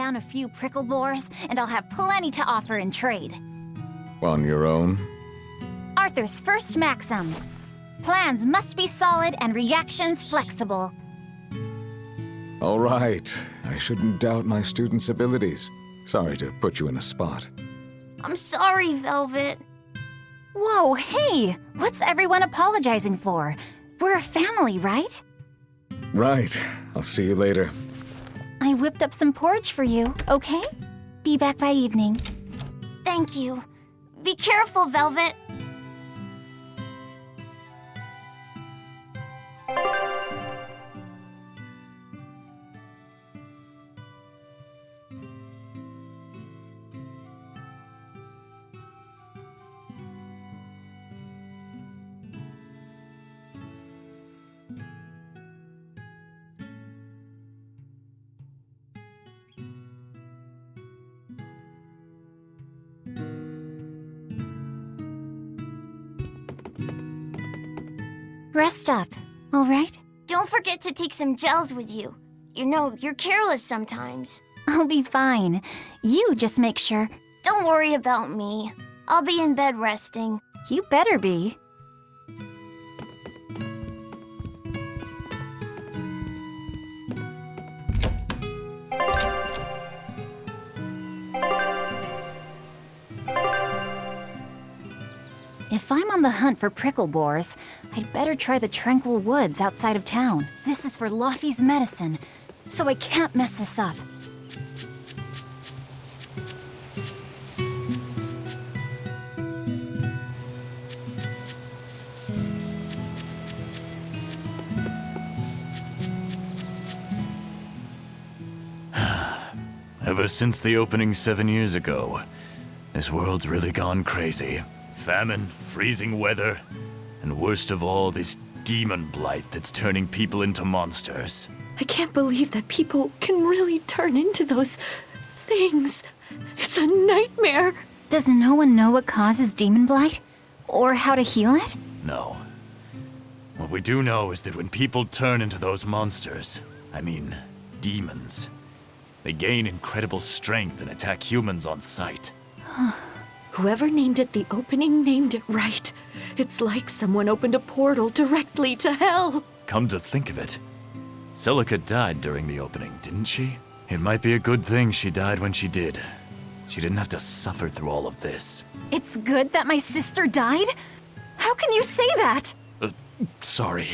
down a few prickle boars, and I'll have plenty to offer in trade. On your own? Arthur's first maxim. Plans must be solid and reactions flexible. All right. I shouldn't doubt my students' abilities. Sorry to put you in a spot. I'm sorry, Velvet. Whoa, hey! What's everyone apologizing for? We're a family, right? Right. I'll see you later. I whipped up some porridge for you, okay? Be back by evening. Thank you. Be careful, Velvet. Rest up, all right? Don't forget to take some gels with you. You know, you're careless sometimes. I'll be fine. You just make sure. Don't worry about me. I'll be in bed resting. You better be. If I'm on the hunt for prickle boars, I'd better try the tranquil woods outside of town. This is for Laufey's medicine, so I can't mess this up. Ever since the opening 7 years ago, this world's really gone crazy. Famine, freezing weather, and worst of all, this demon blight that's turning people into monsters. I can't believe that people can really turn into those things. It's a nightmare. Does no one know what causes demon blight? Or how to heal it? No. What we do know is that when people turn into those monsters, I mean, demons, they gain incredible strength and attack humans on sight. Whoever named it the opening named it right. It's like someone opened a portal directly to hell. Come to think of it, Celica died during the opening, didn't she? It might be a good thing she died when she did. She didn't have to suffer through all of this. It's good that my sister died? How can you say that? Sorry.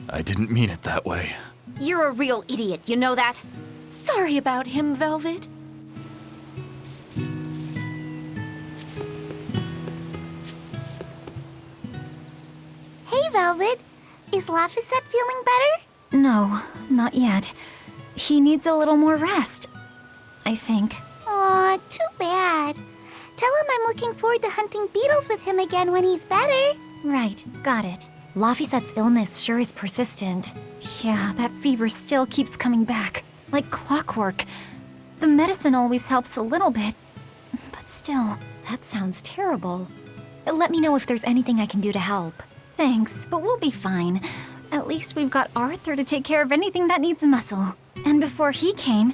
I didn't mean it that way. You're a real idiot, you know that? Sorry about him, Velvet. Hey, Velvet. Is Laphicet feeling better? No, not yet. He needs a little more rest, I think. Aw, too bad. Tell him I'm looking forward to hunting beetles with him again when he's better. Right, got it. Laphicet's illness sure is persistent. Yeah, that fever still keeps coming back, like clockwork. The medicine always helps a little bit, but still. That sounds terrible. Let me know if there's anything I can do to help. Thanks, but we'll be fine. At least we've got Arthur to take care of anything that needs muscle. And before he came,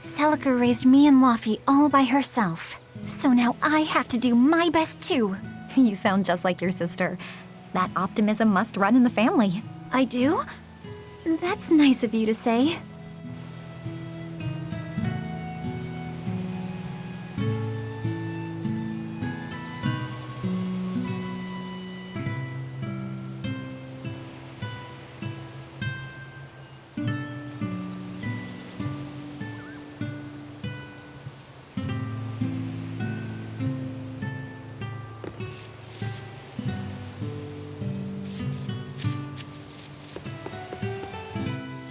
Celica raised me and Laufey all by herself. So now I have to do my best too. You sound just like your sister. That optimism must run in the family. I do? That's nice of you to say.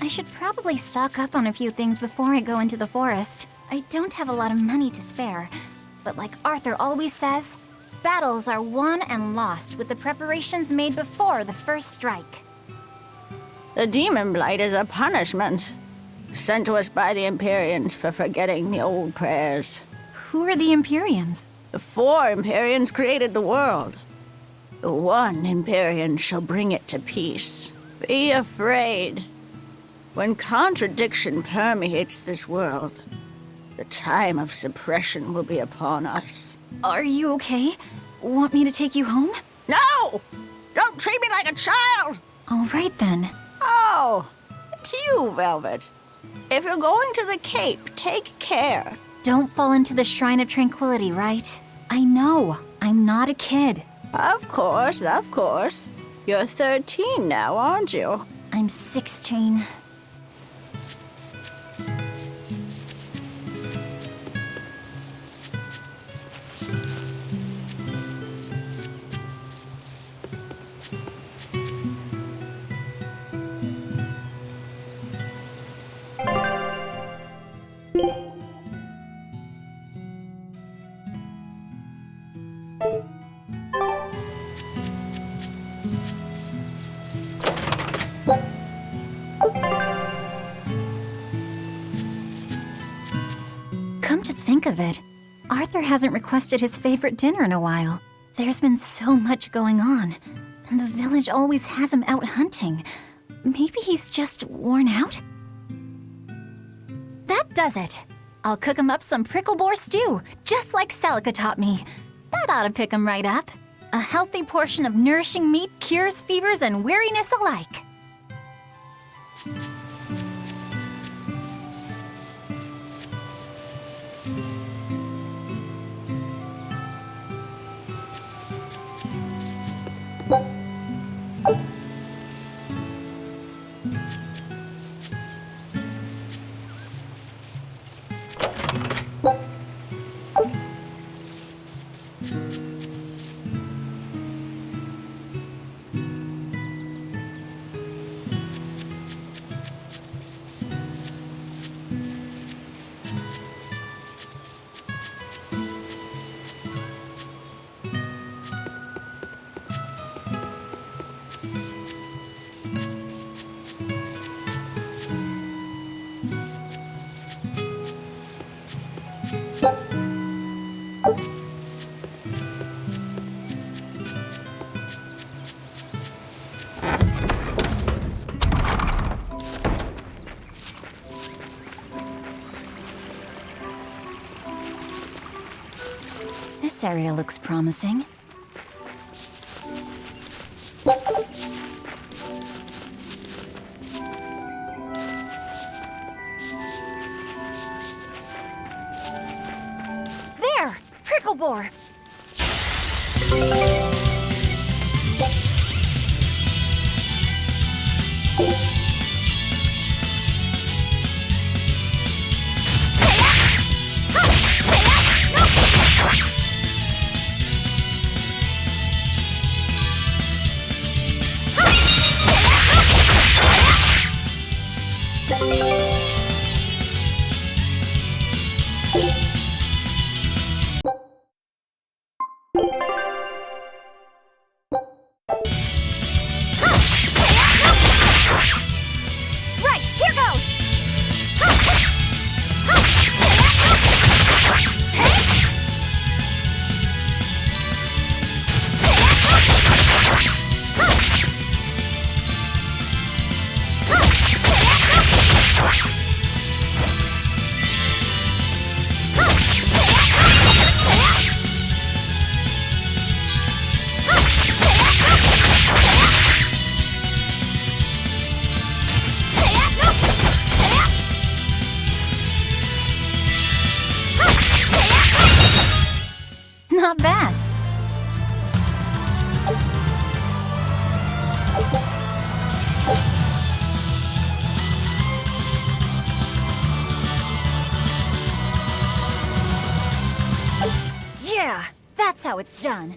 I should probably stock up on a few things before I go into the forest. I don't have a lot of money to spare, but like Arthur always says, battles are won and lost with the preparations made before the first strike. The demon blight is a punishment sent to us by the Empyreans for forgetting the old prayers. Who are the Empyreans? The 4 Empyreans created the world. The one Empyrean shall bring it to peace. Be afraid. When contradiction permeates this world, The time of suppression will be upon us. Are you okay? Want me to take you home? No! Don't treat me like a child! All right then. Oh, it's you, Velvet. If you're going to the Cape, take care. Don't fall into the Shrine of Tranquility, right? I know. I'm not a kid. Of course, of course. You're 13 now, aren't you? I'm 16. Come to think of it, Arthur hasn't requested his favorite dinner in a while. There's been so much going on, and the village always has him out hunting. Maybe he's just worn out? That does it. I'll cook him up some prickle boar stew, just like Celica taught me. That ought to pick him right up. A healthy portion of nourishing meat cures fevers and weariness alike. This area looks promising. There! Prickle boar! Right, here goes! Not bad. Yeah, that's how it's done.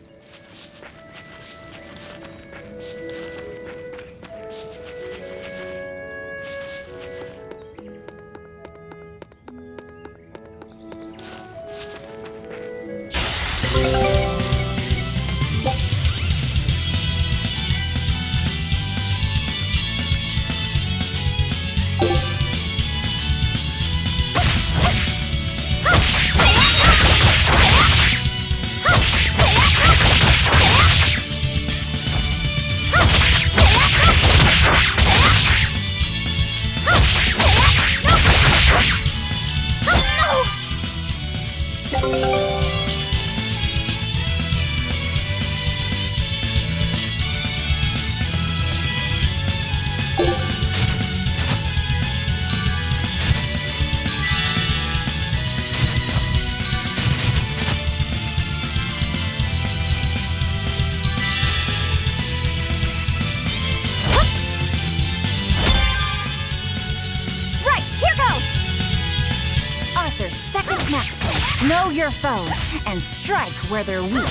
foes and strike where they're weak.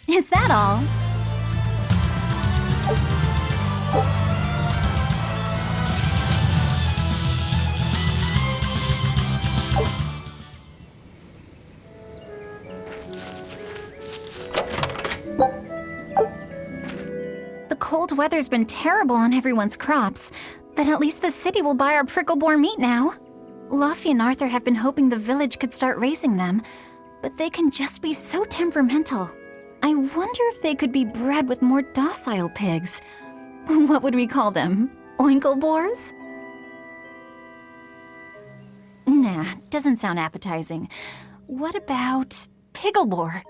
Is that all? The cold weather's been terrible on everyone's crops, but at least the city will buy our pricklebore meat now. Luffy and Arthur have been hoping the village could start raising them, but they can just be so temperamental. I wonder if they could be bred with more docile pigs. What would we call them? Oinklebores? Nah, doesn't sound appetizing. What about Picklebore?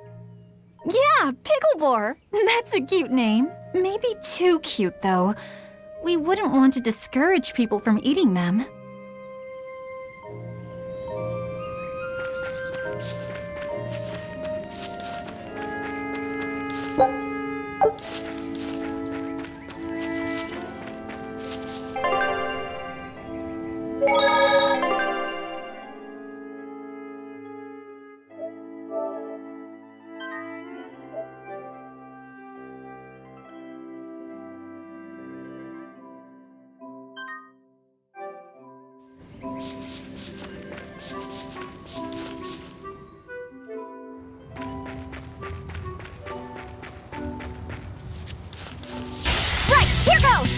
Yeah, Picklebore! That's a cute name. Maybe too cute, though. We wouldn't want to discourage people from eating them. Right, here goes!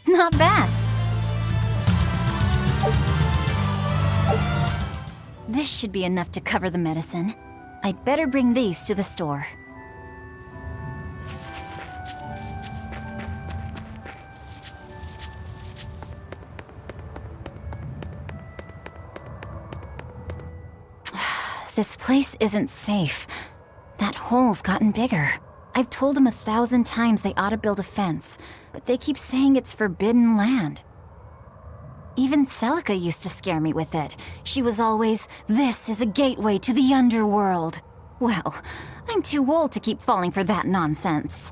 Not bad. This should be enough to cover the medicine. I'd better bring these to the store. This place isn't safe. That hole's gotten bigger. I've told them 1,000 times they ought to build a fence, but they keep saying it's forbidden land. Even Celica used to scare me with it. She was always, "This is a gateway to the underworld." Well, I'm too old to keep falling for that nonsense.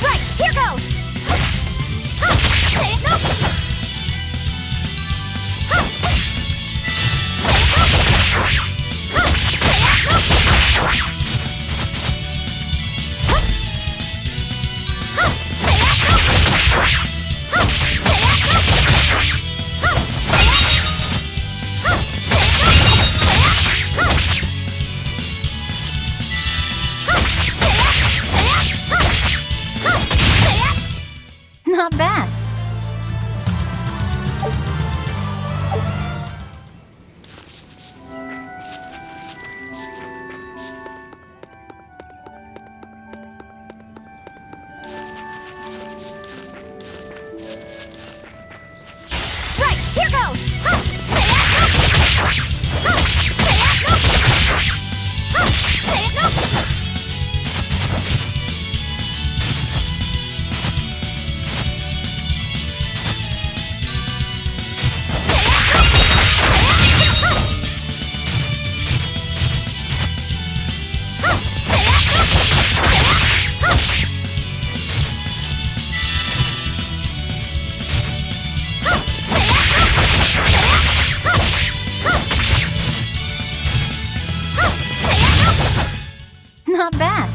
Right, here goes! not bad.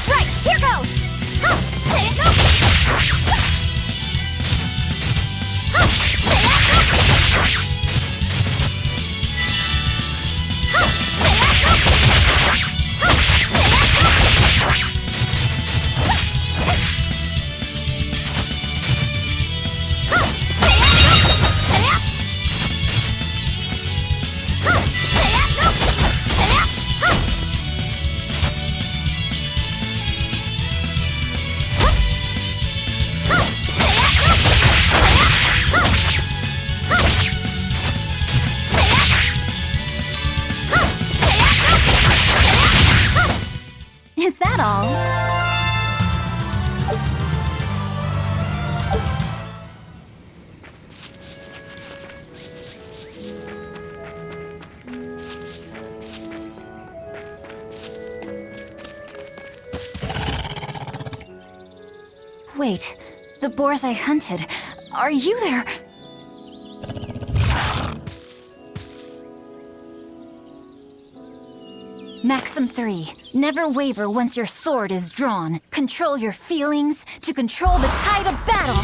Right, here goes! Ha! Say it, go! Ha! Say it, go! Ha! Say it, go! Ha! Say it, go! Ha! Say it, go! Say it! Ha! Say it, go! Say it! Ha! Is that all? Wait, the boars I hunted. Are you there? Maxim 3. Never waver once your sword is drawn. Control your feelings to control the tide of battle.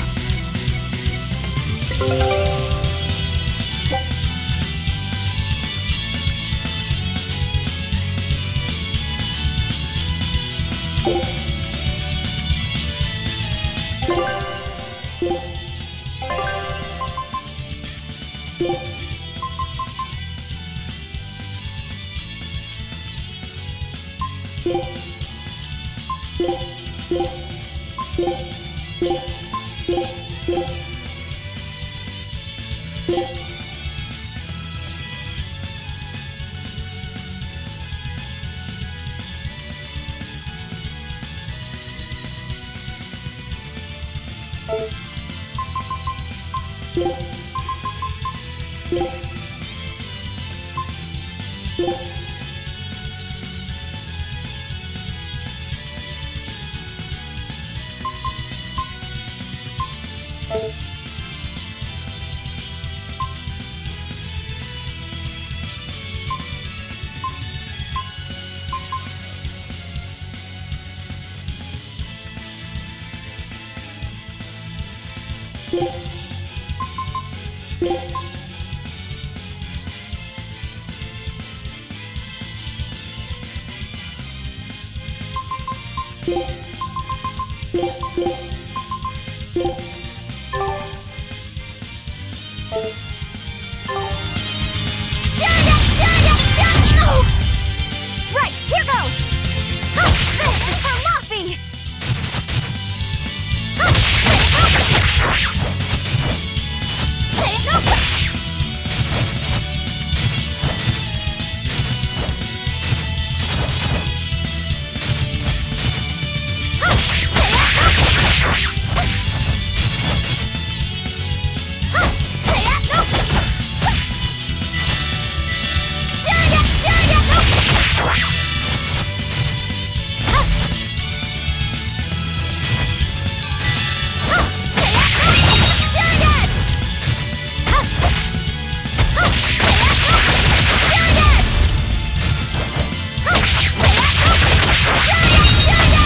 Right, here goes! Ha! This is for Luffy! Ha! Say it, go! Ha! Say it, go! Ha! Say it, go!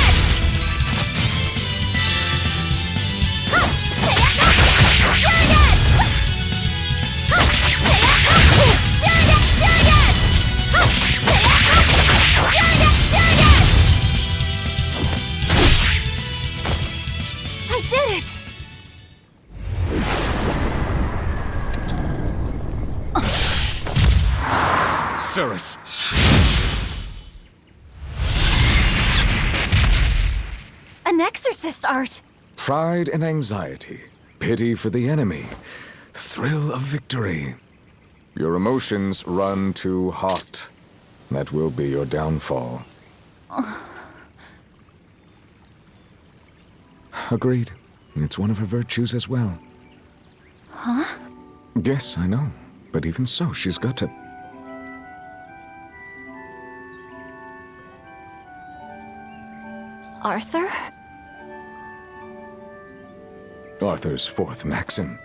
I did it! Cirrus! An exorcist art! Pride and anxiety, pity for the enemy, thrill of victory. Your emotions run too hot. That will be your downfall. Agreed. It's one of her virtues as well. Huh? Yes, I know. But even so, she's got to... Arthur? Arthur's fourth maxim.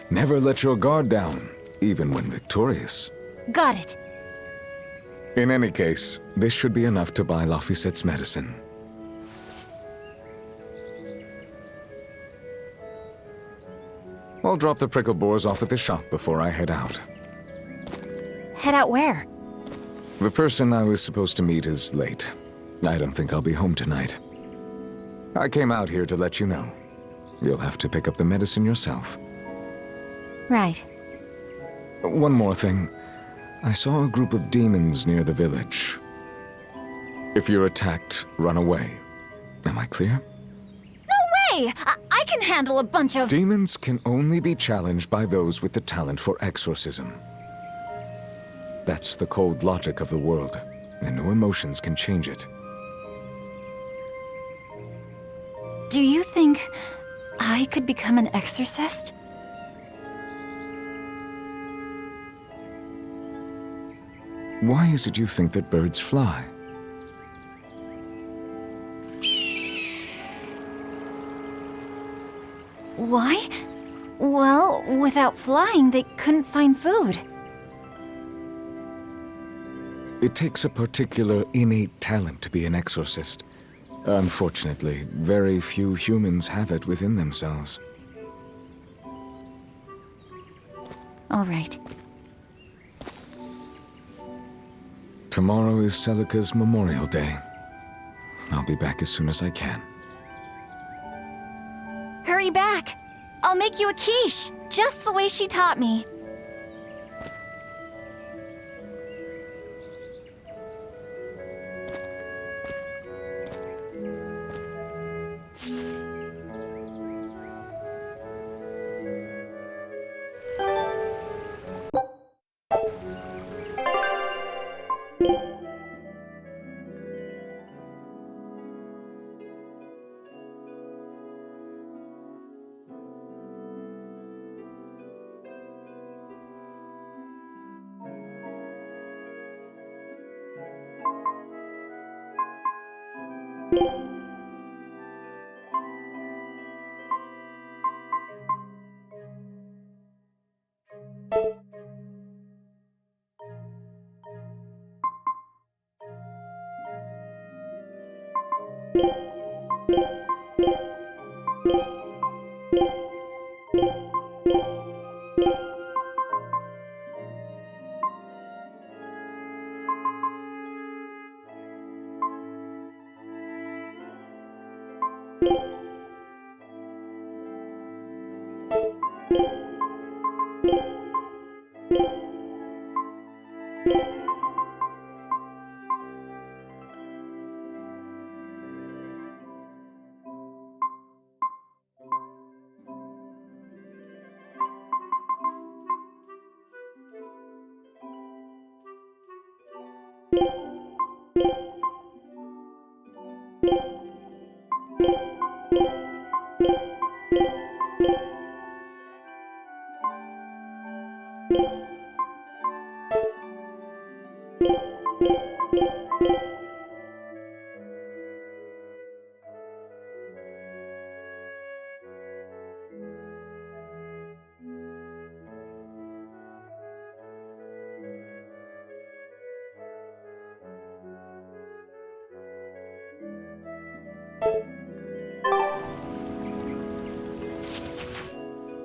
Never let your guard down, even when victorious. Got it. In any case, this should be enough to buy Laphicet's medicine. I'll drop the prickle boars off at the shop before I head out. Head out where? The person I was supposed to meet is late. I don't think I'll be home tonight. I came out here to let you know. You'll have to pick up the medicine yourself. Right. One more thing. I saw a group of demons near the village. If you're attacked, run away. Am I clear? Hey, I can handle a bunch of... Demons can only be challenged by those with the talent for exorcism. That's the cold logic of the world, and no emotions can change it. Do you think I could become an exorcist? Why is it you think that birds fly? Why? Well, without flying, they couldn't find food. It takes a particular innate talent to be an exorcist. Unfortunately, very few humans have it within themselves. All right. Tomorrow is Celica's Memorial Day. I'll be back as soon as I can. Hurry back! I'll make you a quiche, just the way she taught me.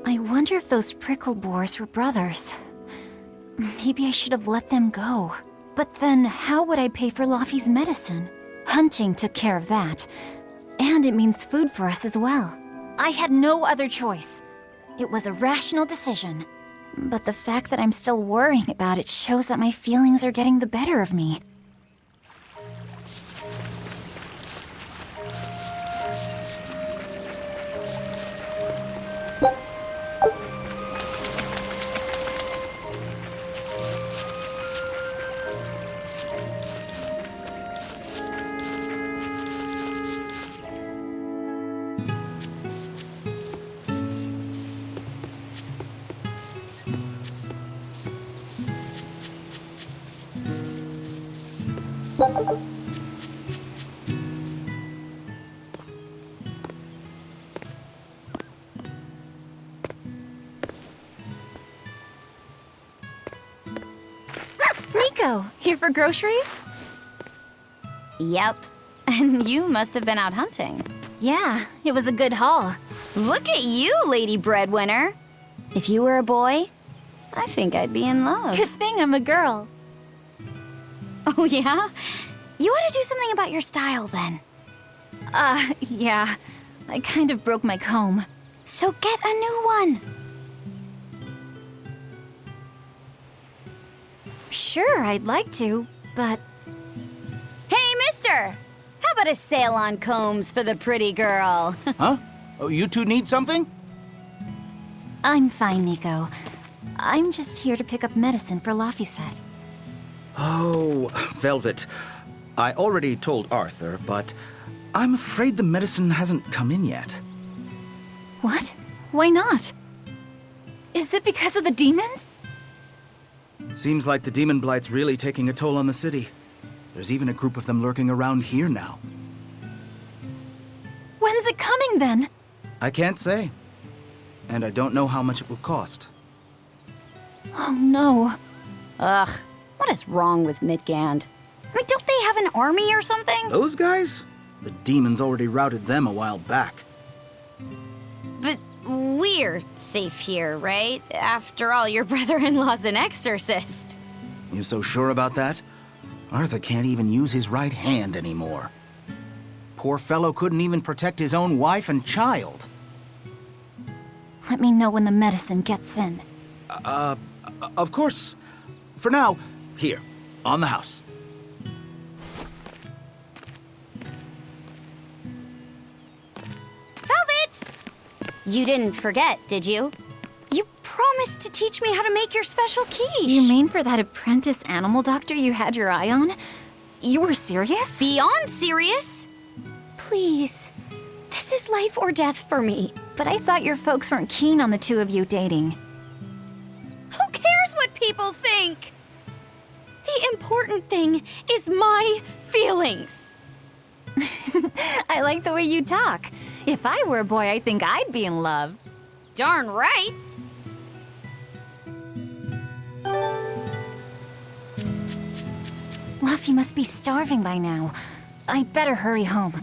I wonder if those prickle boars were brothers. Maybe I should have let them go. But then, how would I pay for Laffy's medicine? Hunting took care of that. And it means food for us as well. I had no other choice. It was a rational decision. But the fact that I'm still worrying about it shows that my feelings are getting the better of me. Nico, here for groceries? Yep. And you must have been out hunting. Yeah, it was a good haul. Look at you, Lady Breadwinner. If you were a boy, I think I'd be in love. Good thing I'm a girl. Oh, yeah? You ought to do something about your style then. Yeah. I kind of broke my comb. So get a new one. Sure, I'd like to, but... Hey, mister! How about a sale on combs for the pretty girl? Huh? Oh, you two need something? I'm fine, Nico. I'm just here to pick up medicine for Laphicet. Oh, Velvet. I already told Arthur, but I'm afraid the medicine hasn't come in yet. What? Why not? Is it because of the demons? Seems like the demon blight's really taking a toll on the city. There's even a group of them lurking around here now. When's it coming, then? I can't say. And I don't know how much it will cost. Oh, no. Ugh, what is wrong with Midgand? I mean, don't they have an army or something? Those guys? The demons already routed them a while back. But we're safe here, right? After all, your brother-in-law's an exorcist. You so sure about that? Arthur can't even use his right hand anymore. Poor fellow couldn't even protect his own wife and child. Let me know when the medicine gets in. Of course. For now, here, on the house. Velvet! You didn't forget, did you? You promised to teach me how to make your special quiche. You mean for that apprentice animal doctor you had your eye on? You were serious? Beyond serious? Please. This is life or death for me. But I thought your folks weren't keen on the two of you dating. Who cares what people think? The important thing is my feelings. I like the way you talk. If I were a boy, I think I'd be in love. Darn right. Luffy must be starving by now. I better hurry home.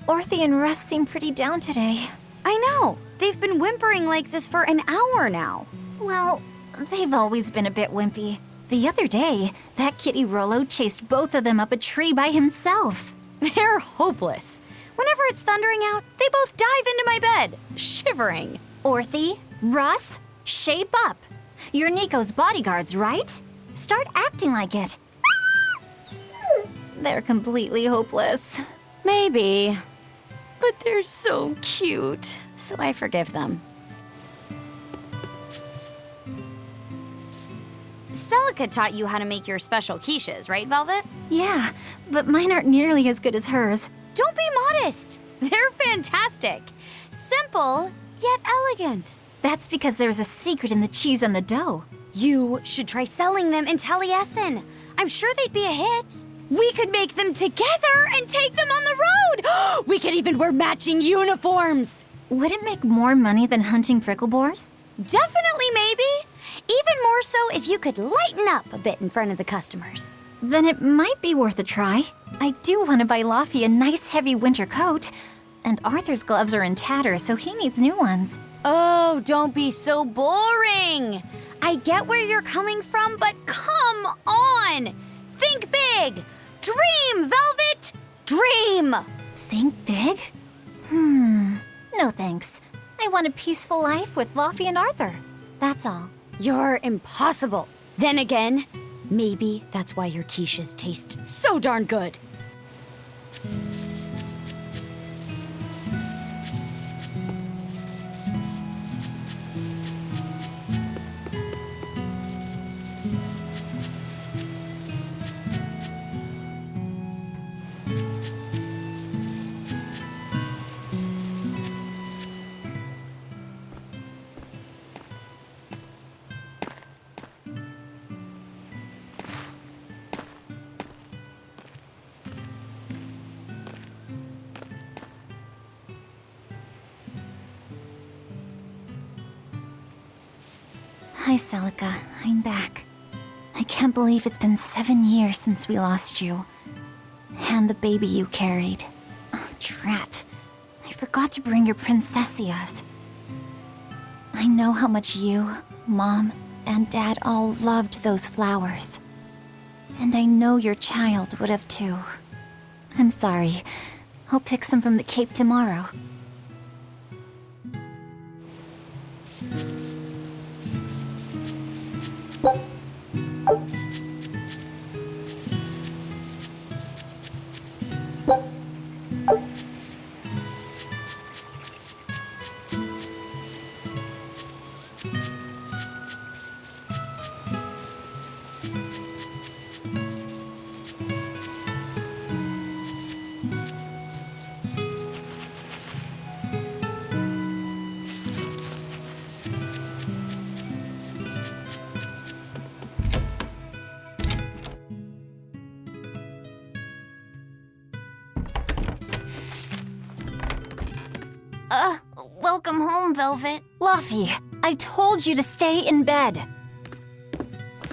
Orthe and Russ seem pretty down today. I know. They've been whimpering like this for an hour now. Well, they've always been a bit wimpy. The other day, that kitty Rollo chased both of them up a tree by himself. They're hopeless. Whenever it's thundering out, they both dive into my bed, shivering. Orthe, Russ, shape up. You're Nico's bodyguards, right? Start acting like it. They're completely hopeless. Maybe. But they're so cute, so I forgive them. Celica taught you how to make your special quiches, right, Velvet? Yeah, but mine aren't nearly as good as hers. Don't be modest. They're fantastic. Simple, yet elegant. That's because there's a secret in the cheese and the dough. You should try selling them in Taliesin. I'm sure they'd be a hit. We could make them together and take them on the road. We could even wear matching uniforms. Would it make more money than hunting fricklebores? Definitely, maybe. Even more so if you could lighten up a bit in front of the customers. Then it might be worth a try. I do want to buy Laffy a nice heavy winter coat. And Arthur's gloves are in tatters, so he needs new ones. Oh, don't be so boring. I get where you're coming from, but come on. Think big. Dream, Velvet. Dream. Think big? No thanks. I want a peaceful life with Laffy and Arthur. That's all. You're impossible. Then again, maybe that's why your quiches taste so darn good. Hi, Celica. I'm back. I can't believe it's been 7 years since we lost you. And the baby you carried. Oh, drat. I forgot to bring your princessias. I know how much you, Mom, and Dad all loved those flowers. And I know your child would have too. I'm sorry. I'll pick some from the Cape tomorrow. Welcome home, Velvet. Luffy, I told you to stay in bed.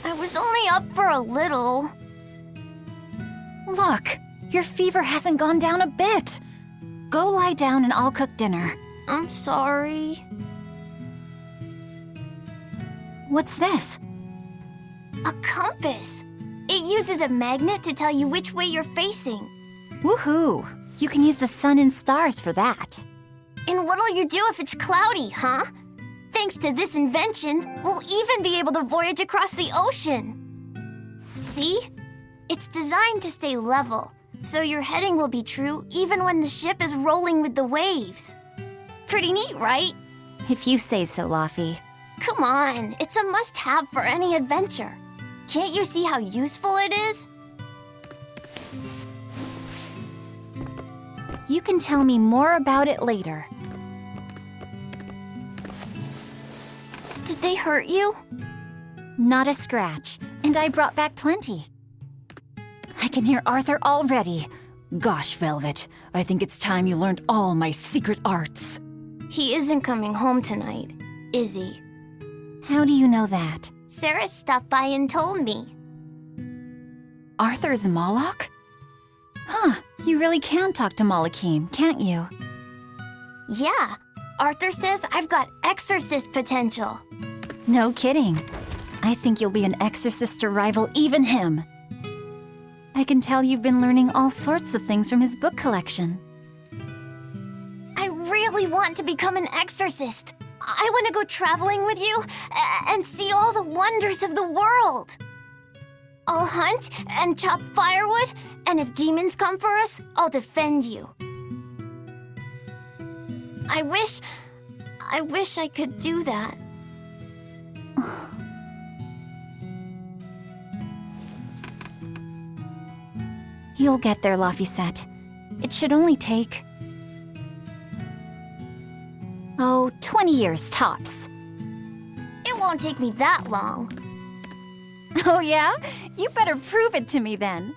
I was only up for a little. Look, your fever hasn't gone down a bit. Go lie down and I'll cook dinner. I'm sorry. What's this? A compass. It uses a magnet to tell you which way you're facing. Woohoo! You can use the sun and stars for that. And what'll you do if it's cloudy, huh? Thanks to this invention, we'll even be able to voyage across the ocean. See? It's designed to stay level, so your heading will be true even when the ship is rolling with the waves. Pretty neat, right? If you say so, Luffy. Come on, it's a must-have for any adventure. Can't you see how useful it is? You can tell me more about it later. Did they hurt you? Not a scratch, and I brought back plenty. I can hear Arthur already. Gosh, Velvet, I think it's time you learned all my secret arts. He isn't coming home tonight, is he? How do you know that? Sarah stopped by and told me. Arthur's Moloch? Huh, you really can talk to Malakim, can't you? Yeah, Arthur says I've got exorcist potential. No kidding. I think you'll be an exorcist to rival even him. I can tell you've been learning all sorts of things from his book collection. I really want to become an exorcist. I want to go traveling with you and see all the wonders of the world. I'll hunt and chop firewood, and if demons come for us, I'll defend you. I wish I could do that. You'll get there, Laphicet. It should only take... 20 years tops. It won't take me that long. Oh yeah? You better prove it to me then.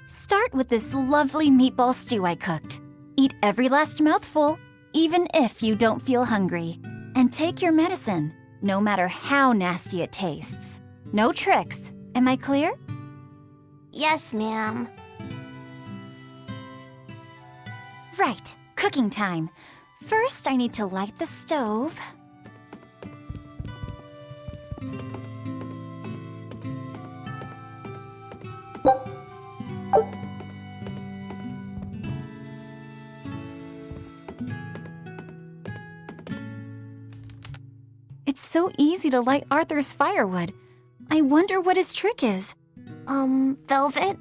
Start with this lovely meatball stew I cooked. Eat every last mouthful, even if you don't feel hungry. And take your medicine, no matter how nasty it tastes. No tricks. Am I clear? Yes, ma'am. Right, cooking time. First, I need to light the stove. It's so easy to light Arthur's firewood. I wonder what his trick is. Velvet?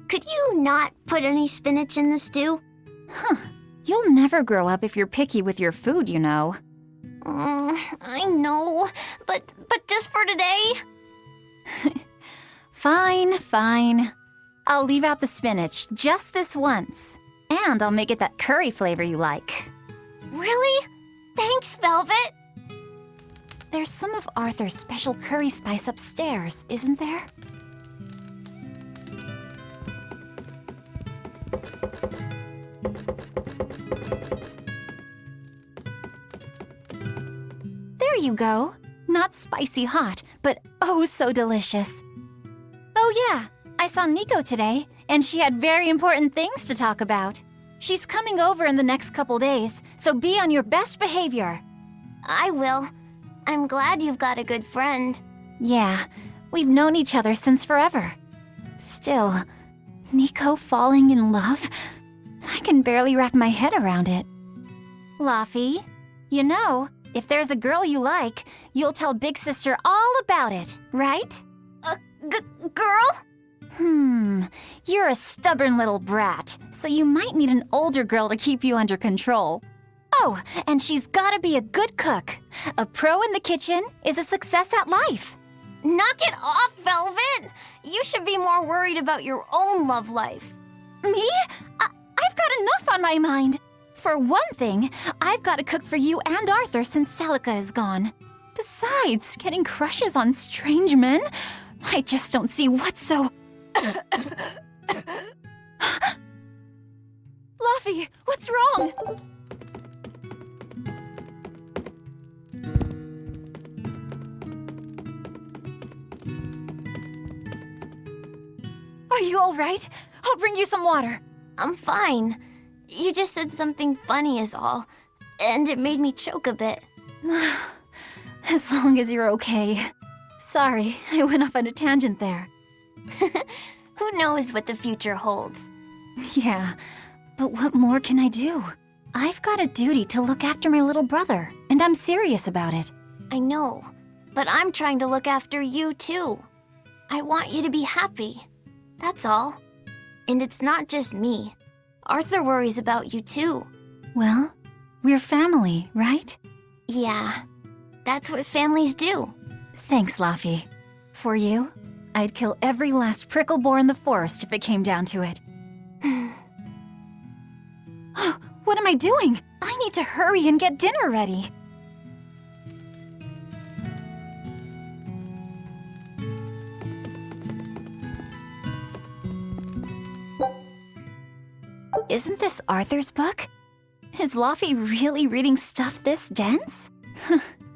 Could you not put any spinach in the stew? Huh. You'll never grow up if you're picky with your food, you know. I know, but just for today? Fine. I'll leave out the spinach just this once. And I'll make it that curry flavor you like. Really? Thanks, Velvet. There's some of Arthur's special curry spice upstairs, isn't there? There you go. Not spicy hot, but oh so delicious. Oh yeah, I saw Nico today, and she had very important things to talk about. She's coming over in the next couple days, so be on your best behavior. I will. I'm glad you've got a good friend. Yeah, we've known each other since forever. Still, Nico falling in love? I can barely wrap my head around it. Laffy, you know, if there's a girl you like, you'll tell Big Sister all about it, right? Girl? You're a stubborn little brat, so you might need an older girl to keep you under control. Oh, and she's gotta be a good cook. A pro in the kitchen is a success at life. Knock it off, Velvet! You should be more worried about your own love life. Me? I've got enough on my mind. For one thing, I've got to cook for you and Arthur since Celica is gone. Besides, getting crushes on strange men? I just don't see what's so... Laffy, what's wrong? Are you all right? I'll bring you some water. I'm fine. You just said something funny is all, and it made me choke a bit. As long as you're okay. Sorry, I went off on a tangent there. Who knows what the future holds? Yeah, but what more can I do? I've got a duty to look after my little brother, and I'm serious about it. I know, but I'm trying to look after you too. I want you to be happy. That's all. And it's not just me. Arthur worries about you too. Well, we're family, right? Yeah, that's what families do. Thanks, Laffy. For you, I'd kill every last prickle boar in the forest if it came down to it. What am I doing? I need to hurry and get dinner ready. Isn't this Arthur's book? Is Laffy really reading stuff this dense?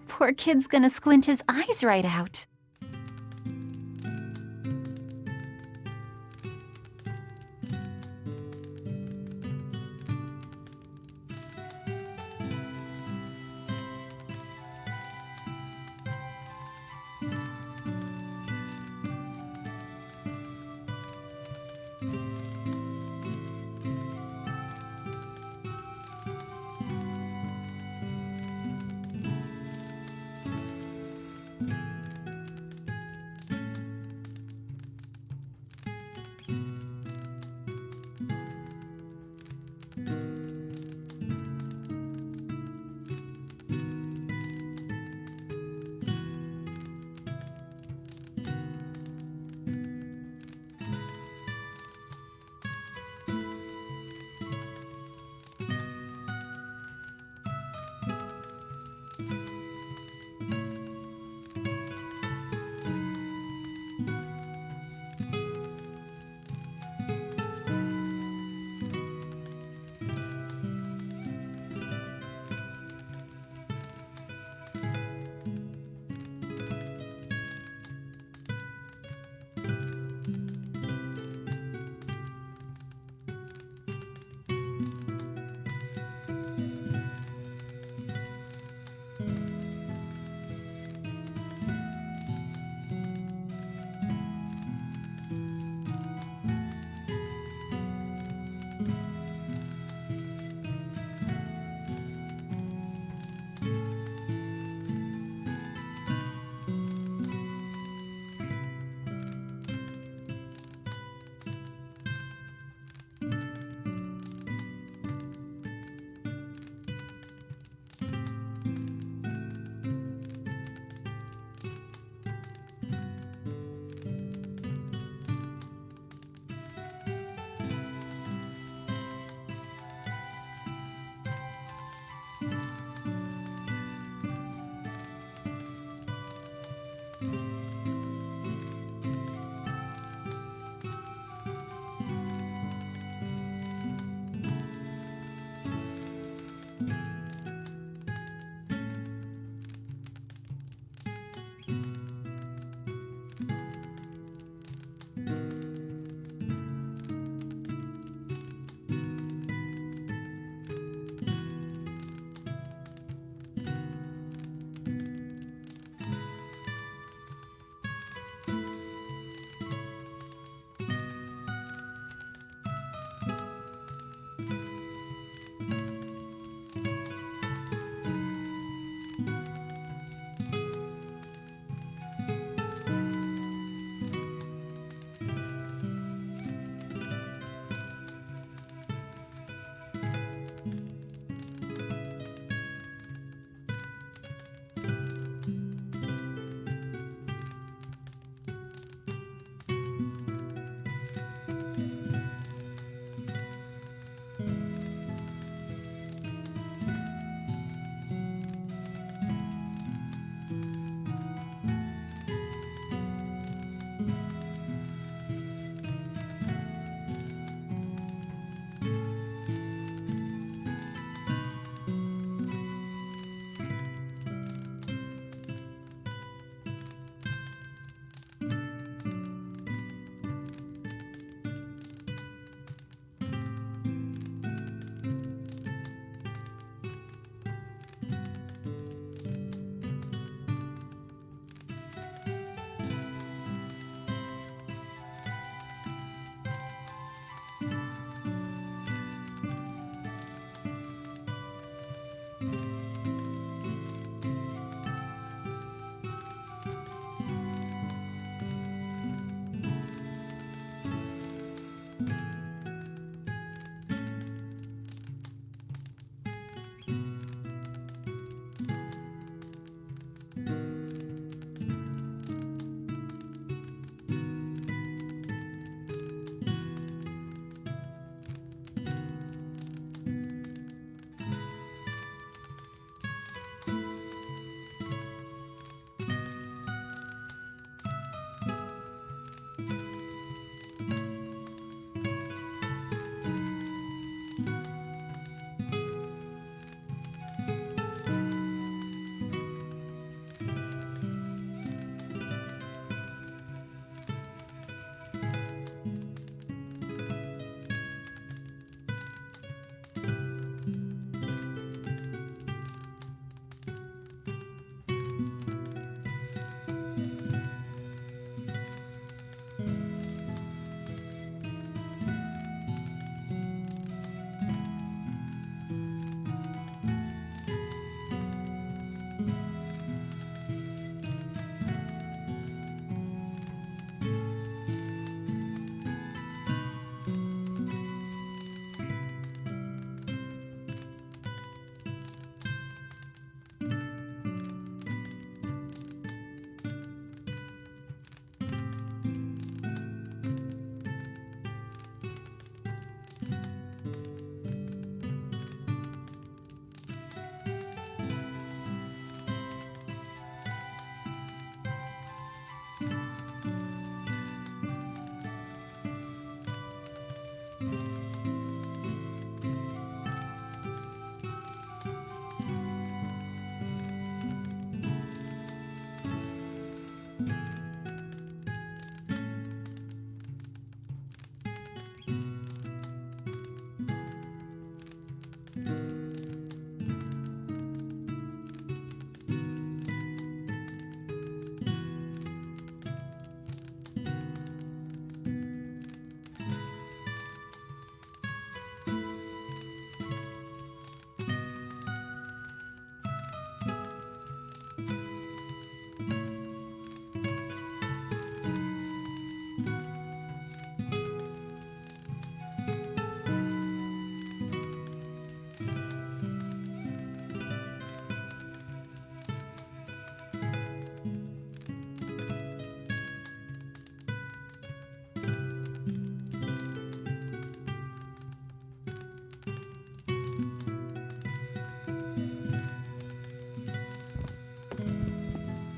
Poor kid's gonna squint his eyes right out.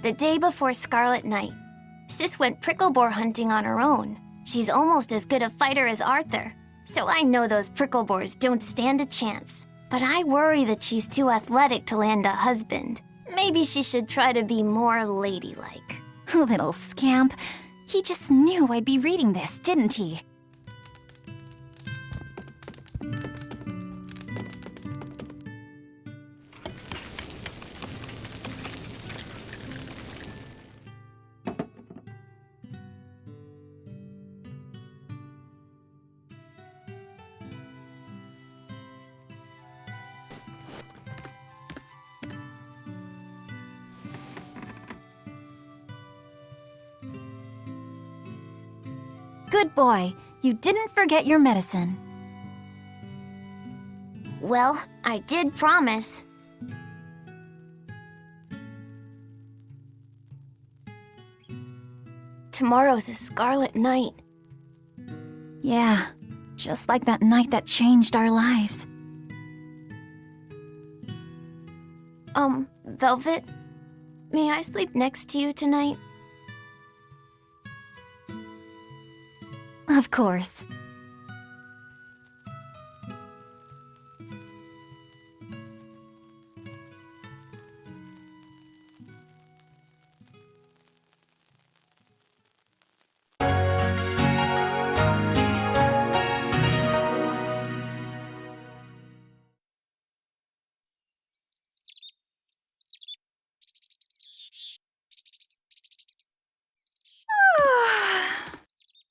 the day before Scarlet Night. Sis went prickleboar hunting on her own. She's almost as good a fighter as Arthur, so I know those prickleboars don't stand a chance. But I worry that she's too athletic to land a husband. Maybe she should try to be more ladylike. Little scamp. He just knew I'd be reading this, didn't he? Good boy. You didn't forget your medicine. Well, I did promise. Tomorrow's a Scarlet Night. Yeah, just like that night that changed our lives. Velvet, may I sleep next to you tonight? Of course.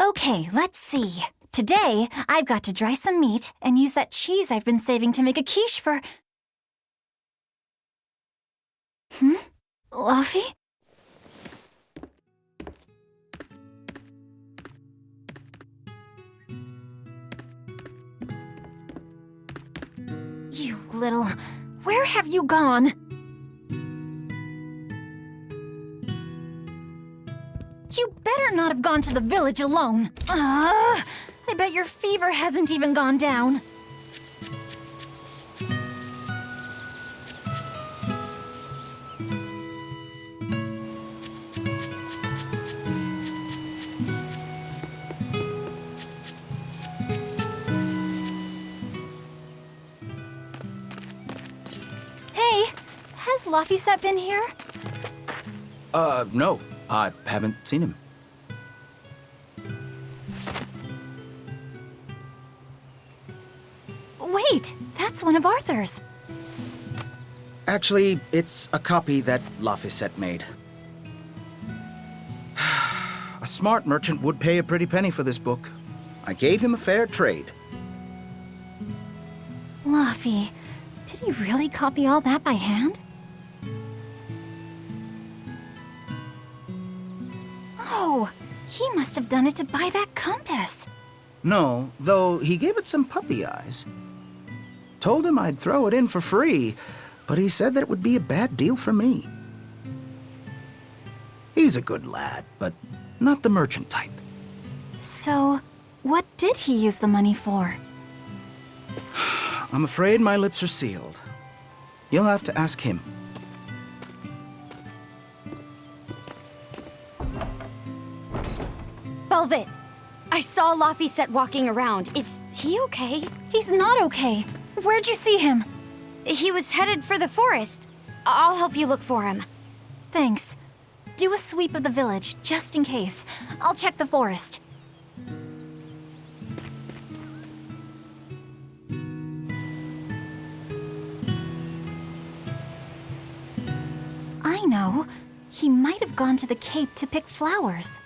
Okay, let's see. Today, I've got to dry some meat and use that cheese I've been saving to make a quiche for... Luffy? You little... Where have you gone? You better not have gone to the village alone. I bet your fever hasn't even gone down. Hey, has Laphicet been here? No. I haven't seen him. Wait, that's one of Arthur's. Actually, it's a copy that Laphicet made. A smart merchant would pay a pretty penny for this book. I gave him a fair trade. Laffy, did he really copy all that by hand? Oh, he must have done it to buy that compass. No, though he gave it some puppy eyes. Told him I'd throw it in for free, but he said that it would be a bad deal for me. He's a good lad, but not the merchant type. So, what did he use the money for? I'm afraid my lips are sealed. You'll have to ask him. Velvet, I saw Laphicet walking around. Is he okay? He's not okay. Where'd you see him? He was headed for the forest. I'll help you look for him. Thanks. Do a sweep of the village, just in case. I'll check the forest. I know. He might have gone to the Cape to pick flowers.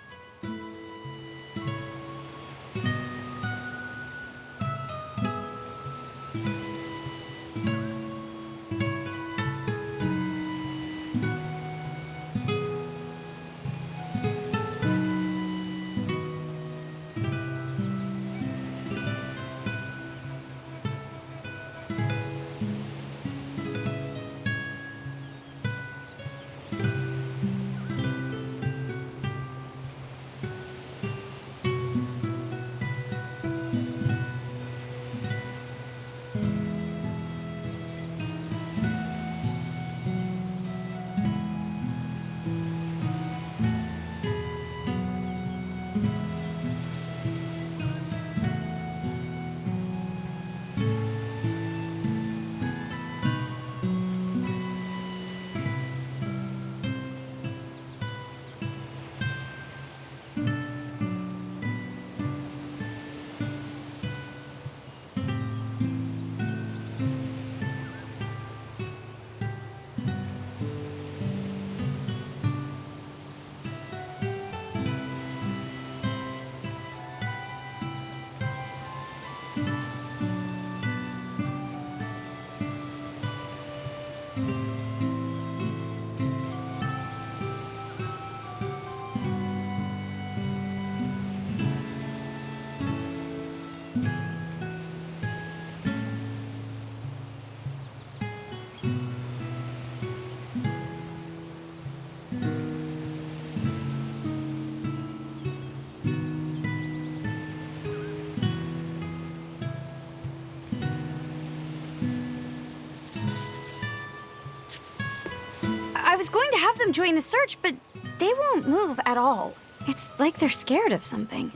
was going to have them join the search, but they won't move at all. It's like they're scared of something.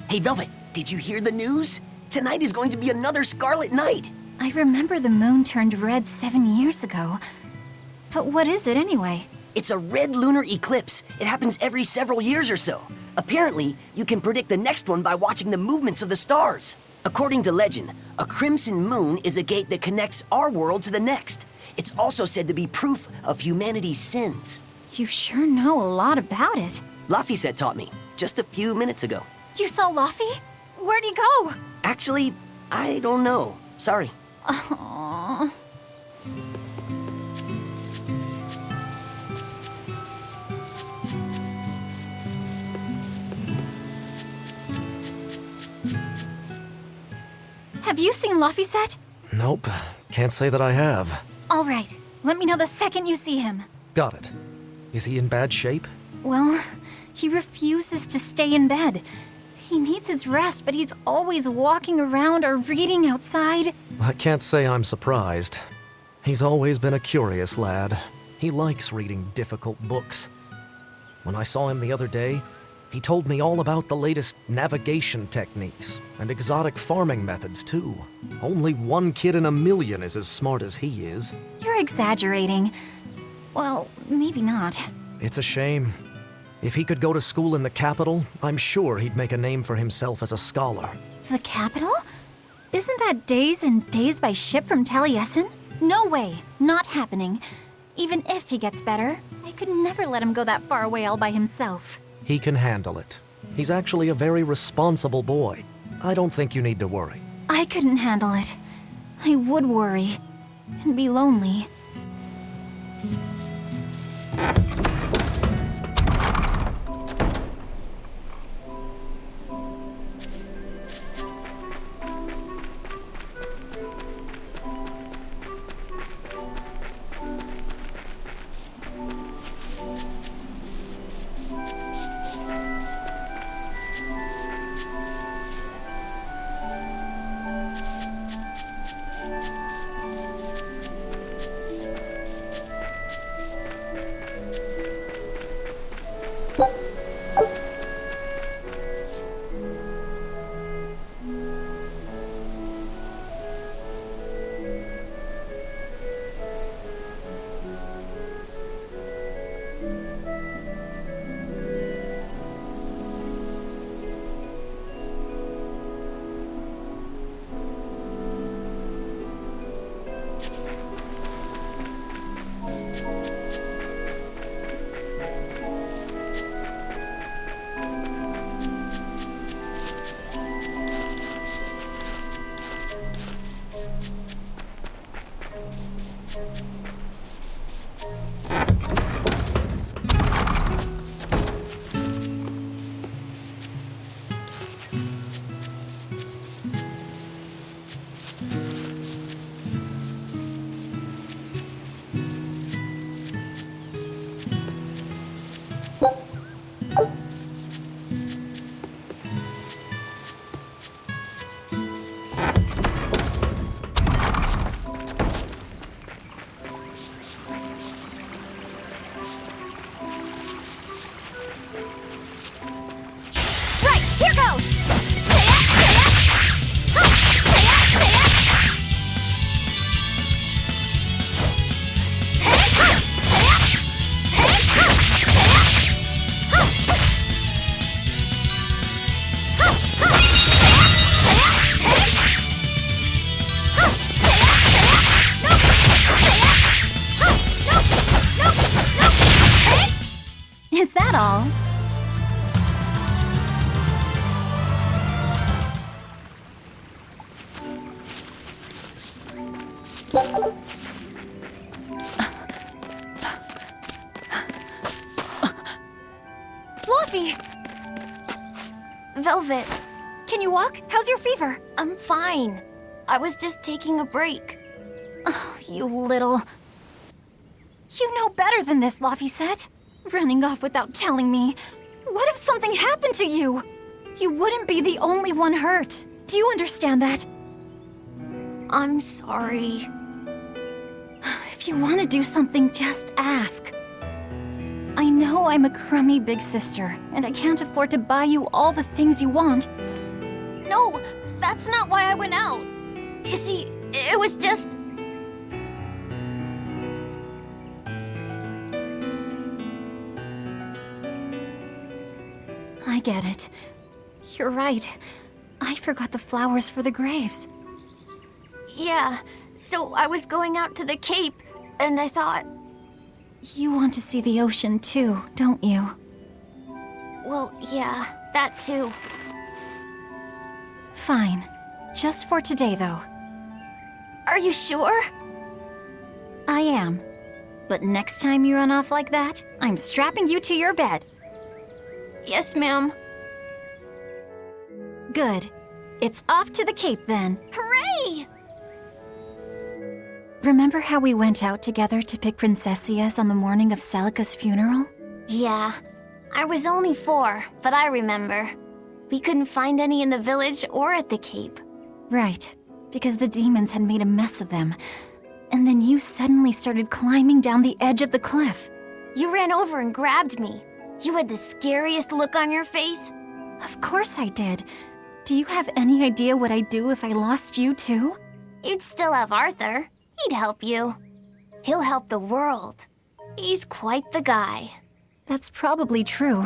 Hey, Velvet, did you hear the news? Tonight is going to be another Scarlet Night. I remember the moon turned red 7 years ago. But what is it anyway? It's a red lunar eclipse. It happens every several years or so. Apparently, you can predict the next one by watching the movements of the stars. According to legend, a crimson moon is a gate that connects our world to the next. It's also said to be proof of humanity's sins. You sure know a lot about it. Laphicet taught me, just a few minutes ago. You saw Laffy? Where'd he go? Actually, I don't know. Sorry. Aww. Have you seen Laphicet? Nope. Can't say that I have. All right. Let me know the second you see him. Got it. Is he in bad shape? Well, he refuses to stay in bed. He needs his rest, but he's always walking around or reading outside. I can't say I'm surprised. He's always been a curious lad. He likes reading difficult books. When I saw him the other day, he told me all about the latest navigation techniques and exotic farming methods, too. Only one kid in a million is as smart as he is. You're exaggerating. Well, maybe not. It's a shame. If he could go to school in the capital, I'm sure he'd make a name for himself as a scholar. The capital? Isn't that days and days by ship from Taliesin? No way. Not happening. Even if he gets better, I could never let him go that far away all by himself. He can handle it. He's actually a very responsible boy. I don't think you need to worry. I couldn't handle it. I would worry. And be lonely. Is that all? Fluffy! Velvet, Can you walk? How's your fever? I'm fine. I was just taking a break. Oh, you little... You know better than this, Laphicet. Running off without telling me. What if something happened to you? You wouldn't be the only one hurt. Do you understand that? I'm sorry. If you want to do something, just ask. I know I'm a crummy big sister, and I can't afford to buy you all the things you want. No, that's not why I went out. You see, it was just... I get it. You're right. I forgot the flowers for the graves. Yeah, so I was going out to the Cape, and I thought... You want to see the ocean too, don't you? Well, yeah, that too. Fine. Just for today, though. Are you sure? I am. But next time you run off like that, I'm strapping you to your bed. Yes, ma'am. Good. It's off to the Cape then. Hooray! Remember how we went out together to pick princessias on the morning of Celica's funeral? Yeah, I was only 4, but I remember. We couldn't find any in the village or at the Cape. Right, because the demons had made a mess of them. And then you suddenly started climbing down the edge of the cliff. You ran over and grabbed me. You had the scariest look on your face. Of course I did. Do you have any idea what I'd do if I lost you too? You'd still have Arthur. He'd help you. He'll help the world. He's quite the guy. That's probably true.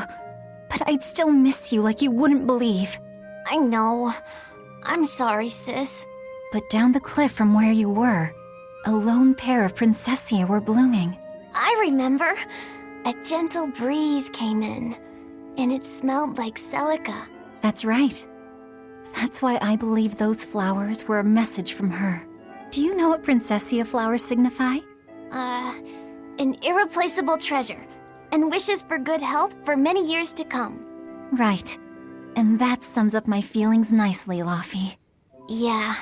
But I'd still miss you like you wouldn't believe. I know. I'm sorry, sis. But down the cliff from where you were, a lone pair of princessia were blooming. I remember. A gentle breeze came in, and it smelled like Celica. That's right. That's why I believe those flowers were a message from her. Do you know what princessia flowers signify? An irreplaceable treasure, and wishes for good health for many years to come. Right. And that sums up my feelings nicely, Laphi. Yeah.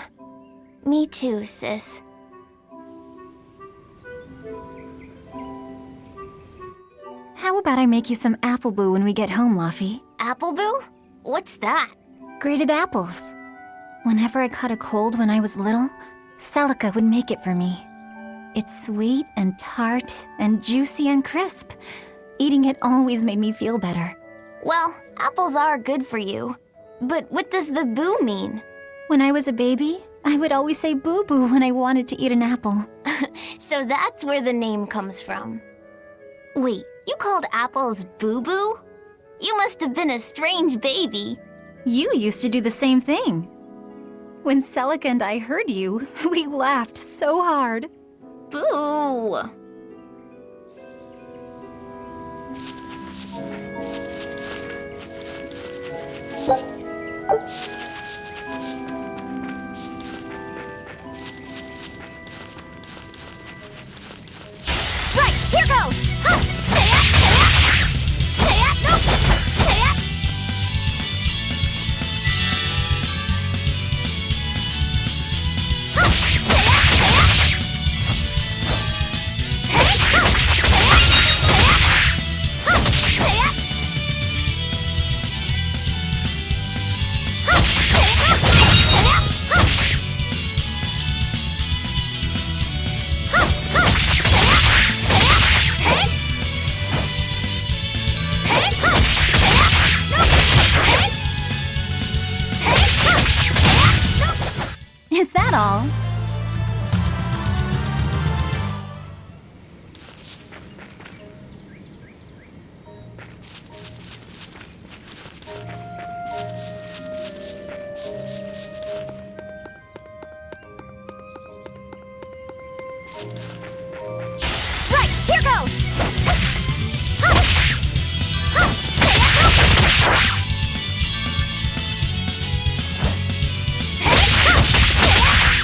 Me too, sis. How about I make you some apple boo when we get home, Laphi? Apple boo? What's that? Grated apples. Whenever I caught a cold when I was little, Celica would make it for me. It's sweet and tart and juicy and crisp. Eating it always made me feel better. Well, apples are good for you. But what does the boo mean? When I was a baby, I would always say boo-boo when I wanted to eat an apple. So that's where the name comes from. Wait, you called apples boo-boo? You must have been a strange baby. You used to do the same thing. When Celica and I heard you, we laughed so hard. Boo! Right, here goes! Huh! Stay up, stay up! Stay up, no! Stay up! Huh! Stay up, stay up! Hey! Huh! Stay up, stay up! Huh! Stay up! Huh! Stay up, stay up! Huh! Huh! Huh! Stay up! Hey! Hey! Huh! Stay up! No! Hey! Hey! Huh! Stay up! No! Is that all? Right, here goes! Huh! Huh! Stay up! No! Hey! Huh! Stay up!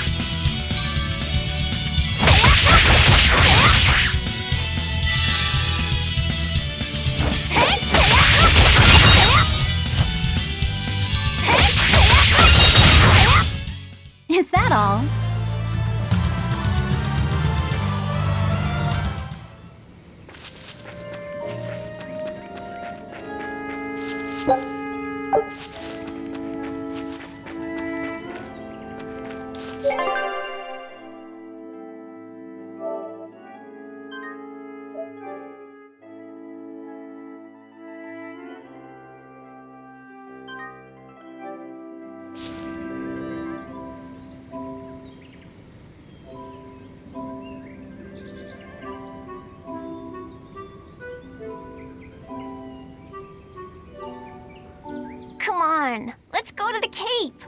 cape.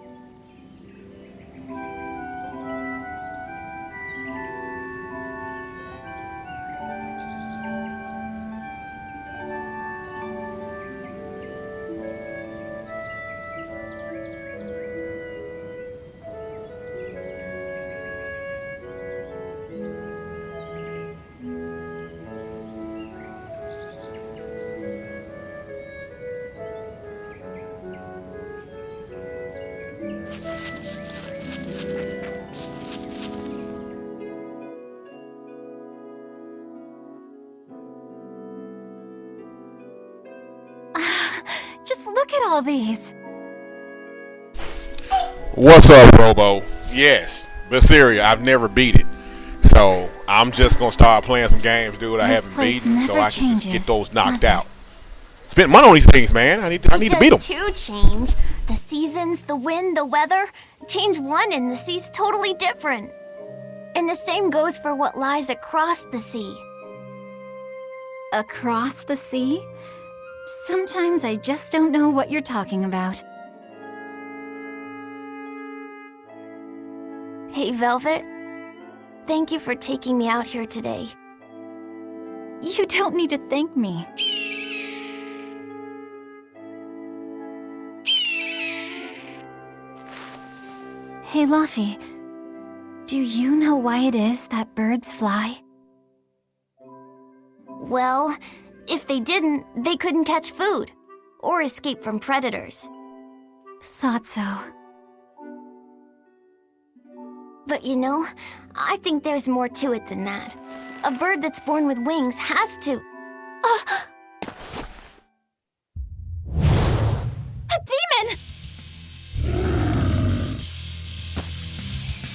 Just look at all these. What's up, Robo? Yes, Beseria, I've never beat it. So I'm just gonna start playing some games, dude. I This haven't place beaten, so never I can just get changes, those knocked does it? out. Spend money on these things, man. I need to beat them. Two change. The seasons, the wind, the weather. Change one and the sea's totally different. And the same goes for what lies across the sea. Across the sea? Sometimes I just don't know what you're talking about. Hey, Velvet. Thank you for taking me out here today. You don't need to thank me. Hey, Luffy. Do you know why it is that birds fly? Well, if they didn't, they couldn't catch food or escape from predators. Thought so. But you know, I think there's more to it than that. A bird that's born with wings has to... A demon!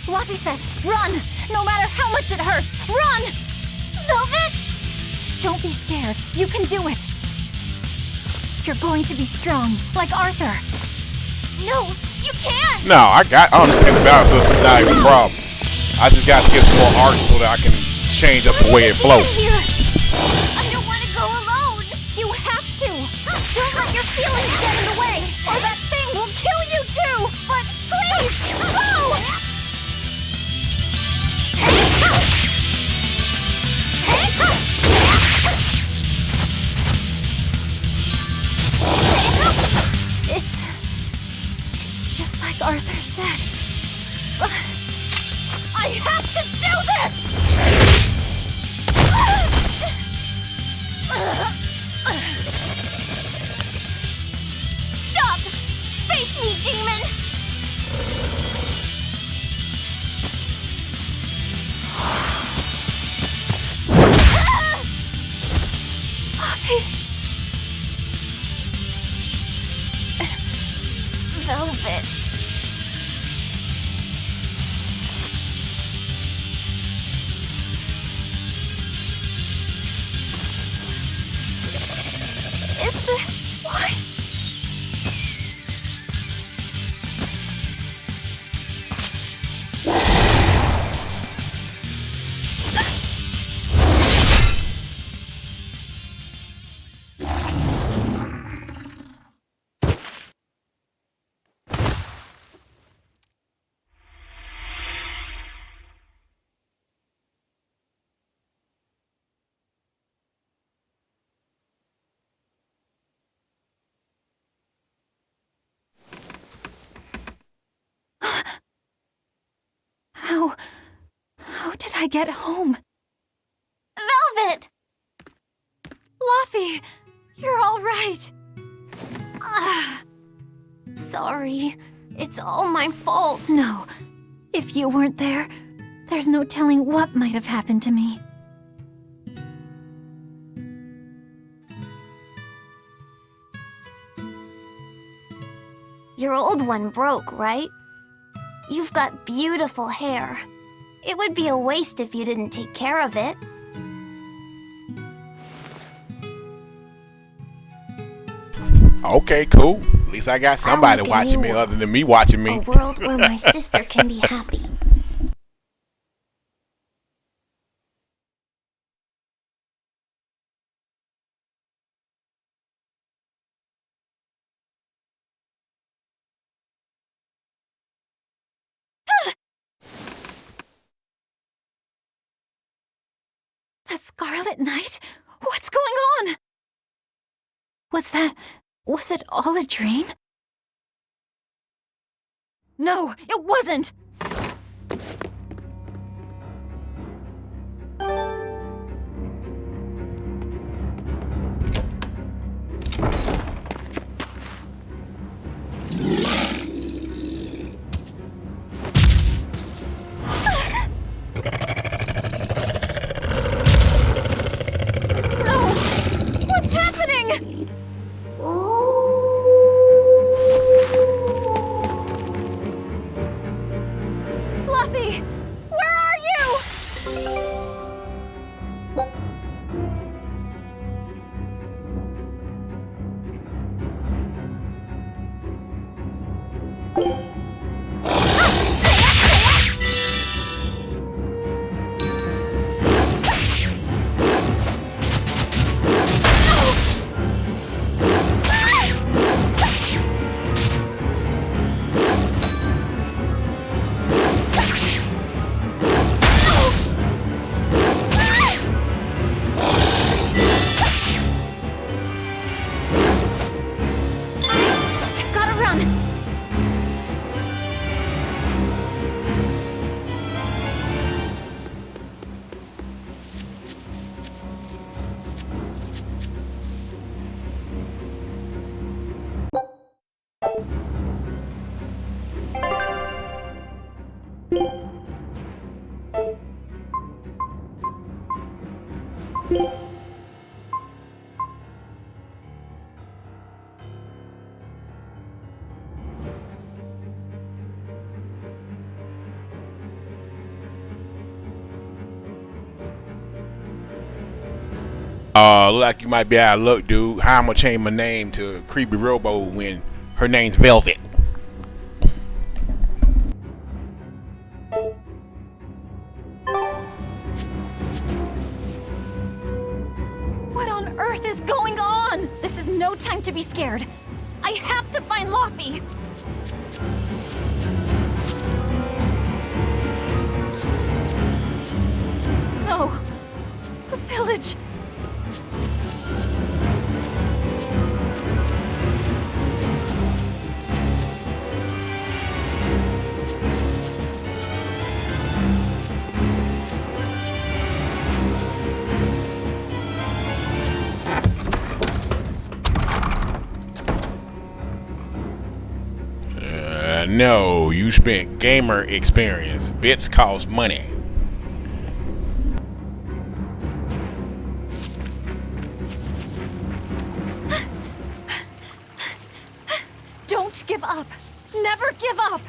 Luffy said, run! No matter how much it hurts, run! Velvet! Don't be scared. You can do it. You're going to be strong, like Arthur. No, you can't! No, I understand the balance system, not even a problem. I just got to get some more art so that I can change up the way it flows. Here. I don't want to go alone. You have to. Don't let your feelings get in the way, or that thing will kill you too. But please, go! It's just like Arthur said. I have to do this! Stop! Face me, demon! Velvet. Is this why? How did I get home? Velvet! Luffy, you're all right. Sorry. It's all my fault. No, if you weren't there, there's no telling what might have happened to me. Your old one broke, right? You've got beautiful hair. It would be a waste if you didn't take care of it. Okay, cool. At least I got somebody a watching new me other than me watching me. A world where my sister can be happy. The Scarlet Knight? What's going on? Was it all a dream? No, it wasn't! What's happening? Fluffy, where are you? Gotta run. Look like you might be out of luck, dude. How I'm gonna change my name to Creepy Robo when her name's Velvet? What on earth is going on? This is no time to be scared. I have to find Luffy. No, the village. No, you spent gamer experience. Bits cost money. Don't give up. Never give up.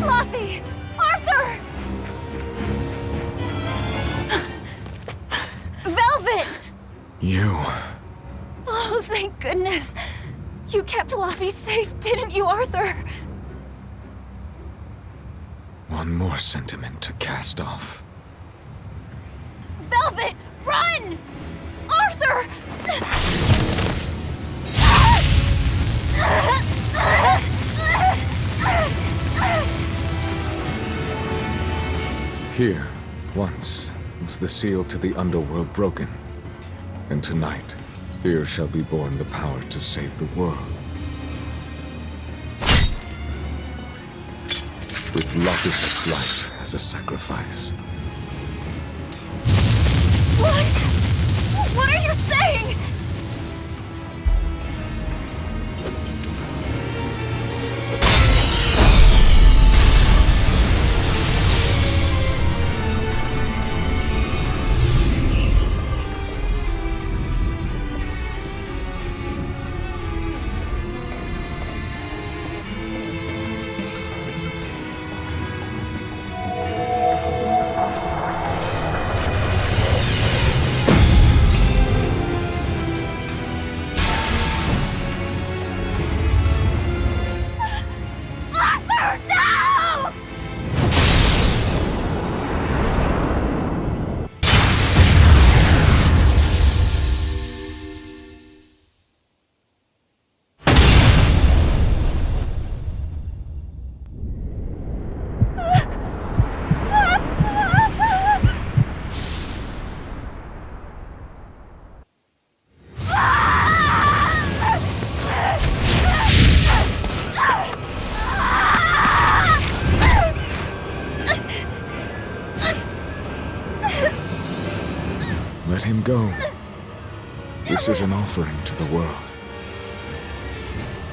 Fluffy! Arthur! Velvet! You. Oh, thank goodness. You kept Luffy safe, didn't you, Arthur? One more sentiment to cast off. Velvet, run! Arthur! Here, once, was the seal to the underworld broken. And tonight, here shall be born the power to save the world. With Locus's life as a sacrifice. What? What are you saying? go. This is an offering to the world.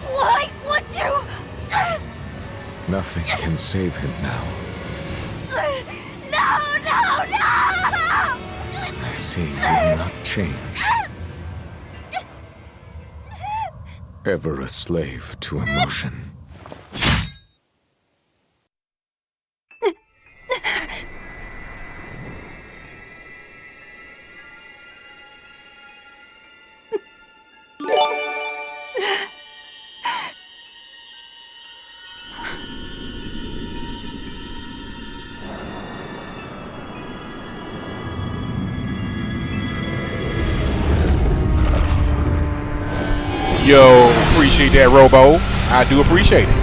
Why would you? Nothing can save him now. No! I see you will not change. Ever a slave to emotion. Yo, appreciate that, Robo. I do appreciate it.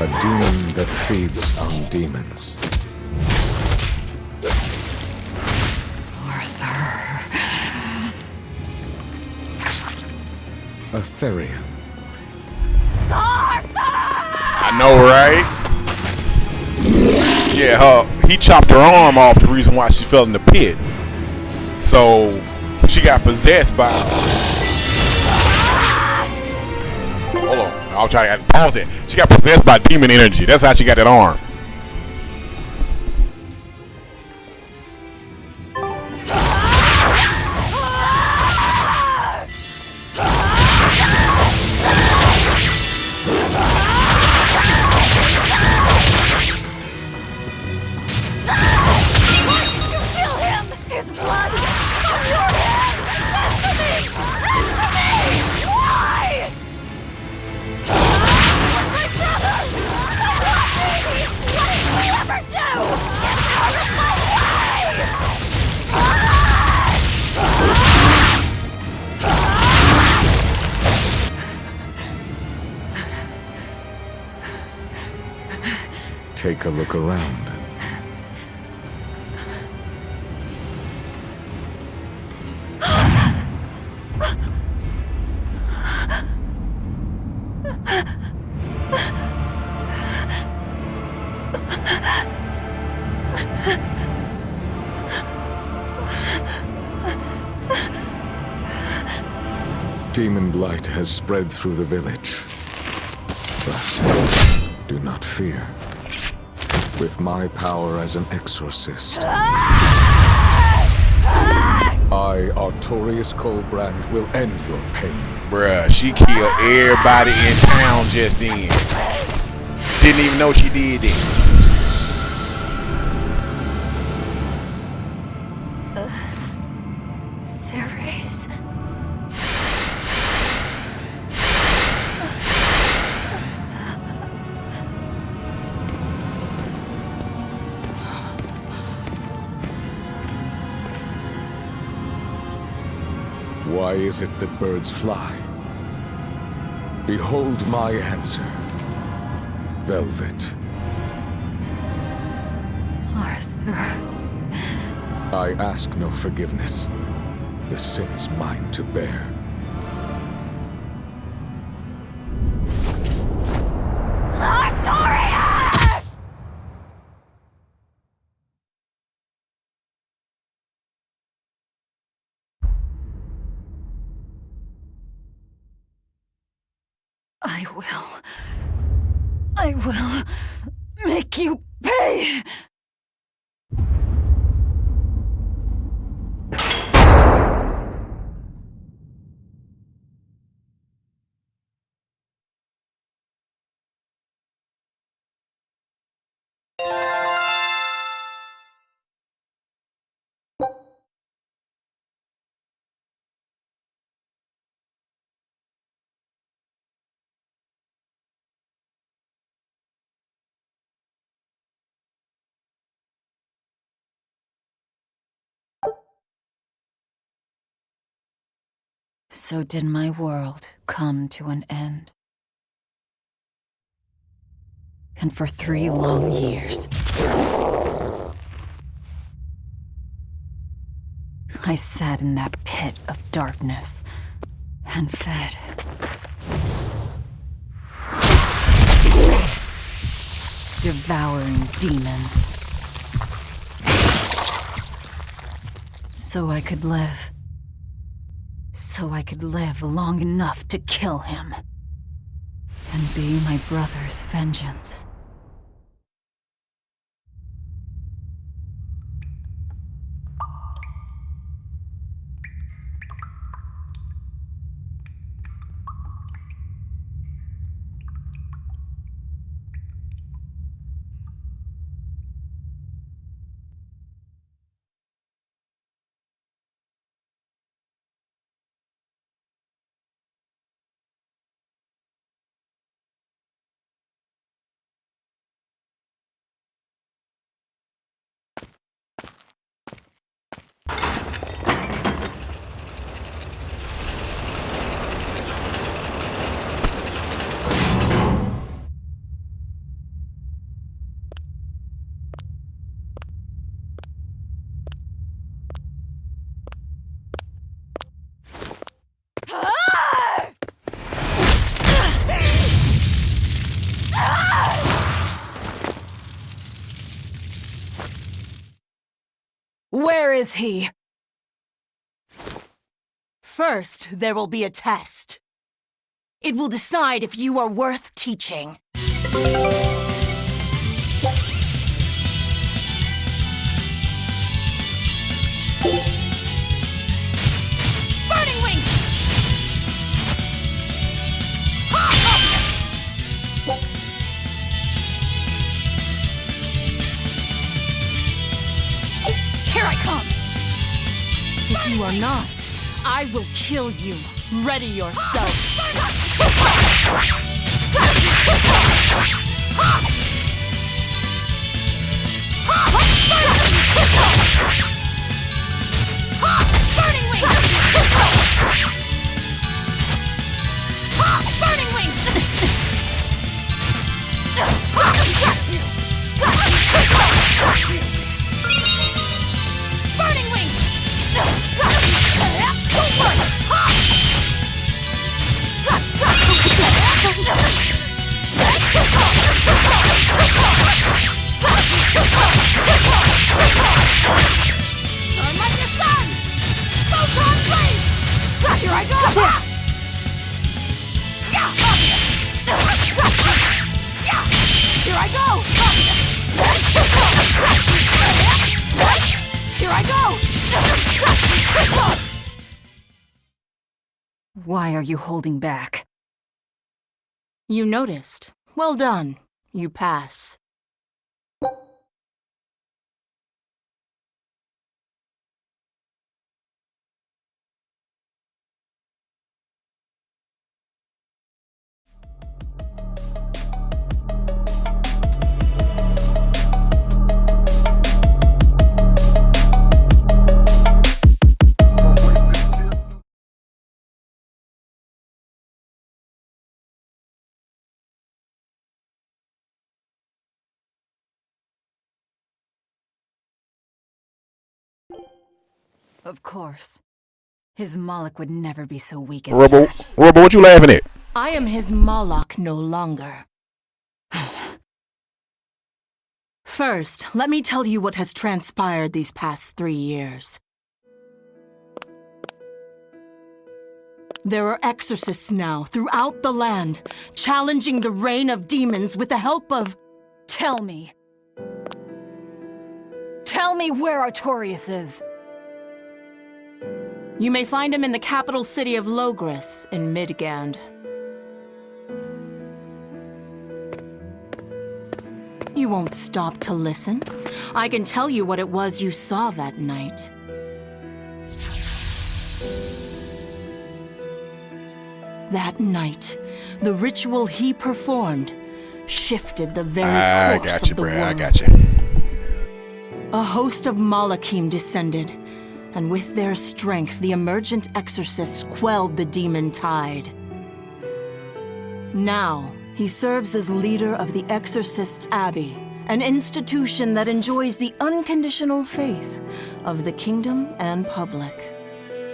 A demon that feeds on demons. A Therian. I know, right? Yeah, he chopped her arm off, the reason why she fell in the pit. So she got possessed by. Hold on, I'll try to pause it. She got possessed by demon energy. That's how she got that arm. Take a look around. Demon blight has spread through the village. But do not fear. With my power as an exorcist, I, Artorius Colbrand, will end your pain. Bruh, she killed everybody in town just then. Didn't even know she did it. Ceres. Why is it that birds fly? Behold my answer. Velvet. Arthur. I ask no forgiveness. The sin is mine to bear. Artorias! I will make you pay! So did my world come to an end. And for 3 long years, I sat in that pit of darkness and fed. Devouring demons. So I could live. So I could live long enough to kill him. And be my brother's vengeance. Where is he? First, there will be a test. It will decide if you are worth teaching. Burning Wing! Here I come! If you are not, I will kill you. Ready yourself. Burning Wing! Burning Wing! Got you! Burning Wing! Don't worry! I'm like the sun! Photon blade! Here I go! Yeah! Here I go! Here I go! Why are you holding back? You noticed. Well done. You pass. Of course. His Moloch would never be so weak as Robo, that. Robo, what you laughing at? I am his Moloch no longer. First, let me tell you what has transpired these past 3 years. There are exorcists now throughout the land, challenging the reign of demons with the help of... Tell me. Tell me where Artorias is. You may find him in the capital city of Logris in Midgand. You won't stop to listen. I can tell you what it was you saw that night. That night, the ritual he performed shifted the very course of the world. I got you. A host of Malachim descended, and with their strength, the emergent exorcists quelled the demon tide. Now, he serves as leader of the Exorcists' Abbey, an institution that enjoys the unconditional faith of the kingdom and public.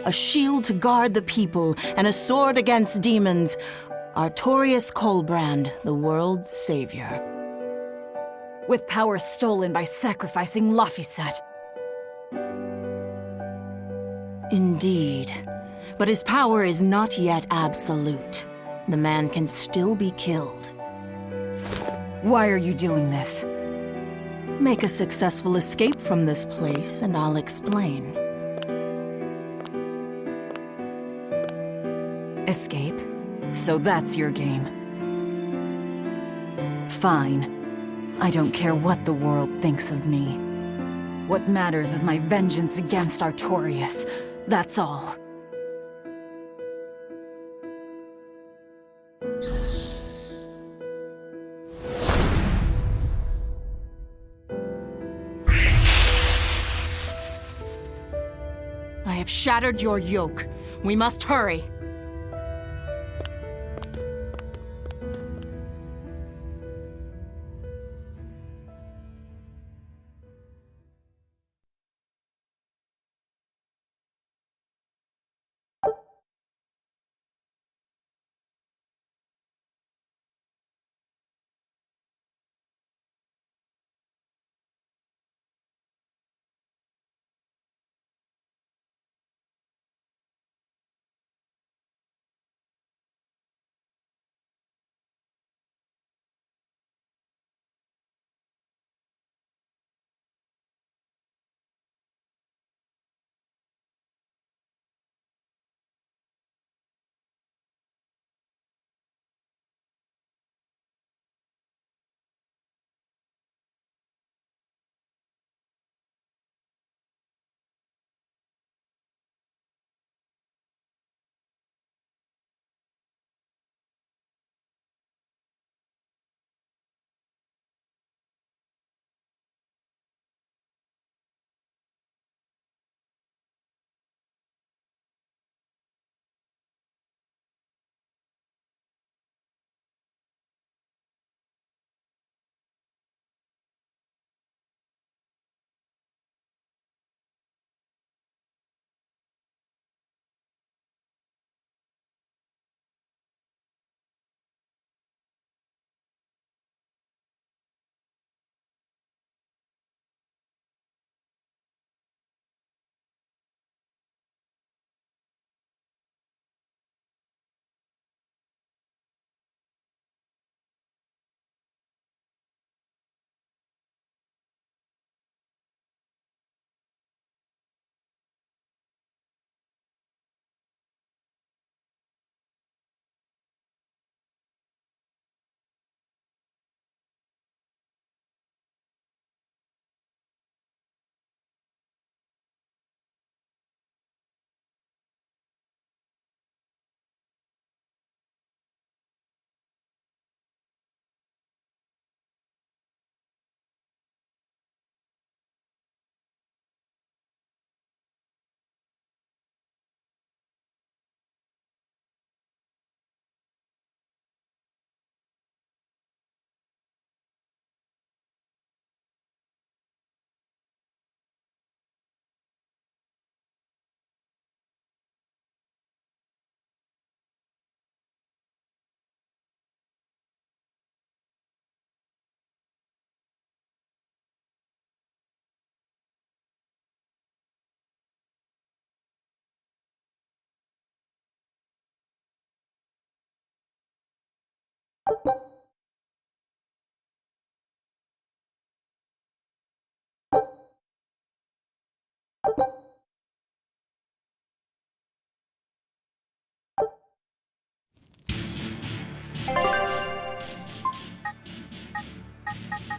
A shield to guard the people and a sword against demons, Artorias Colbrand, the world's savior. With power stolen by sacrificing Laphicet. Indeed. But his power is not yet absolute. The man can still be killed. Why are you doing this? Make a successful escape from this place, and I'll explain. Escape? So that's your game. Fine. I don't care what the world thinks of me. What matters is my vengeance against Artorias. That's all. I have shattered your yoke. We must hurry.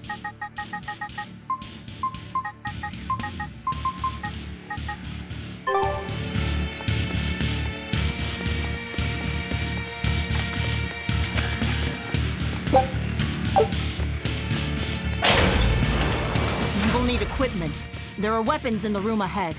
You will need equipment. There are weapons in the room ahead.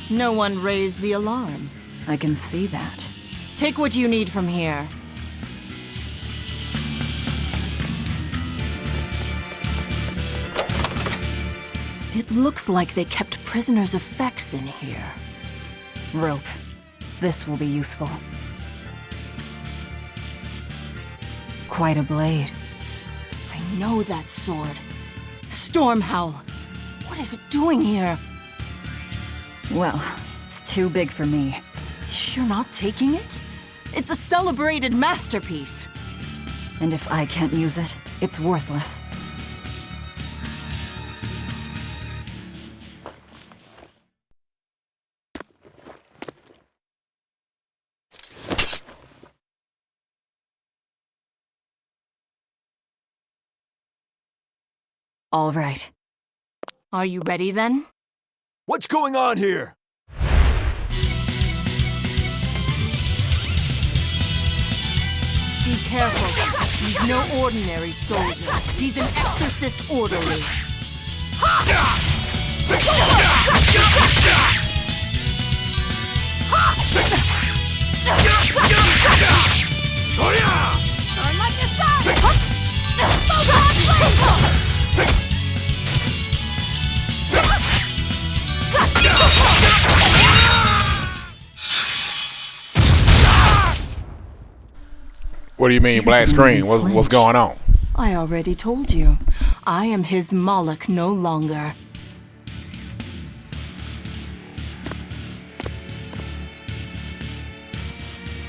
No one raised the alarm. I can see that. Take what you need from here. It looks like they kept prisoners' effects in here. Rope. This will be useful. Quite a blade. I know that sword. Stormhowl. What is it doing here? Well, it's too big for me. You're not taking it? It's a celebrated masterpiece. And if I can't use it, it's worthless. All right. Are you ready then? What's going on here? Be careful. He's no ordinary soldier. He's an exorcist orderly. What do you mean, black screen? What's going on? I already told you. I am his Moloch no longer.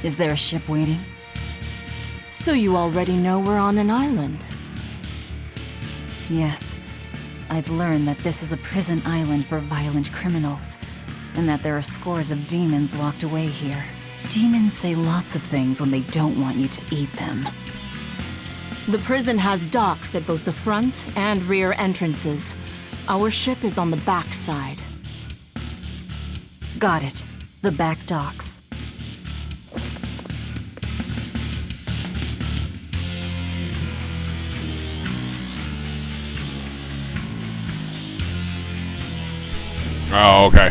Is there a ship waiting? So you already know we're on an island? Yes. I've learned that this is a prison island for violent criminals, and that there are scores of demons locked away here. Demons say lots of things when they don't want you to eat them. The prison has docks at both the front and rear entrances. Our ship is on the back side. Got it. The back docks. Oh, okay.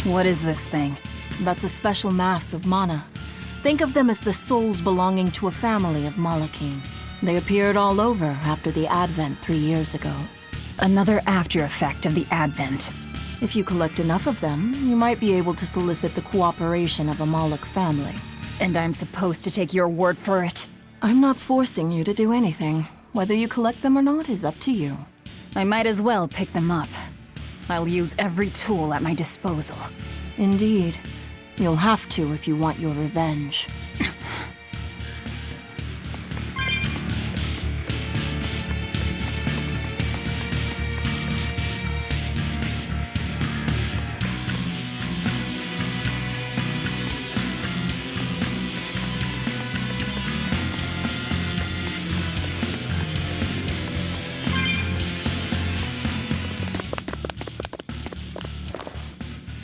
What is this thing? That's a special mass of mana. Think of them as the souls belonging to a family of Malachim. They appeared all over after the Advent 3 years ago. Another after effect of the Advent. If you collect enough of them, you might be able to solicit the cooperation of a Malak family. And I'm supposed to take your word for it? I'm not forcing you to do anything. Whether you collect them or not is up to you. I might as well pick them up. I'll use every tool at my disposal. Indeed. You'll have to if you want your revenge.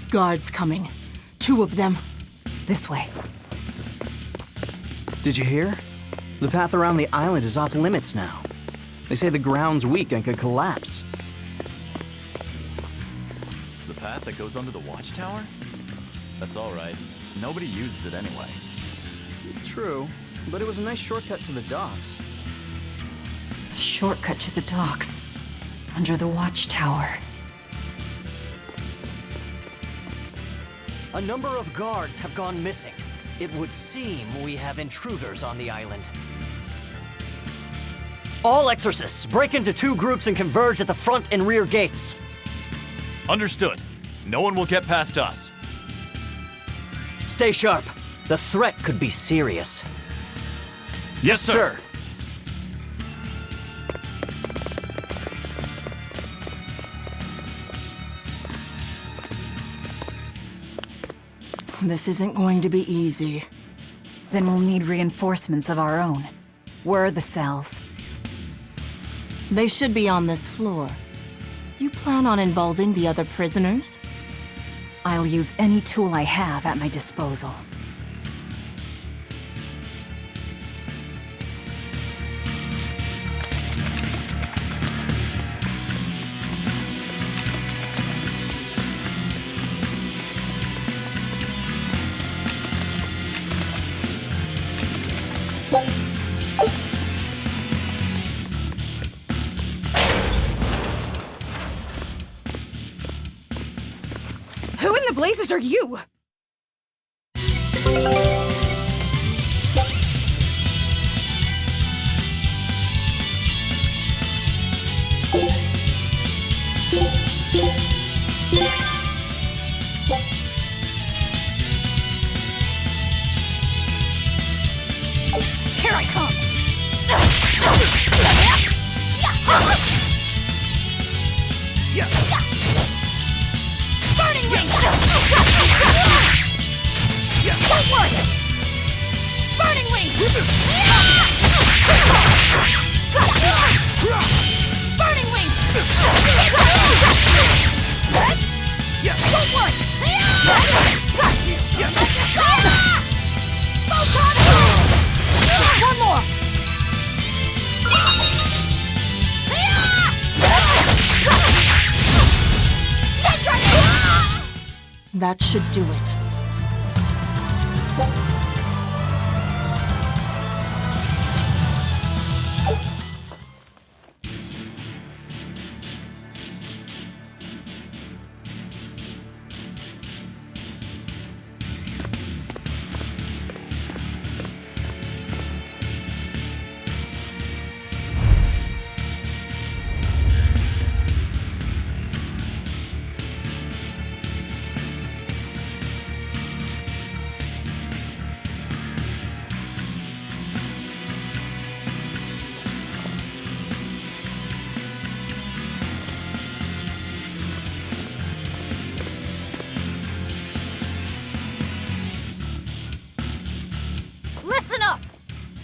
Guards coming. 2 of them. This way. Did you hear? The path around the island is off limits now. They say the ground's weak and could collapse. The path that goes under the watchtower? That's all right. Nobody uses it anyway. True, but it was a nice shortcut to the docks. A shortcut to the docks. Under the watchtower. A number of guards have gone missing. It would seem we have intruders on the island. All exorcists, break into 2 groups and converge at the front and rear gates. Understood. No one will get past us. Stay sharp. The threat could be serious. Yes, sir. This isn't going to be easy. Then we'll need reinforcements of our own. Where are the cells? They should be on this floor. You plan on involving the other prisoners? I'll use any tool I have at my disposal. Who in the blazes are you? Here I come! Burning wings! Don't work! Burning wings! Burning wings! Don't work! Got you! One more! That should do it. Listen up!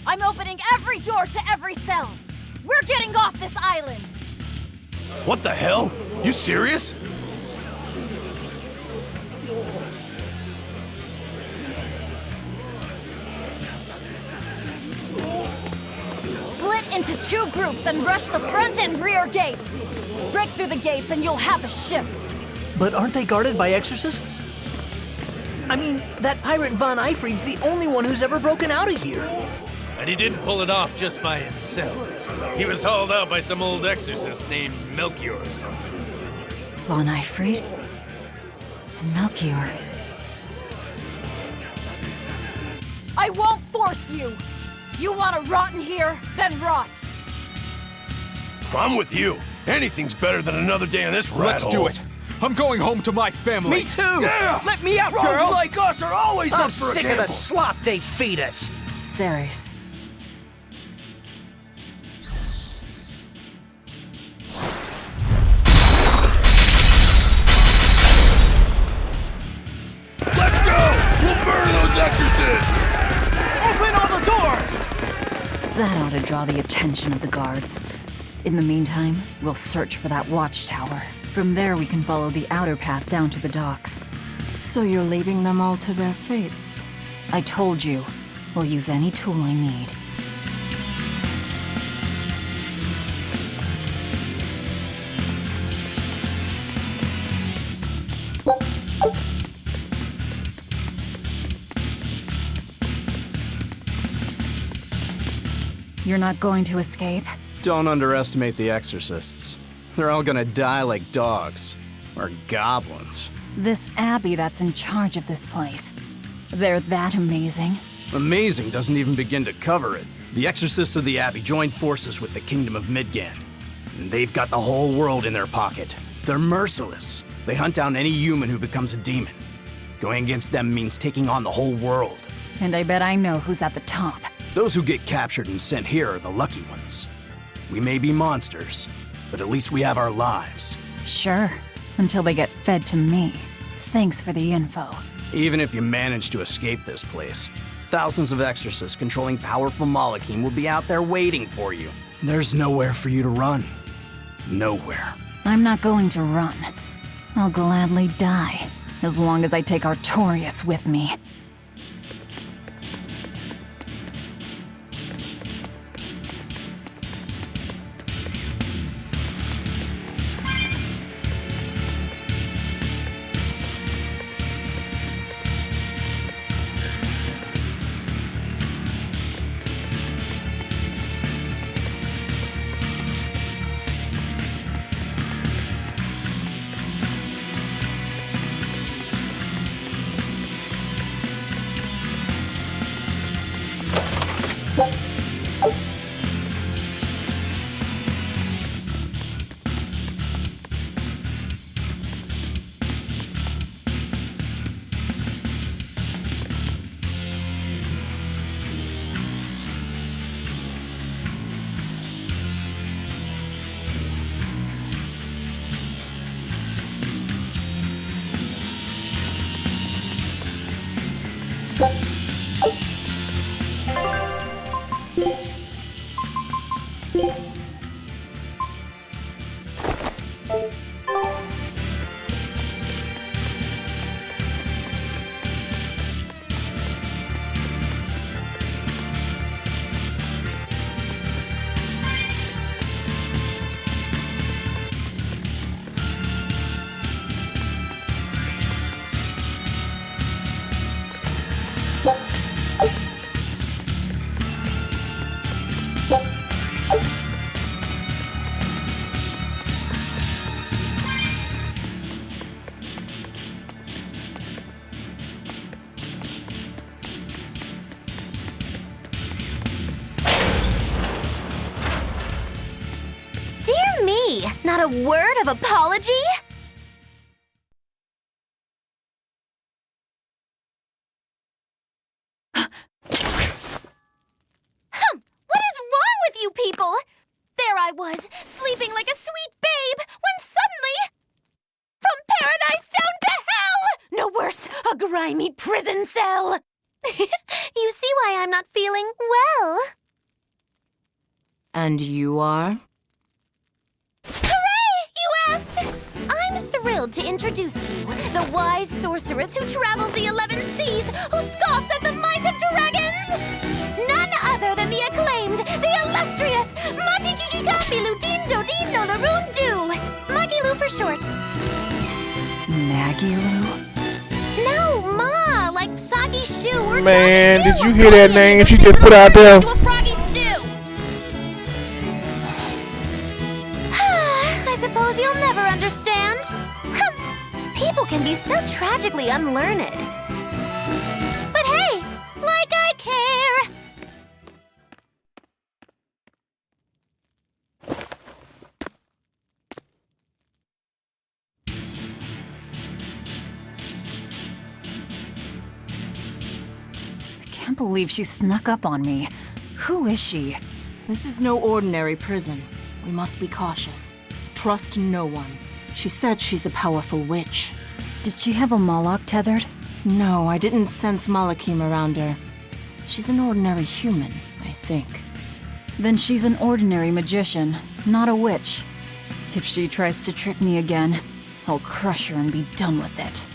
I'm opening every door to every cell. We're getting off this island. What the hell? You serious? Split into 2 groups and rush the front and rear gates. Break through the gates and you'll have a ship. But aren't they guarded by exorcists? I mean, that pirate Von Eyfried's the only one who's ever broken out of here. And he didn't pull it off just by himself. He was hauled out by some old exorcist named Melchior or something. Von Eyfried? And Melchior. I won't force you! You want to rot in here? Then rot! I'm with you. Anything's better than another day in this rat Let's do hole. it. I'm going home to my family. Me too! Yeah! Let me out, Rogues girl! like us are always I'm up for a sick of gamble. the slop they feed us. Ceres. Let's go! We'll murder those exorcists! Open all the doors! That ought to draw the attention of the guards. In the meantime, we'll search for that watchtower. From there, we can follow the outer path down to the docks. So you're leaving them all to their fates? I told you, we'll use any tool I need. You're not going to escape? Don't underestimate the exorcists. They're all gonna die like dogs. Or goblins. This abbey that's in charge of this place. They're that amazing? Amazing doesn't even begin to cover it. The exorcists of the abbey joined forces with the kingdom of Midgand. And they've got the whole world in their pocket. They're merciless. They hunt down any human who becomes a demon. Going against them means taking on the whole world. And I bet I know who's at the top. Those who get captured and sent here are the lucky ones. We may be monsters, but at least we have our lives. Sure, until they get fed to me. Thanks for the info. Even if you manage to escape this place, thousands of exorcists controlling powerful Malachim will be out there waiting for you. There's nowhere for you to run. Nowhere. I'm not going to run. I'll gladly die, as long as I take Artorias with me. Dear me, not a word of apology? What is wrong with you people? There I was, sleeping like a sweet babe, when suddenly... From paradise down to hell! No worse, a grimy prison cell! You see why I'm not feeling well. And you are? Hooray! You asked! I'm thrilled to introduce to you the wise sorceress who travels the 11 seas, who scoffs at the might of dragons! None other than the acclaimed, the illustrious Majikikikambilu Dindo Dino Larundu! Magilu for short. Magilu? No, Ma! froggy shoe. We're Man, done did you hear that name she just put out there? to a froggy stew. I suppose you'll never understand. People can be so tragically unlearned. But hey, like I care. I can't believe she snuck up on me. Who is she? This is no ordinary prison. We must be cautious. Trust no one. She said she's a powerful witch. Did she have a Moloch tethered? No, I didn't sense Malakim around her. She's an ordinary human, I think. Then she's an ordinary magician, not a witch. If she tries to trick me again, I'll crush her and be done with it.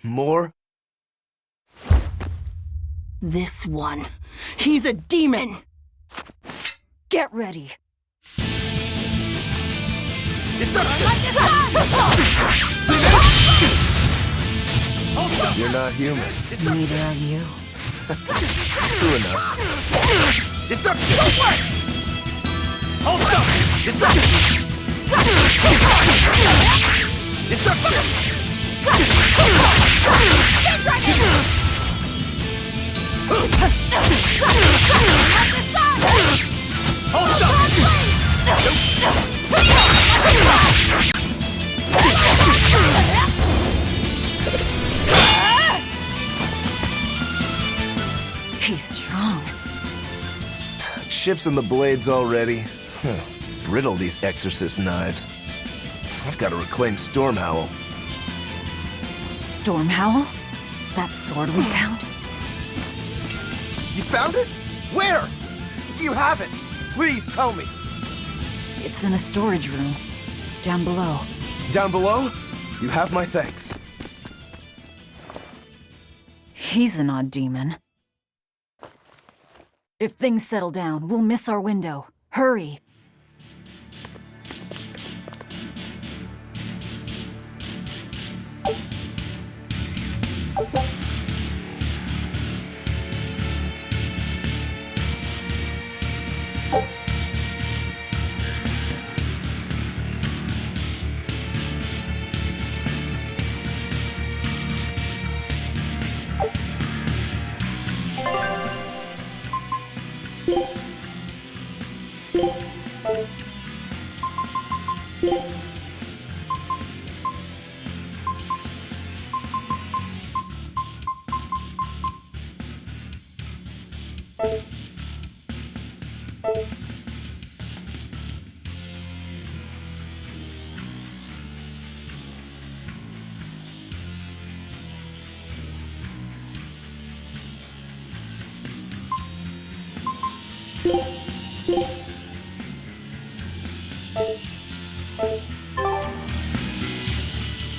More? This one. He's a demon! Get ready. You're not human. Neither are you. True enough. Deception! Hold up! Deception! Deception! Hold up! He's strong. Chips in the blades already. Brittle, these exorcist knives. I've got to reclaim Stormhowl. Stormhowl? That sword we found? You found it? Where? Do you have it? Please tell me. It's in a storage room. Down below. Down below? You have my thanks. He's an odd demon. If things settle down, we'll miss our window. Hurry!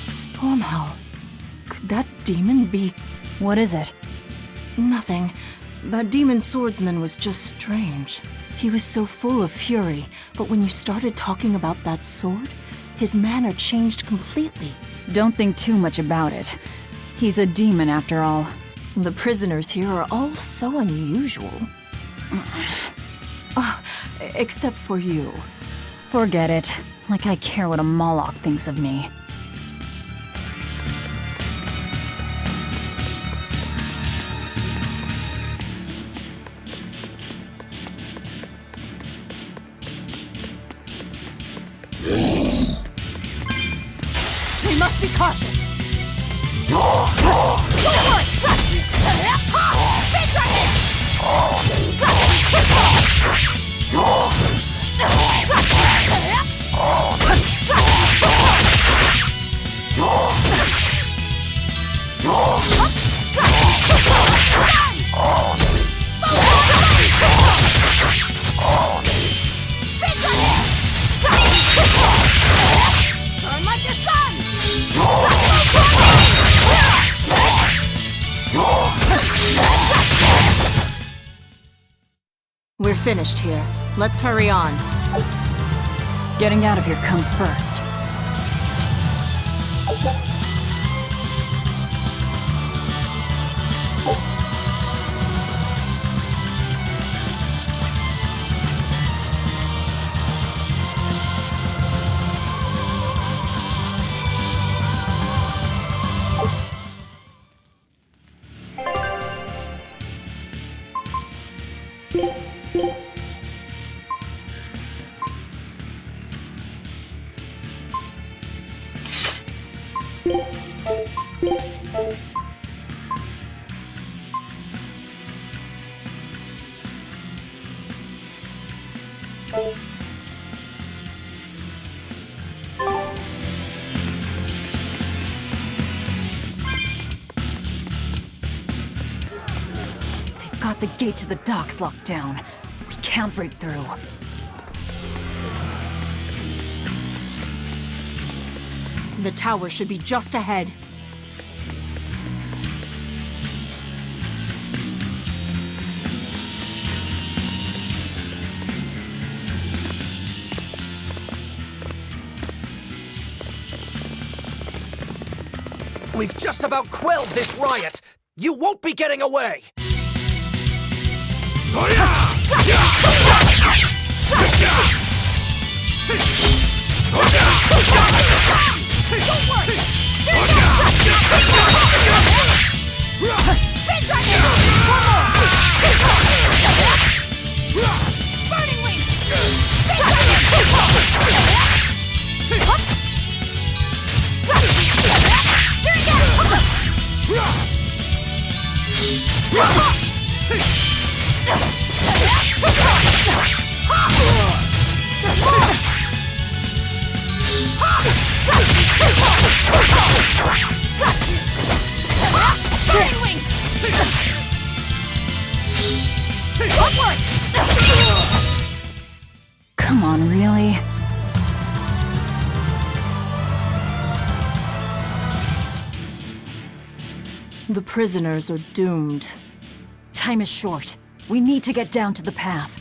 Stormhowl. Could that demon be... What is it? Nothing. That demon swordsman was just strange. He was so full of fury, but when you started talking about that sword, his manner changed completely. Don't think too much about it. He's a demon after all. The prisoners here are all so unusual. Except for you. Forget it. Like I care what a Moloch thinks of me. We must be cautious. We're finished here. Let's hurry on. Getting out of here comes first. They've got the gate to the docks locked down. We can't break through. The tower should be just ahead. We've just about quelled this riot. You won't be getting away! Burning Wing! Burning Wing! Come on, really? The prisoners are doomed. Time is short. We need to get down to the path.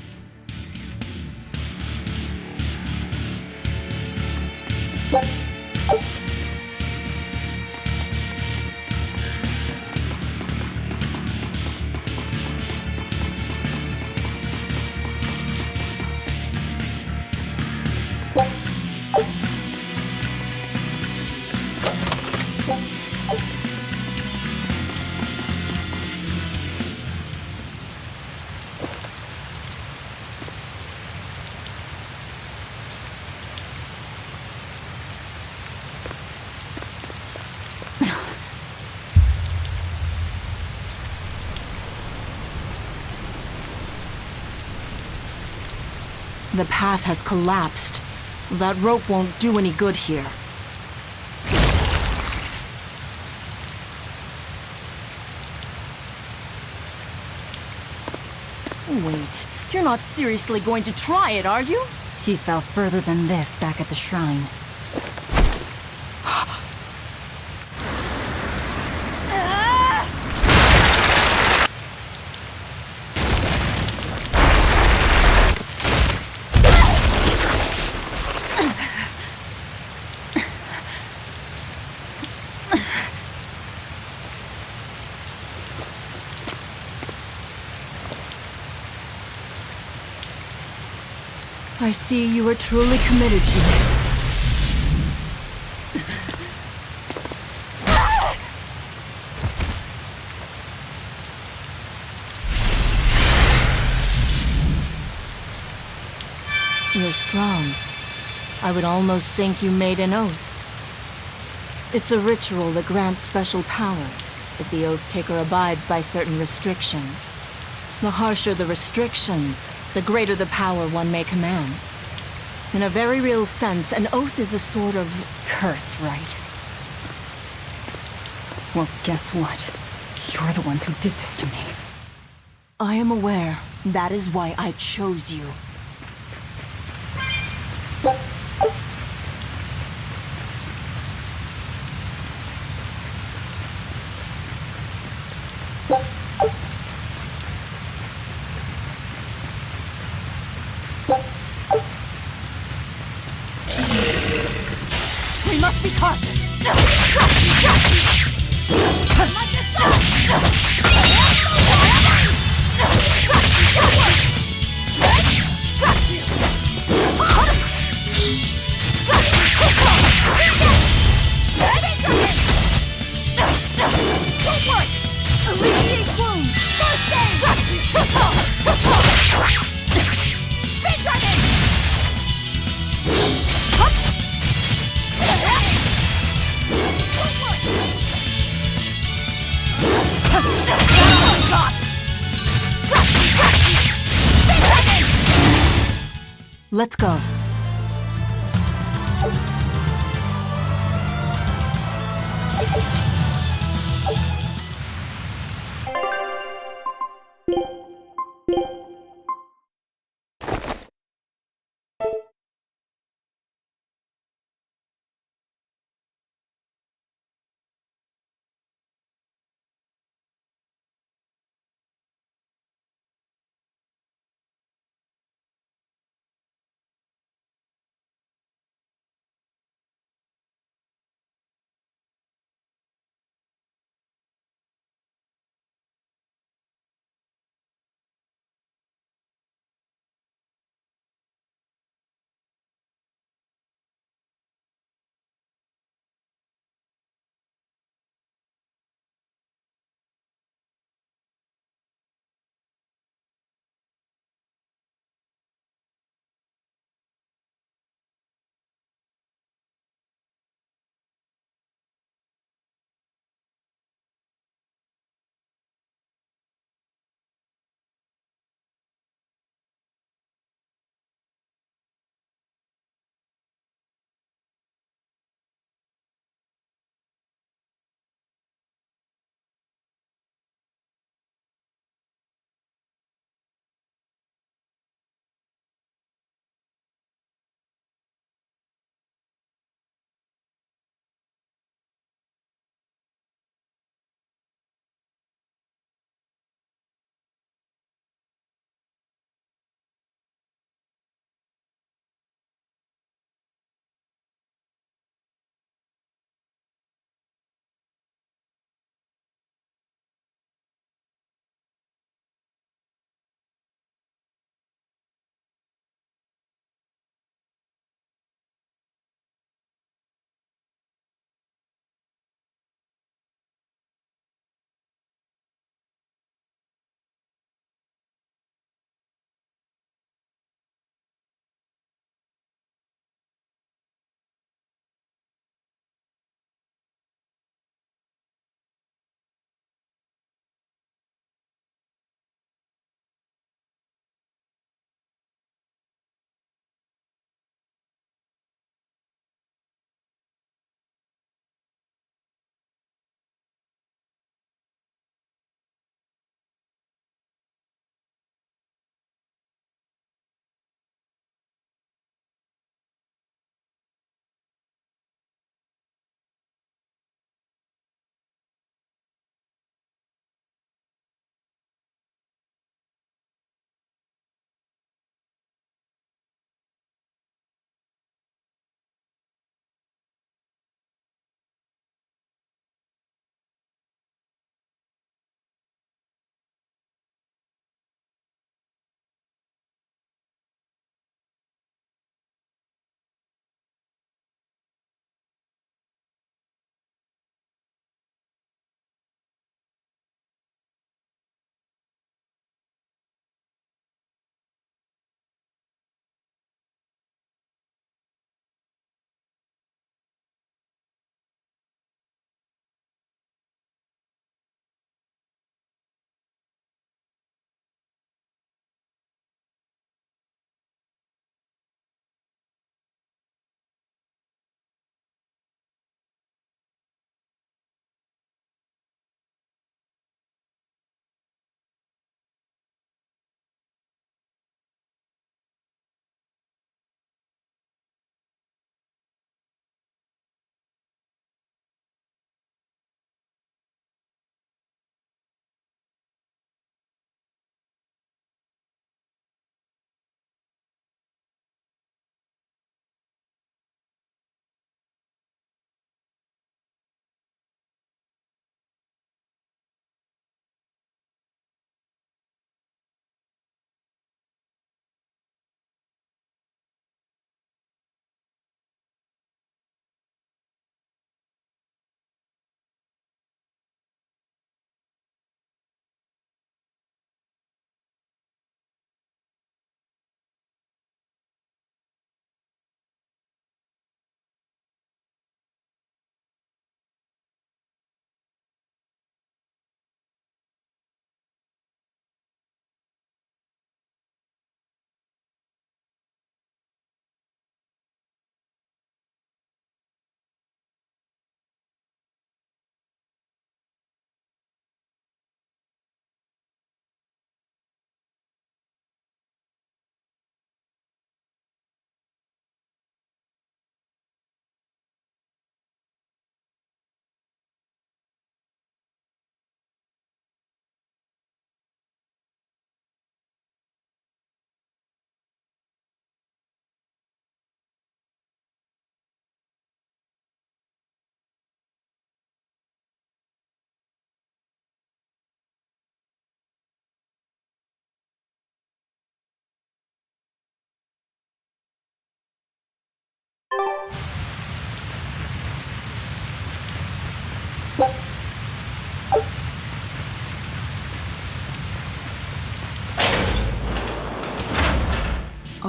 The path has collapsed. That rope won't do any good here. Wait, you're not seriously going to try it, are you? He fell further than this back at the shrine. I see you are truly committed to this. You're strong. I would almost think you made an oath. It's a ritual that grants special powers if the oath taker abides by certain restrictions. The harsher the restrictions, the greater the power one may command. In a very real sense, an oath is a sort of curse, right? Well, guess what? You're the ones who did this to me. I am aware. That is why I chose you. We must be cautious. Alleviate wounds. First aid. Speed dragon. Let's go.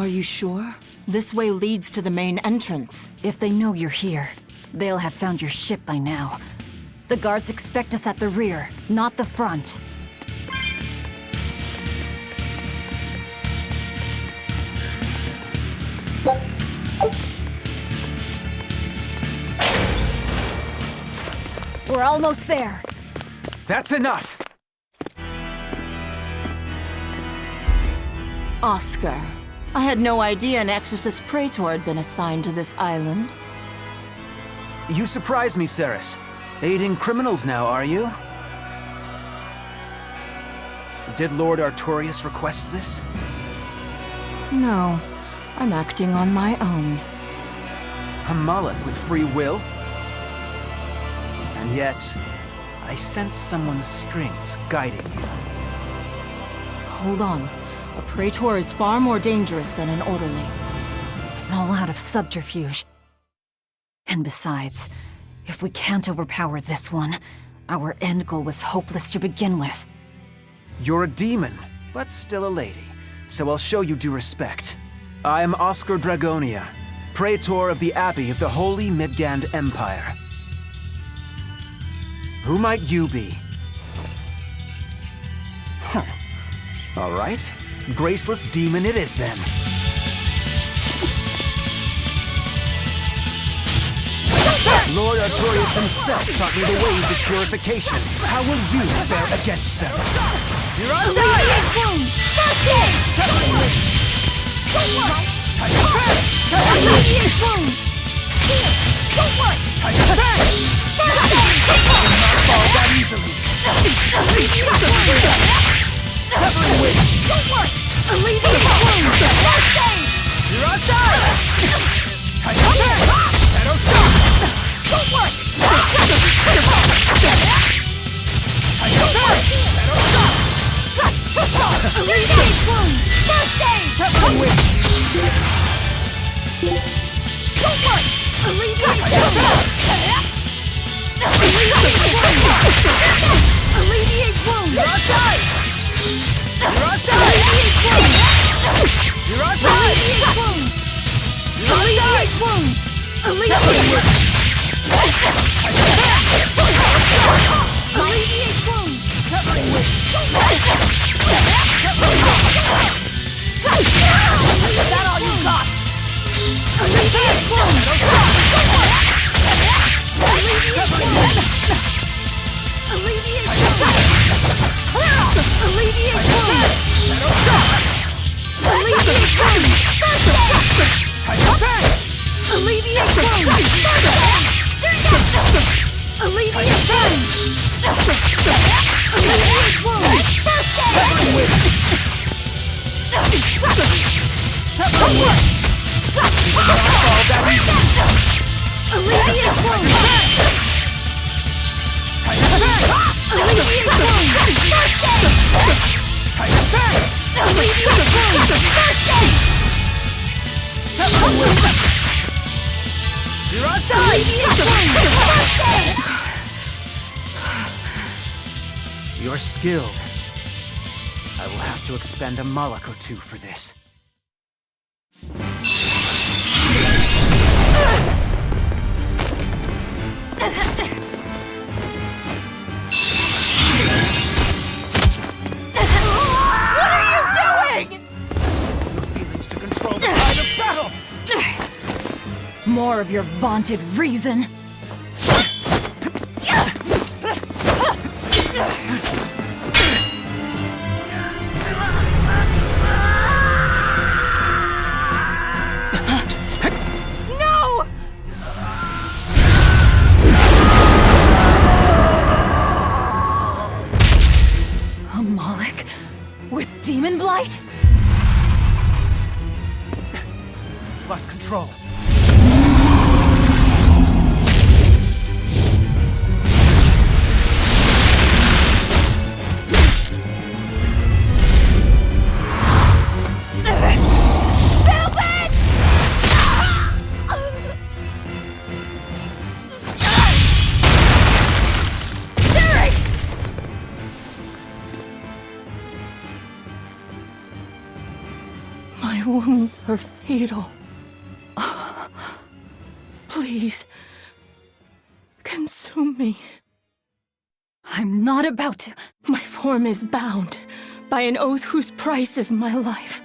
Are you sure? This way leads to the main entrance. If they know you're here, they'll have found your ship by now. The guards expect us at the rear, not the front. We're almost there. That's enough! Oscar, I had no idea an Exorcist Praetor had been assigned to this island. You surprise me, Ceres. Aiding criminals now, are you? Did Lord Artorius request this? No, I'm acting on my own. A Moloch with free will? And yet, I sense someone's strings guiding you. Hold on. A Praetor is far more dangerous than an orderly. I'm all out of subterfuge. And besides, if we can't overpower this one, our end goal was hopeless to begin with. You're a demon, but still a lady, so I'll show you due respect. I am Oscar Dragonia, Praetor of the Abbey of the Holy Midgand Empire. Who might you be? All right, graceless demon it is then. Lord Artorius himself taught me the ways of purification. How will you fare against them? You're on time! You're skilled. I will have to expend a Moloch or two for this. What are you doing? Your feelings to control the tide of battle! More of your vaunted reason. A Moloch with demon blight? It's lost control. My wounds are fatal. Please, consume me. I'm not about to. My form is bound by an oath whose price is my life.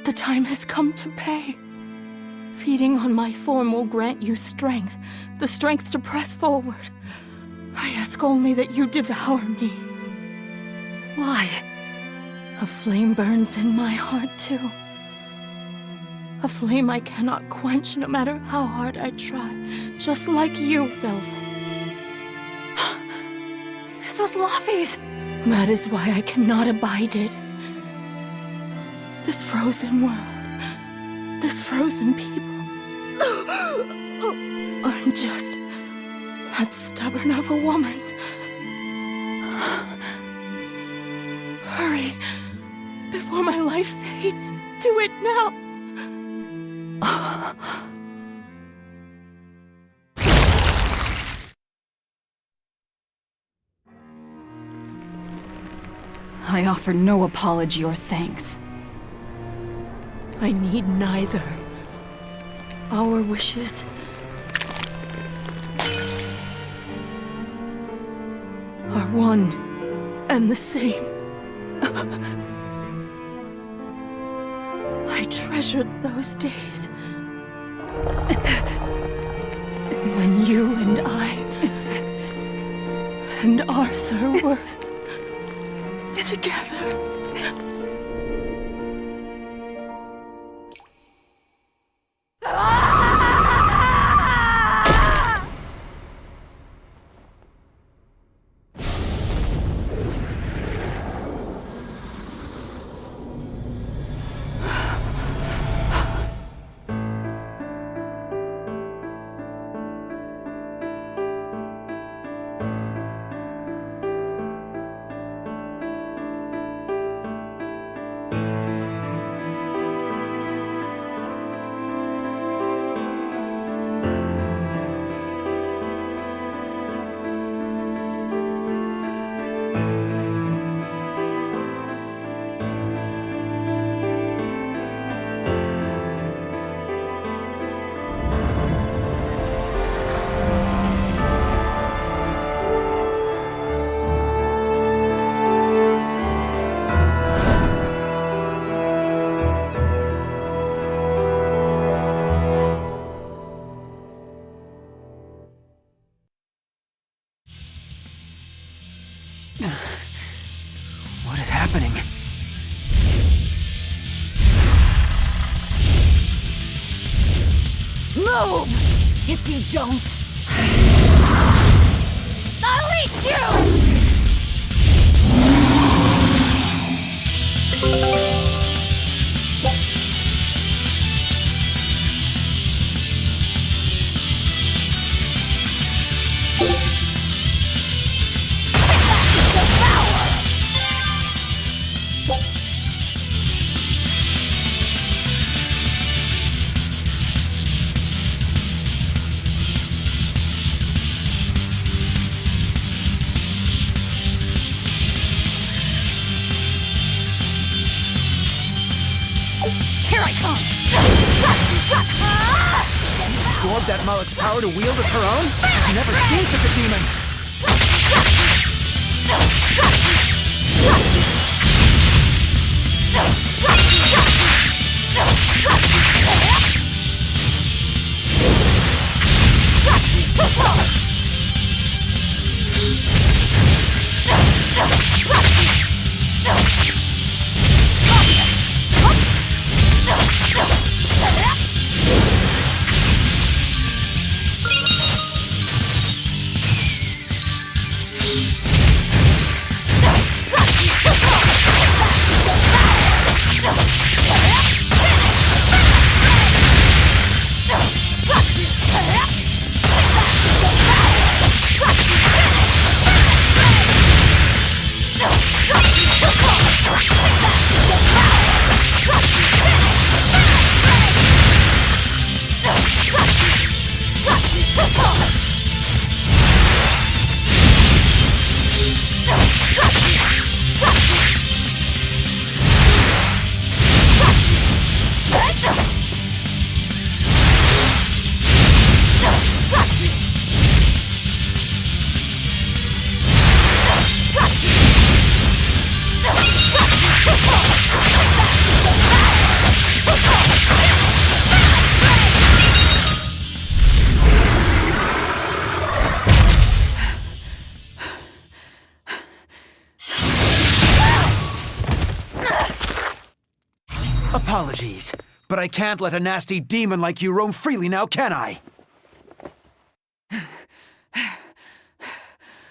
The time has come to pay. Feeding on my form will grant you strength, the strength to press forward. I ask only that you devour me. Why? A flame burns in my heart, too. A flame I cannot quench no matter how hard I try. Just like you, Velvet. This was Laffy's. That is why I cannot abide it. This frozen world, this frozen people. I'm just that stubborn of a woman. Hurry, before my life fades. Do it now. I offer no apology or thanks. I need neither. Our wishes are one and the same. I treasured those days when you and I and Arthur were together. What is happening? Move! If you don't, I'll eat you! Here I come! Absorb that Malak's power to wield as her own? I've never seen such a demon! apologies, but I can't let a nasty demon like you roam freely now, can I?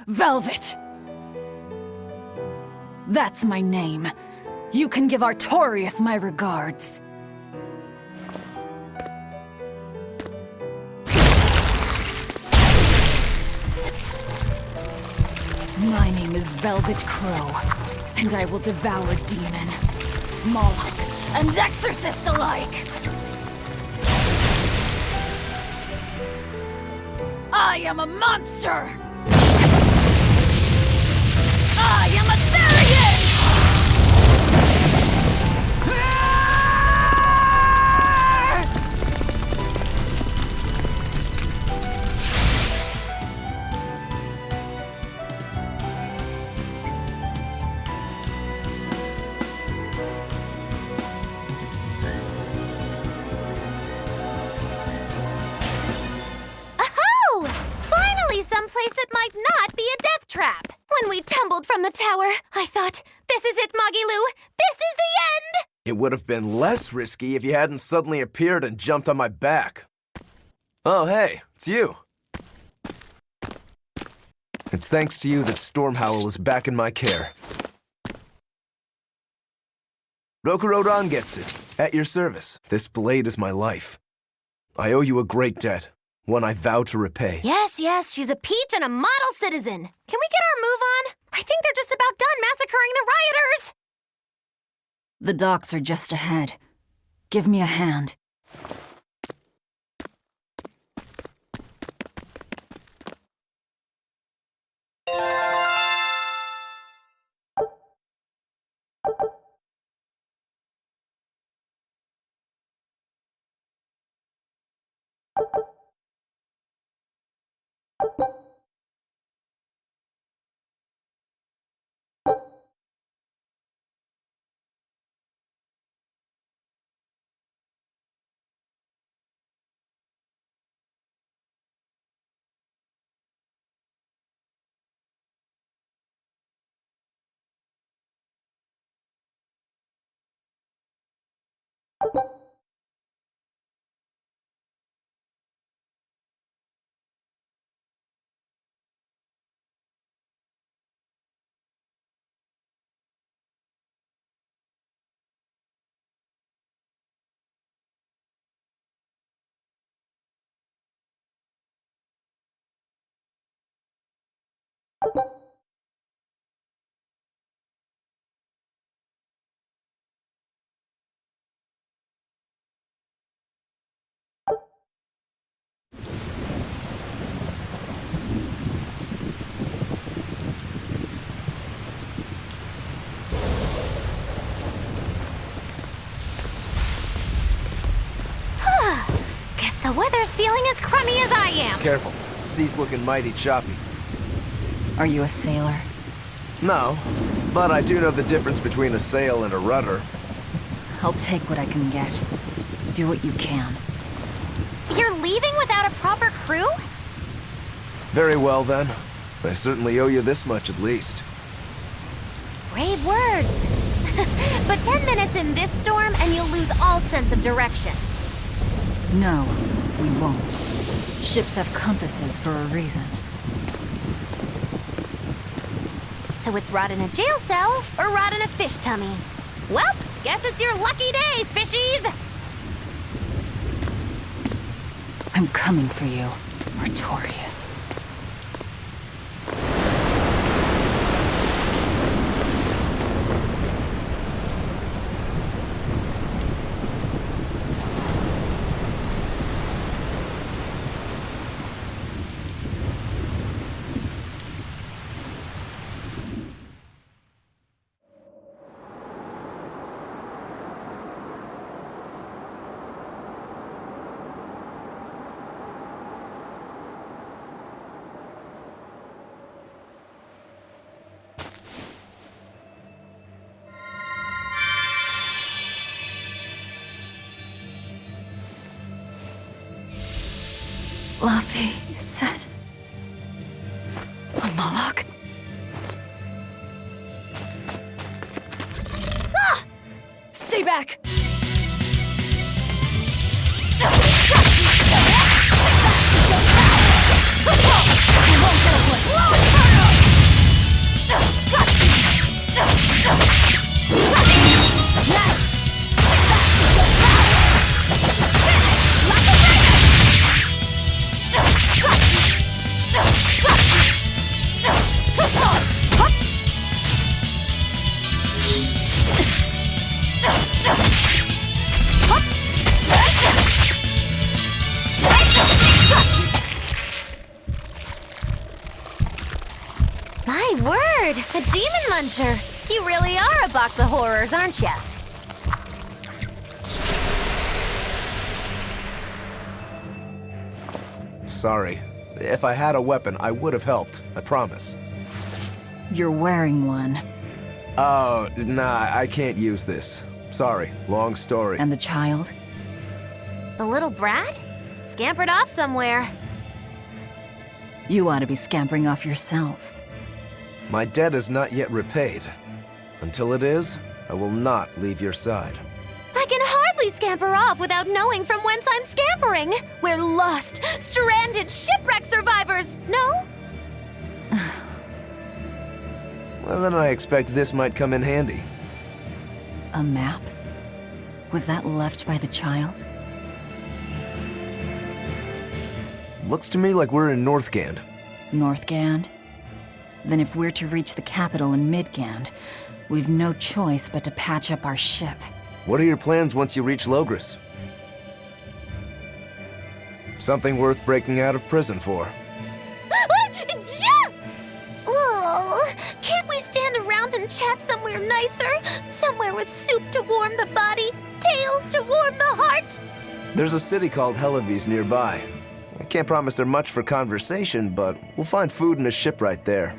Velvet! That's my name. You can give Artorias my regards. My name is Velvet Crow, and I will devour demon, Moloch, and exorcist alike! I am a monster! I am a Therian! Aho! Finally someplace that might not be a death trap. When we tumbled from the tower, I thought, this is it, Moggy-Lou! This is the end! It would have been less risky if you hadn't suddenly appeared and jumped on my back. Oh, hey, it's you. It's thanks to you that Stormhowl is back in my care. Rokurodan gets it. At your service. This blade is my life. I owe you a great debt, one I vow to repay. Yes, yes, she's a peach and a model citizen. Can we get our move on? I think they're just about done massacring the rioters! The docks are just ahead. Give me a hand. Guess the weather's feeling as crummy as I am. Careful. Sea's looking mighty choppy. Are you a sailor? No, but I do know the difference between a sail and a rudder. I'll take what I can get. Do what you can. You're leaving without a proper crew? Very well, then. I certainly owe you this much at least. Brave words. But 10 minutes in this storm and you'll lose all sense of direction. No, we won't. Ships have compasses for a reason. So it's rot in a jail cell or rot in a fish tummy. Well, guess it's your lucky day, fishies! I'm coming for you, Artorias. Luffy said... a Moloch? Ah! Stay back! word! A demon muncher! You really are a box of horrors, aren't ya? Sorry. If I had a weapon, I would have helped. I promise. You're wearing one. Oh, nah, I can't use this. Sorry, long story. And the child? The little brat? Scampered off somewhere. You ought to be scampering off yourselves. My debt is not yet repaid. Until it is, I will not leave your side. I can hardly scamper off without knowing from whence I'm scampering. We're lost, stranded shipwreck survivors, no? Well, then I expect this might come in handy. A map? Was that left by the child? Looks to me like we're in Northgand. Northgand? Then if we're to reach the capital in Midgand, we've no choice but to patch up our ship. What are your plans once you reach Logris? Something worth breaking out of prison for. Oh, can't we stand around and chat somewhere nicer? Somewhere with soup to warm the body, tales to warm the heart? There's a city called Helavis nearby. I can't promise they're much for conversation, but we'll find food and a ship right there.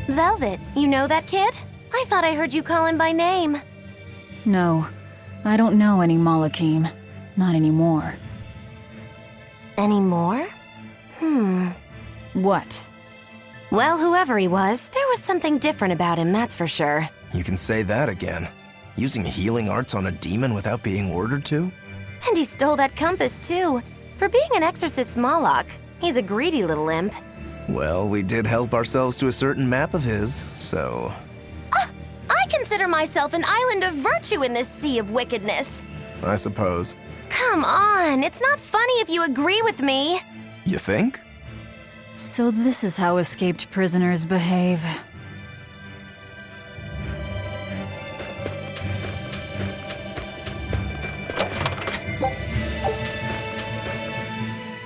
Velvet, you know that kid? I thought I heard you call him by name. No, I don't know any Malakim. Not anymore. Anymore? What? Well, whoever he was, there was something different about him, that's for sure. You can say that again. Using healing arts on a demon without being ordered to? And he stole that compass, too. For being an exorcist Moloch, he's a greedy little imp. Well, we did help ourselves to a certain map of his, so... I consider myself an island of virtue in this sea of wickedness. I suppose. Come on, it's not funny if you agree with me. You think? So this is how escaped prisoners behave.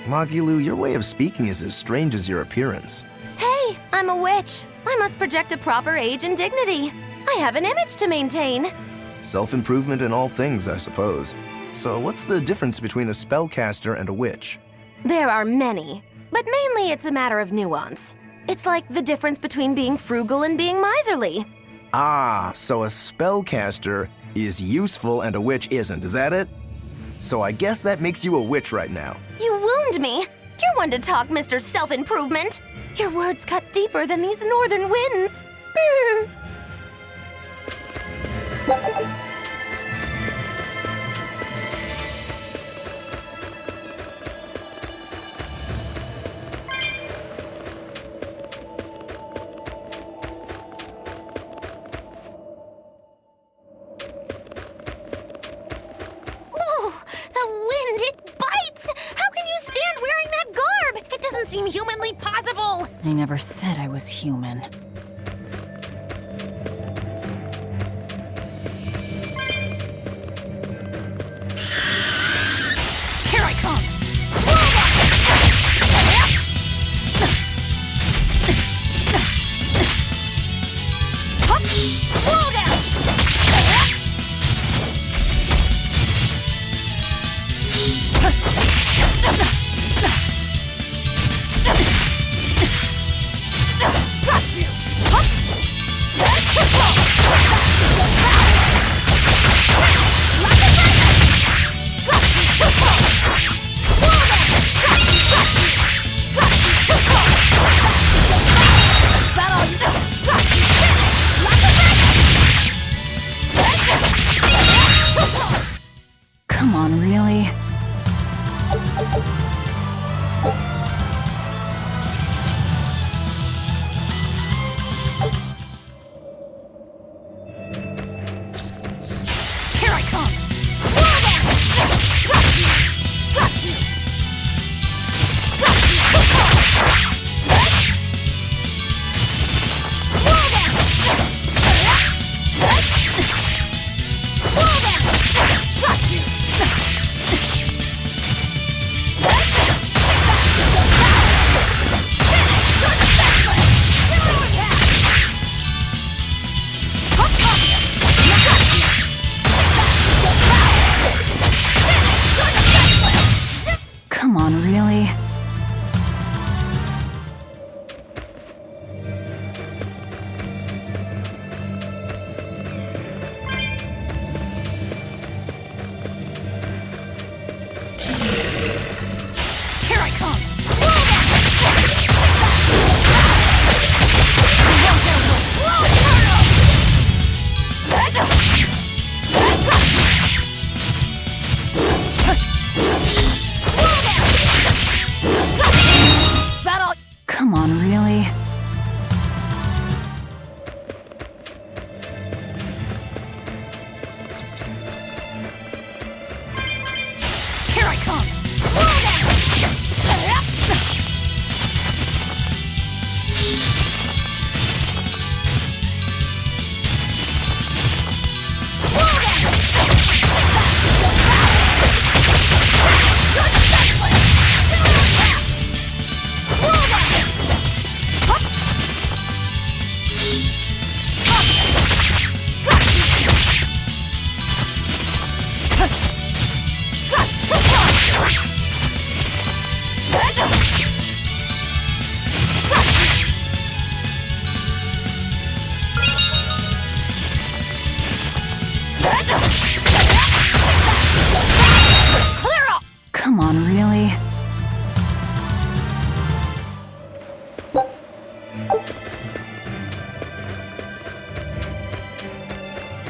Magilu, your way of speaking is as strange as your appearance. Hey, I'm a witch. I must project a proper age and dignity. I have an image to maintain. Self-improvement in all things, I suppose. So what's the difference between a spellcaster and a witch? There are many, but mainly it's a matter of nuance. It's like the difference between being frugal and being miserly. Ah, so a spellcaster is useful and a witch isn't, is that it? So I guess that makes you a witch right now. You wound me. You're one to talk, Mr. Self-Improvement. Your words cut deeper than these northern winds. Seem humanly possible. I never said I was human. Here I come! Slow down!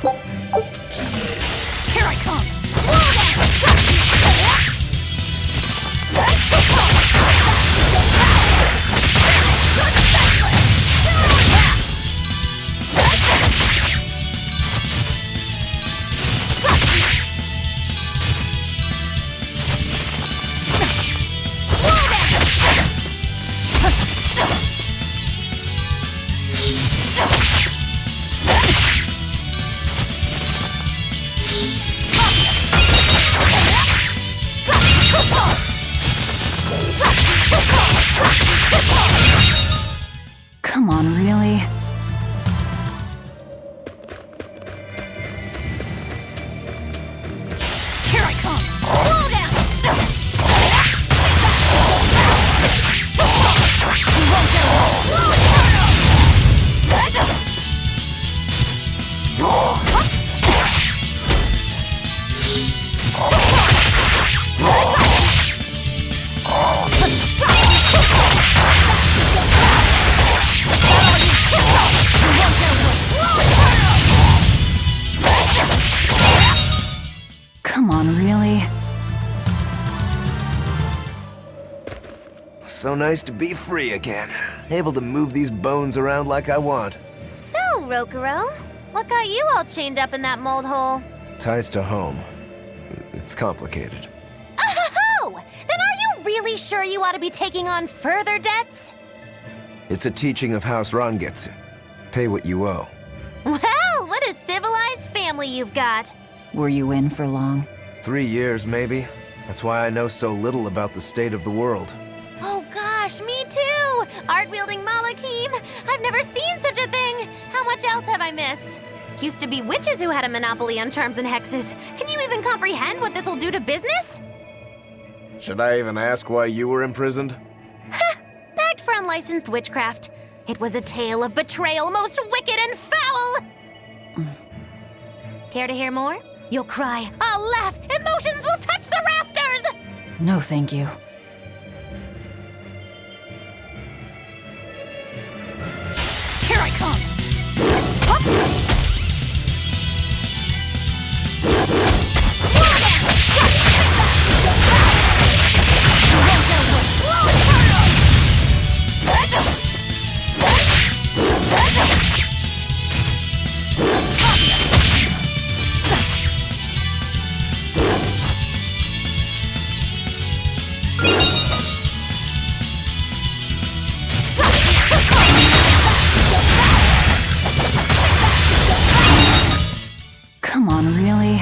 Here I come! Come on, really? Here I come! Slow down! You won't get away! Come on, really? So nice to be free again. Able to move these bones around like I want. So, Rokuro, what got you all chained up in that mold hole? Ties to home. It's complicated. Oh! Then are you really sure you ought to be taking on further debts? It's a teaching of House Rangetsu. Pay what you owe. Well, what a civilized family you've got. Were you in for long? 3 years, maybe. That's why I know so little about the state of the world. Oh gosh, me too! Art-wielding Malakim! I've never seen such a thing! How much else have I missed? Used to be witches who had a monopoly on charms and hexes. Can you even comprehend what this'll do to business? Should I even ask why you were imprisoned? Bagged for unlicensed witchcraft. It was a tale of betrayal most wicked and foul! Care to hear more? You'll cry, I'll laugh, emotions will touch the rafters! No, thank you. Here I come! Come on, really?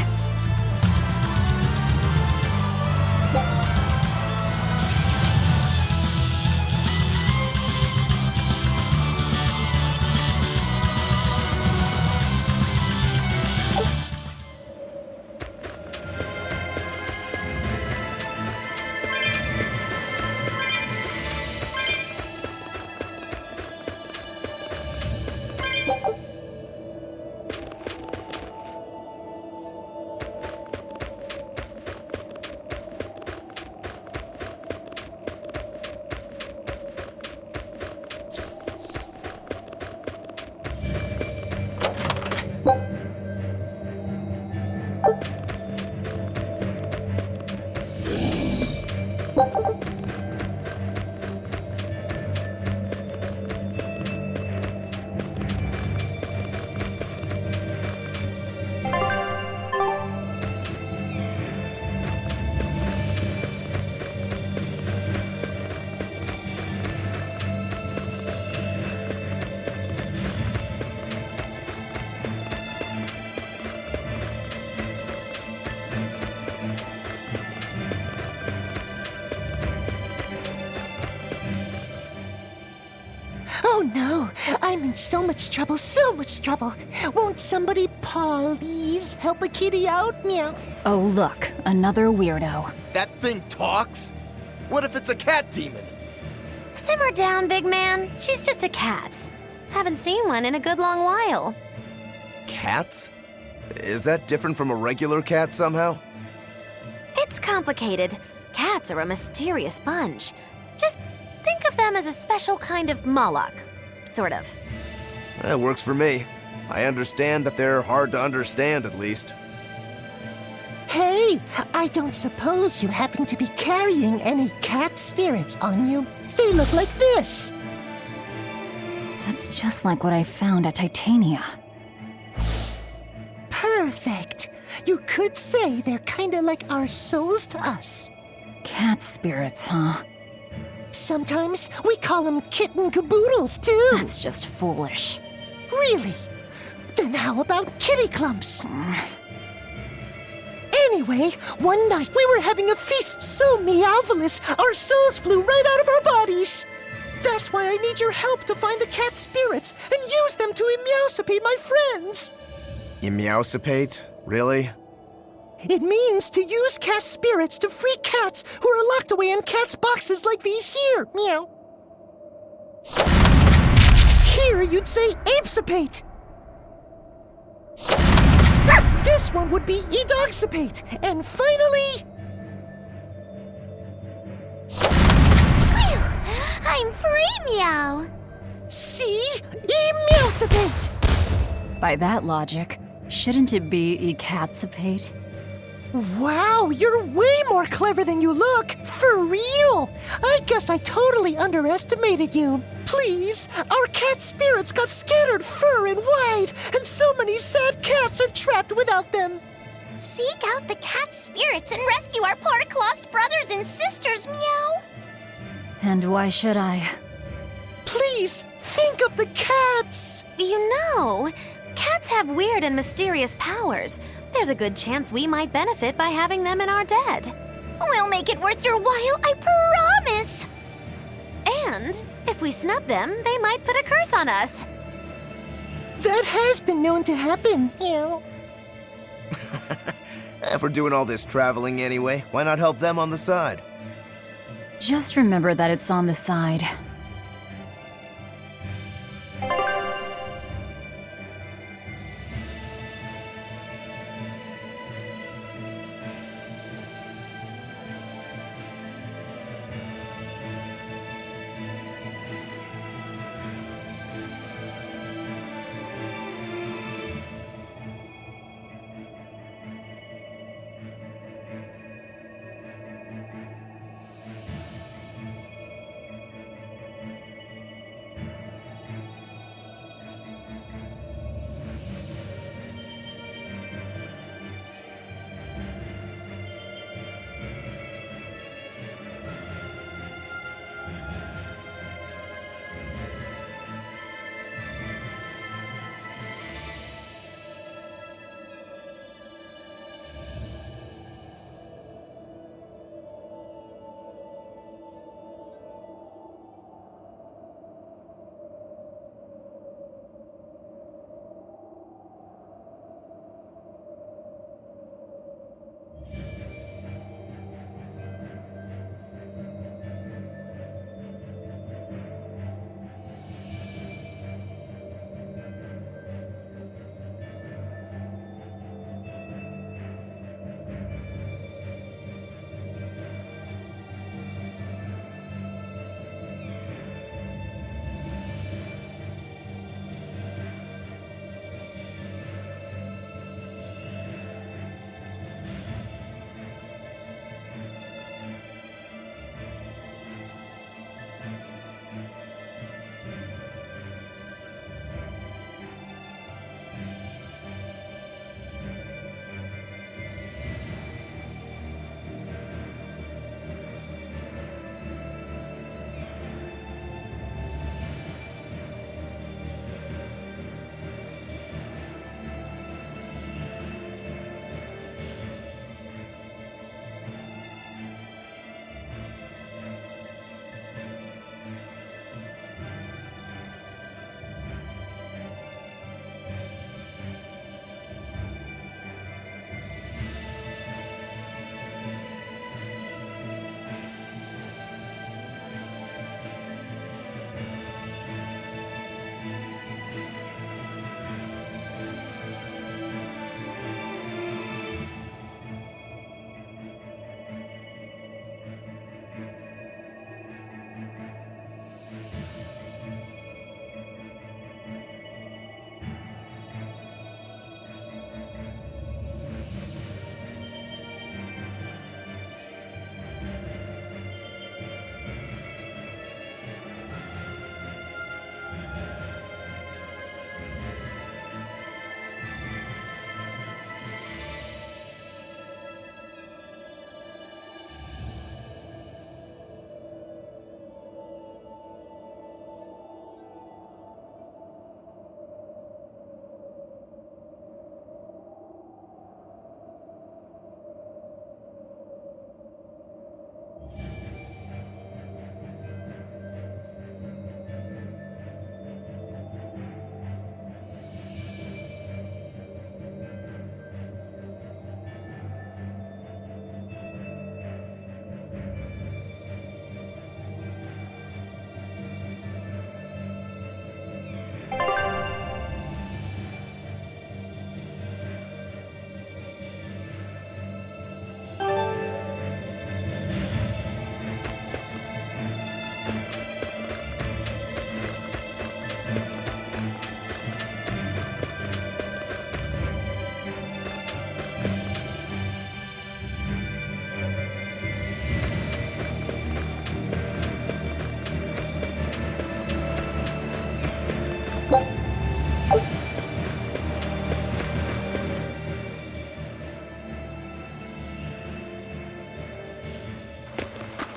Oh no, I'm in so much trouble, so much trouble. Won't somebody please help a kitty out? Meow. Oh, look, another weirdo. That thing talks? What if it's a cat demon? Simmer down, big man. She's just a cat. Haven't seen one in a good long while. Cats? Is that different from a regular cat somehow? It's complicated. Cats are a mysterious bunch. Just think of them as a special kind of Moloch. Sort of. That works for me. I understand that they're hard to understand, at least. Hey, I don't suppose you happen to be carrying any cat spirits on you? They look like this. That's just like what I found at Titania. Perfect. You could say they're kinda like our souls to us. Cat spirits, huh? Sometimes we call them kitten caboodles, too. That's just foolish. Really? Then how about kitty clumps? Anyway, one night we were having a feast so meowvelous, our souls flew right out of our bodies. That's why I need your help to find the cat spirits and use them to meowsipate my friends. Meowsipate? Really? It means to use cat spirits to free cats who are locked away in cats' boxes like these here. Meow. Here you'd say apesipate. This one would be edogsipate. And finally... Phew! I'm free, meow! See? Meowsipate! By that logic, shouldn't it be ecatsipate? Wow, you're way more clever than you look! For real! I guess I totally underestimated you. Please, our cat spirits got scattered far and wide, and so many sad cats are trapped without them. Seek out the cat spirits and rescue our poor lost brothers and sisters, meow! And why should I? Please, think of the cats! You know, cats have weird and mysterious powers. There's a good chance we might benefit by having them in our debt. We'll make it worth your while, I promise! And if we snub them, they might put a curse on us. That has been known to happen. If we're doing all this traveling anyway, why not help them on the side? Just remember that it's on the side.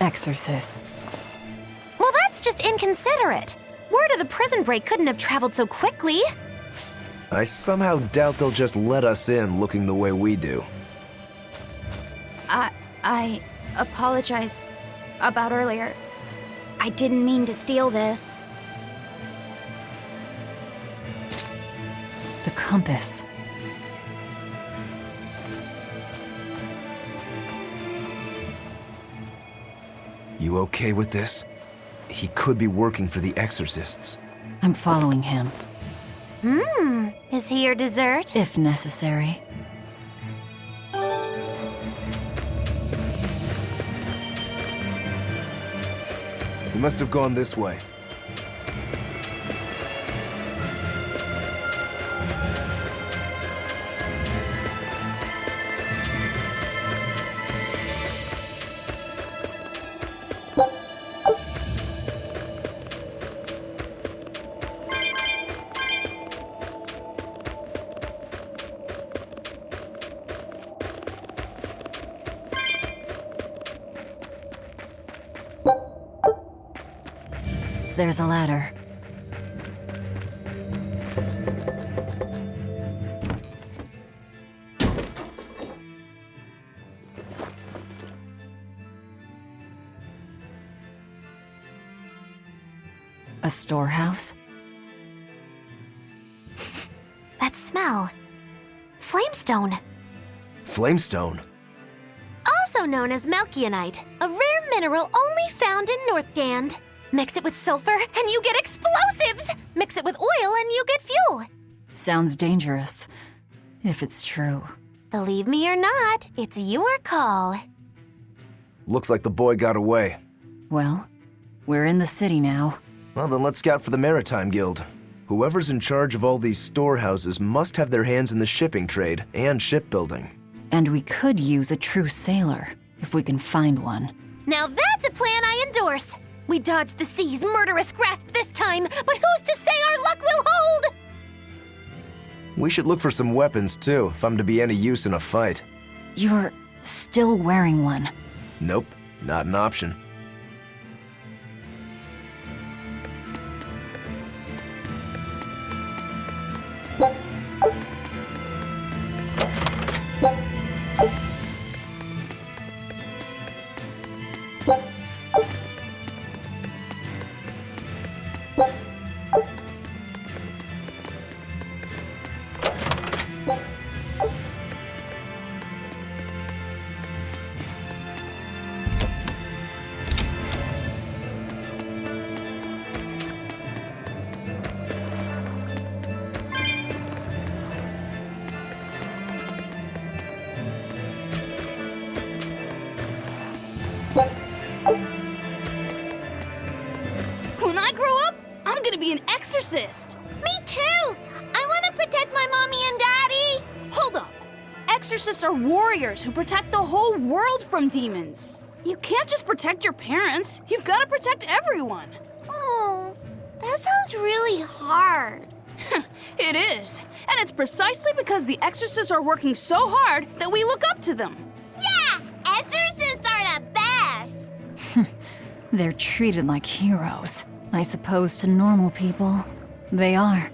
Exorcists. Well, that's just inconsiderate. Word of the prison break couldn't have traveled so quickly. I somehow doubt they'll just let us in looking the way we do. I apologize about earlier. I didn't mean to steal this. The compass. You okay with this? He could be working for the exorcists. I'm following him. Is he your dessert? If necessary. He must have gone this way. There's a ladder. A storehouse? That smell. Flamestone. Flamestone? Also known as Melchionite, a rare mineral only found in Northgand. Mix it with sulfur and you get explosives! Mix it with oil and you get fuel! Sounds dangerous, if it's true. Believe me or not, it's your call. Looks like the boy got away. Well, we're in the city now. Well, then let's scout for the Maritime Guild. Whoever's in charge of all these storehouses must have their hands in the shipping trade and shipbuilding. And we could use a true sailor, if we can find one. Now that's a plan I endorse! We dodged the sea's murderous grasp this time, but who's to say our luck will hold? We should look for some weapons too, if I'm to be any use in a fight. You're still wearing one. Nope, not an option. When I grow up, I'm gonna be an exorcist. Me too! I want to protect my mommy and daddy! Hold up. Exorcists are warriors who protect the whole world from demons. You can't just protect your parents. You've got to protect everyone. Oh, that sounds really hard. It is. And it's precisely because the exorcists are working so hard that we look up to them. Yeah! Exorcists are the best! They're treated like heroes. I suppose to normal people, they are.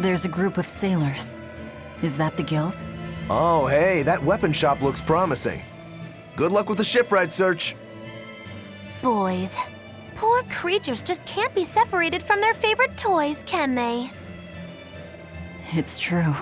There's a group of sailors. Is that the guild? Oh, hey, that weapon shop looks promising. Good luck with the shipwright search. Boys. Poor creatures just can't be separated from their favorite toys, can they? It's true.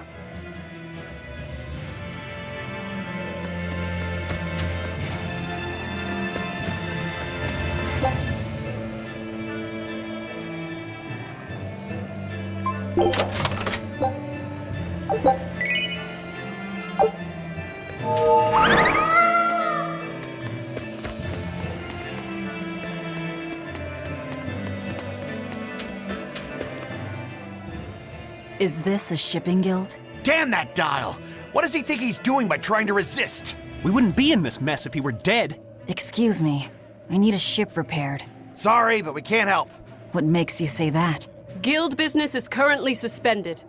Is this a shipping guild? Damn that Dial! What does he think he's doing by trying to resist? We wouldn't be in this mess if he were dead. Excuse me. I need a ship repaired. Sorry, but we can't help. What makes you say that? Guild business is currently suspended.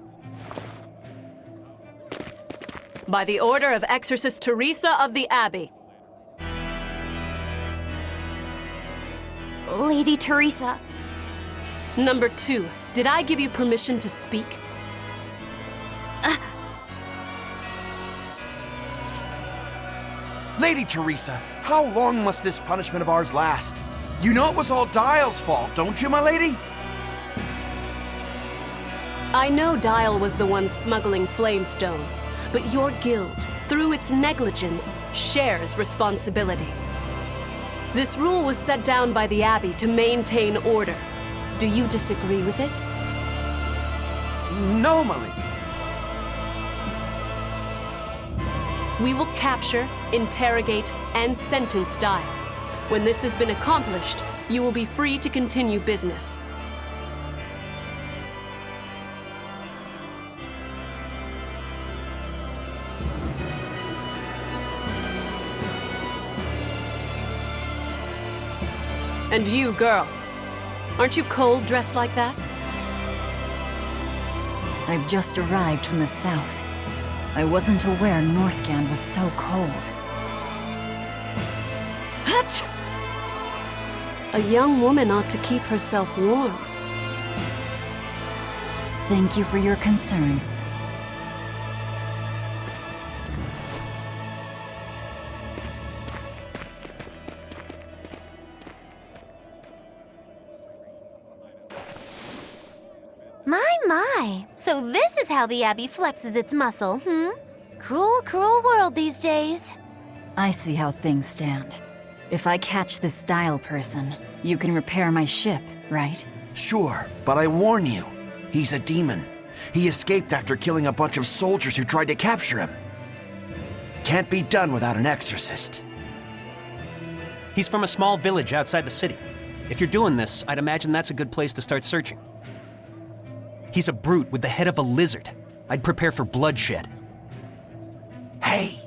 By the order of Exorcist Teresa of the Abbey. Lady Teresa. Number 2, did I give you permission to speak? Lady Teresa, how long must this punishment of ours last? You know it was all Dial's fault, don't you, my lady? I know Dial was the one smuggling Flamestone, but your guild, through its negligence, shares responsibility. This rule was set down by the Abbey to maintain order. Do you disagree with it? No, my lady. We will capture, interrogate, and sentence Dial. When this has been accomplished, you will be free to continue business. And you, girl, aren't you cold dressed like that? I've just arrived from the south. I wasn't aware Northgand was so cold. Hatch! A young woman ought to keep herself warm. Thank you for your concern. My. So this is how the Abbey flexes its muscle, Cruel, cruel world these days. I see how things stand. If I catch this Dial person, you can repair my ship, right? Sure, but I warn you, he's a demon. He escaped after killing a bunch of soldiers who tried to capture him. Can't be done without an exorcist. He's from a small village outside the city. If you're doing this, I'd imagine that's a good place to start searching. He's a brute with the head of a lizard. I'd prepare for bloodshed. Hey!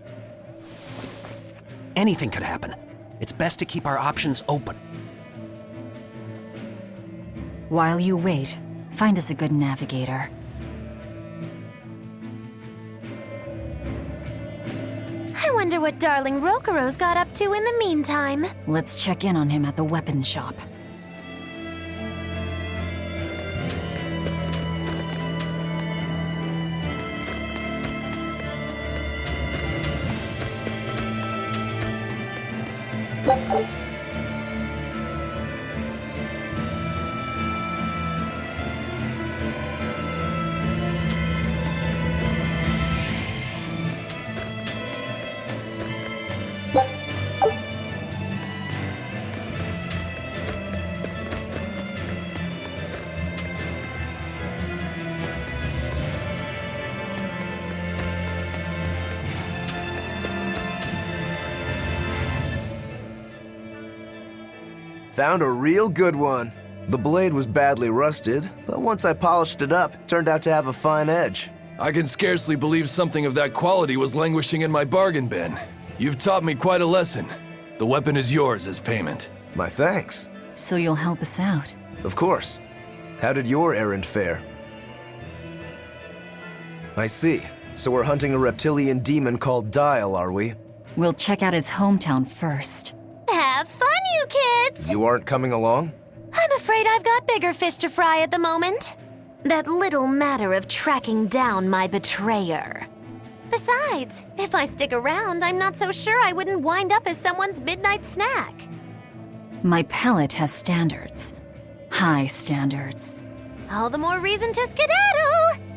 Anything could happen. It's best to keep our options open. While you wait, find us a good navigator. I wonder what darling Rokuro's got up to in the meantime. Let's check in on him at the weapon shop. Found a real good one. The blade was badly rusted, but once I polished it up, it turned out to have a fine edge. I can scarcely believe something of that quality was languishing in my bargain bin. You've taught me quite a lesson. The weapon is yours as payment. My thanks. So you'll help us out? Of course. How did your errand fare? I see. So we're hunting a reptilian demon called Dial, are we? We'll check out his hometown first. Have fun, you kids! You aren't coming along? I'm afraid I've got bigger fish to fry at the moment. That little matter of tracking down my betrayer. Besides, if I stick around, I'm not so sure I wouldn't wind up as someone's midnight snack. My pellet has standards. High standards. All the more reason to skedaddle!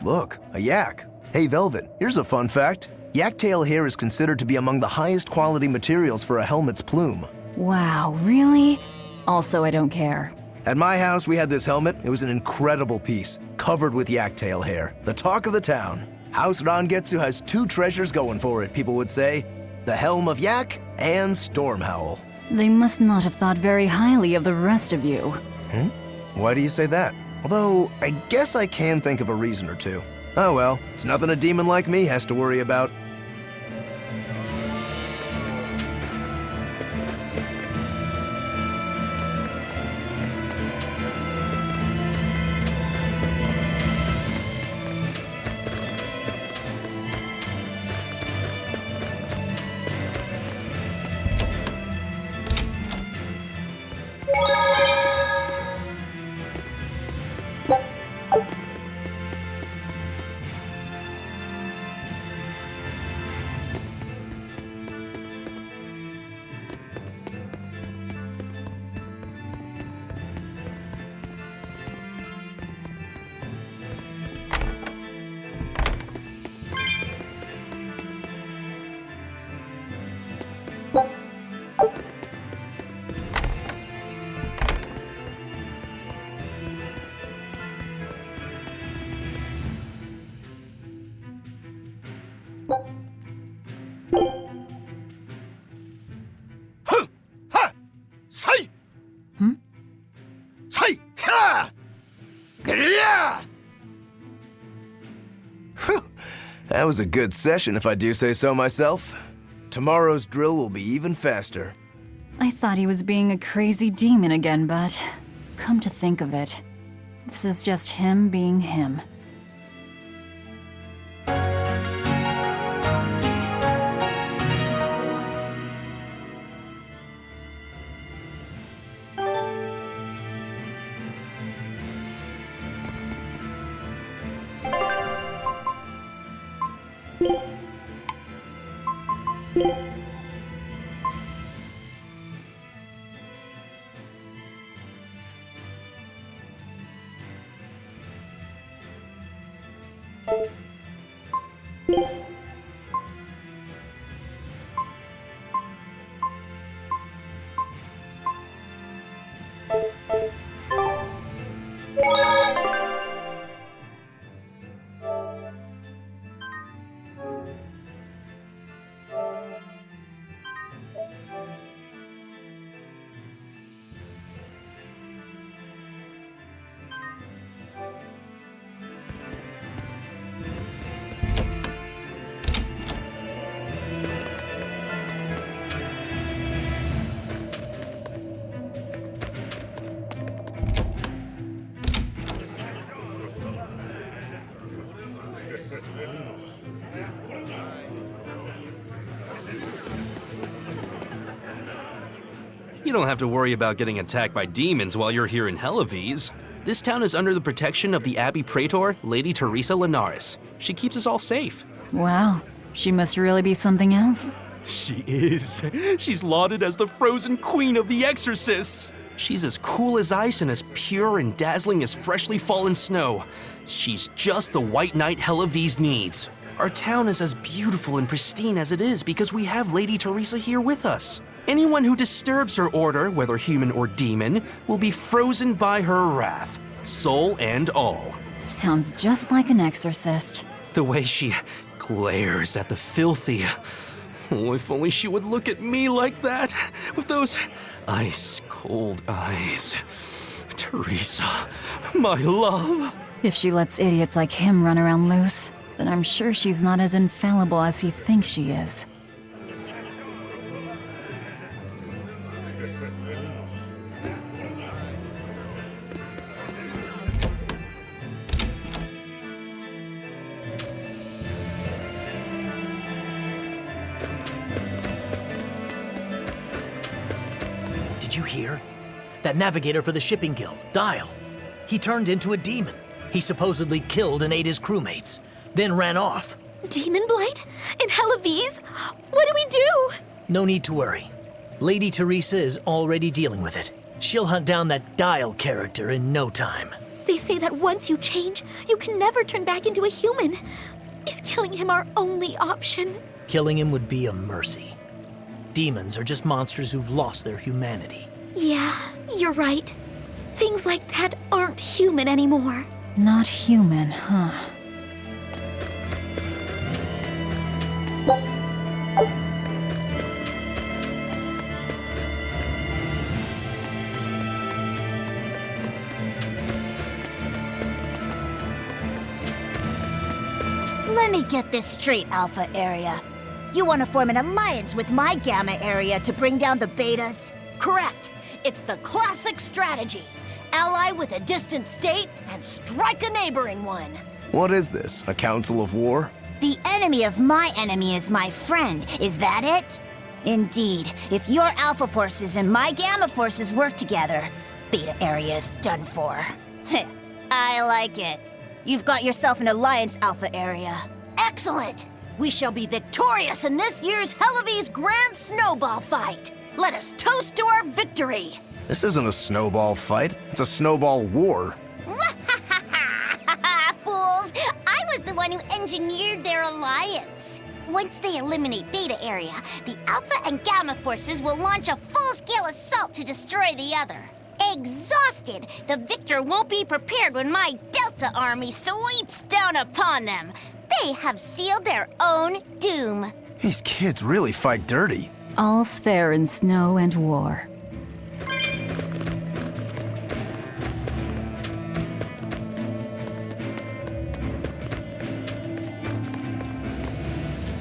Look, a yak. Hey, Velvet, here's a fun fact. Yak tail hair is considered to be among the highest quality materials for a helmet's plume. Wow, really? Also, I don't care. At my house, we had this helmet. It was an incredible piece, covered with yak tail hair. The talk of the town. House Rangetsu has two treasures going for it, people would say. The Helm of Yak and Stormhowl. They must not have thought very highly of the rest of you. Why do you say that? Although, I guess I can think of a reason or two. Oh well, it's nothing a demon like me has to worry about. That was a good session, if I do say so myself. Tomorrow's drill will be even faster. I thought he was being a crazy demon again, but come to think of it, this is just him being him. You don't have to worry about getting attacked by demons while you're here in Helives. This town is under the protection of the Abbey Praetor, Lady Teresa Linares. She keeps us all safe. Wow, she must really be something else. She is. She's lauded as the frozen queen of the exorcists. She's as cool as ice and as pure and dazzling as freshly fallen snow. She's just the white knight Helives needs. Our town is as beautiful and pristine as it is because we have Lady Teresa here with us. Anyone who disturbs her order, whether human or demon, will be frozen by her wrath, soul and all. Sounds just like an exorcist. The way she glares at the filthy. Oh, if only she would look at me like that, with those ice-cold eyes. Teresa, my love. If she lets idiots like him run around loose, then I'm sure she's not as infallible as he thinks she is. Did you hear? That navigator for the shipping guild, Dial. He turned into a demon. He supposedly killed and ate his crewmates, then ran off. Demon blight? In Helives? What do we do? No need to worry. Lady Teresa is already dealing with it. She'll hunt down that Dial character in no time. They say that once you change, you can never turn back into a human. Is killing him our only option? Killing him would be a mercy. Demons are just monsters who've lost their humanity. Yeah, you're right. Things like that aren't human anymore. Not human, huh? Let me get this straight, Alpha Area. You want to form an alliance with my Gamma Area to bring down the Betas? Correct. It's the classic strategy. Ally with a distant state and strike a neighboring one. What is this, a council of war? The enemy of my enemy is my friend. Is that it? Indeed. If your Alpha forces and my Gamma forces work together, Beta Area is done for. I like it. You've got yourself an alliance, Alpha Area. Excellent! We shall be victorious in this year's Helives Grand Snowball Fight. Let us toast to our victory. This isn't a snowball fight. It's a snowball war. Fools! I was the one who engineered their alliance. Once they eliminate Beta Area, the Alpha and Gamma forces will launch a full-scale assault to destroy the other. Exhausted, the victor won't be prepared when my Delta army sweeps down upon them. They have sealed their own doom. These kids really fight dirty. All's fair in snow and war.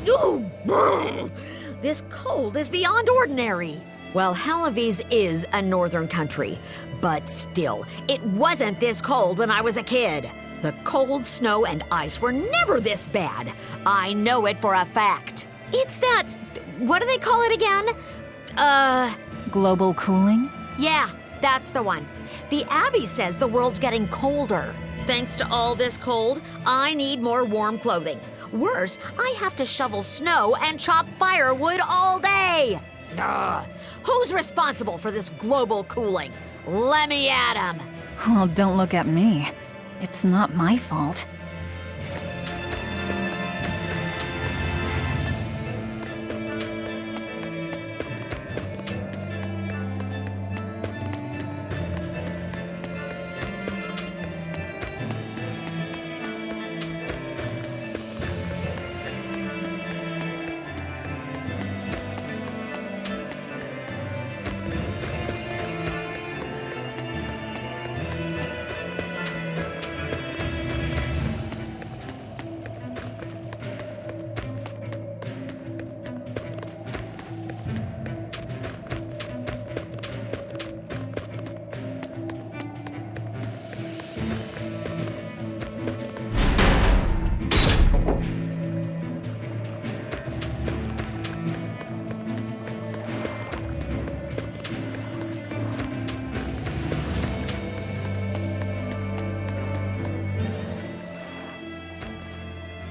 Ooh, brr. This cold is beyond ordinary. Well, Halavis is a northern country, but still, it wasn't this cold when I was a kid. The cold, snow, and ice were never this bad. I know it for a fact. It's that, what do they call it again? Global cooling? Yeah, that's the one. The Abbey says the world's getting colder. Thanks to all this cold, I need more warm clothing. Worse, I have to shovel snow and chop firewood all day. Ugh. Who's responsible for this global cooling? Let me at 'em. Well, don't look at me. It's not my fault.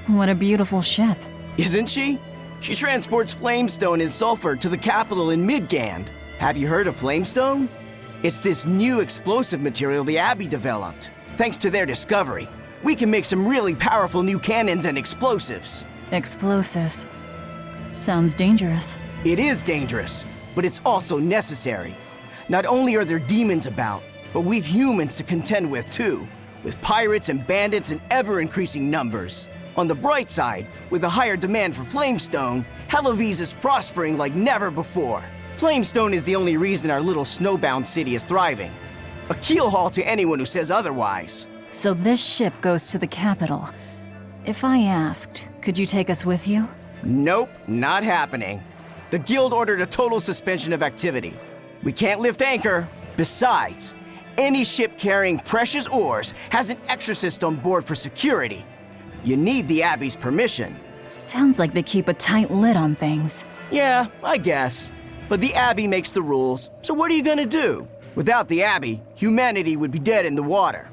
What a beautiful ship. Isn't she? She transports flamestone and sulfur to the capital in Midgand. Have you heard of flamestone? It's this new explosive material the Abbey developed. Thanks to their discovery, we can make some really powerful new cannons and explosives. Explosives. Sounds dangerous. It is dangerous, but it's also necessary. Not only are there demons about, but we've humans to contend with too, with pirates and bandits in ever-increasing numbers. On the bright side, with a higher demand for flamestone, Halavis is prospering like never before. Flamestone is the only reason our little snowbound city is thriving. A keelhaul to anyone who says otherwise. So this ship goes to the capital. If I asked, could you take us with you? Nope, not happening. The guild ordered a total suspension of activity. We can't lift anchor. Besides, any ship carrying precious ores has an exorcist on board for security. You need the Abbey's permission. Sounds like they keep a tight lid on things. Yeah, I guess. But the Abbey makes the rules, so what are you gonna do? Without the Abbey, humanity would be dead in the water.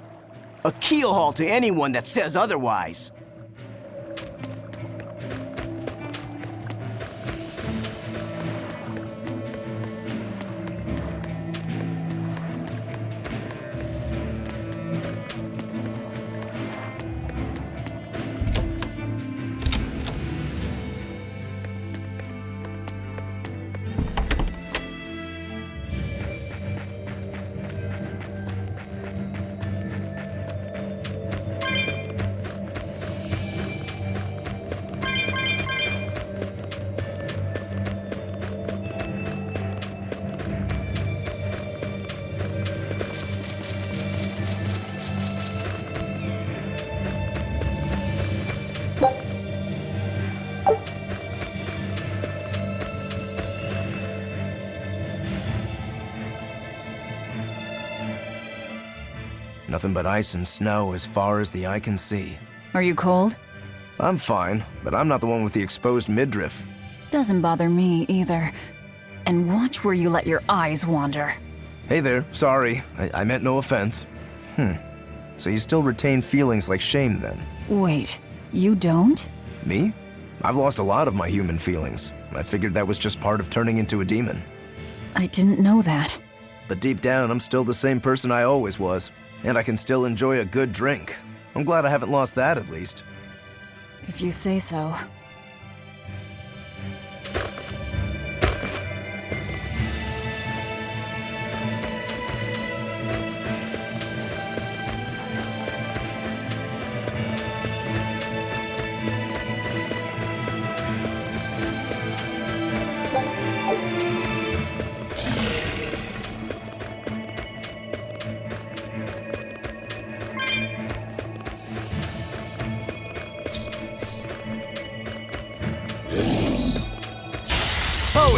A keelhaul to anyone that says otherwise. Nothing but ice and snow as far as the eye can see. Are you cold? I'm fine, but I'm not the one with the exposed midriff. Doesn't bother me either. And watch where you let your eyes wander. Hey there, sorry. I meant no offense. So you still retain feelings like shame then? Wait, you don't? Me? I've lost a lot of my human feelings. I figured that was just part of turning into a demon. I didn't know that. But deep down, I'm still the same person I always was. And I can still enjoy a good drink. I'm glad I haven't lost that at least. If you say so.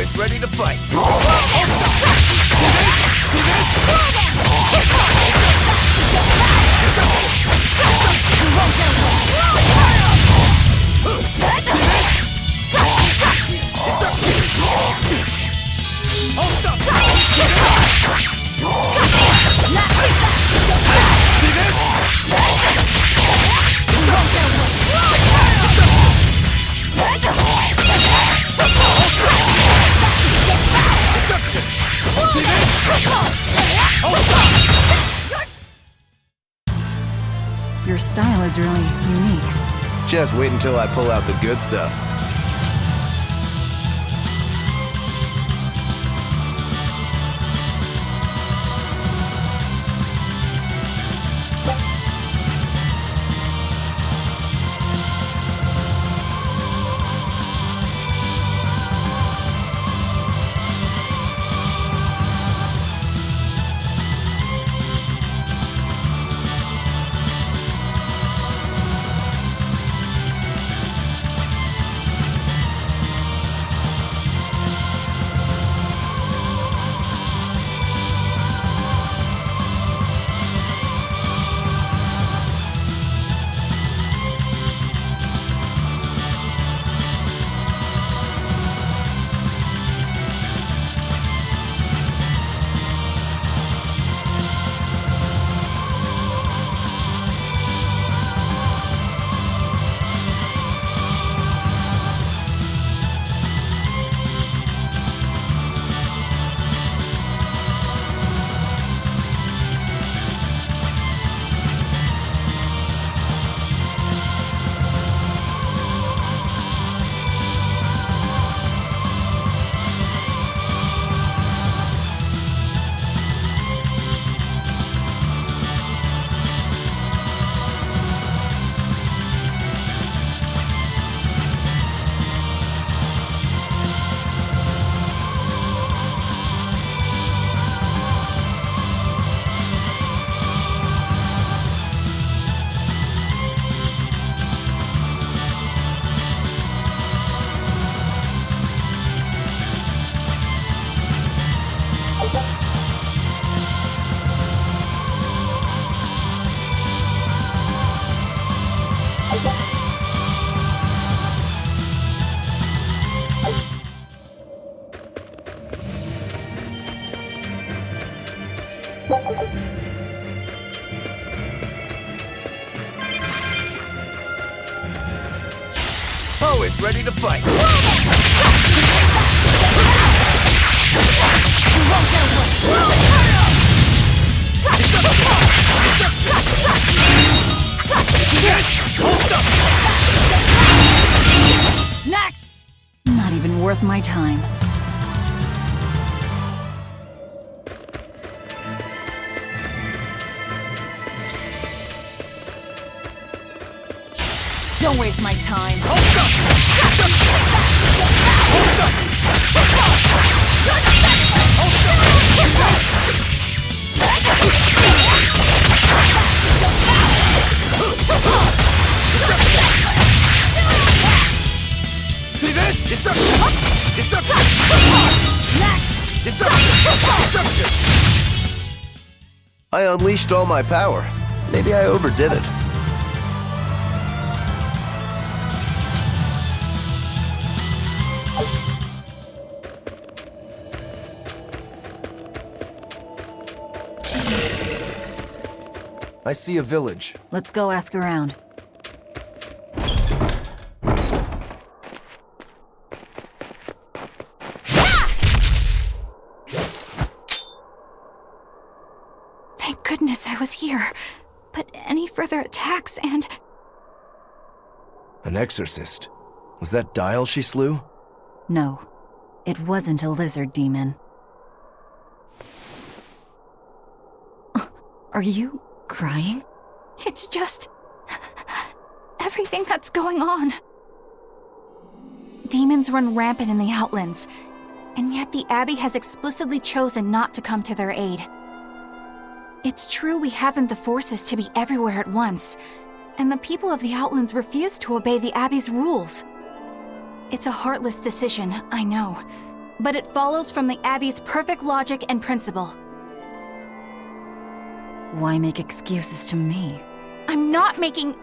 Always ready to fight. Your style is really unique. Just wait until I pull out the good stuff. Always ready to fight. Next! Not even worth my time. Don't waste my time. See this? Deception! Deception! Deception! I unleashed all my power. Maybe I overdid it. I see a village. Let's go ask around. Thank goodness I was here. But any further attacks and... An exorcist. Was that Dial she slew? No, it wasn't a lizard demon. Are you crying? It's just... everything that's going on. Demons run rampant in the Outlands, and yet the Abbey has explicitly chosen not to come to their aid. It's true we haven't the forces to be everywhere at once, and the people of the Outlands refuse to obey the Abbey's rules. It's a heartless decision, I know, but it follows from the Abbey's perfect logic and principle. Why make excuses to me? I'm not making...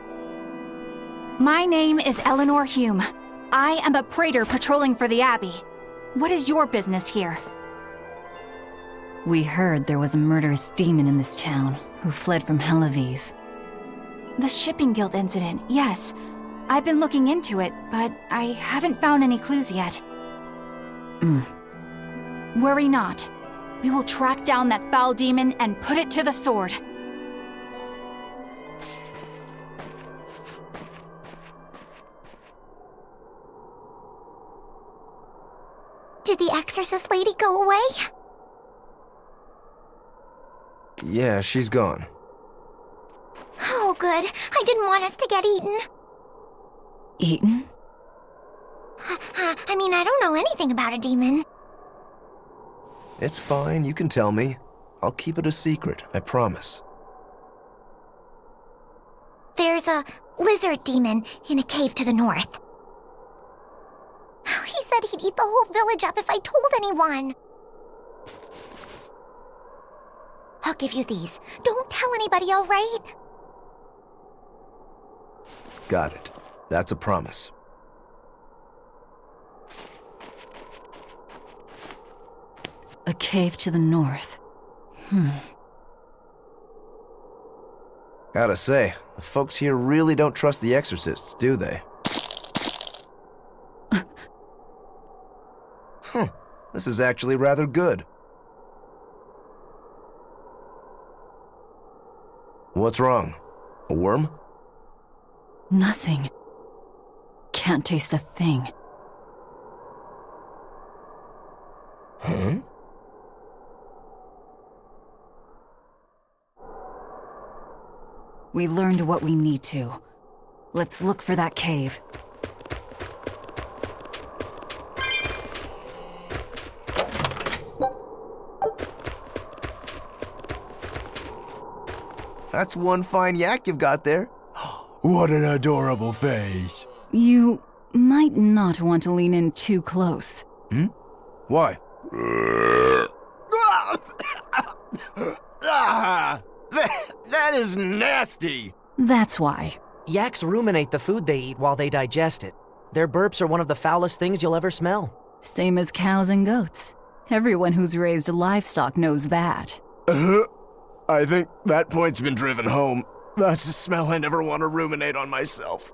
My name is Eleanor Hume. I am a praetor patrolling for the Abbey. What is your business here? We heard there was a murderous demon in this town who fled from Helives. The Shipping Guild incident, yes. I've been looking into it, but I haven't found any clues yet. Worry not. We will track down that foul demon and put it to the sword. Did the exorcist lady go away? Yeah, she's gone. Oh, good. I didn't want us to get eaten. Eaten? I mean, I don't know anything about a demon. It's fine, you can tell me. I'll keep it a secret, I promise. There's a lizard demon in a cave to the north. He said he'd eat the whole village up if I told anyone. I'll give you these. Don't tell anybody, all right? Got it. That's a promise. A cave to the north. Gotta say, the folks here really don't trust the exorcists, do they? This is actually rather good. What's wrong? A worm? Nothing. Can't taste a thing. Huh? We learned what we need to. Let's look for that cave. That's one fine yak you've got there. What an adorable face. You might not want to lean in too close. Why? That is nasty! That's why. Yaks ruminate the food they eat while they digest it. Their burps are one of the foulest things you'll ever smell. Same as cows and goats. Everyone who's raised livestock knows that. I think that point's been driven home. That's a smell I never want to ruminate on myself.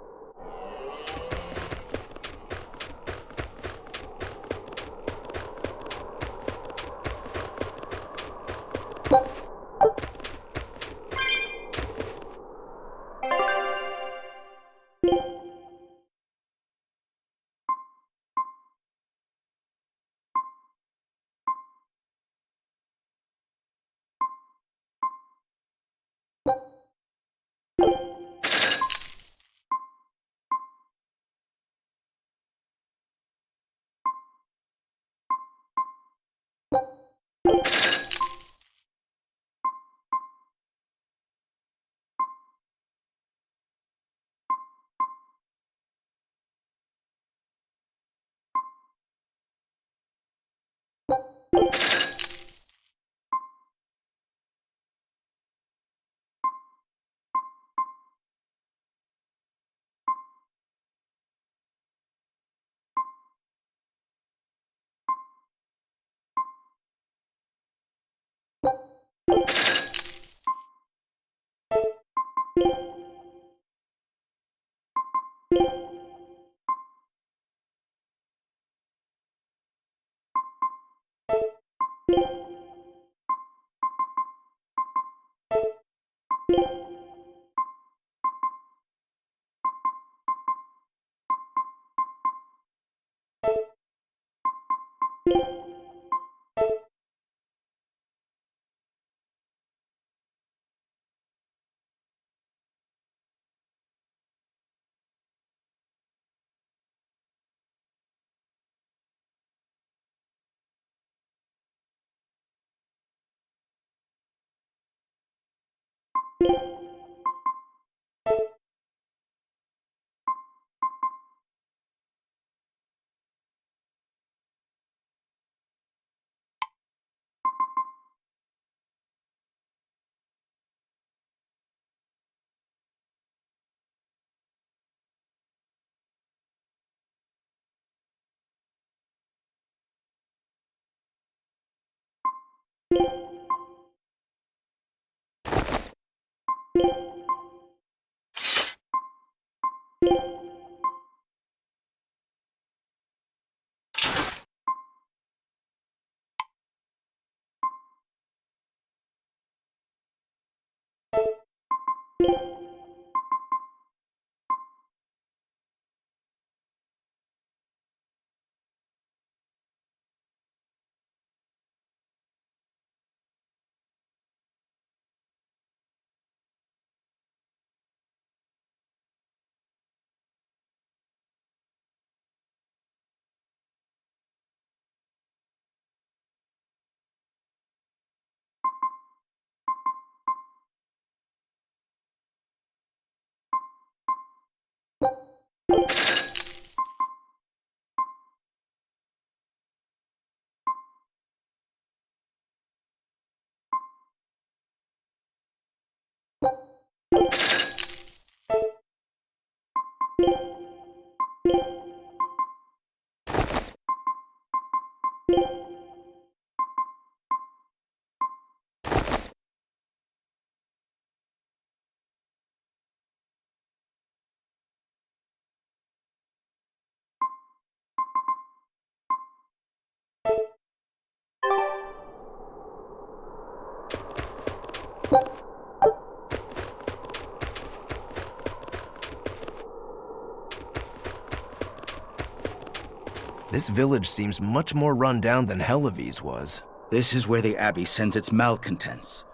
This village seems much more run down than Helavi's was. This is where the Abbey sends its malcontents.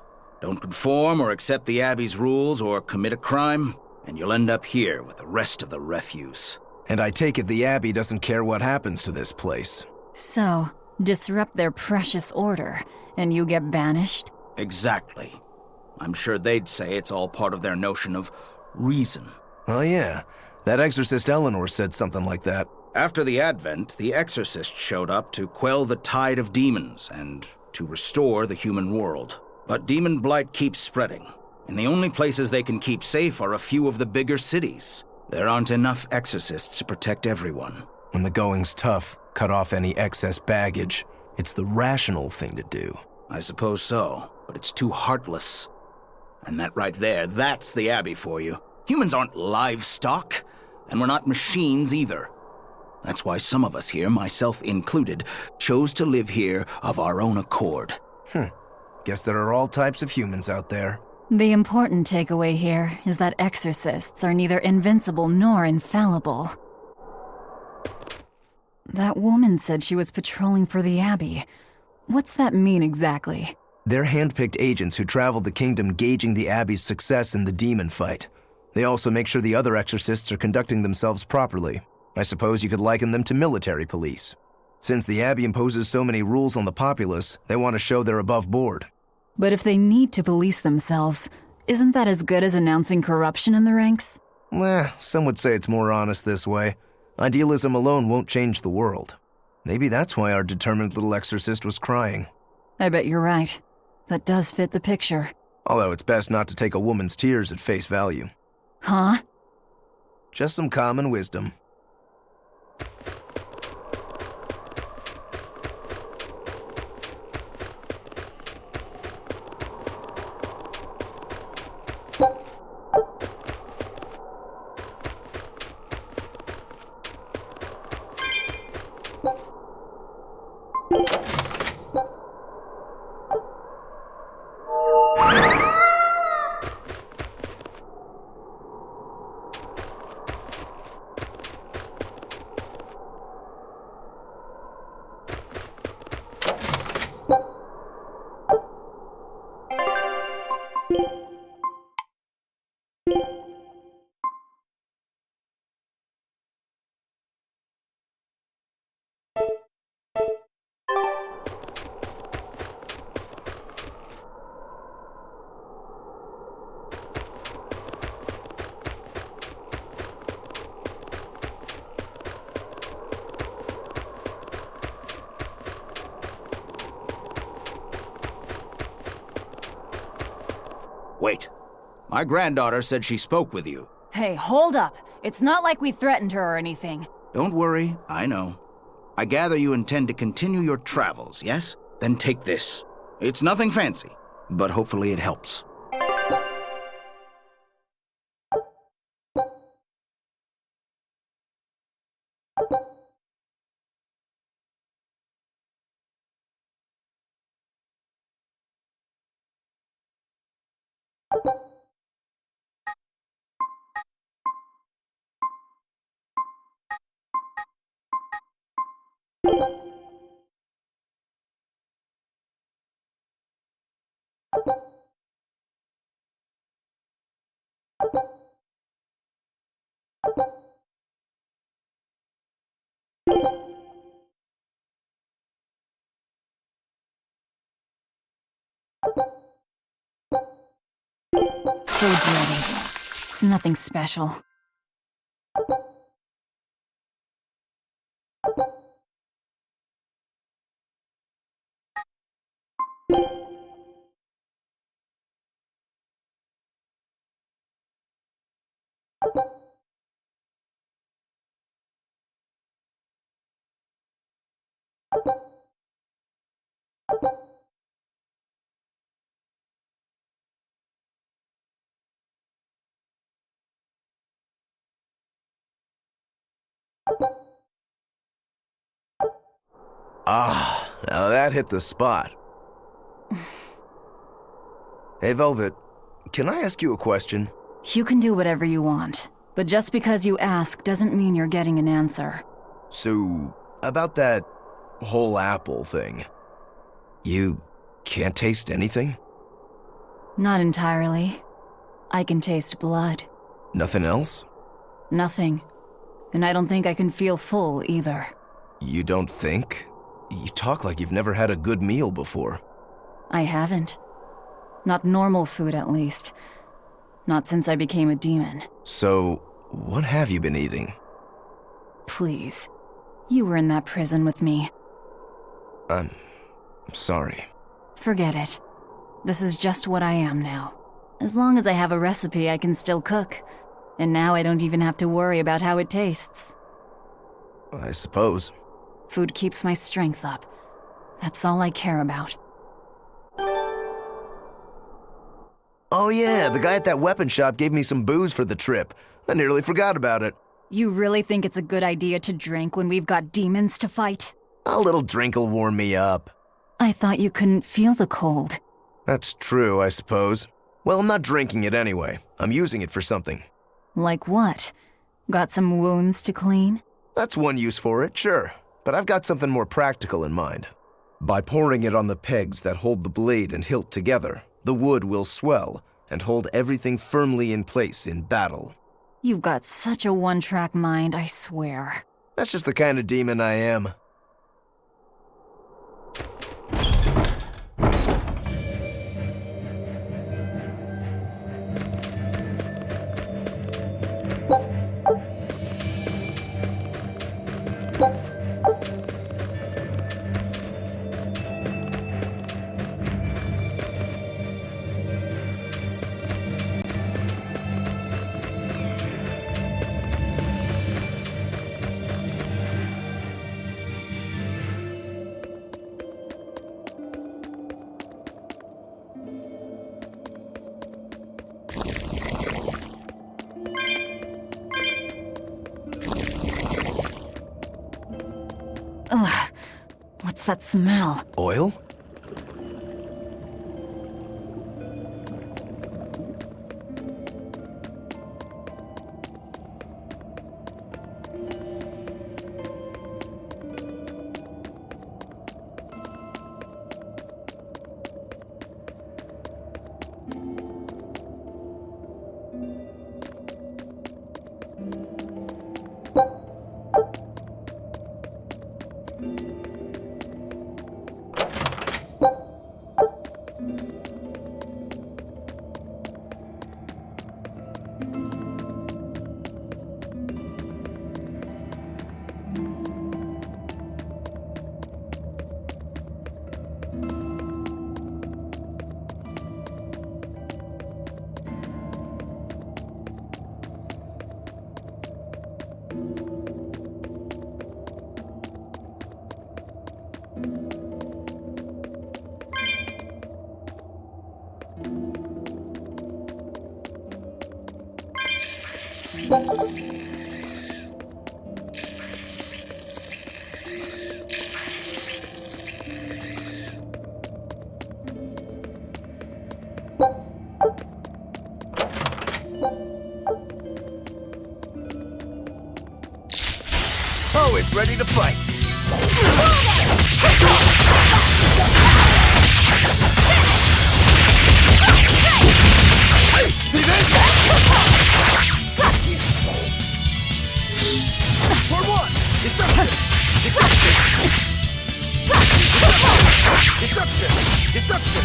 Don't conform or accept the Abbey's rules or commit a crime, and you'll end up here with the rest of the refuse. And I take it the Abbey doesn't care what happens to this place. So, disrupt their precious order, and you get banished? Exactly. I'm sure they'd say it's all part of their notion of reason. Oh yeah, that exorcist Eleanor said something like that. After the Advent, the exorcist showed up to quell the tide of demons and to restore the human world. But demon blight keeps spreading, and the only places they can keep safe are a few of the bigger cities. There aren't enough exorcists to protect everyone. When the going's tough, cut off any excess baggage. It's the rational thing to do. I suppose so, but it's too heartless. And that right there, that's the Abbey for you. Humans aren't livestock, and we're not machines either. That's why some of us here, myself included, chose to live here of our own accord. Guess there are all types of humans out there. The important takeaway here is that exorcists are neither invincible nor infallible. That woman said she was patrolling for the Abbey. What's that mean exactly? They're handpicked agents who travel the kingdom gauging the Abbey's success in the demon fight. They also make sure the other exorcists are conducting themselves properly. I suppose you could liken them to military police. Since the Abbey imposes so many rules on the populace, they want to show they're above board. But if they need to police themselves, isn't that as good as announcing corruption in the ranks? Some would say it's more honest this way. Idealism alone won't change the world. Maybe that's why our determined little exorcist was crying. I bet you're right. That does fit the picture. Although it's best not to take a woman's tears at face value. Huh? Just some common wisdom. Wait. My granddaughter said she spoke with you. Hey, hold up. It's not like we threatened her or anything. Don't worry, I know. I gather you intend to continue your travels, yes? Then take this. It's nothing fancy, but hopefully it helps. Food's ready. It's nothing special. Ah, now that hit the spot. Hey, Velvet, can I ask you a question? You can do whatever you want, but just because you ask doesn't mean you're getting an answer. So, about that whole apple thing, you can't taste anything? Not entirely. I can taste blood. Nothing else? Nothing. And I don't think I can feel full either. You don't think? You talk like you've never had a good meal before. I haven't. Not normal food, at least. Not since I became a demon. So, what have you been eating? Please. You were in that prison with me. I'm sorry. Forget it. This is just what I am now. As long as I have a recipe, I can still cook. And now I don't even have to worry about how it tastes. I suppose. Food keeps my strength up. That's all I care about. Oh yeah, the guy at that weapon shop gave me some booze for the trip. I nearly forgot about it. You really think it's a good idea to drink when we've got demons to fight? A little drink'll warm me up. I thought you couldn't feel the cold. That's true, I suppose. Well, I'm not drinking it anyway. I'm using it for something. Like what? Got some wounds to clean? That's one use for it, sure. But I've got something more practical in mind. By pouring it on the pegs that hold the blade and hilt together, the wood will swell and hold everything firmly in place in battle. You've got such a one-track mind, I swear. That's just the kind of demon I am. Ugh. What's that smell? Oil? Always ready to fight. See this? For one! Deception! Deception! Deception! Deception!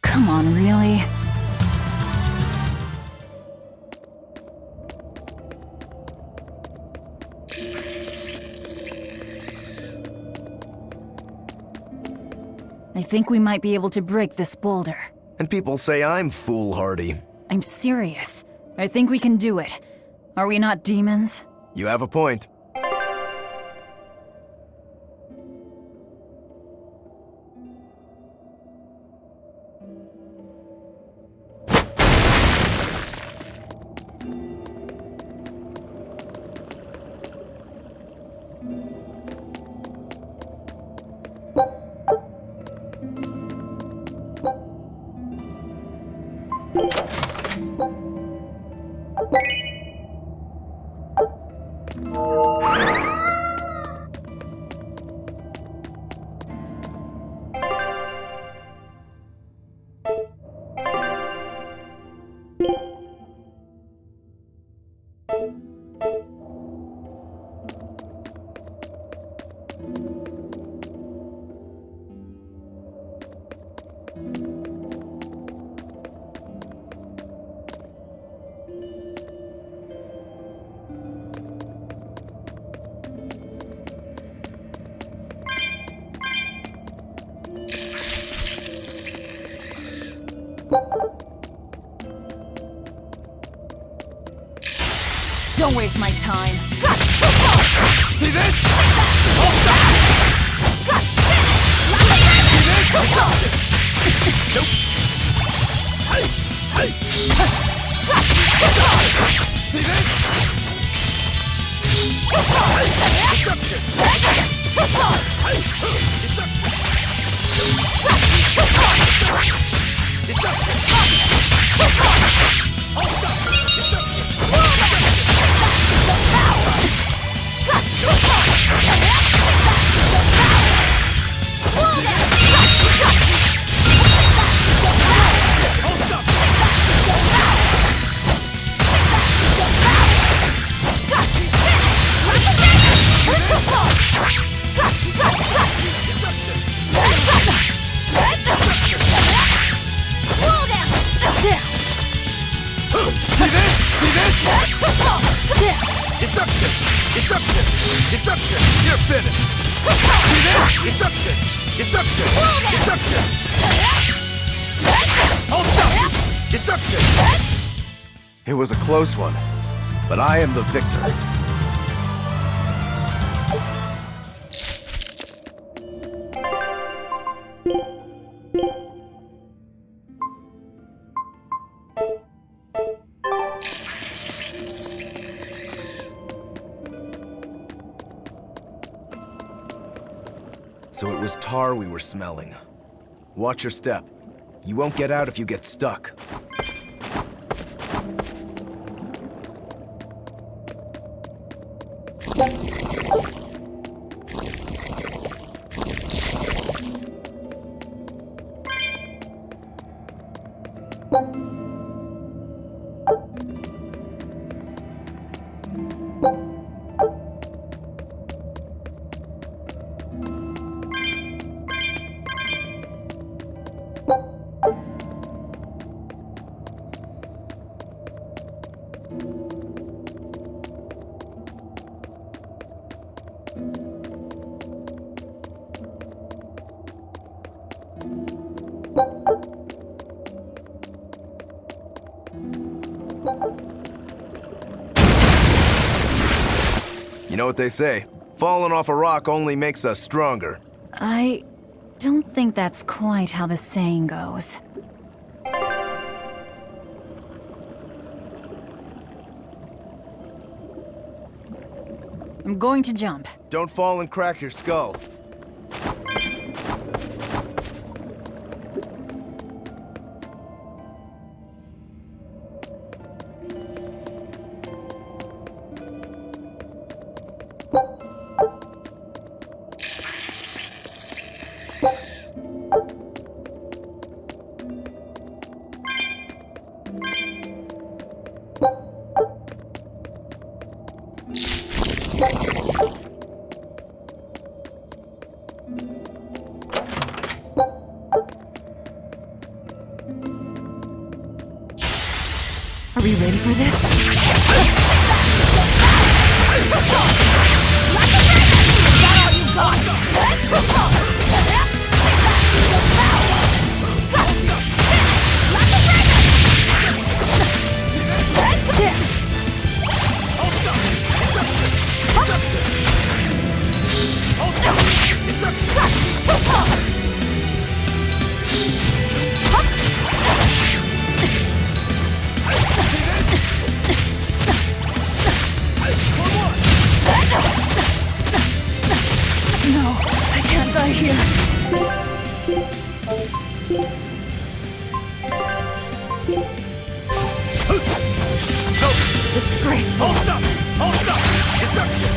Come on, really? I think we might be able to break this boulder. And people say I'm foolhardy. I'm serious. I think we can do it. Are we not demons? You have a point. Don't waste my time. See this? Nope. Hey! Hey! See this? Deception! Deception! Deception! Deception! You're finished! See this? Deception! Deception! Deception! Hold up! Deception! It was a close one, but I am the victor. So it was tar we were smelling. Watch your step. You won't get out if you get stuck. You know what they say, Falling off a rock only makes us stronger. I don't think that's quite how the saying goes. I'm going to jump. Don't fall and crack your skull. Are we ready for this? No, I can't die here. Disgraceful. Hold up! Hold up! Deception!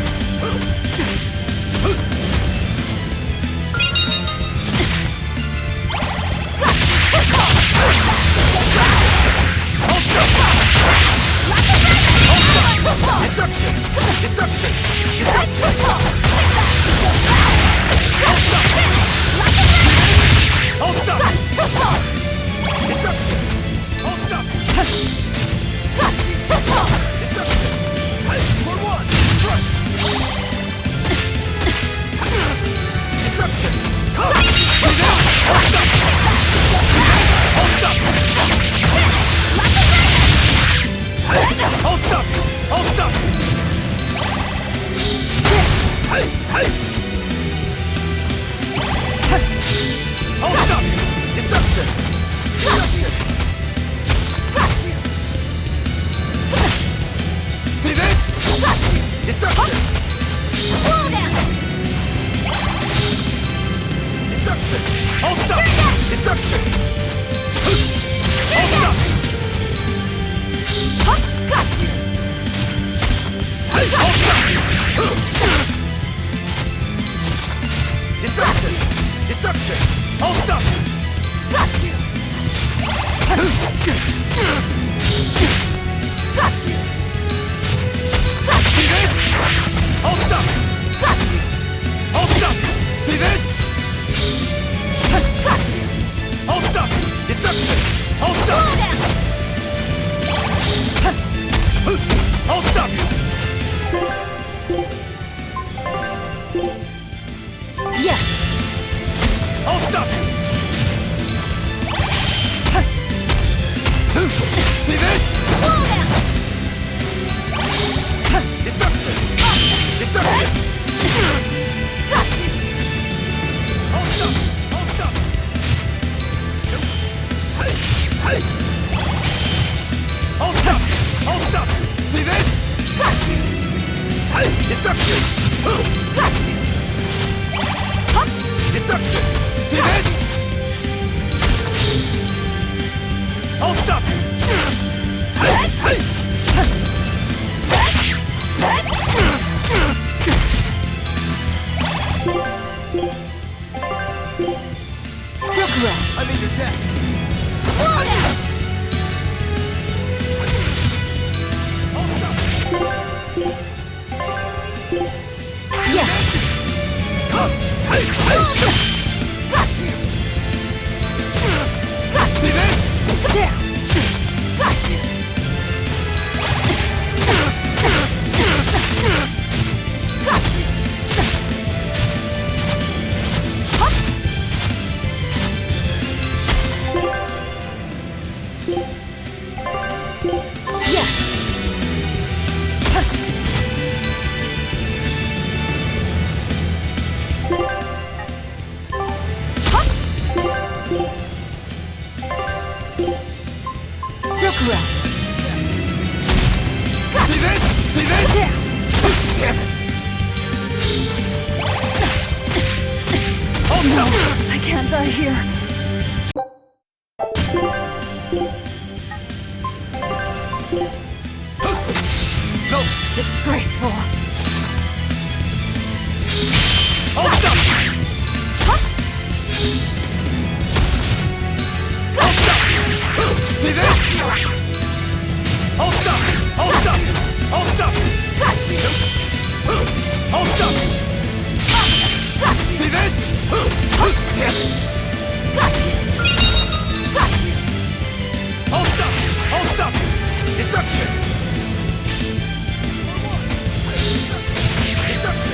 Deception! Deception! Deception! Hold up! Deception! Hold up! Deception! For one! Rush! Deception! Hold up! Hold up! Hold up! Hold up! Hey! Hey! Hold up! Deception! Deception! See this? Deception! Slow down! Deception! Hold up! Deception! Hold up! Got you! Hold up! Deception! Deception! Hold up! Got you! Got you! See this? Hold up! Got you! Hold up! See this? Got you! Hold up! Deception! Hold up! Hold up! Yes! Hold up! See this? Deception! Deception! Got you! Hold up! Hold up! Hey! Hey! Hold up! Hold up! See this? Got you! Hey! Deception! Got you! Deception! See this? Hold up! Hey! Hey! I need your death! Slow down! Yes! Hey! Hey! Got you! See this? There! Got you! Got you! Yes! Hold up! Hold up! Hold up! Hold up! See this? Hold up! Hold up! Deception! Deception!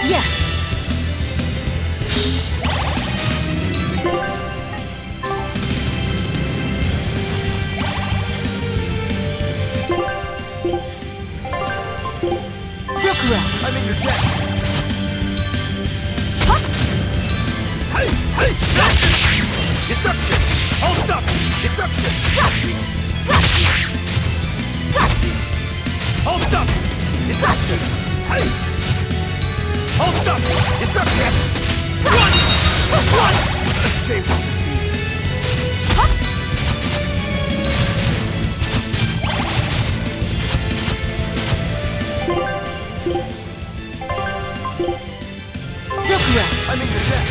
Yes! I'm in your debt. Hey! Hey! Deception! Hold up! Deception! Hold up! Deception! Hey! Hold up! Deception! Run! Run! A shameful defeat. I'm in your debt.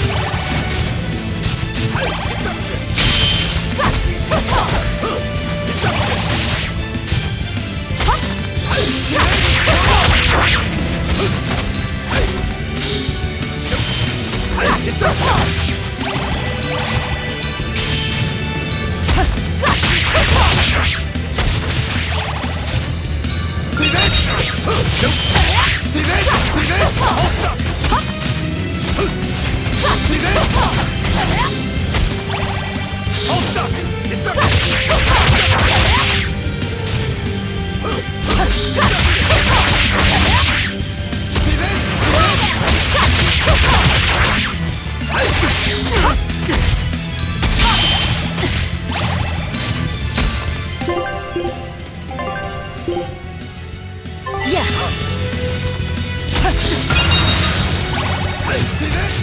Hey, deception! See this? See this? See this? Hold up! See this? Hold up! Deception! See this? Yes! Hey, see this?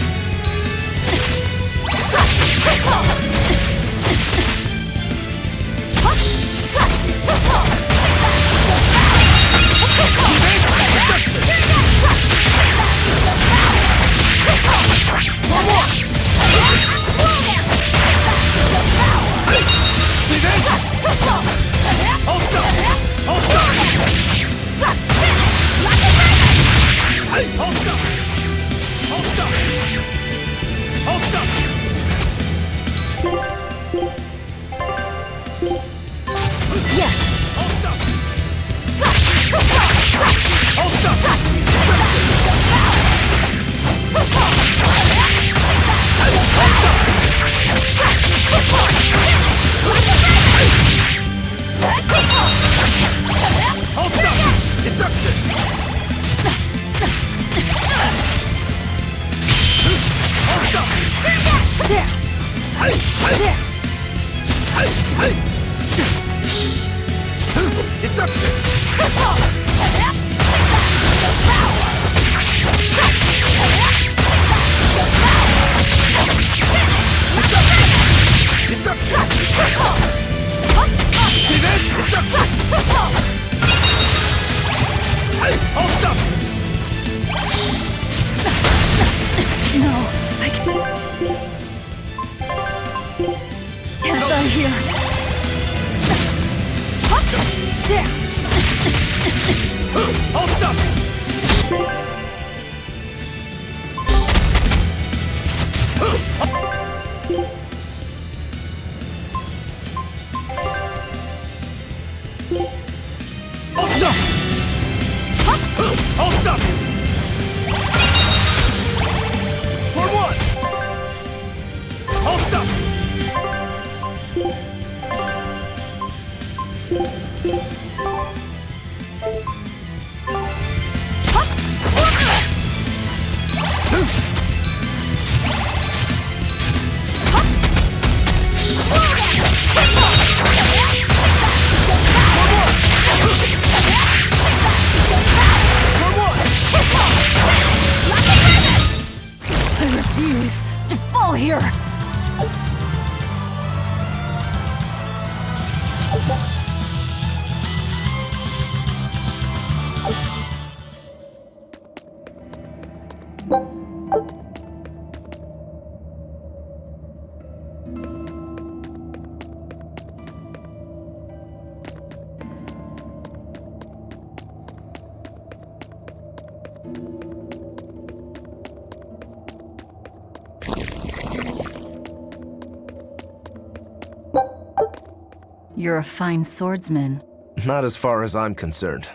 You're a fine swordsman. Not as far as I'm concerned.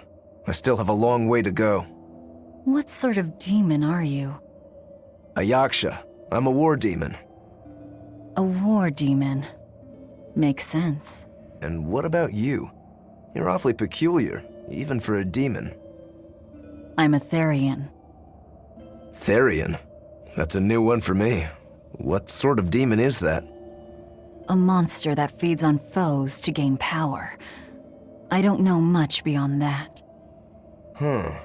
I still have a long way to go. What sort of demon are you? A Yaksha. I'm a war demon. A war demon. Makes sense. And what about you? You're awfully peculiar, even for a demon. I'm a Therian. Therian? That's a new one for me. What sort of demon is that? A monster that feeds on foes to gain power. I don't know much beyond that. Huh.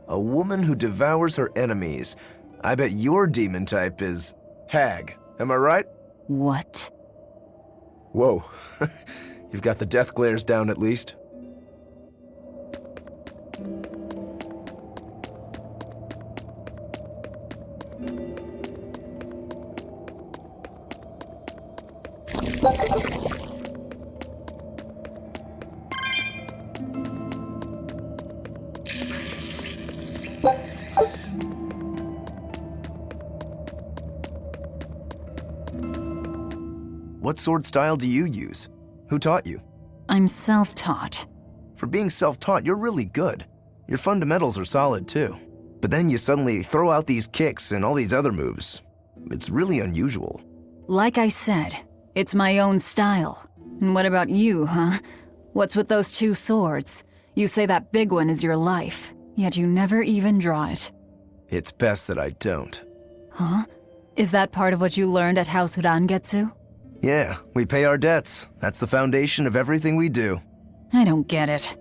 A woman who devours her enemies. I bet your demon type is hag. Am I right? What? Whoa. You've got the death glares down at least. What sword style do you use? Who taught you? I'm self-taught. For being self-taught, you're really good. Your fundamentals are solid too. But then you suddenly throw out these kicks and all these other moves. It's really unusual. Like I said, it's my own style. And what about you, huh? What's with those two swords? You say that big one is your life, yet you never even draw it. It's best that I don't. Huh? Is that part of what you learned at House Rangetsu? Yeah, we pay our debts. That's the foundation of everything we do. I don't get it.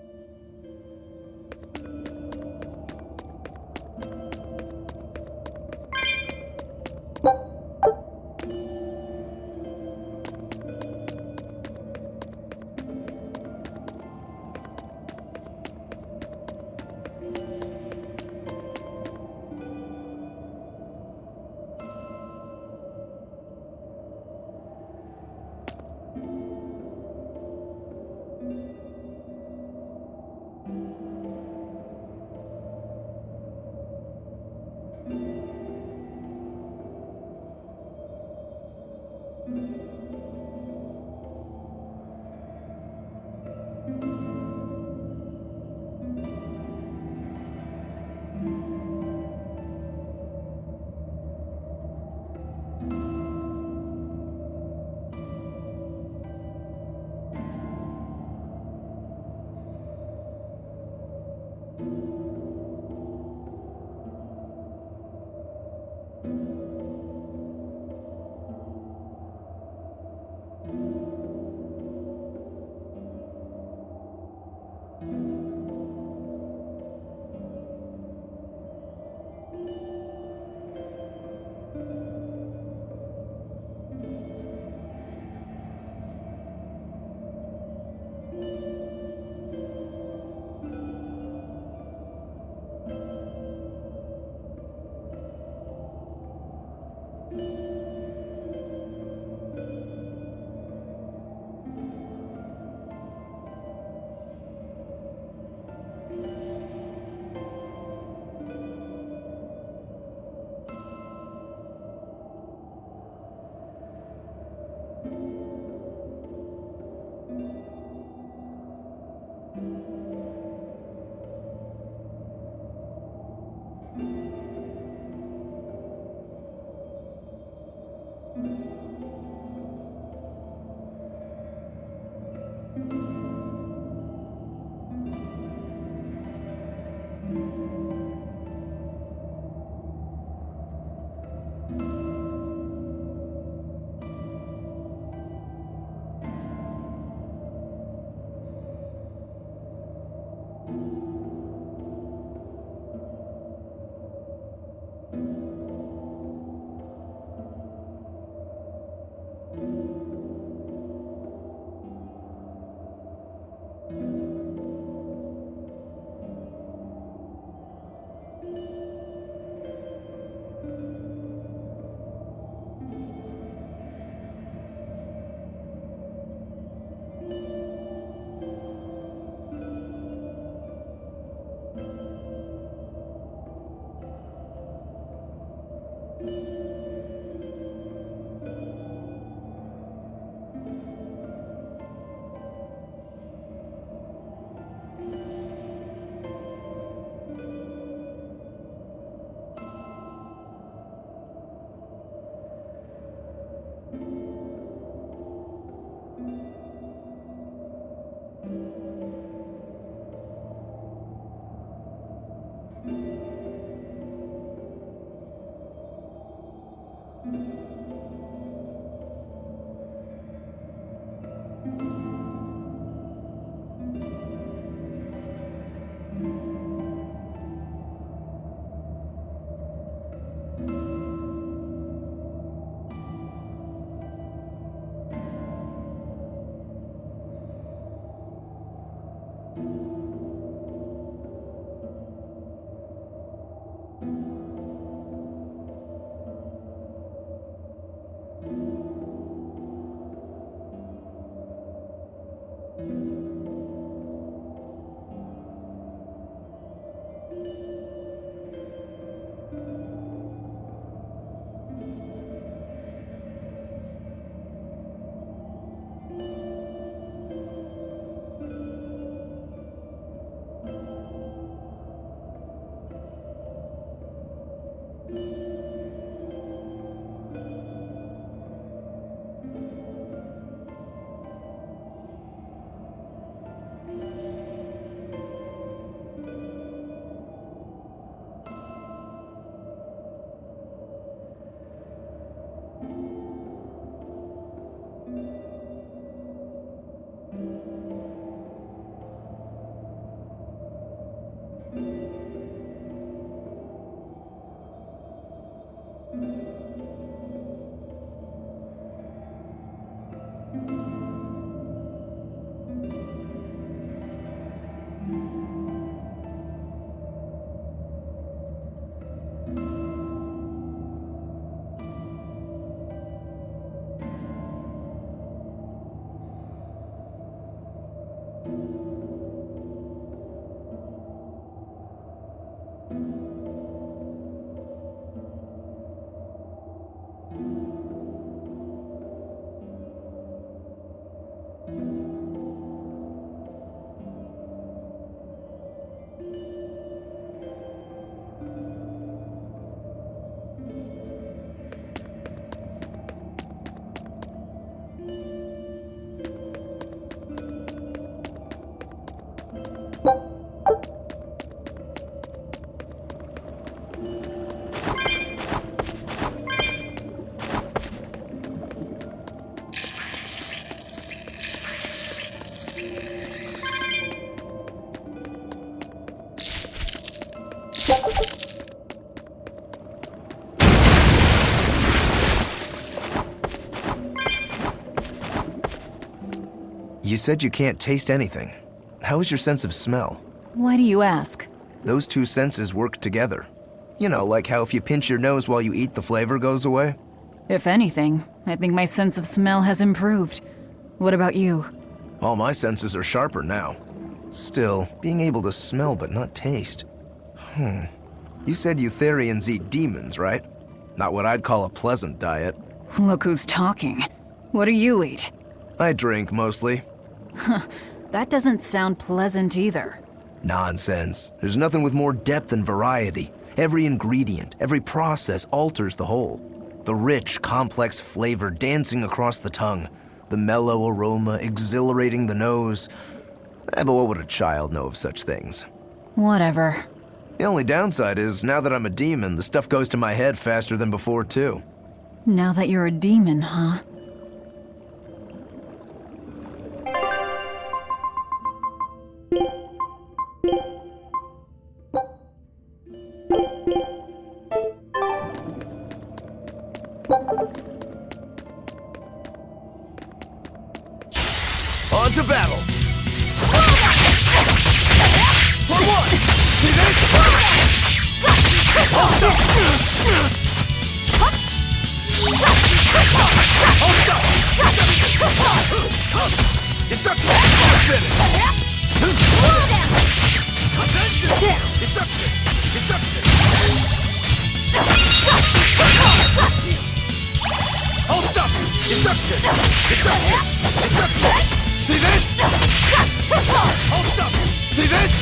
You said you can't taste anything. How is your sense of smell? Why do you ask? Those two senses work together. You know, like how if you pinch your nose while you eat, the flavor goes away? If anything, I think my sense of smell has improved. What about you? All my senses are sharper now. Still, being able to smell but not taste. You said Eutherians eat demons, right? Not what I'd call a pleasant diet. Look who's talking. What do you eat? I drink, mostly. That doesn't sound pleasant either. Nonsense. There's nothing with more depth and variety. Every ingredient, every process alters the whole. The rich, complex flavor dancing across the tongue. The mellow aroma exhilarating the nose. But what would a child know of such things? Whatever. The only downside is, now that I'm a demon, the stuff goes to my head faster than before, too. Now that you're a demon, huh? On to battle! For one! See this? Hold up! Destruction! Destruction! Destruction! Deception! Deception! Deception! See this? Hold up! See this?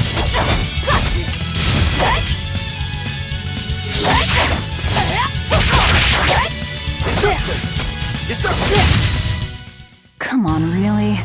Deception! Deception! Come on, really?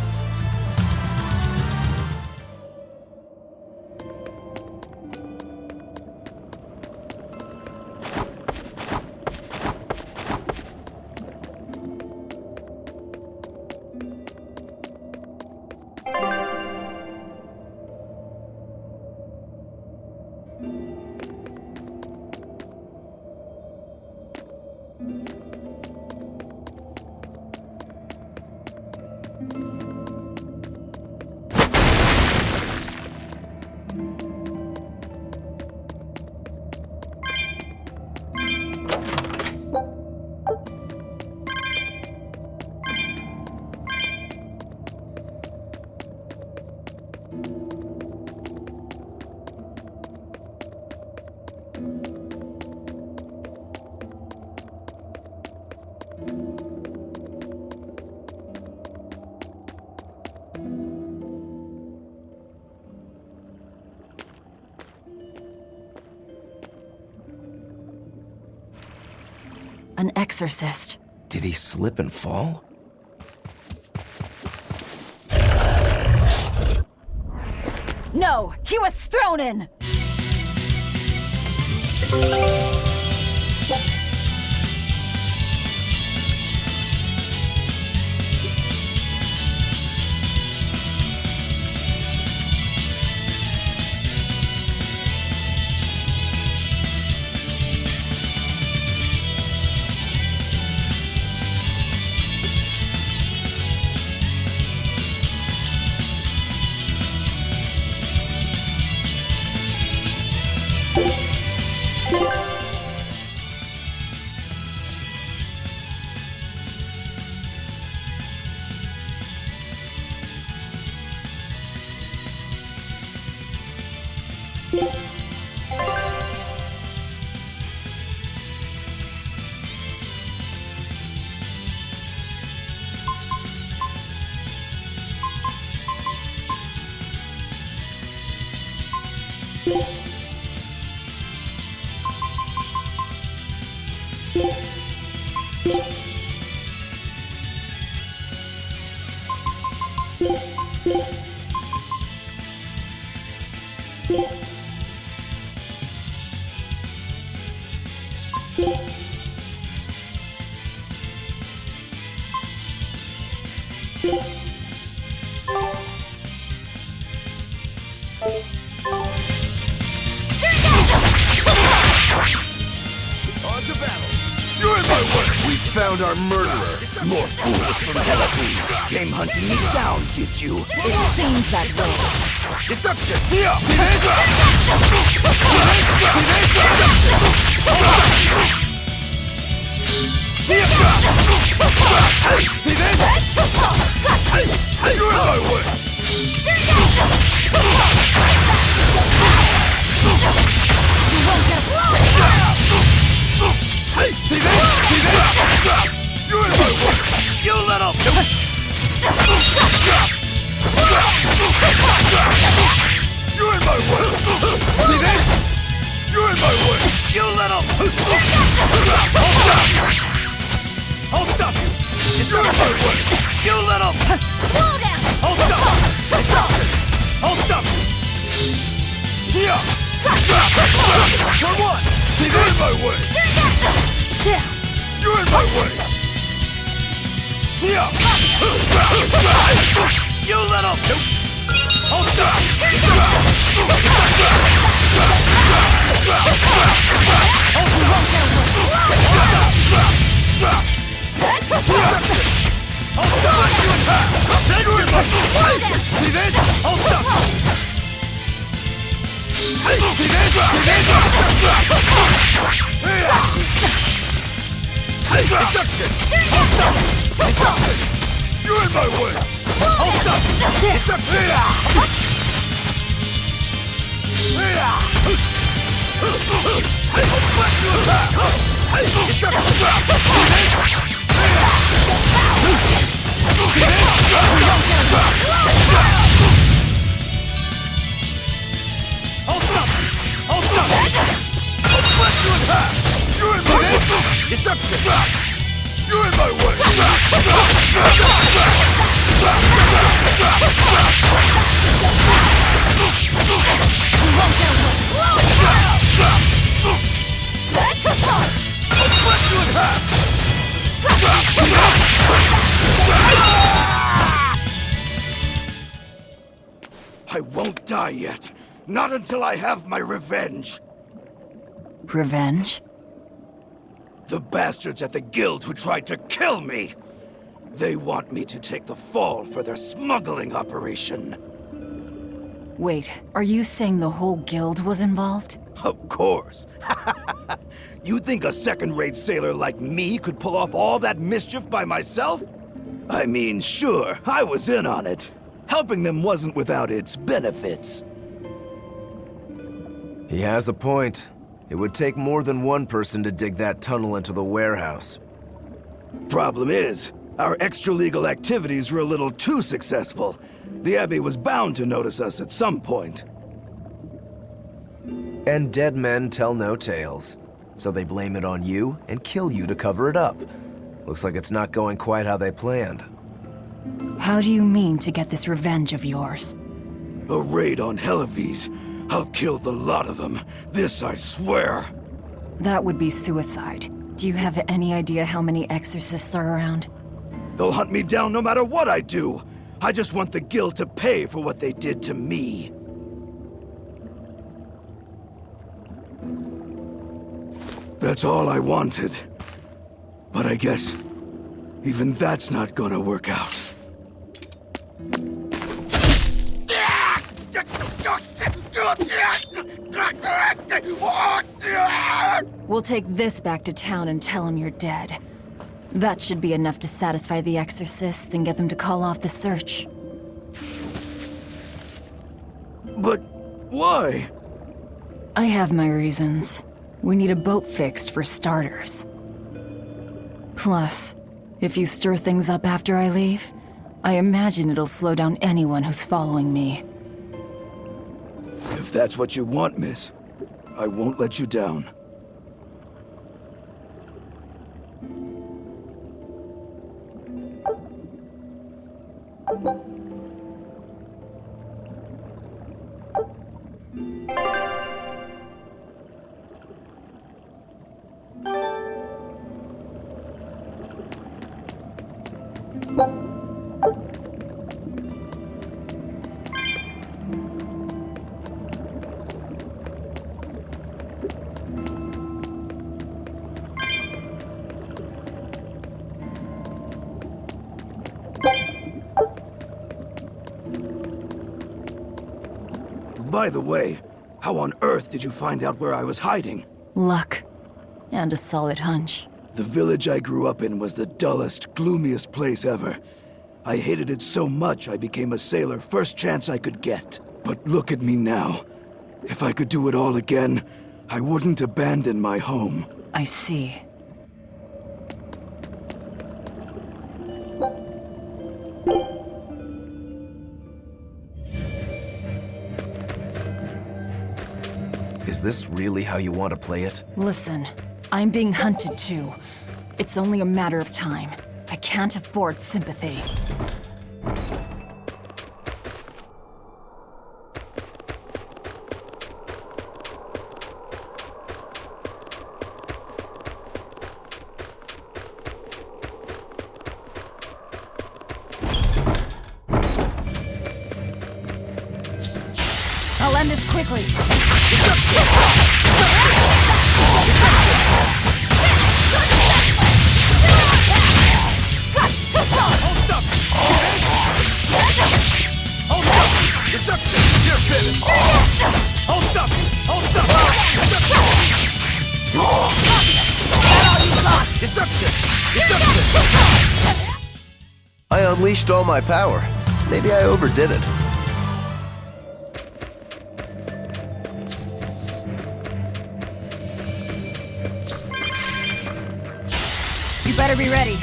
An exorcist. Did he slip and fall? No, he was thrown in! Found our murderer. More fools from Hellapes came hunting me down, did you? It seems that way. Deception! Here! See this? See this? You're in my way! You won't just... Hey, see this? See this? You're in my way! You little... You're in my way! See this? You're in my way! You little... Hold up! You're in my way! You little... Slow down! Hold up! Hold up! Here! For one! See this? You're in my way! You're in my way! Here! You little... Hold up! See this? Hold up! See this? Deception! Hold up! Deception! You're in my way! Hold up! Deception! Deception! Deception! You're in my way! I'll split you in half! I won't die yet. Not until I have my revenge. Revenge? The bastards at the guild who tried to kill me. They want me to take the fall for their smuggling operation. Wait, are you saying the whole guild was involved? Of course. You think a second-rate sailor like me could pull off all that mischief by myself? I mean, sure, I was in on it. Helping them wasn't without its benefits. He has a point. It would take more than one person to dig that tunnel into the warehouse. Problem is, our extra-legal activities were a little too successful. The Abbey was bound to notice us at some point. And dead men tell no tales. So they blame it on you and kill you to cover it up. Looks like it's not going quite how they planned. How do you mean to get this revenge of yours? A raid on Helives. I'll kill the lot of them. This I swear. That would be suicide. Do you have any idea how many exorcists are around? They'll hunt me down no matter what I do. I just want the guild to pay for what they did to me. That's all I wanted. But I guess even that's not gonna work out. We'll take this back to town and tell him you're dead. That should be enough to satisfy the exorcists and get them to call off the search. But why? I have my reasons. We need a boat fixed for starters. Plus, if you stir things up after I leave, I imagine it'll slow down anyone who's following me. If that's what you want, miss, I won't let you down. By the way, how on earth did you find out where I was hiding? Luck. And a solid hunch. The village I grew up in was the dullest, gloomiest place ever. I hated it so much I became a sailor first chance I could get. But look at me now. If I could do it all again, I wouldn't abandon my home. I see. Is this really how you want to play it? Listen, I'm being hunted too. It's only a matter of time. I can't afford sympathy. I'll end this quickly. I unleashed all my power. Maybe I overdid it. You better be ready.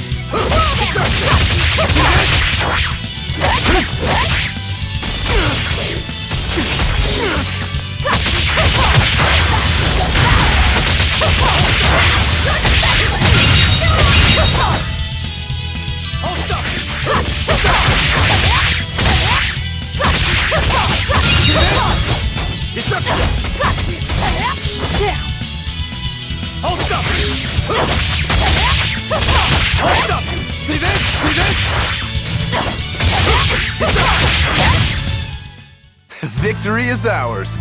Victory is ours.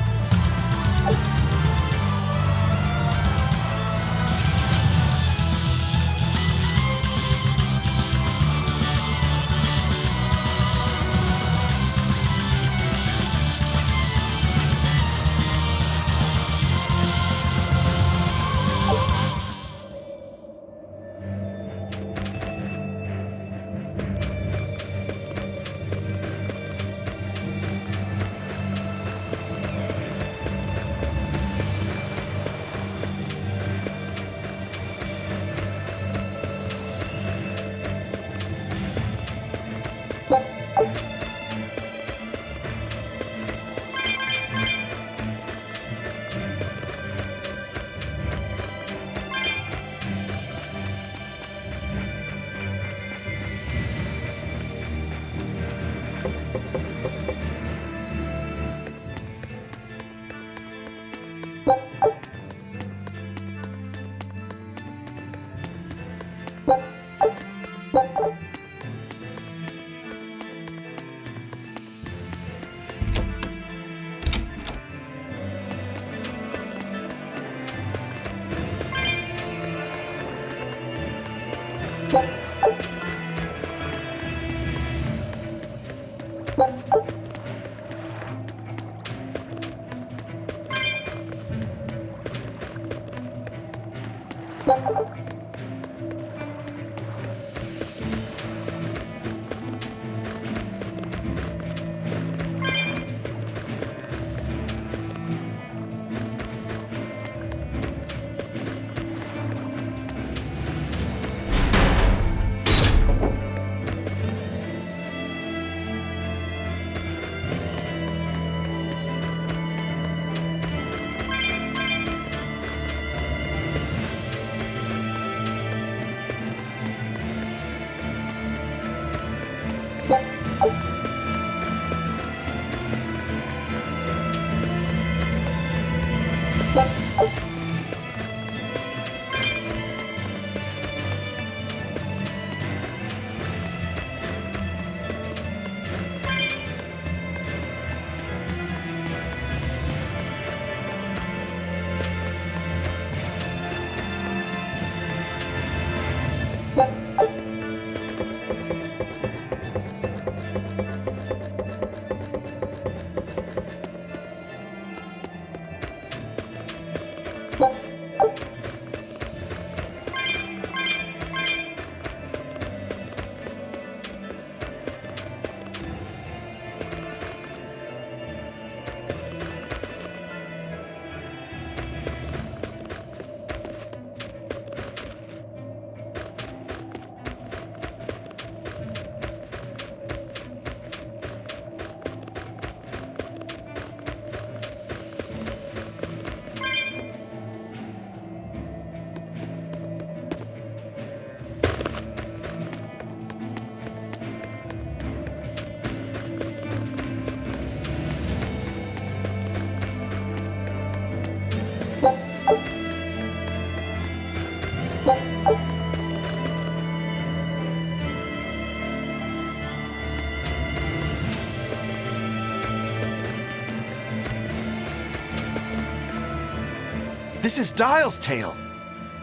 This is Dial's tail.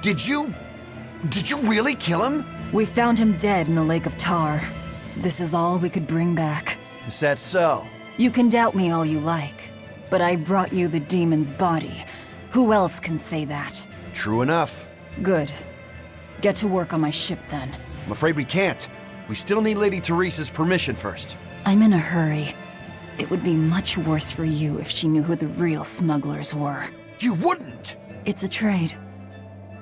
Did you really kill him? We found him dead in a lake of tar. This is all we could bring back. Is that so? You can doubt me all you like, but I brought you the demon's body. Who else can say that? True enough. Good. Get to work on my ship then. I'm afraid we can't. We still need Lady Teresa's permission first. I'm in a hurry. It would be much worse for you if she knew who the real smugglers were. You wouldn't! It's a trade.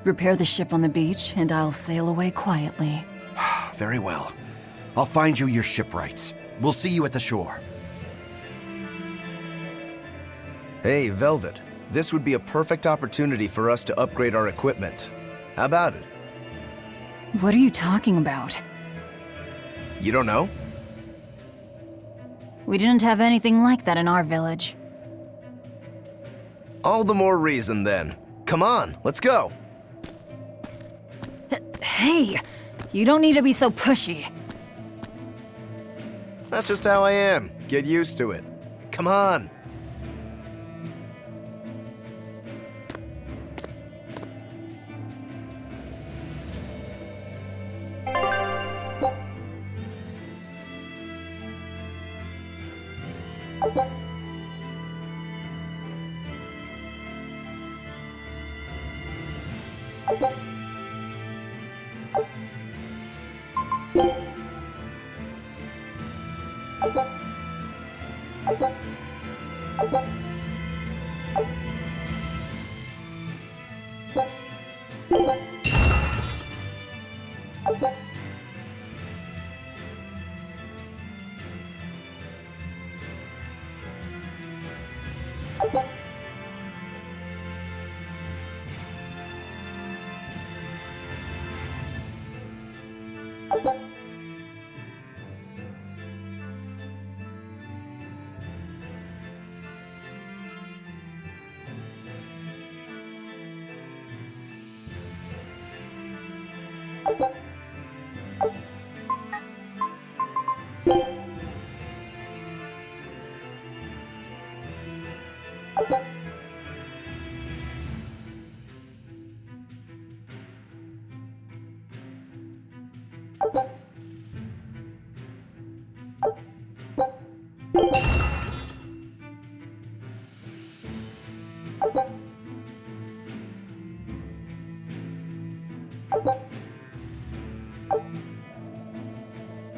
Repair the ship on the beach, and I'll sail away quietly. Very well. I'll find you your shipwrights. We'll see you at the shore. Hey, Velvet. This would be a perfect opportunity for us to upgrade our equipment. How about it? What are you talking about? You don't know? We didn't have anything like that in our village. All the more reason, then. Come on, let's go. Hey, you don't need to be so pushy. That's just how I am. Get used to it. Come on.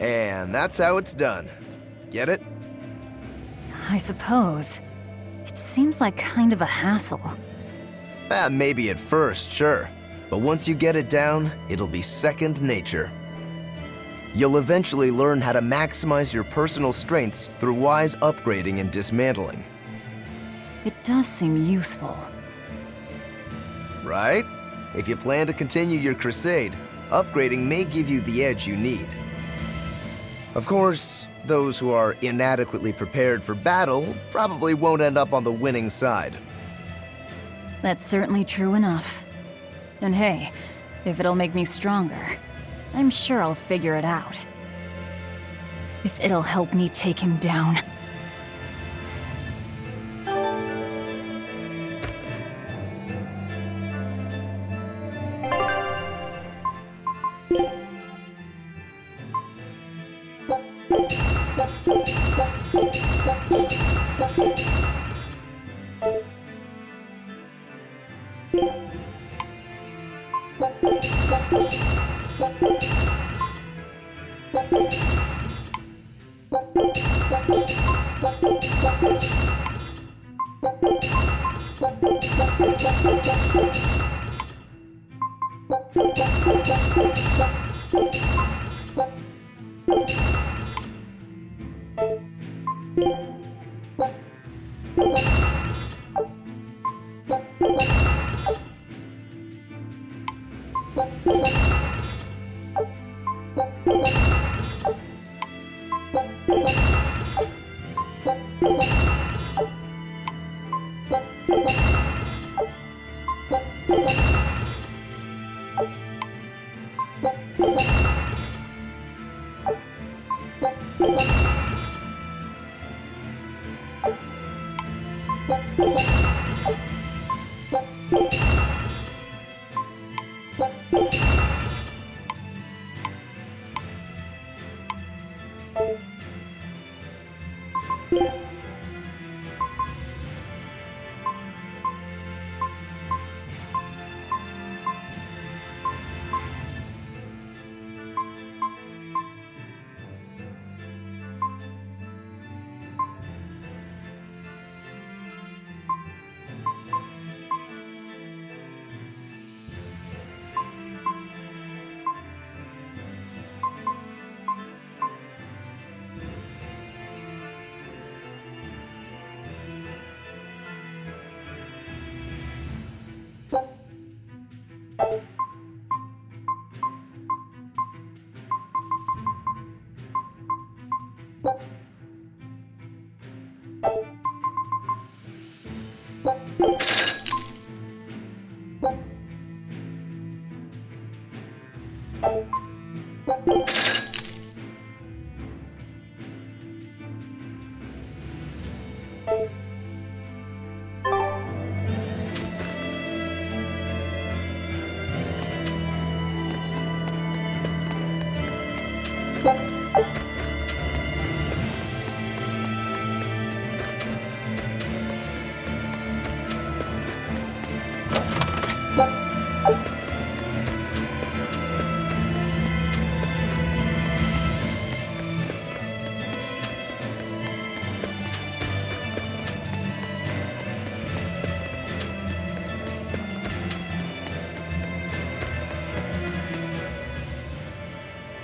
And that's how it's done. Get it? I suppose. It seems like kind of a hassle. Maybe at first, sure. But once you get it down, it'll be second nature. You'll eventually learn how to maximize your personal strengths through wise upgrading and dismantling. It does seem useful. Right? If you plan to continue your crusade, upgrading may give you the edge you need. Of course, those who are inadequately prepared for battle probably won't end up on the winning side. That's certainly true enough. And hey, if it'll make me stronger, I'm sure I'll figure it out. If it'll help me take him down.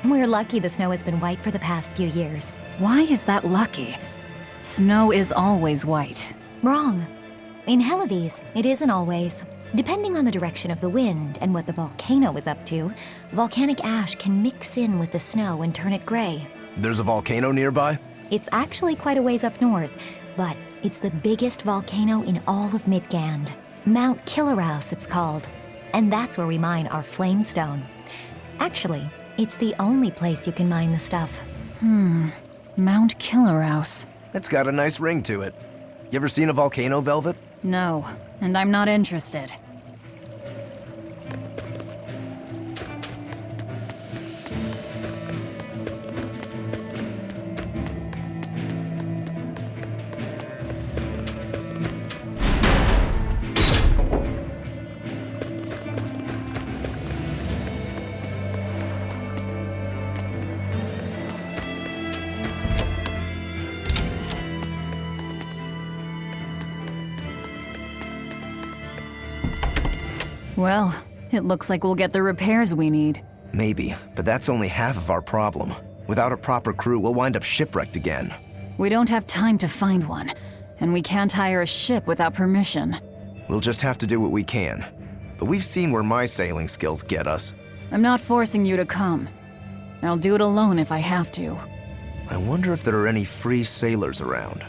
We're lucky the snow has been white for the past few years. Why is that lucky? Snow is always white. Wrong. In Helives, it isn't always. Depending on the direction of the wind and what the volcano is up to, volcanic ash can mix in with the snow and turn it gray. There's a volcano nearby? It's actually quite a ways up north, but it's the biggest volcano in all of Midgand. Mount Killeraus, it's called. And that's where we mine our flamestone. Actually, it's the only place you can mine the stuff. Mount Killeraus. It's got a nice ring to it. You ever seen a volcano, Velvet? No, and I'm not interested. Well, it looks like we'll get the repairs we need. Maybe, but that's only half of our problem. Without a proper crew, we'll wind up shipwrecked again. We don't have time to find one, and we can't hire a ship without permission. We'll just have to do what we can. But we've seen where my sailing skills get us. I'm not forcing you to come. I'll do it alone if I have to. I wonder if there are any free sailors around.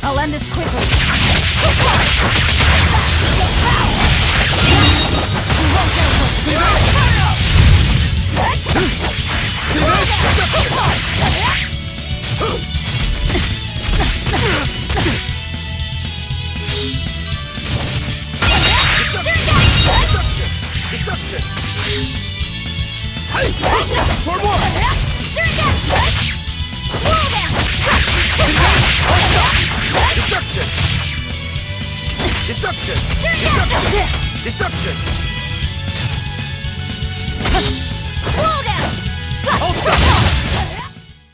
I'll end this quickly.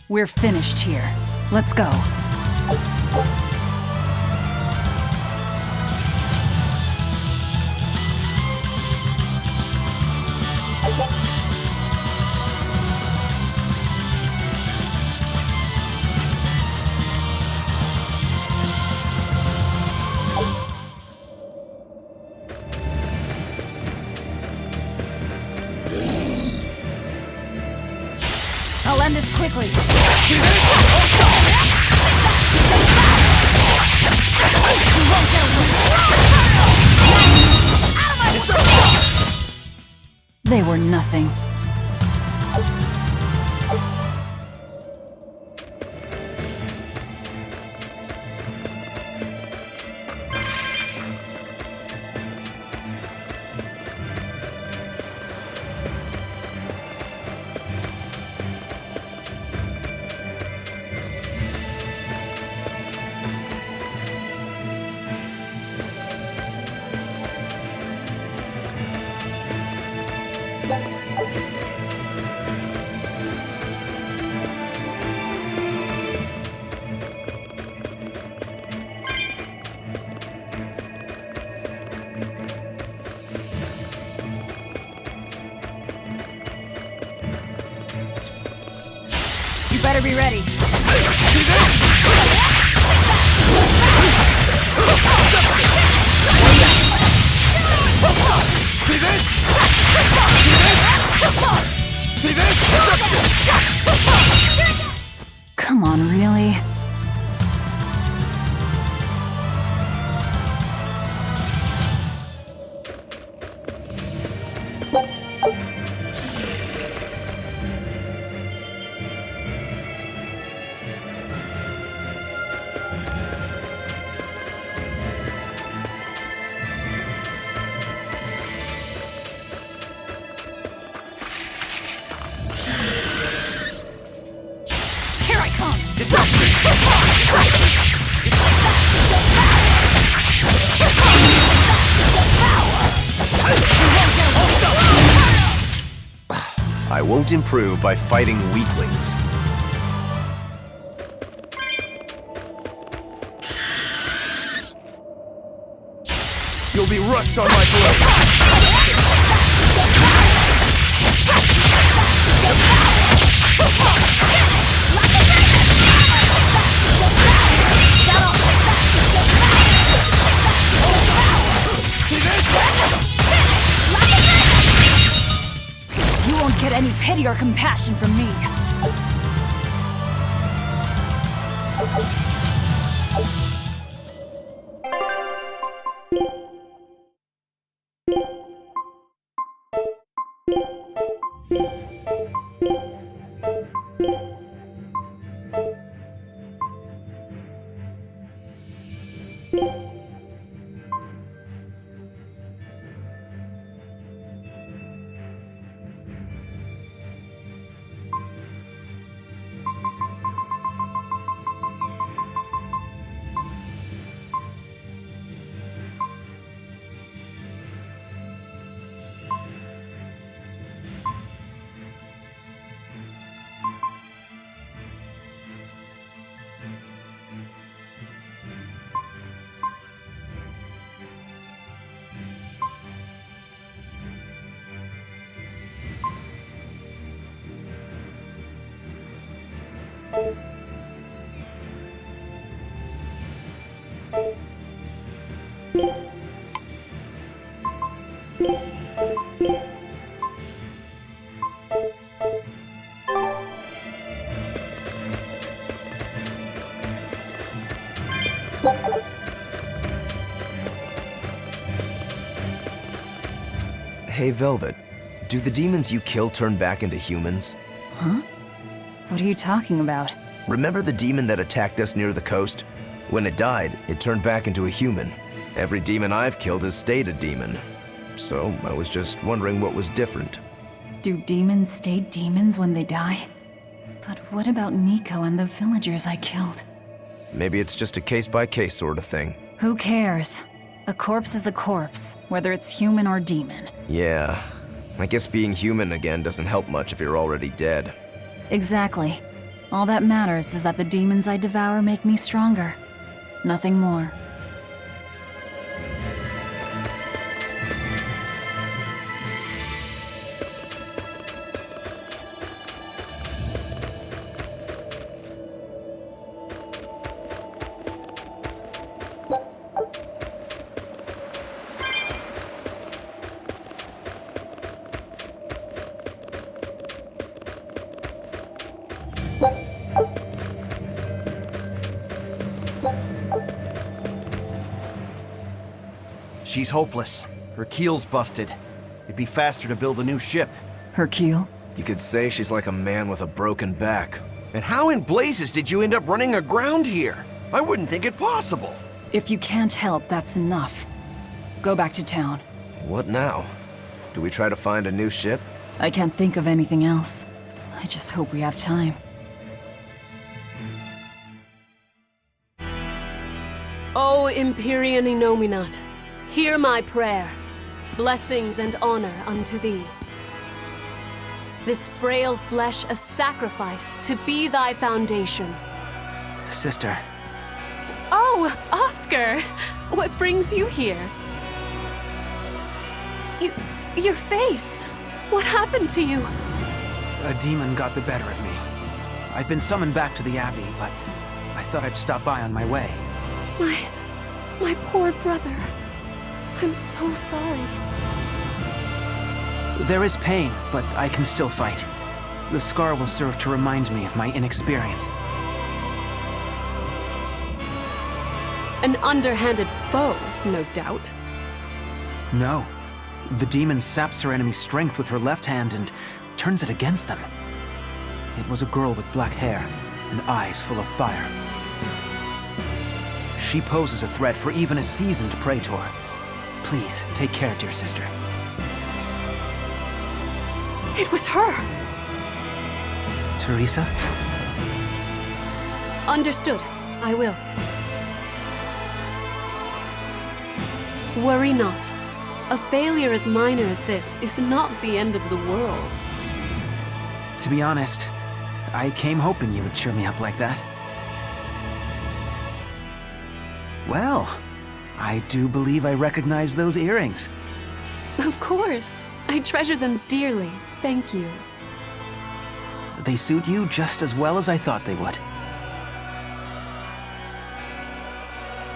We're finished here. Let's go. I'll end this quickly. They were nothing. You better be ready. See this? Come on, really? Here I come! I won't improve by fighting weaklings. You'll be rust on my blade. See this? any pity or compassion from me. Hey, Velvet, do the demons you kill turn back into humans? Huh? What are you talking about? Remember the demon that attacked us near the coast? When it died, it turned back into a human. Every demon I've killed has stayed a demon. So I was just wondering what was different. Do demons stay demons when they die? But what about Nico and the villagers I killed? Maybe it's just a case-by-case sort of thing. Who cares? A corpse is a corpse, whether it's human or demon. Yeah, I guess being human again doesn't help much if you're already dead. Exactly. All that matters is that the demons I devour make me stronger. Nothing more. She's hopeless. Her keel's busted. It'd be faster to build a new ship. Her keel? You could say she's like a man with a broken back. And how in blazes did you end up running aground here? I wouldn't think it possible. If you can't help, that's enough. Go back to town. What now? Do we try to find a new ship? I can't think of anything else. I just hope we have time. O Empyrean Inominat, hear my prayer. Blessings and honor unto thee. This frail flesh a sacrifice to be thy foundation. Sister. Oh, Oscar! What brings you here? Your face! What happened to you? A demon got the better of me. I've been summoned back to the Abbey, but I thought I'd stop by on my way. My poor brother. I'm so sorry. There is pain, but I can still fight. The scar will serve to remind me of my inexperience. An underhanded foe, no doubt. No. The demon saps her enemy's strength with her left hand and turns it against them. It was a girl with black hair and eyes full of fire. She poses a threat for even a seasoned praetor. Please, take care, dear sister. It was her! Teresa? Understood. I will. Worry not. A failure as minor as this is not the end of the world. To be honest, I came hoping you would cheer me up like that. Well, I do believe I recognize those earrings. Of course. I treasure them dearly. Thank you. They suit you just as well as I thought they would.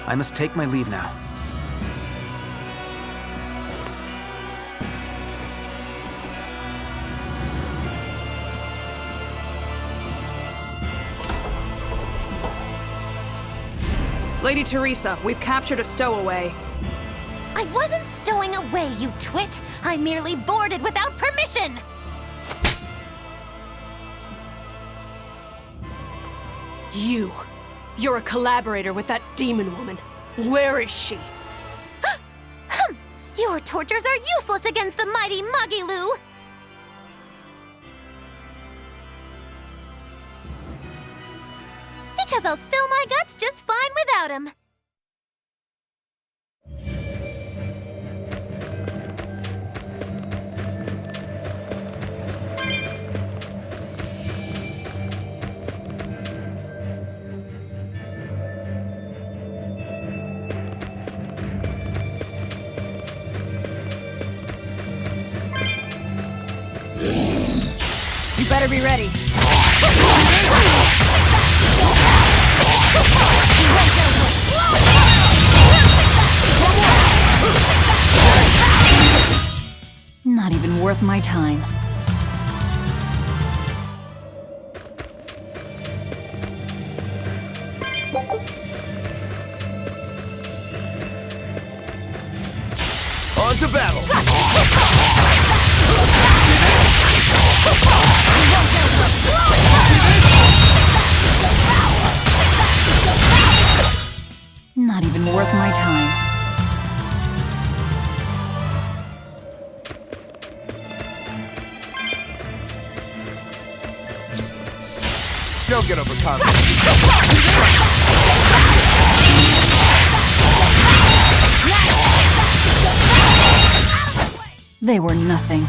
I must take my leave now. Lady Teresa, we've captured a stowaway. I wasn't stowing away, you twit! I merely boarded without permission! You're a collaborator with that demon woman. Where is she? Your tortures are useless against the mighty Magilu! Because I'll spill my guts just fine without him. You better be ready. Not even worth my time. On to battle! Not even worth my time. Don't get overconfident. They were nothing.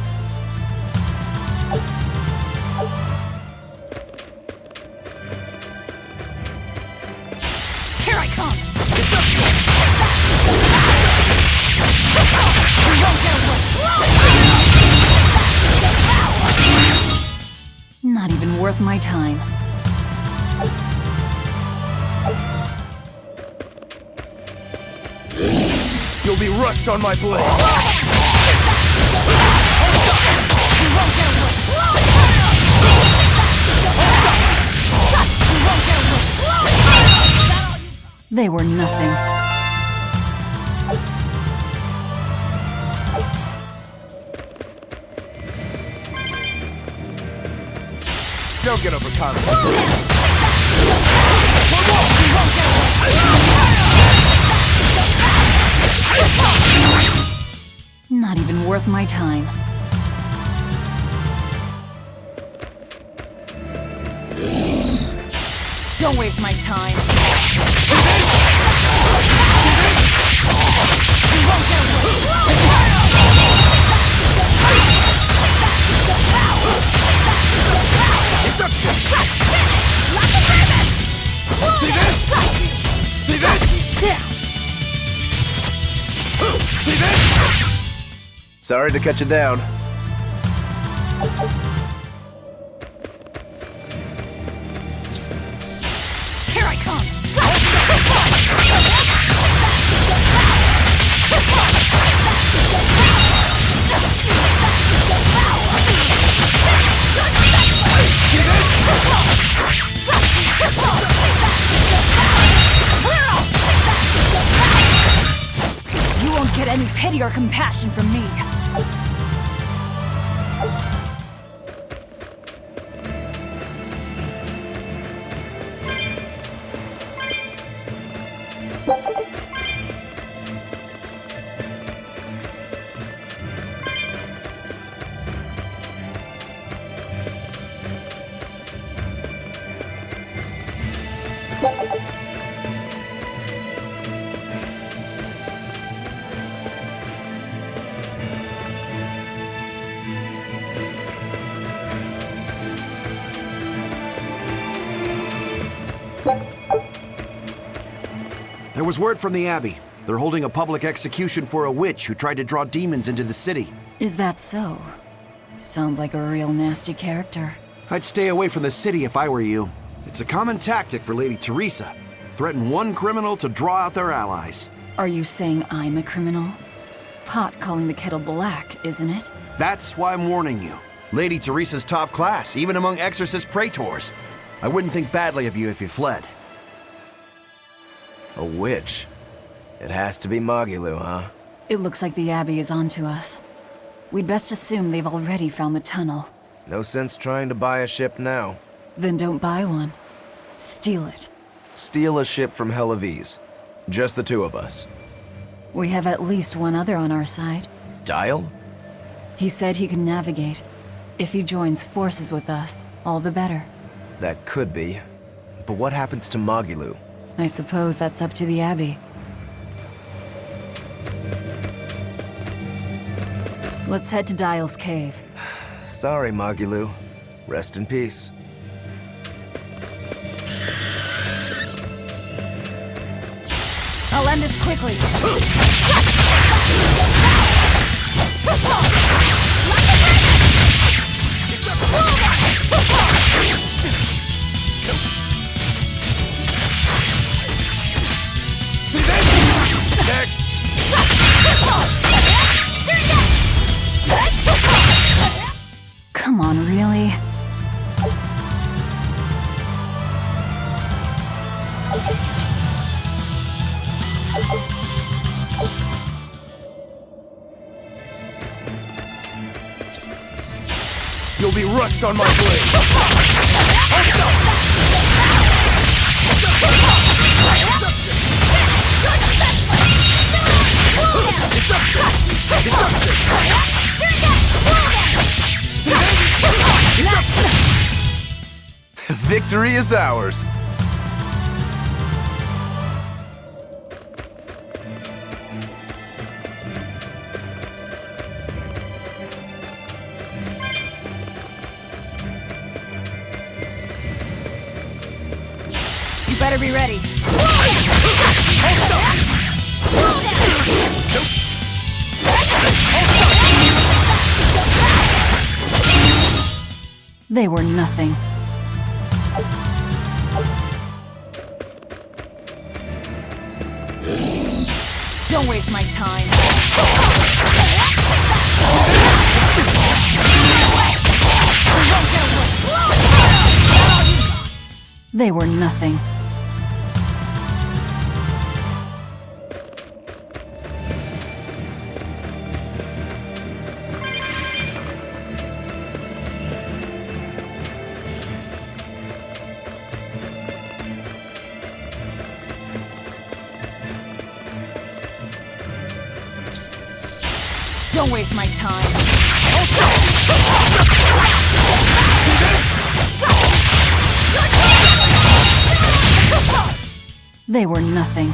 Here I come! Not even worth my time. You'll be rust on my blade. They were nothing. Don't get overconfident. Not even worth my time. Don't waste my time. See this? See this? See this? Sorry to cut you down. Here I come! You won't get any pity or compassion from me. There was word from the Abbey. They're holding a public execution for a witch who tried to draw demons into the city. Is that so? Sounds like a real nasty character. I'd stay away from the city if I were you. It's a common tactic for Lady Teresa. Threaten one criminal to draw out their allies. Are you saying I'm a criminal? Pot calling the kettle black, isn't it? That's why I'm warning you. Lady Teresa's top class, even among exorcist praetors. I wouldn't think badly of you if you fled. A witch? It has to be Magilou, huh? It looks like the Abbey is onto us. We'd best assume they've already found the tunnel. No sense trying to buy a ship now. Then don't buy one. Steal it. Steal a ship from Helaviz. Just the two of us. We have at least one other on our side. Dial? He said he can navigate. If he joins forces with us, all the better. That could be. But what happens to Magilou? I suppose that's up to the Abbey. Let's head to Dial's cave. Sorry, Magilou. Rest in peace. I'll end this quickly. Next! Come on, really? You'll be rust on my blade! Victory is ours! You better be ready. They were nothing. Don't waste my time. They were nothing. Don't waste my time. They were nothing.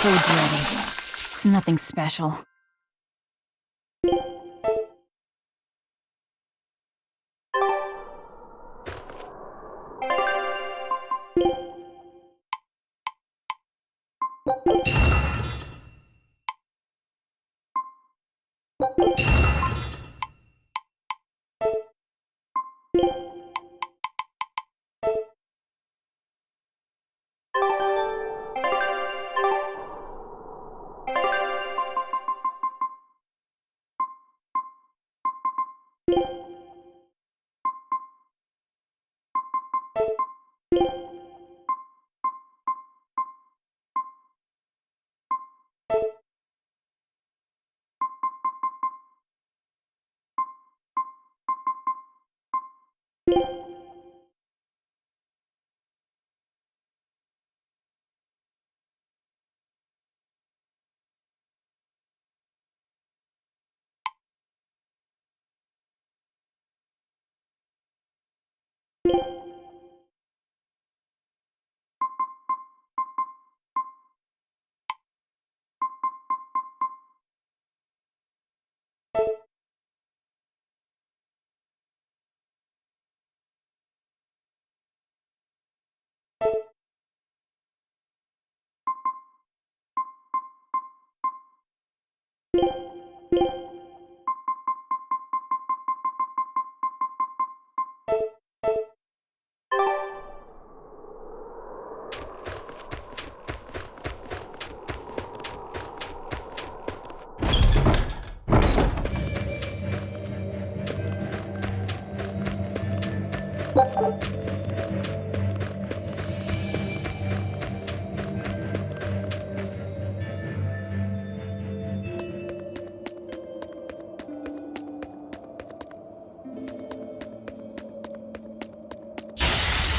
Food's ready. It's nothing special.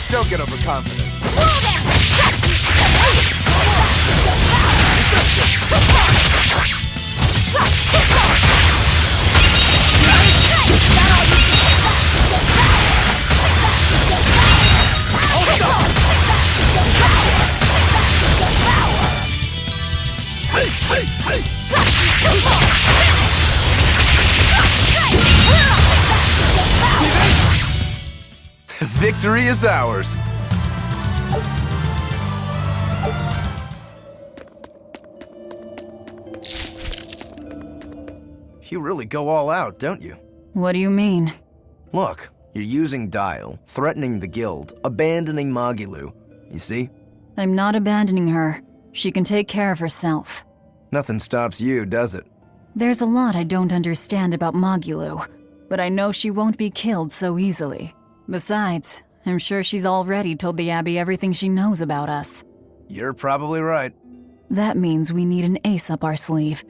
Don't get overconfident. Victory is ours. You really go all out, don't you? What do you mean? Look, You're using Dial, threatening the guild, abandoning Magilu. You see? I'm not abandoning her. She can take care of herself. Nothing stops you, does it? There's a lot I don't understand about Magilu, but I know she won't be killed so easily. Besides, I'm sure she's already told the Abbey everything she knows about us. You're probably right. That means we need an ace up our sleeve,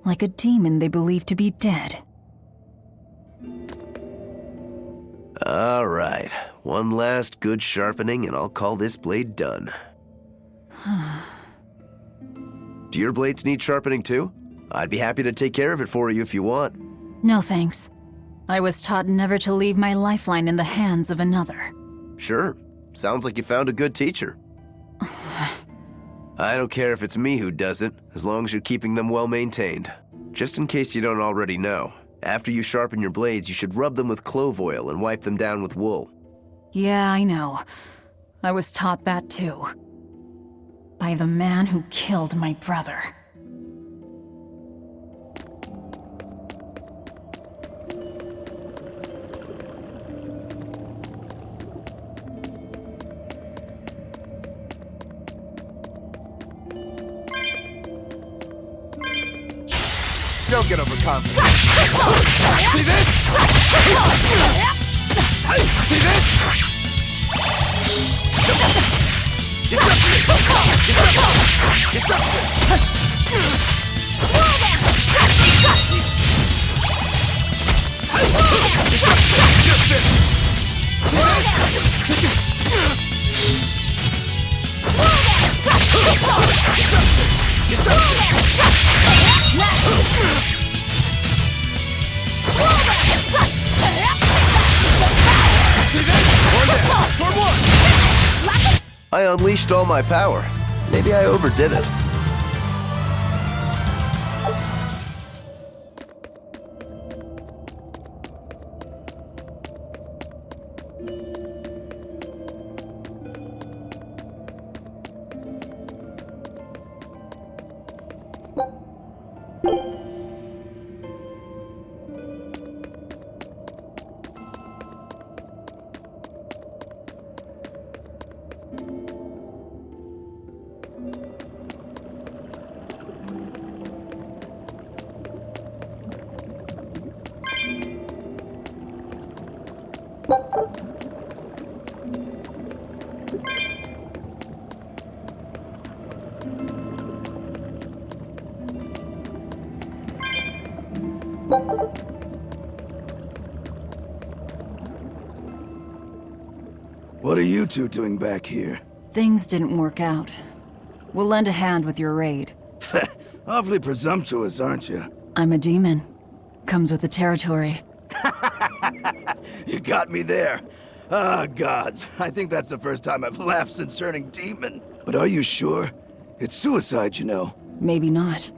like a demon they believe to be dead. All right, one last good sharpening and I'll call this blade done. Do your blades need sharpening too? I'd be happy to take care of it for you if you want. No thanks. I was taught never to leave my lifeline in the hands of another. Sure, sounds like you found a good teacher. I don't care if it's me who does it, as long as you're keeping them well maintained. Just in case you don't already know, after you sharpen your blades, you should rub them with clove oil and wipe them down with wool. Yeah, I know. I was taught that too. By the man who killed my brother. Don't get overconfident. See this? See this? Get up here! Get up I unleashed all my power. Maybe I overdid it. What are you two doing back here? Things didn't work out. We'll lend a hand with your raid. Awfully presumptuous, aren't you? I'm a demon. Comes with the territory. You got me there. Ah, gods. I think that's the first time I've laughed since turning demon. But are you sure? It's suicide, you know. Maybe not.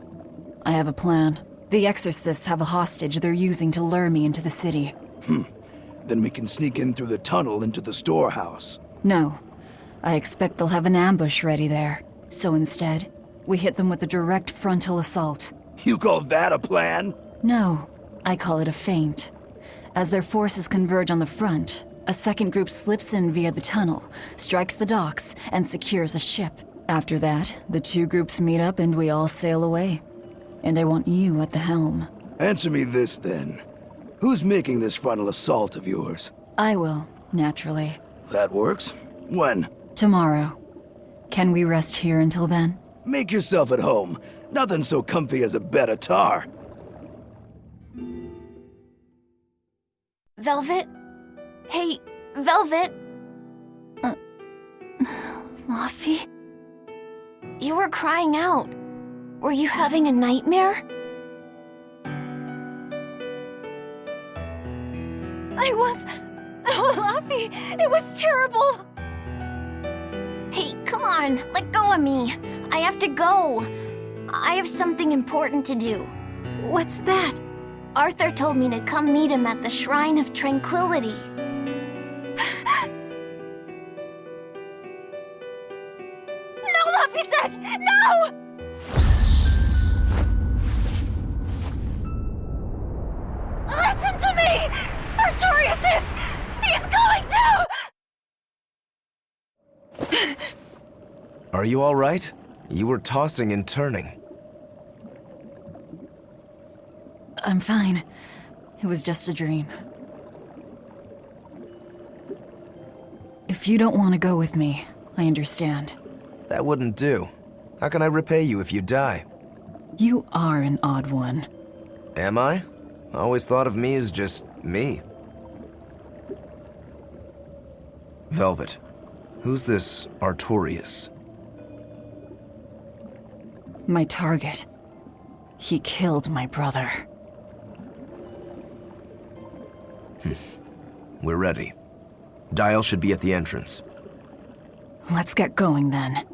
I have a plan. The exorcists have a hostage they're using to lure me into the city. Then we can sneak in through the tunnel into the storehouse. No. I expect they'll have an ambush ready there. So instead, we hit them with a direct frontal assault. You call that a plan? No. I call it a feint. As their forces converge on the front, a second group slips in via the tunnel, strikes the docks, and secures a ship. After that, the two groups meet up and we all sail away. And I want you at the helm. Answer me this, then. Who's making this frontal assault of yours? I will, naturally. That works. When? Tomorrow. Can we rest here until then? Make yourself at home. Nothing so comfy as a bed of tar. Velvet? Hey, Velvet? Laffy? You were crying out. Were you having a nightmare? I was... Oh, Laffy, it was terrible! Hey, come on, let go of me. I have to go. I have something important to do. What's that? Arthur told me to come meet him at the Shrine of Tranquility. No, Laffy-set! No! Listen to me! Artorius is... He's going to! Are you all right? You were tossing and turning. I'm fine. It was just a dream. If you don't want to go with me, I understand. That wouldn't do. How can I repay you if you die? You are an odd one. Am I? I always thought of me as just me. Velvet, who's this Artorias? My target. He killed my brother. We're ready. Dial should be at the entrance. Let's get going then.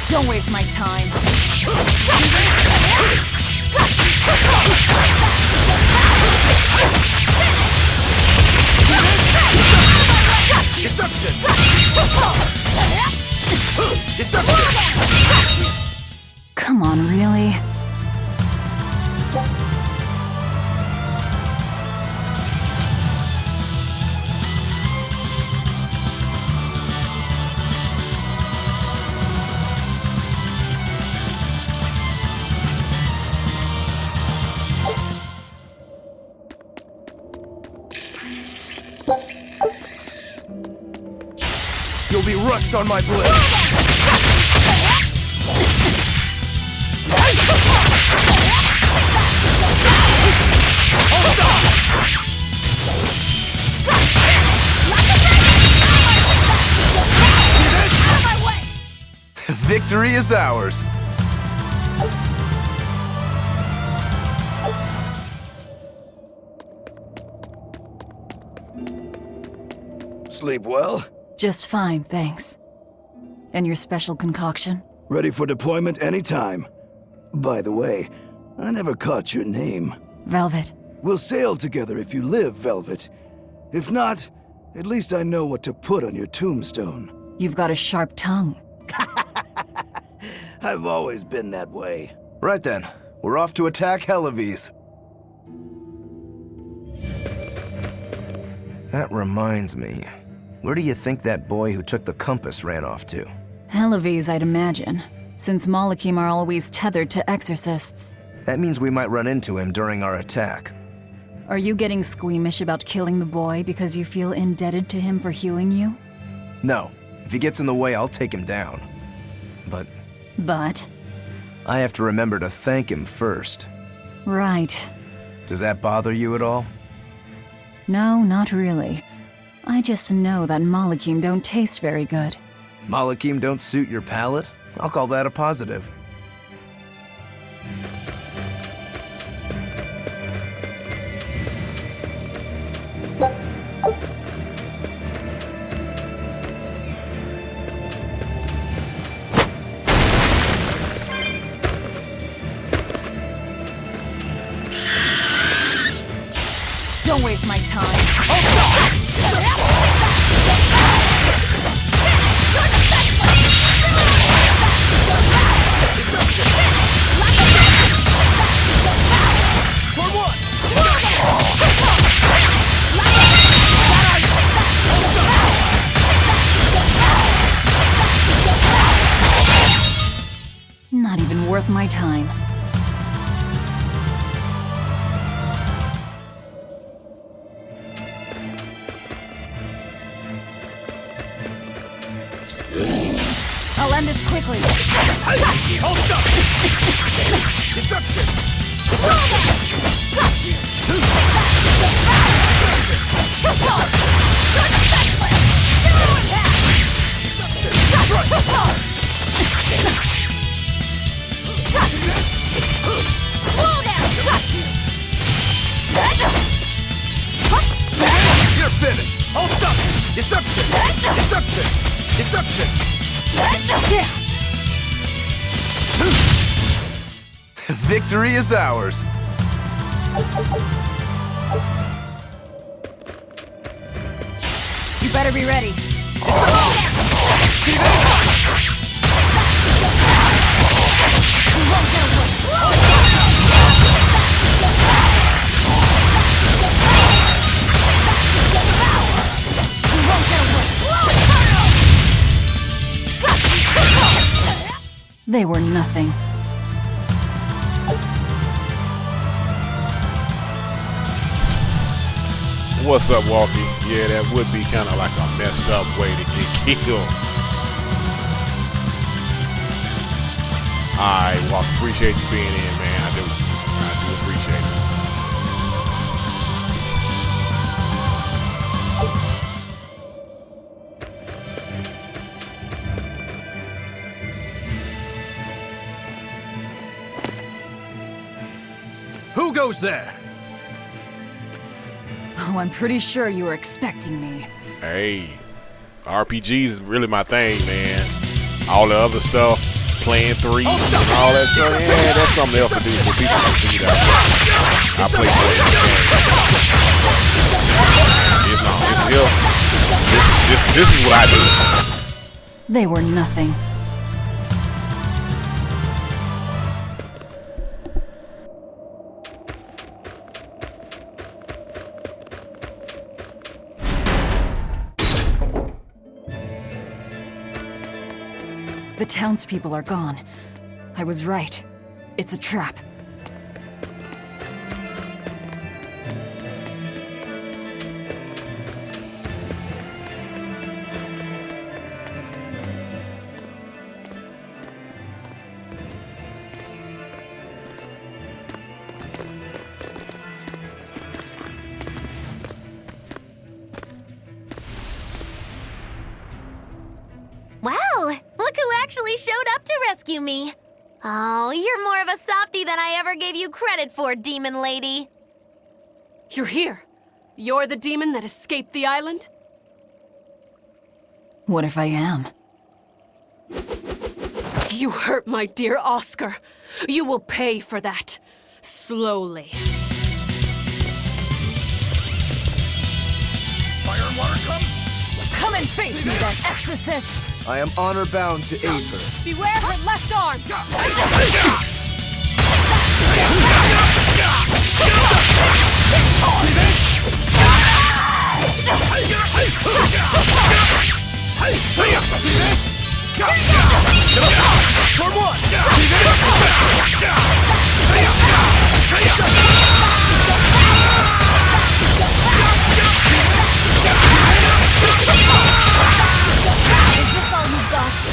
Don't waste my time. Deception! Deception! Come on, really? You'll be rust on my blade! Victory is ours! Sleep well? Just fine, thanks. And your special concoction? Ready for deployment anytime. By the way, I never caught your name. Velvet. We'll sail together if you live, Velvet. If not, at least I know what to put on your tombstone. You've got a sharp tongue. I've always been that way. Right then, we're off to attack Helives. That reminds me. Where do you think that boy who took the compass ran off to? Helives, I'd imagine, since Malachim are always tethered to exorcists. That means we might run into him during our attack. Are you getting squeamish about killing the boy because you feel indebted to him for healing you? No. If he gets in the way, I'll take him down. But? I have to remember to thank him first. Right. Does that bother you at all? No, not really. I just know that Malachim don't taste very good. Malachim don't suit your palate? I'll call that a positive. Don't waste my time. worth my time. I'll end this quickly. Hold up! Deception! Got you! You're finished! Hold up! Deception! Deception! Deception! Victory is ours. You better be ready. They were nothing. What's up, Walkie? Yeah, that would be kind of like a messed up way to get killed. Alright, Walkie, appreciate you being in, man. I do appreciate it. Who goes there? Oh, I'm pretty sure you were expecting me. Hey, RPGs is really my thing, man. All the other stuff, playing threes and all that stuff, yeah, that's something else to do for people to see that. I play this is what I do. They were nothing. The townspeople are gone. I was right. It's a trap. Wow, look who actually showed up to rescue me. Oh, you're more of a softie than I ever gave you credit for, demon lady. You're here. You're the demon that escaped the island? What if I am? You hurt my dear Oscar. You will pay for that. Slowly. Fire and water come! Come and face me then, exorcist! I am honor bound to aid her. Beware her left arm!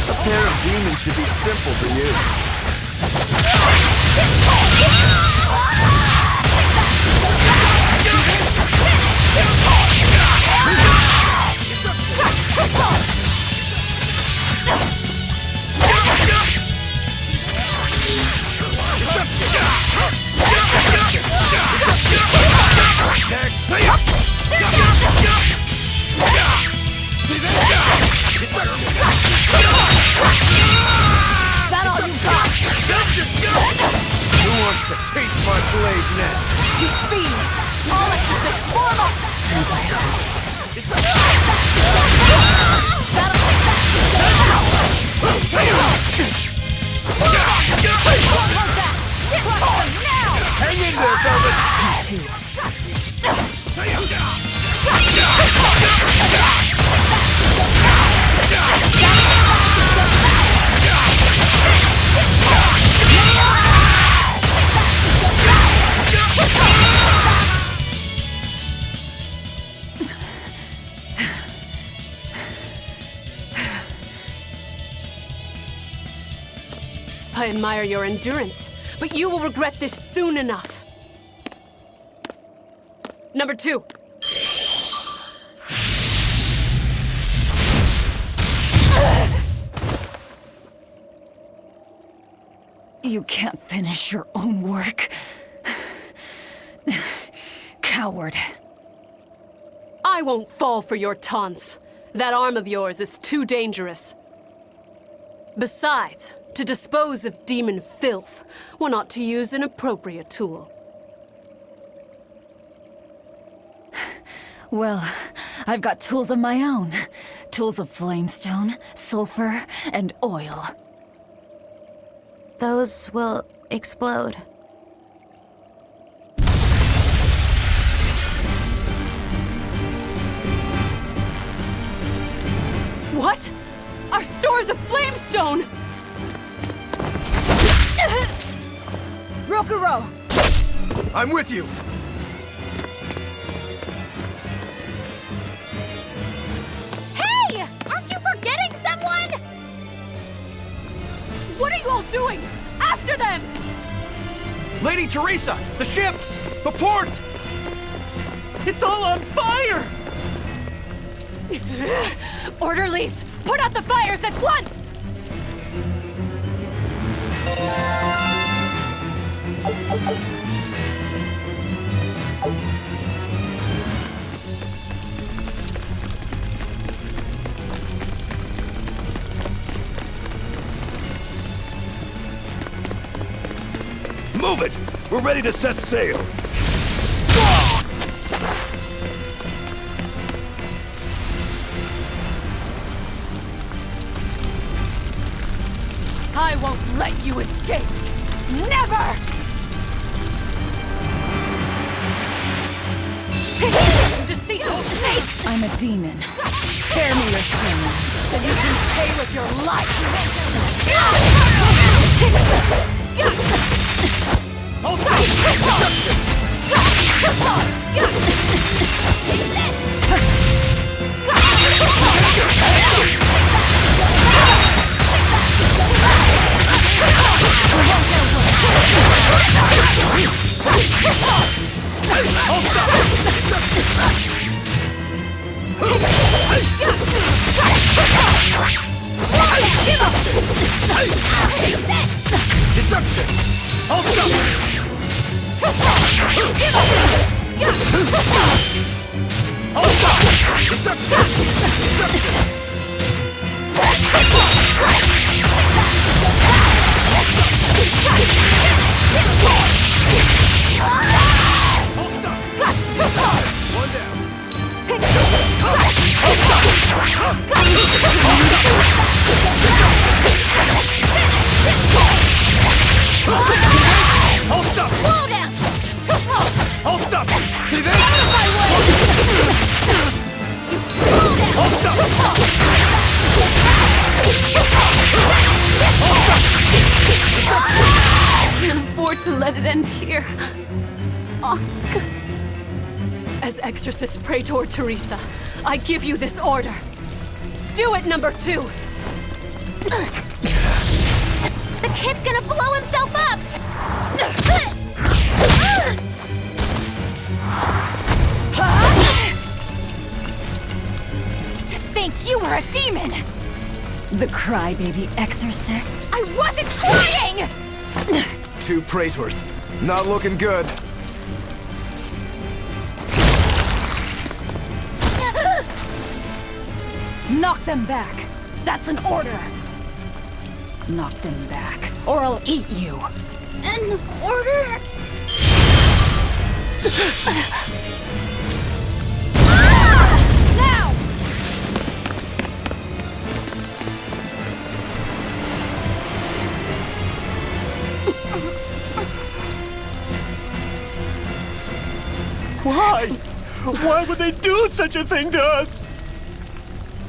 A pair of demons should be simple for you. That all you got? Who wants to taste my blade next? You fiends! All exorcists form up! As I hoped. Hang in there, Velvet! You too. I admire your endurance, but you will regret this soon enough. Number 2. You can't finish your own work. Coward. I won't fall for your taunts. That arm of yours is too dangerous. Besides, to dispose of demon filth, one ought to use an appropriate tool. Well, I've got tools of my own. Tools of flamestone, sulfur, and oil. Those will explode. What? Our stores of flamestone! Rokuro! I'm with you! Hey! Aren't you forgetting someone? What are you all doing? After them! Lady Teresa! The ships! The port! It's all on fire! Orderlies, put out the fires at once! Move it! We're ready to set sail! I won't let you escape! Never! Deceitful snake! I'm a demon. Spare me your sins. Then you can pay with your life! Deception! Hold up! Hold up! Deception! Deception! One down. Hold up! Slow down! Hold up! See this? Out of my way! You slow down! Hold up! I can't afford to let it end here. Oscar. As Exorcist Praetor Teresa, I give you this order. Do it, number 2! The kid's gonna blow himself up! To think you were a demon! The crybaby exorcist? I wasn't crying! 2 praetors. Not looking good. Knock them back. That's an order. Knock them back, or I'll eat you. An order? Now! Why? Why would they do such a thing to us?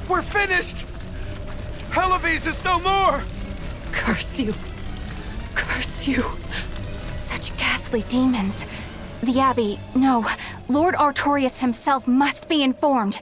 We're finished! Helives is no more! Curse you. Curse you. Such ghastly demons. The Abbey, no. Lord Artorius himself must be informed.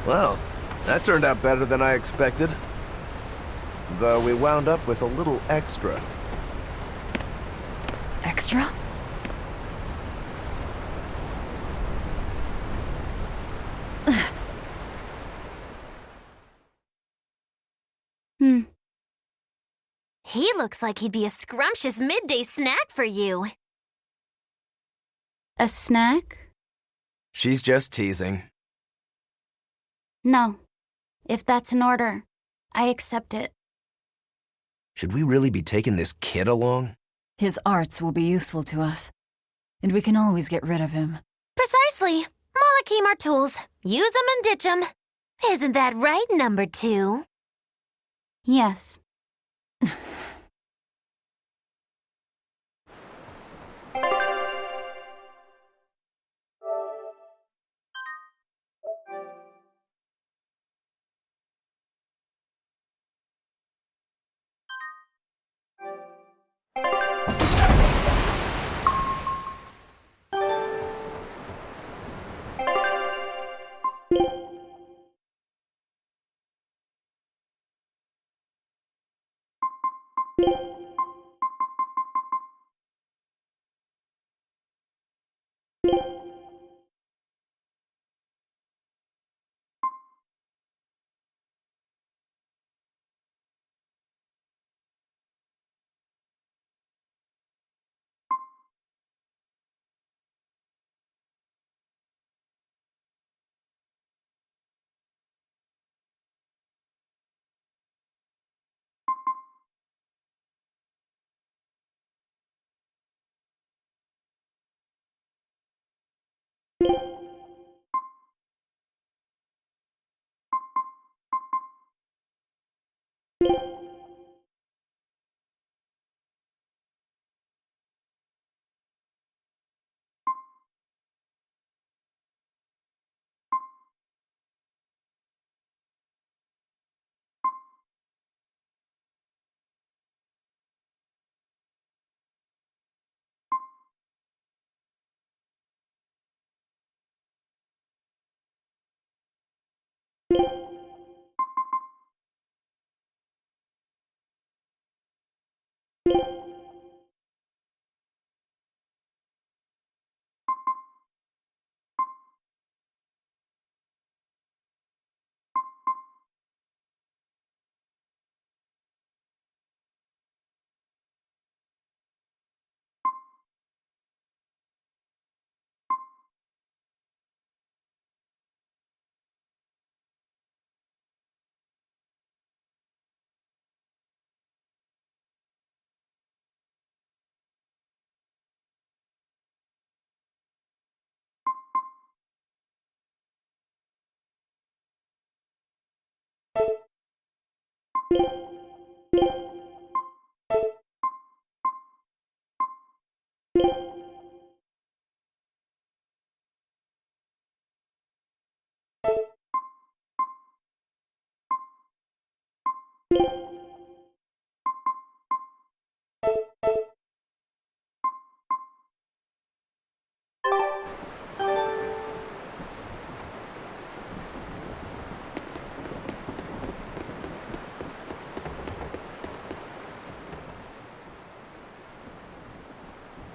Well, that turned out better than I expected. Though we wound up with a little extra. Extra? He looks like he'd be a scrumptious midday snack for you. A snack? She's just teasing. No. If that's an order, I accept it. Should we really be taking this kid along? His arts will be useful to us, and we can always get rid of him. Precisely. Malakim are tools. Use 'em and ditch 'em. Isn't that right, number 2? Yes.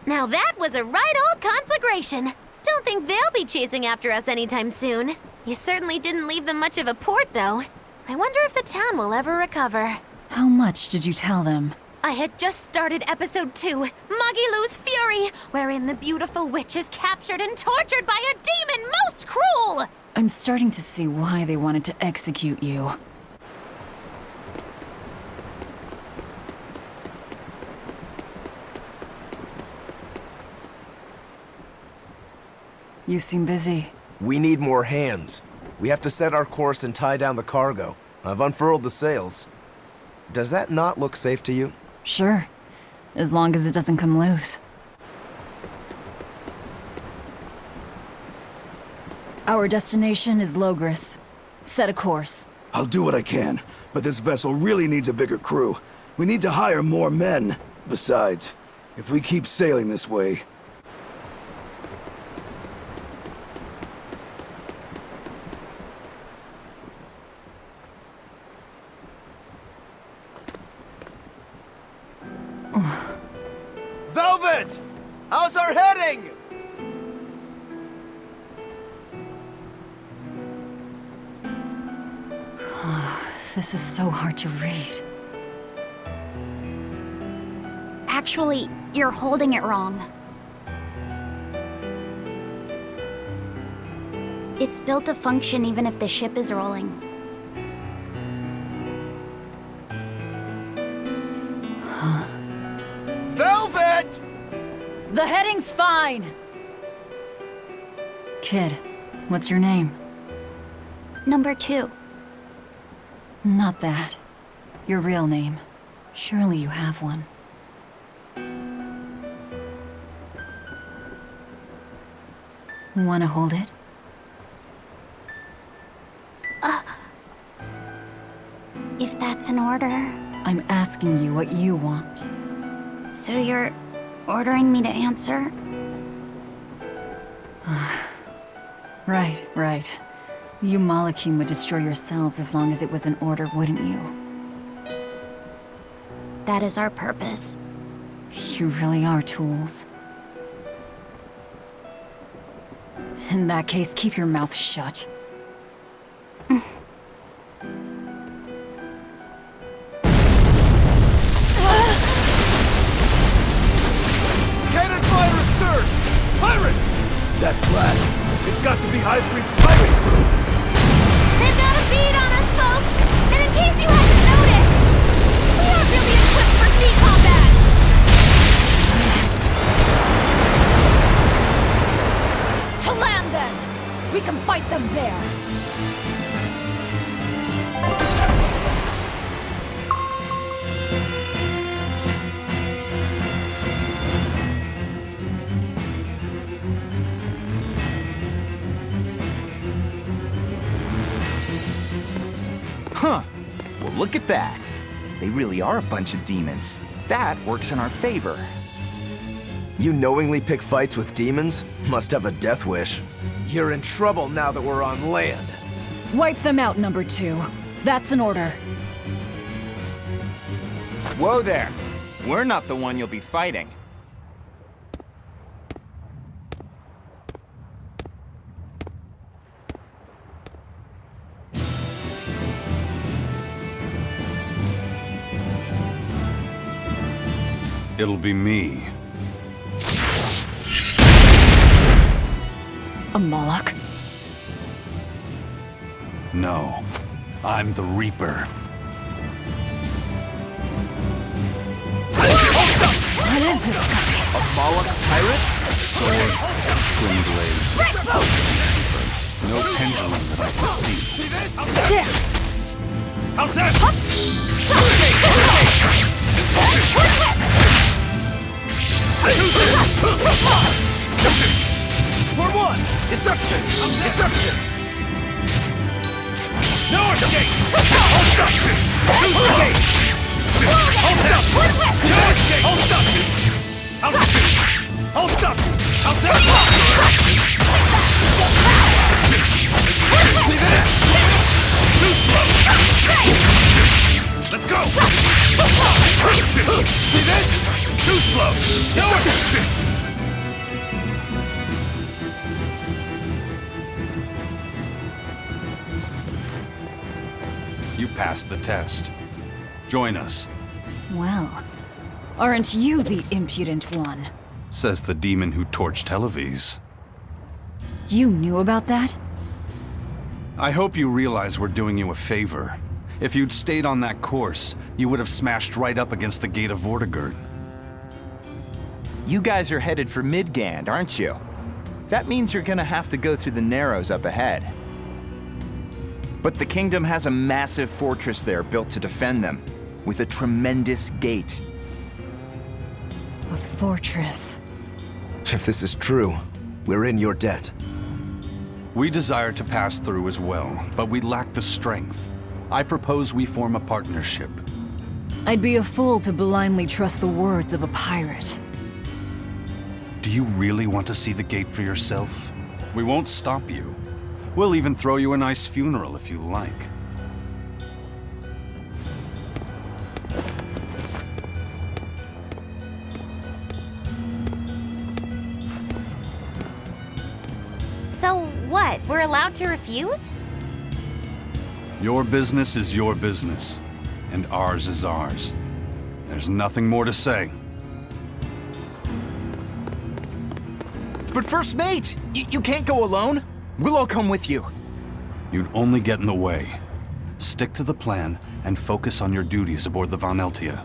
Now that was a right old conflagration. Don't think they'll be chasing after us anytime soon. You certainly didn't leave them much of a port, though. I wonder if the town will ever recover. How much did you tell them? I had just started episode 2, Magilou's Fury, wherein the beautiful witch is captured and tortured by a demon most cruel! I'm starting to see why they wanted to execute you. You seem busy. We need more hands. We have to set our course and tie down the cargo. I've unfurled the sails. Does that not look safe to you? Sure, as long as it doesn't come loose. Our destination is Logris. Set a course. I'll do what I can, but this vessel really needs a bigger crew. We need to hire more men. Besides, if we keep sailing this way... Velvet! How's our heading? This is so hard to read. Actually, you're holding it wrong. It's built to function even if the ship is rolling. Velvet! The heading's fine! Kid, what's your name? Number 2. Not that. Your real name. Surely you have one. Wanna hold it? If that's an order. I'm asking you what you want. So you're ordering me to answer? Right. You Malakim would destroy yourselves as long as it was an order, wouldn't you? That is our purpose. You really are tools. In that case, keep your mouth shut. Cannon fire astern! Pirates! That flag, it's got to be Highfleet's pirate crew! They've got a bead on us, folks! And in case you hadn't noticed, we aren't really equipped for sea combat! To land, then! We can fight them there! Huh. Well, look at that. They really are a bunch of demons. That works in our favor. You knowingly pick fights with demons? Must have a death wish. You're in trouble now that we're on land. Wipe them out, number 2. That's an order. Whoa there. We're not the one you'll be fighting. It'll be me. A Moloch? No, I'm the Reaper. What is this guy? A Moloch pirate? A sword, twin blades. No pendulum that I can see. How's that? For one! Deception! Deception! No escape! Hold up! Escape! Hold up! No escape! Hold up! Hold up! How's that? See this? Too slow! Let's go! See this? Too slow! No escape! You passed the test. Join us, Well, aren't you the impudent one? says the demon who torched Televis. You knew about that? I hope you realize we're doing you a favor. If you'd stayed on that course, you would have smashed right up against the gate of Vortigern. You guys are headed for Midgand, aren't you? That means you're gonna have to go through the Narrows up ahead. But the kingdom has a massive fortress there built to defend them, with a tremendous gate. A fortress. If this is true, we're in your debt. We desire to pass through as well, but we lack the strength. I propose we form a partnership. I'd be a fool to blindly trust the words of a pirate. Do you really want to see the gate for yourself? We won't stop you. We'll even throw you a nice funeral if you like. We're allowed to refuse? Your business is your business, and ours is ours. There's nothing more to say. But First Mate, you can't go alone. We'll all come with you. You'd only get in the way. Stick to the plan and focus on your duties aboard the Von Eltia.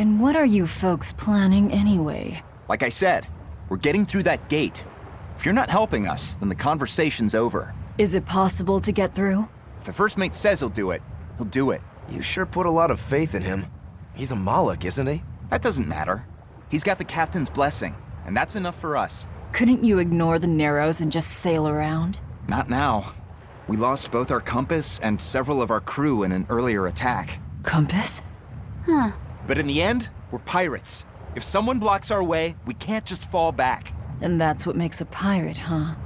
And what are you folks planning anyway? Like I said, we're getting through that gate. If you're not helping us, then the conversation's over. Is it possible to get through? If the First Mate says he'll do it, he'll do it. You sure put a lot of faith in him. He's a Moloch, isn't he? That doesn't matter. He's got the captain's blessing, and that's enough for us. Couldn't you ignore the Narrows and just sail around? Not now. We lost both our compass and several of our crew in an earlier attack. Compass? Huh. But in the end, we're pirates. If someone blocks our way, we can't just fall back. And that's what makes a pirate, huh?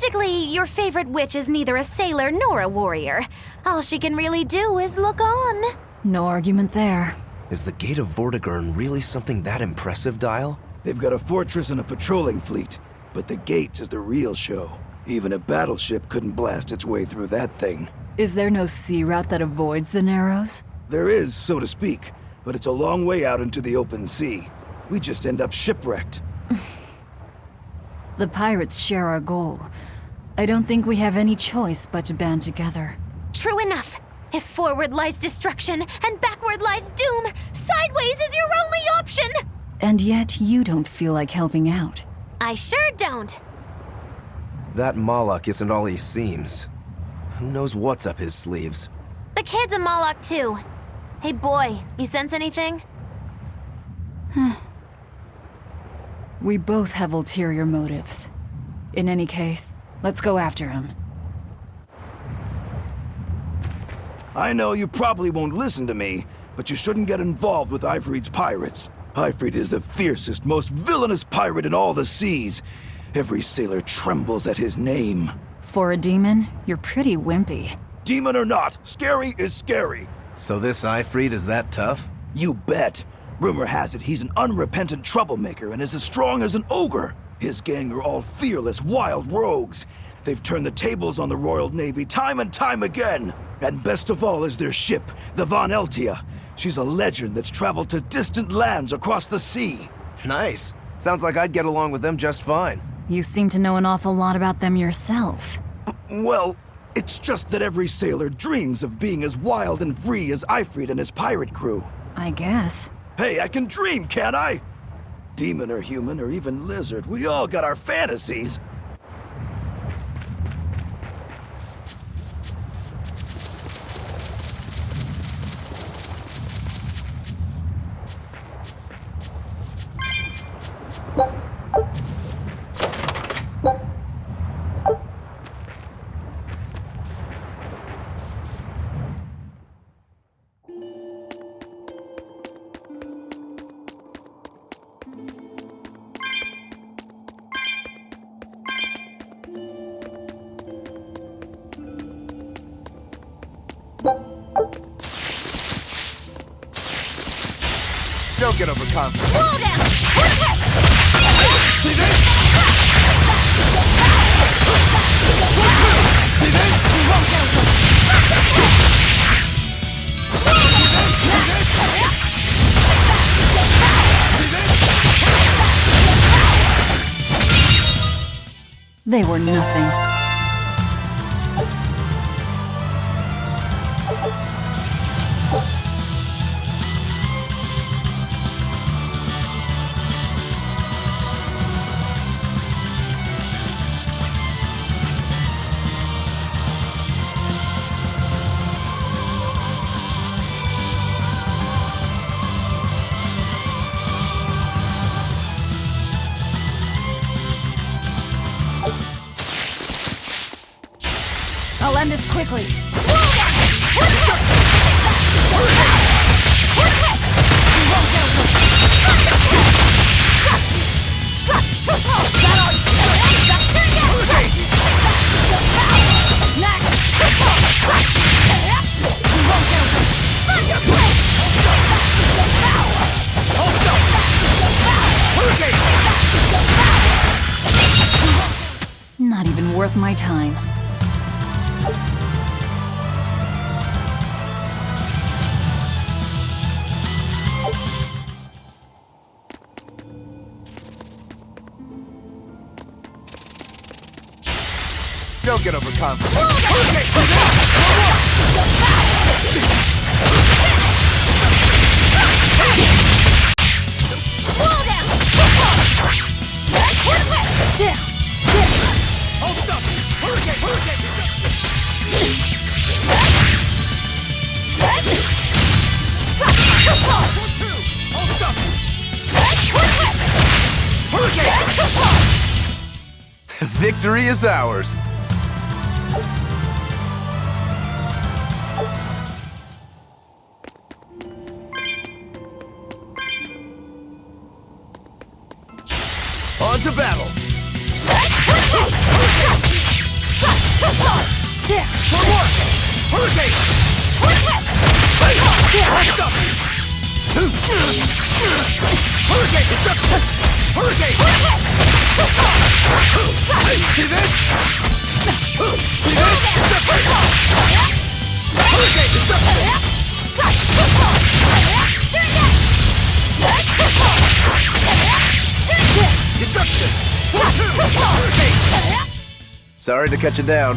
Tragically, your favorite witch is neither a sailor nor a warrior. All she can really do is look on. No argument there. Is the Gate of Vortigern really something that impressive, Dial? They've got a fortress and a patrolling fleet, but the gates is the real show. Even a battleship couldn't blast its way through that thing. Is there no sea route that avoids the Narrows? There is, so to speak, but it's a long way out into the open sea. We just end up shipwrecked. The pirates share our goal. I don't think we have any choice but to band together. True enough. If forward lies destruction and backward lies doom, sideways is your only option! And yet you don't feel like helping out. I sure don't. That Moloch isn't all he seems. Who knows what's up his sleeves? The kid's a Moloch too. Hey boy, you sense anything? We both have ulterior motives. In any case, let's go after him. I know you probably won't listen to me, but you shouldn't get involved with Ifrit's pirates. Ifrit is the fiercest, most villainous pirate in all the seas. Every sailor trembles at his name. For a demon, you're pretty wimpy. Demon or not, scary is scary. So this Ifrit is that tough? You bet. Rumor has it he's an unrepentant troublemaker and is as strong as an ogre. His gang are all fearless, wild rogues. They've turned the tables on the Royal Navy time and time again. And best of all is their ship, the Von Eltia. She's a legend that's traveled to distant lands across the sea. Nice. Sounds like I'd get along with them just fine. You seem to know an awful lot about them yourself. Well, it's just that every sailor dreams of being as wild and free as Ifrit and his pirate crew. I guess. Hey, I can dream, can't I? Demon or human or even lizard, we all got our fantasies. Don't get overconfident. Slow down! See this? See this? They were nothing. I'll end this quickly. Not even worth my time. Don't get overconfident. Victory is ours. On to battle! For more! Hurricane! Hurricane! Destruction! Hurricane! See this? See this? Hurricane! Destruction! Sorry to cut you down.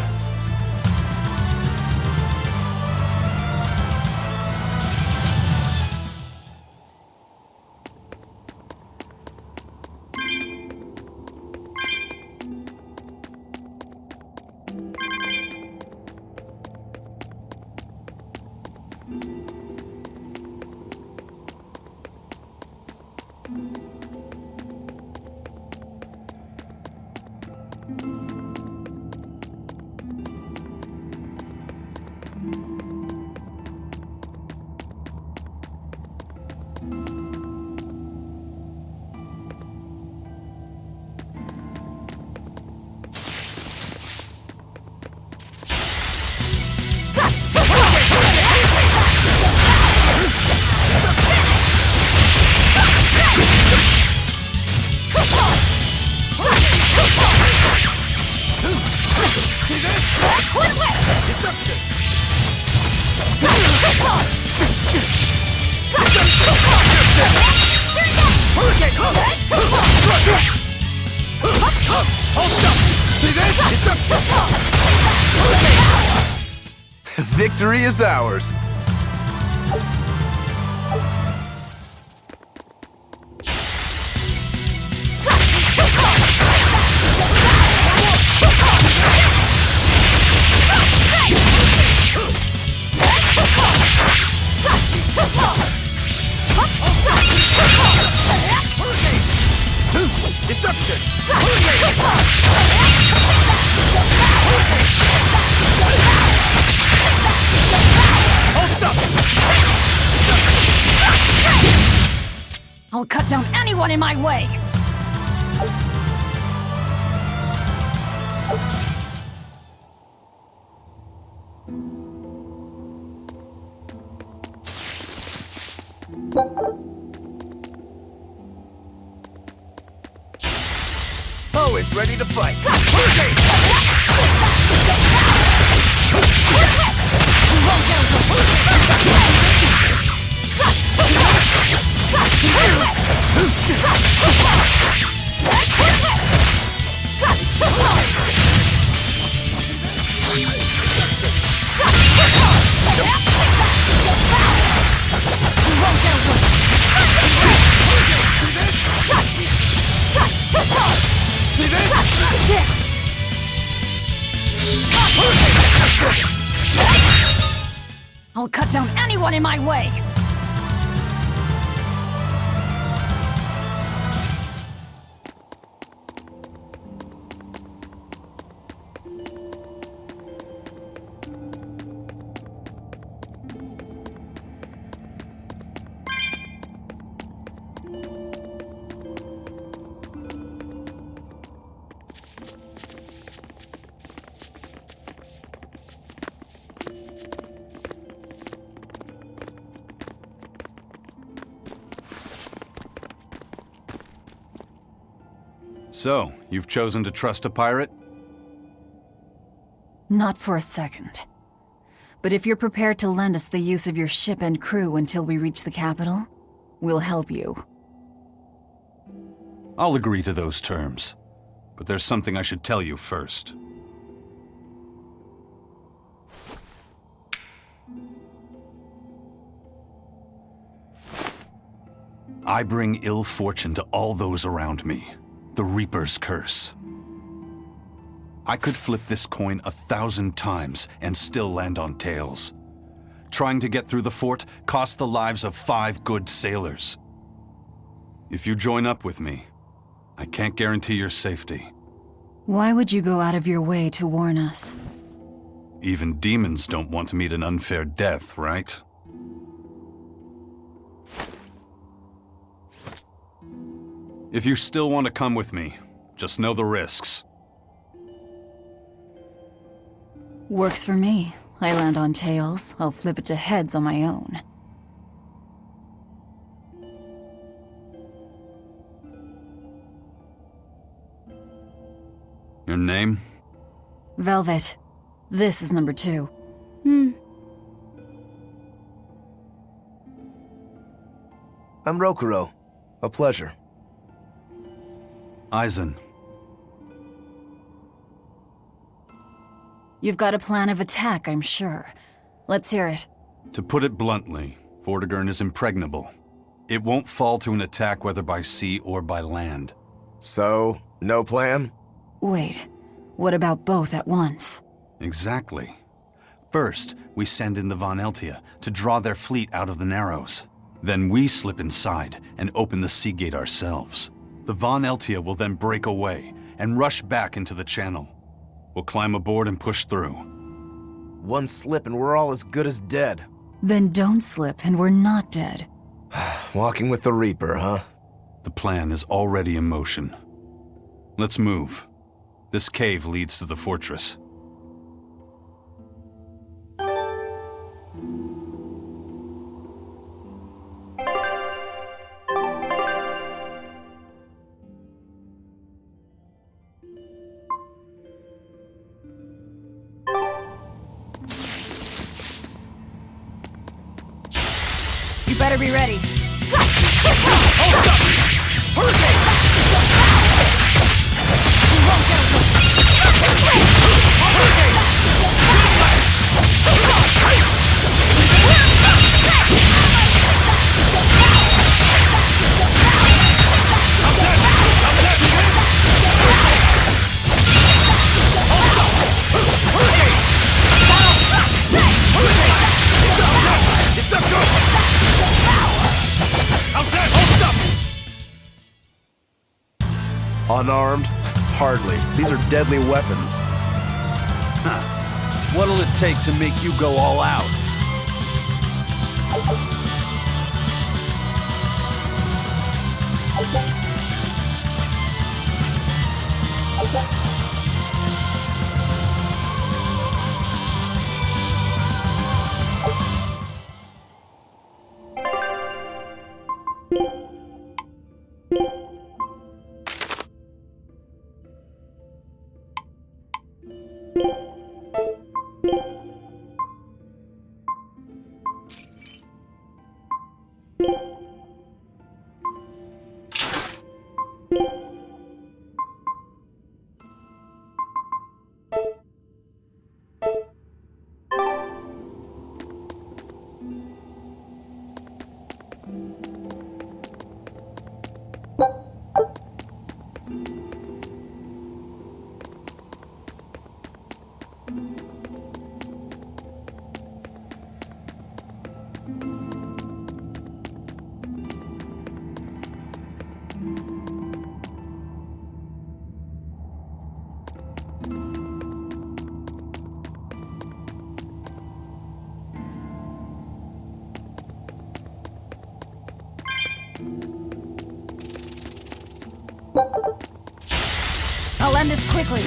Victory is ours. Deception! Hold up! I'll cut down anyone in my way! Always ready to fight. See this? I'll cut down anyone in my way! So, you've chosen to trust a pirate? Not for a second. But if you're prepared to lend us the use of your ship and crew until we reach the capital, we'll help you. I'll agree to those terms. But there's something I should tell you first. I bring ill fortune to all those around me. The Reaper's curse. I could flip this coin 1,000 times and still land on tails. Trying to get through the fort cost the lives of 5 good sailors. If you join up with me, I can't guarantee your safety. Why would you go out of your way to warn us? Even demons don't want to meet an unfair death, right? If you still want to come with me, just know the risks. Works for me. I land on tails, I'll flip it to heads on my own. Your name? Velvet. This is number 2. I'm Rokuro. A pleasure. Aizen. You've got a plan of attack, I'm sure. Let's hear it. To put it bluntly, Vortigern is impregnable. It won't fall to an attack whether by sea or by land. So, no plan? Wait, what about both at once? Exactly. First, we send in the Von Eltia to draw their fleet out of the Narrows. Then we slip inside and open the sea gate ourselves. The Von Eltia will then break away and rush back into the channel. We'll climb aboard and push through. One slip and we're all as good as dead. Then don't slip and we're not dead. Walking with the Reaper, huh? The plan is already in motion. Let's move. This cave leads to the fortress. You better be ready. Unarmed? Hardly. These are deadly weapons. What'll it take to make you go all out? I'll end this quickly.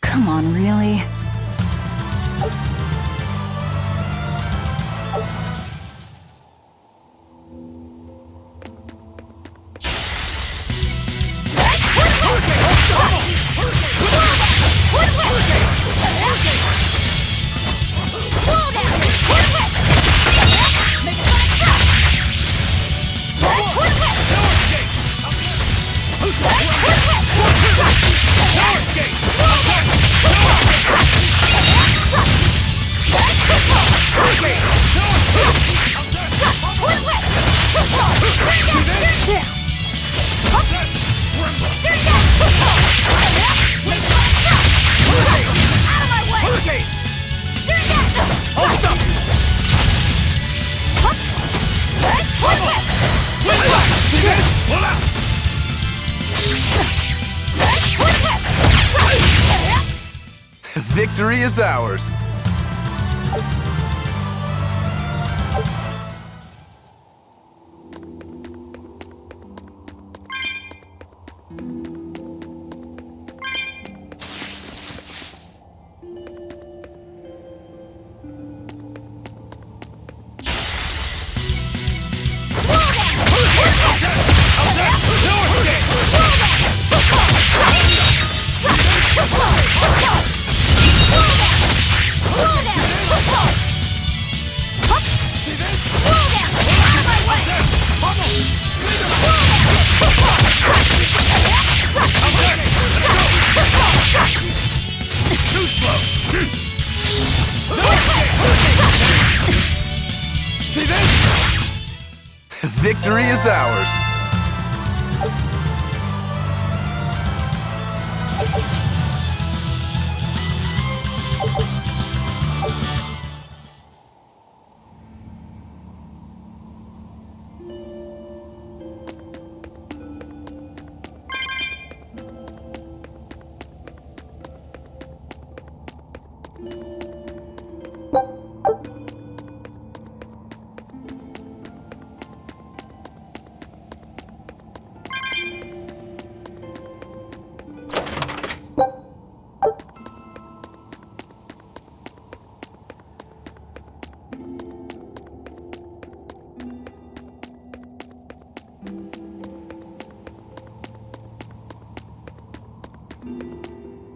Come on, really? Victory is ours. Victory is ours.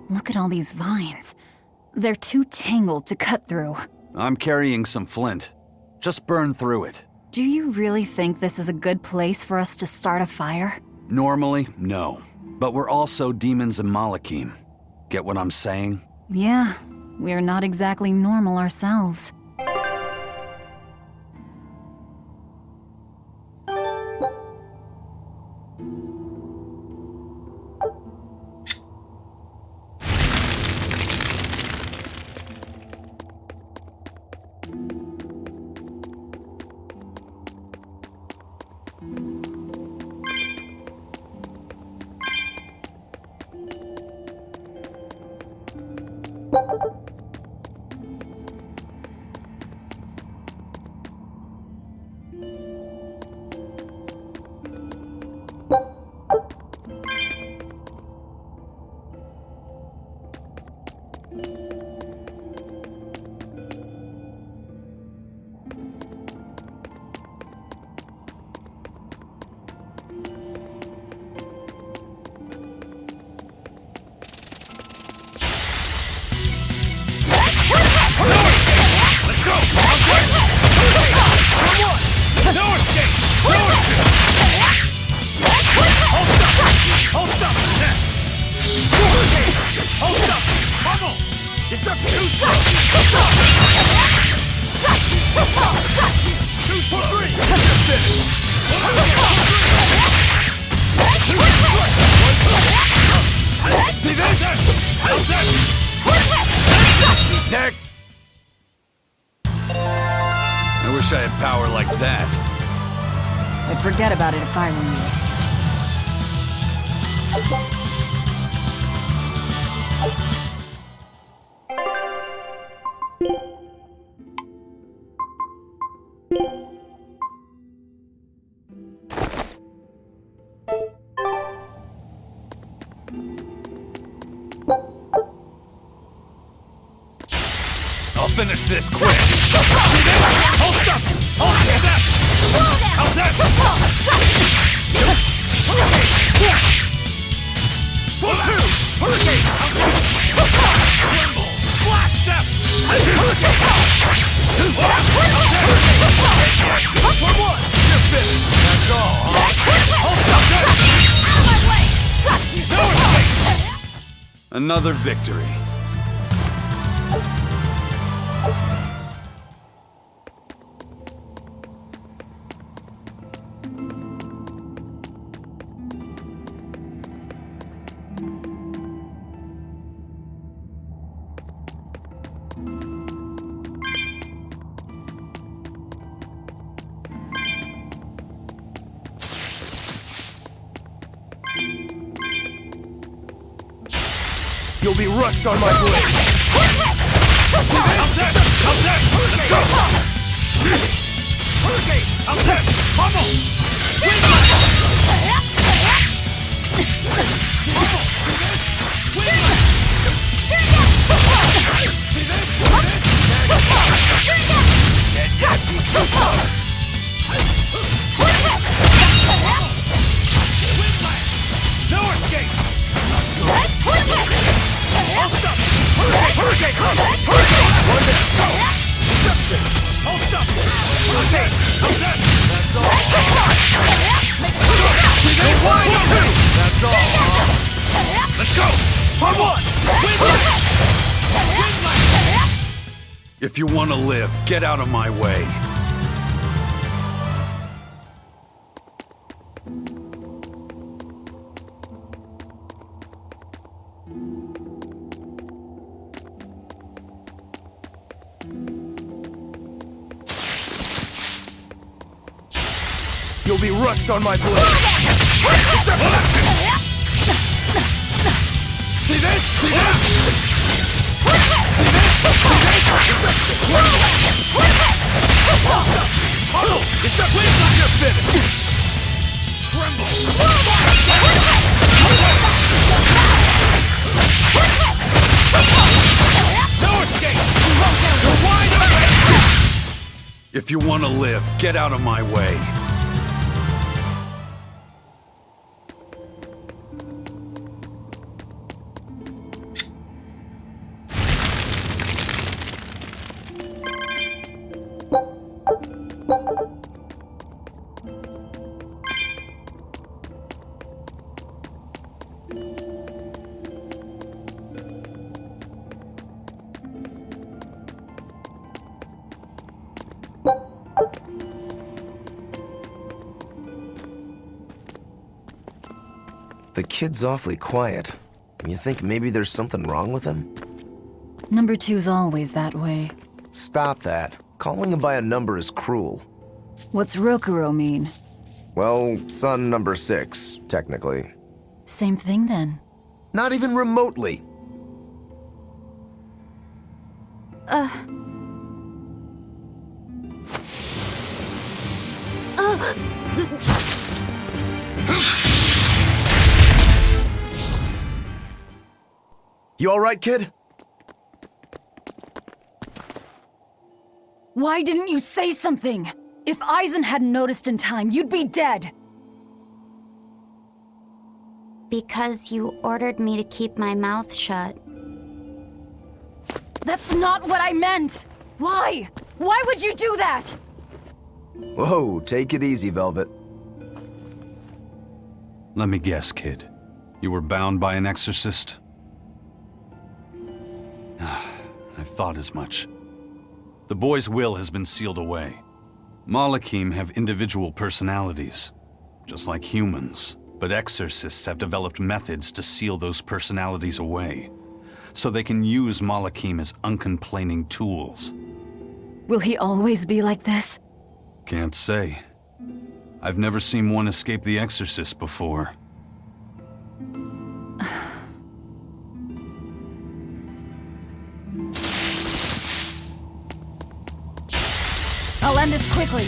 Look at all these vines. They're too tangled to cut through. I'm carrying some flint. Just burn through it. Do you really think this is a good place for us to start a fire? Normally, no. But we're also demons in Malachim. Get what I'm saying? Yeah, we're not exactly normal ourselves. Next! I wish I had power like that. I'd forget about it if I were I'll finish this quick! Hold up! Hold that! How's that? Full two! Hurricane! Tremble! Flash step! Hurricane! For one! You're finished! That's all, huh? Hold up! No escape! Another victory. You'll be rust on my blade! How's that? How's that? Let's go! Hurricane! How's that? Pummel! No escape! Hurricane! One minute! Go! Deception! Hold up! Hurricane! That's all! That's all! Let's go! For one! If you want to live, get out of my way. You'll be rust on my blade! See this? See this? It's the place on your finish! Tremble! No escape! You're wide open! If you want to live, get out of my way. The kid's awfully quiet. You think maybe there's something wrong with him? Number 2's always that way. Stop that. Calling him by a number is cruel. What's Rokuro mean? Well, son number 6, technically. Same thing then. Not even remotely. You all right, kid? Why didn't you say something? If Aizen hadn't noticed in time, you'd be dead. Because you ordered me to keep my mouth shut. That's not what I meant! Why? Why would you do that? Whoa, take it easy, Velvet. Let me guess, kid. You were bound by an exorcist? I thought as much. The boy's will has been sealed away. Malakim have individual personalities, just like humans. But exorcists have developed methods to seal those personalities away, so they can use Malakim as uncomplaining tools. Will he always be like this? Can't say. I've never seen one escape the exorcist before. I'll end this quickly.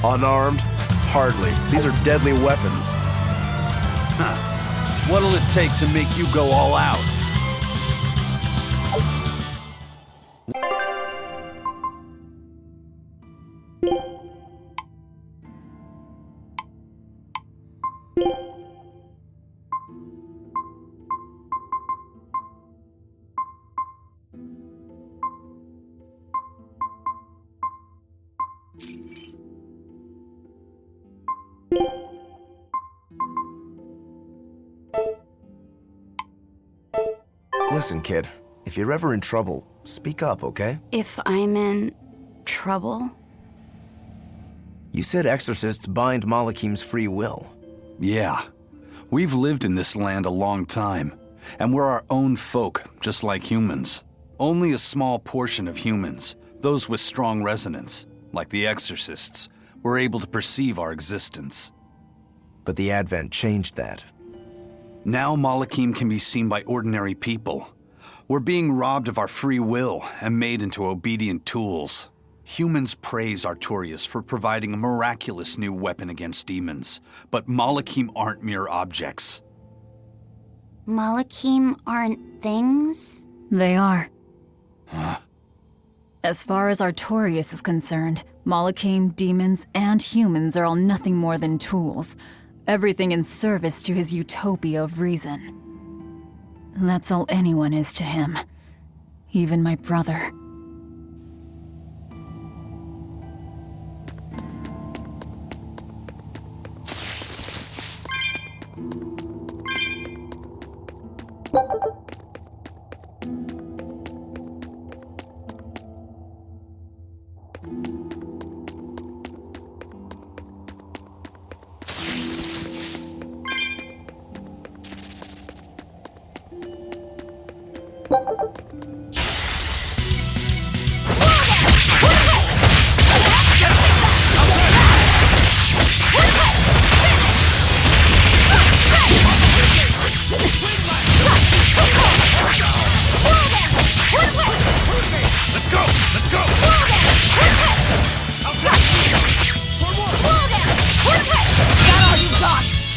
Unarmed? Hardly. These are deadly weapons. What'll it take to make you go all out? Listen, kid. If you're ever in trouble, speak up, okay? If I'm in trouble? You said exorcists bind Malakim's free will. Yeah. We've lived in this land a long time, and we're our own folk, just like humans. Only a small portion of humans, those with strong resonance, like the exorcists, were able to perceive our existence. But the Advent changed that. Now Malakim can be seen by ordinary people. We're being robbed of our free will and made into obedient tools. Humans praise Artorias for providing a miraculous new weapon against demons, but Malakim aren't mere objects. Malakim aren't things? They are. As far as Artorias is concerned, Malakim, demons, and humans are all nothing more than tools. Everything in service to his utopia of reason. That's all anyone is to him. Even my brother.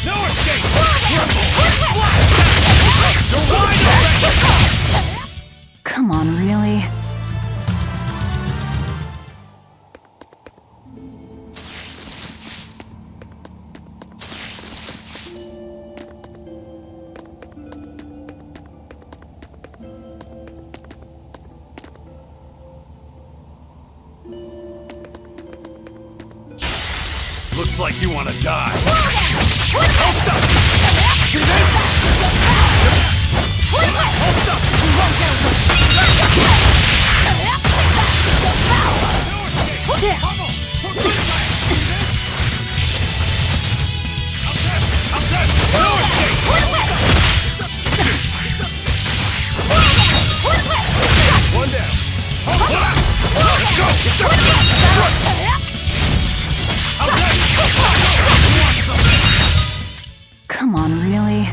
No escape! Don't mind Seems like you want to die. One down. Come on, really?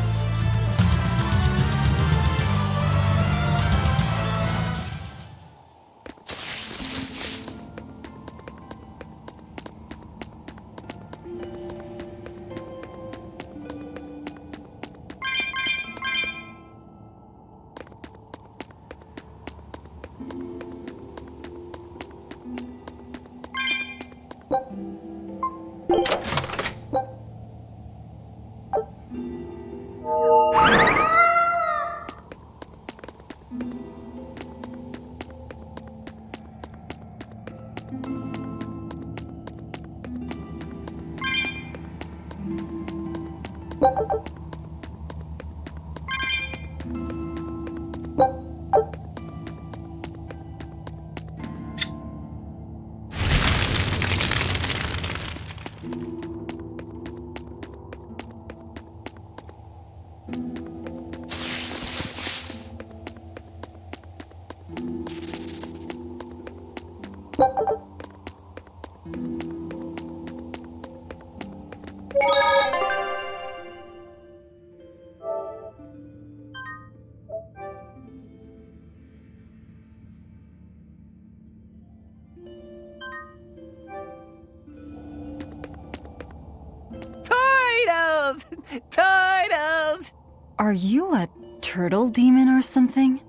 Turtles! Turtles! Are you a turtle demon or something?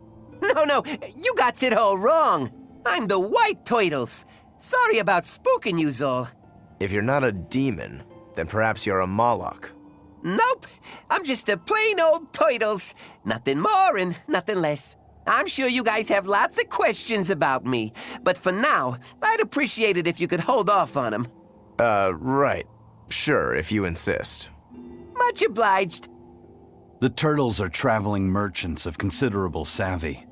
No, you got it all wrong. I'm the White Turtles. Sorry about spooking you, Zol. If you're not a demon, then perhaps you're a Moloch. Nope, I'm just a plain old Turtles. Nothing more and nothing less. I'm sure you guys have lots of questions about me, but for now, I'd appreciate it if you could hold off on them. Right. Sure, if you insist. Much obliged. The turtles are traveling merchants of considerable savvy.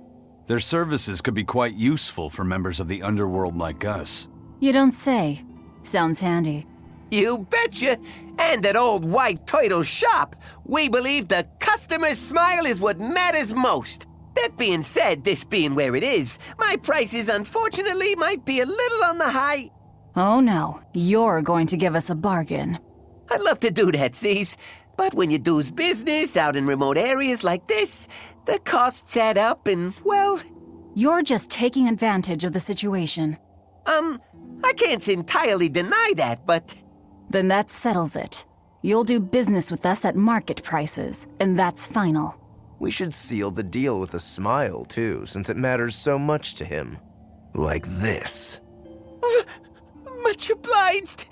Their services could be quite useful for members of the underworld like us. You don't say. Sounds handy. You betcha! And at old White Turtle shop, we believe the customer's smile is what matters most. That being said, this being where it is, my prices unfortunately might be a little on the high. Oh no, you're going to give us a bargain. I'd love to do that, C's. But when you do's business out in remote areas like this, the costs add up and, well... You're just taking advantage of the situation. I can't entirely deny that, but... Then that settles it. You'll do business with us at market prices, and that's final. We should seal the deal with a smile, too, since it matters so much to him. Like this. Much obliged.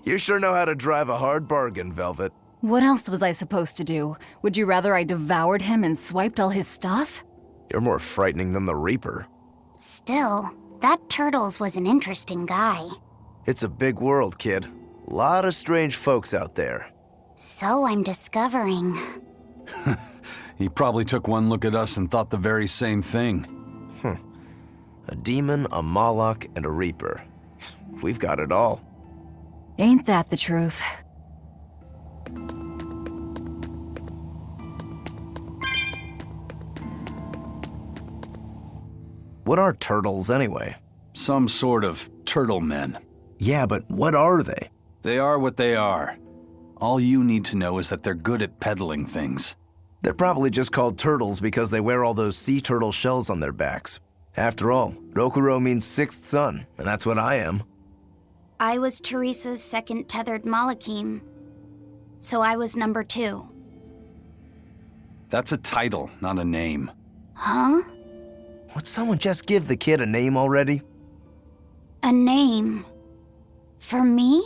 You sure know how to drive a hard bargain, Velvet. What else was I supposed to do? Would you rather I devoured him and swiped all his stuff? You're more frightening than the Reaper. Still, that Turtles was an interesting guy. It's a big world, kid. Lot of strange folks out there. So I'm discovering. He probably took one look at us and thought the very same thing. A demon, a Moloch, and a Reaper. We've got it all. Ain't that the truth? What are turtles, anyway? Some sort of turtle men. Yeah, but what are they? They are what they are. All you need to know is that they're good at peddling things. They're probably just called turtles because they wear all those sea turtle shells on their backs. After all, Rokuro means sixth son, and that's what I am. I was Teresa's second tethered Malachim, so I was number 2. That's a title, not a name. Huh? Would someone just give the kid a name already? A name? For me?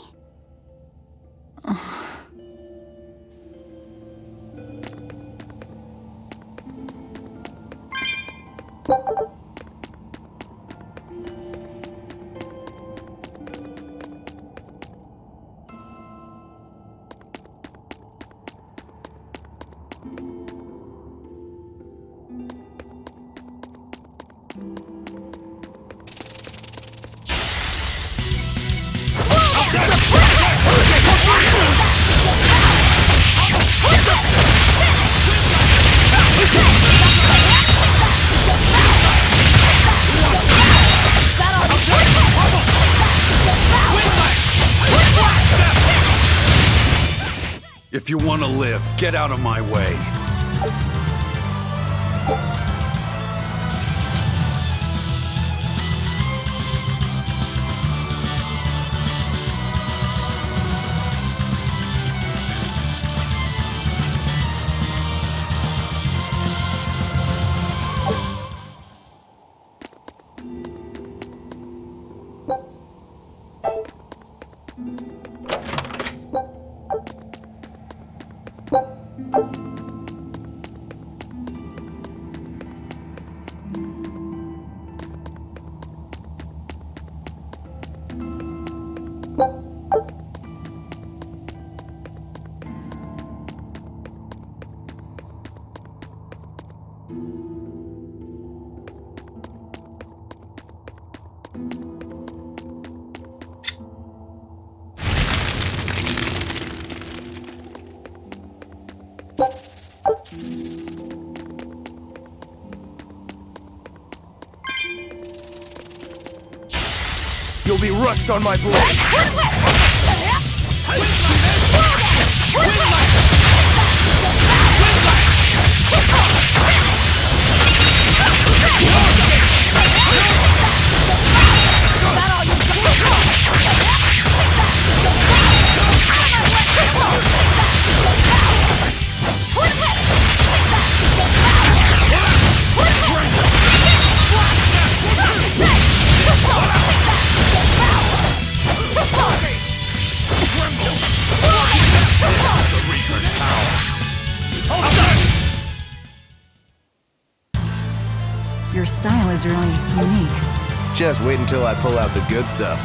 If you want to live, get out of my way. You'll be rust on my blade! Your style is really unique. Just wait until I pull out the good stuff.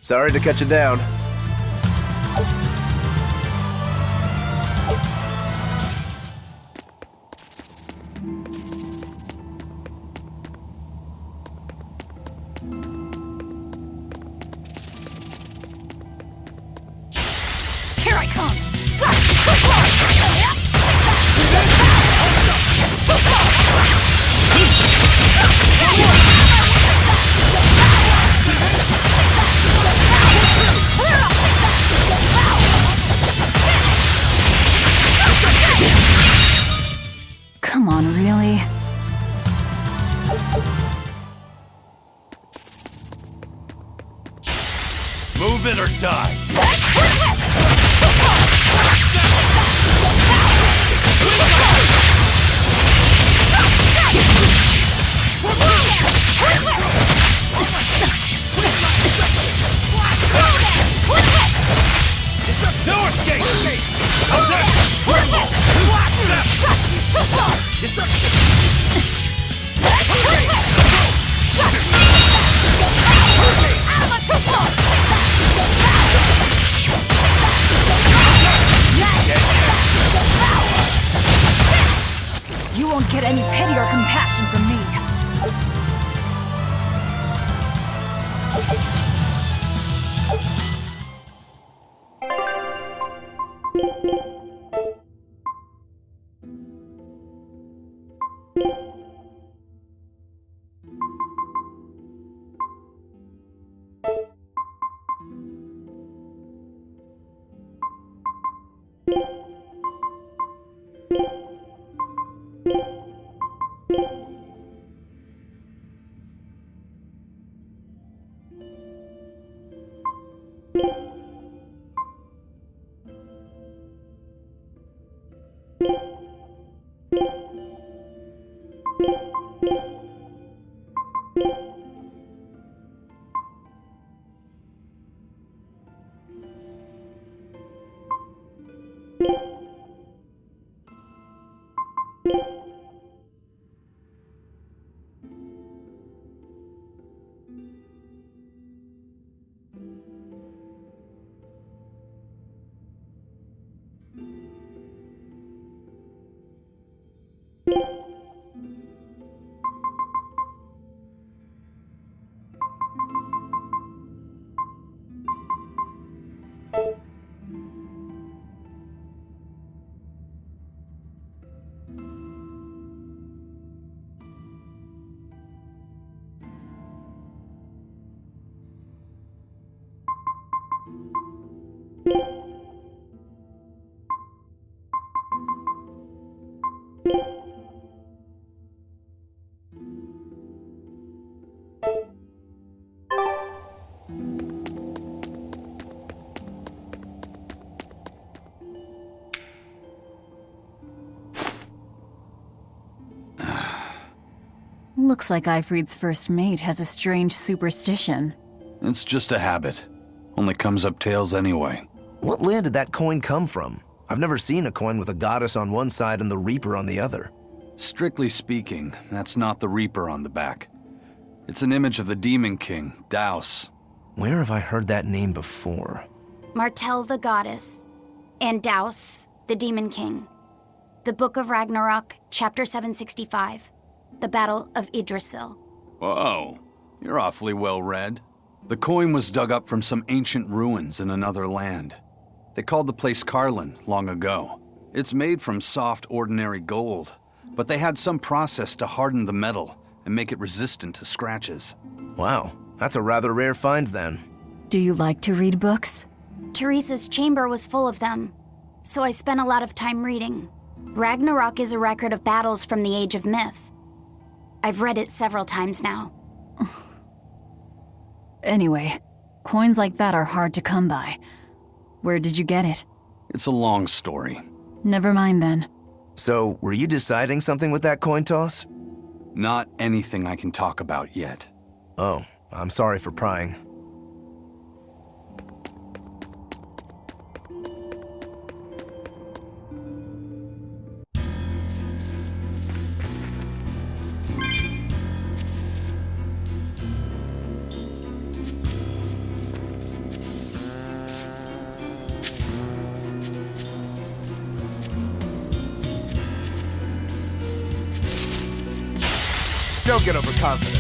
Sorry to cut you down. Here I come! Come on, really? Move it or die! No escape! How's that? You won't get any pity or compassion from me. Looks like Ifrit's first mate has a strange superstition. It's just a habit. Only comes up tails anyway. What land did that coin come from? I've never seen a coin with a goddess on one side and the Reaper on the other. Strictly speaking, that's not the Reaper on the back. It's an image of the Demon King, Daus. Where have I heard that name before? Martel the goddess, and Daus, the demon king. The Book of Ragnarok, chapter 765. The Battle of Yggdrasil. Whoa, you're awfully well read. The coin was dug up from some ancient ruins in another land. They called the place Carlin long ago. It's made from soft, ordinary gold, but they had some process to harden the metal and make it resistant to scratches. Wow, that's a rather rare find then. Do you like to read books? Teresa's chamber was full of them, so I spent a lot of time reading. Ragnarok is a record of battles from the Age of Myth. I've read it several times now. Anyway, coins like that are hard to come by. Where did you get it? It's a long story. Never mind then. So, were you deciding something with that coin toss? Not anything I can talk about yet. Oh, I'm sorry for prying. Don't get overconfident.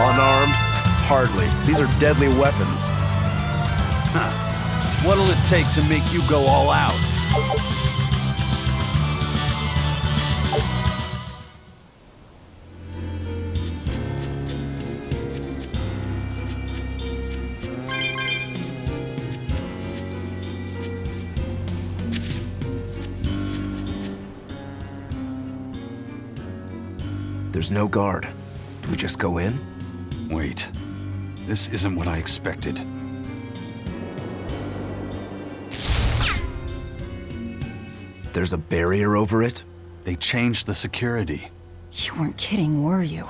Unarmed? Hardly. These are deadly weapons. Huh. What'll it take to make you go all out? There's no guard. Do we just go in? Wait. This isn't what I expected. There's a barrier over it? They changed the security. You weren't kidding, were you?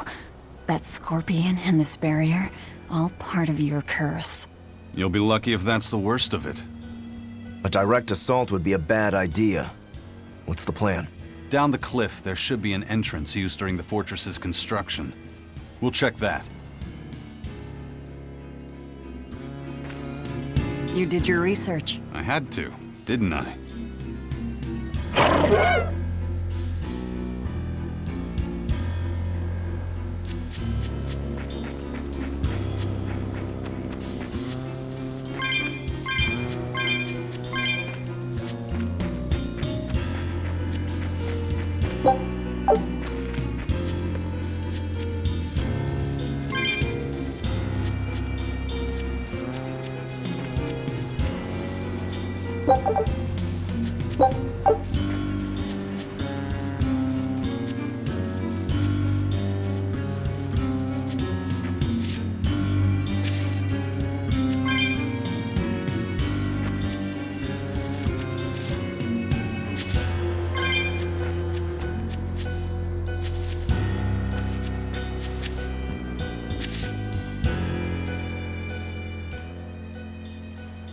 That scorpion and this barrier, all part of your curse. You'll be lucky if that's the worst of it. A direct assault would be a bad idea. What's the plan? Down the cliff, there should be an entrance used during the fortress's construction. We'll check that. You did your research. I had to, didn't I?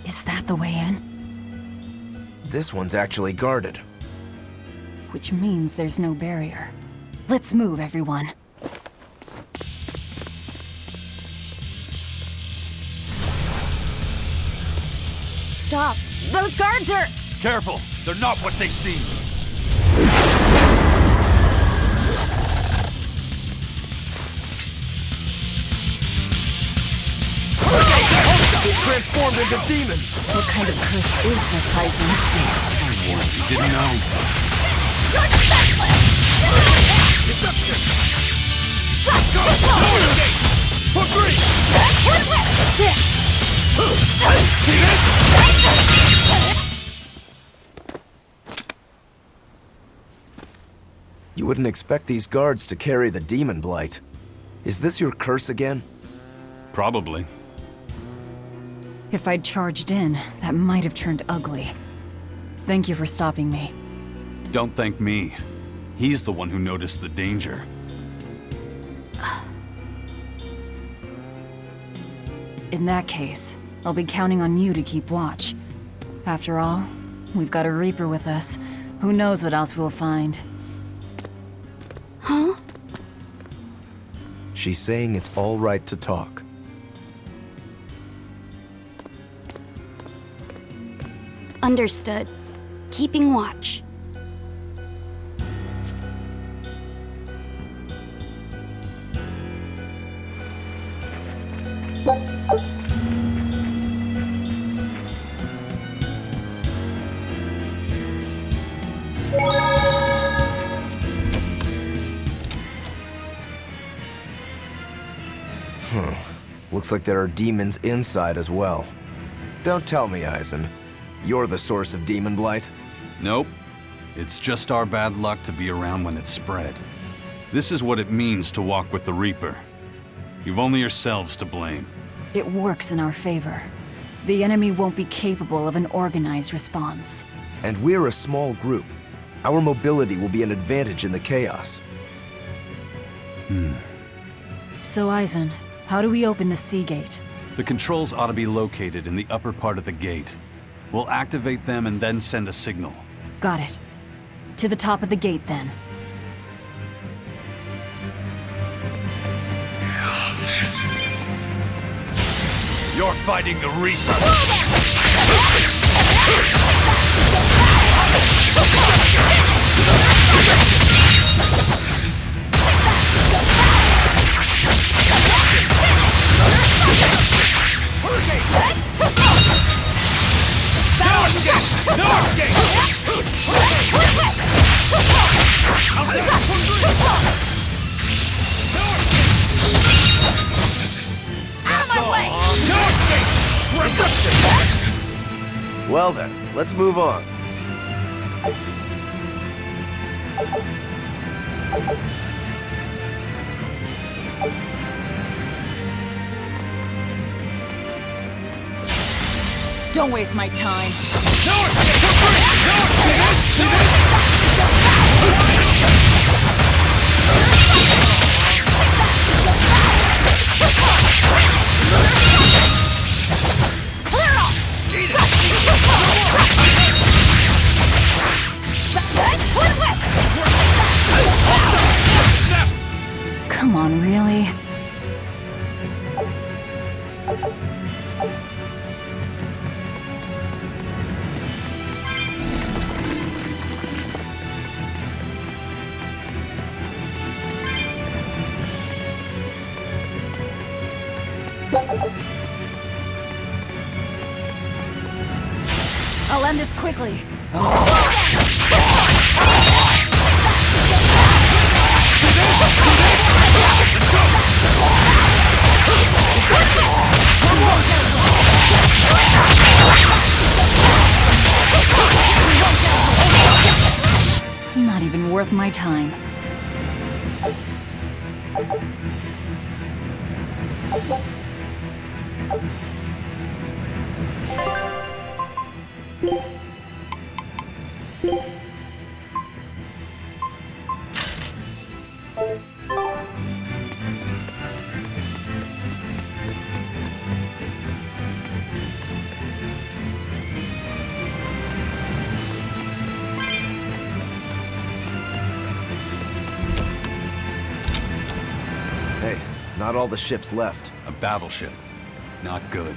Is that the way in? This one's actually guarded. Which means there's no barrier. Let's move, everyone. Stop! Those guards are... Careful! They're not what they seem! Transformed into demons! What kind of curse is this, Heisen? You didn't know. For free! You wouldn't expect these guards to carry the demon blight. Is this your curse again? Probably. If I'd charged in, that might have turned ugly. Thank you for stopping me. Don't thank me. He's the one who noticed the danger. In that case, I'll be counting on you to keep watch. After all, we've got a Reaper with us. Who knows what else we'll find? Huh? She's saying it's all right to talk. Understood. Keeping watch. Looks like there are demons inside as well. Don't tell me, Eisen. You're the source of demon blight? Nope. It's just our bad luck to be around when it's spread. This is what it means to walk with the Reaper. You've only yourselves to blame. It works in our favor. The enemy won't be capable of an organized response. And we're a small group. Our mobility will be an advantage in the chaos. So, Eisen, how do we open the sea gate? The controls ought to be located in the upper part of the gate. We'll activate them and then send a signal. Got it. To the top of the gate, then. You're fighting the Reaper! Well then, let's move on. Don't waste my time. Come on, really? I'll end this quickly. Not even worth my time. Hey, not all the ships left. A battleship. Not good.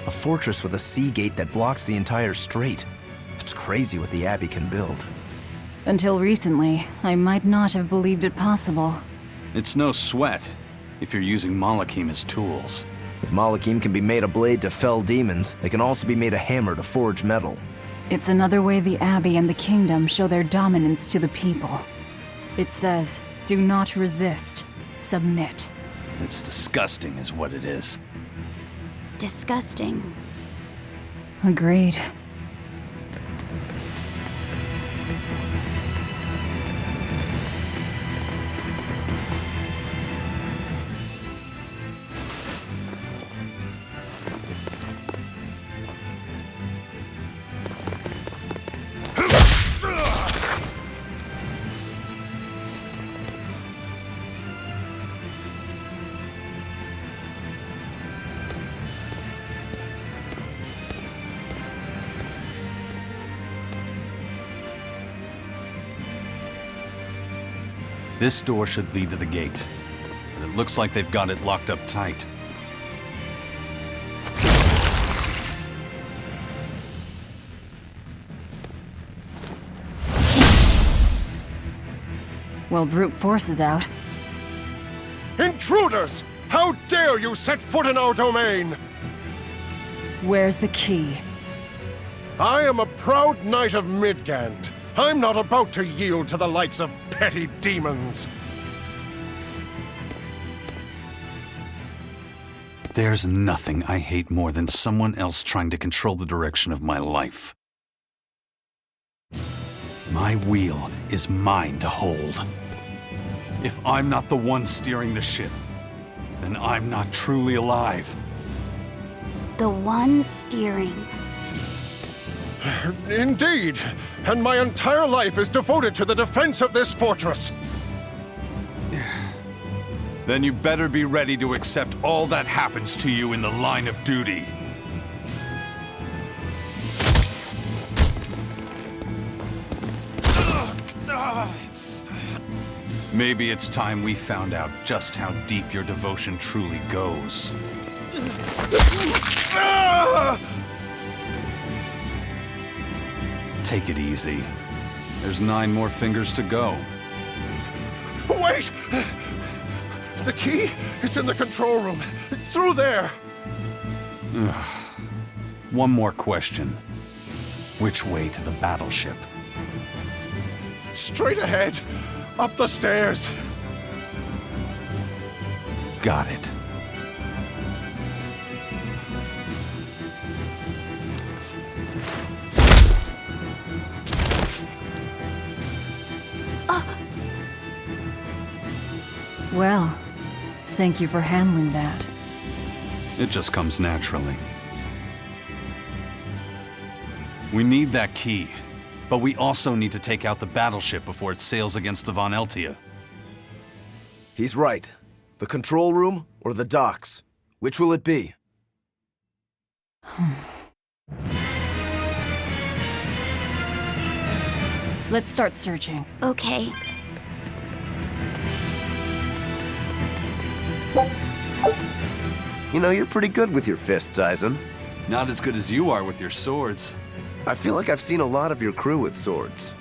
A fortress with a sea gate that blocks the entire strait. It's crazy what the Abbey can build. Until recently, I might not have believed it possible. It's no sweat if you're using Malachim as tools. If Malachim can be made a blade to fell demons, they can also be made a hammer to forge metal. It's another way the Abbey and the Kingdom show their dominance to the people. It says, do not resist, submit. It's disgusting is what it is. Disgusting. Agreed. This door should lead to the gate, but it looks like they've got it locked up tight. Well, brute force is out. Intruders! How dare you set foot in our domain! Where's the key? I am a proud knight of Midgand. I'm not about to yield to the likes of petty demons. There's nothing I hate more than someone else trying to control the direction of my life. My wheel is mine to hold. If I'm not the one steering the ship, then I'm not truly alive. The one steering. Indeed, and my entire life is devoted to the defense of this fortress. Then you better be ready to accept all that happens to you in the line of duty. Maybe it's time we found out just how deep your devotion truly goes. Take it easy. There's 9 more fingers to go. Wait! The key is in the control room. Through there. One more question. Which way to the battleship? Straight ahead. Up the stairs. Got it. Well, thank you for handling that. It just comes naturally. We need that key, but we also need to take out the battleship before it sails against the Von Eltia. He's right. The control room or the docks? Which will it be? Let's start searching. Okay. You know, you're pretty good with your fists, Eisen. Not as good as you are with your swords. I feel like I've seen a lot of your crew with swords.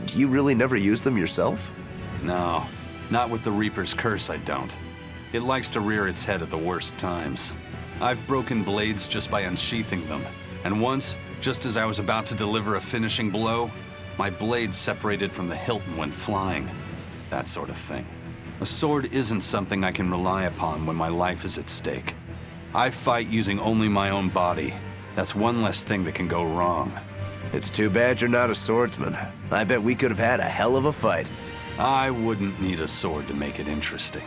Do you really never use them yourself? No, not with the Reaper's Curse, I don't. It likes to rear its head at the worst times. I've broken blades just by unsheathing them, and once, just as I was about to deliver a finishing blow, my blade separated from the hilt and went flying. That sort of thing. A sword isn't something I can rely upon when my life is at stake. I fight using only my own body. That's one less thing that can go wrong. It's too bad you're not a swordsman. I bet we could have had a hell of a fight. I wouldn't need a sword to make it interesting.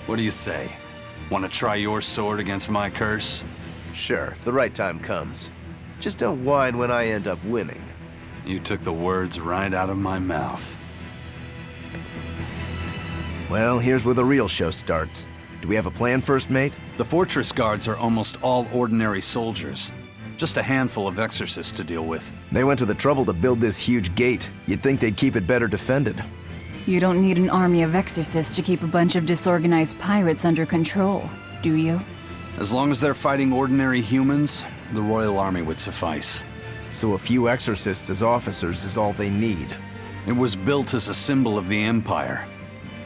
What do you say? Want to try your sword against my curse? Sure, if the right time comes. Just don't whine when I end up winning. You took the words right out of my mouth. Well, here's where the real show starts. Do we have a plan, First Mate? The fortress guards are almost all ordinary soldiers. Just a handful of exorcists to deal with. They went to the trouble to build this huge gate. You'd think they'd keep it better defended. You don't need an army of exorcists to keep a bunch of disorganized pirates under control, do you? As long as they're fighting ordinary humans, the Royal Army would suffice. So a few exorcists as officers is all they need. It was built as a symbol of the Empire,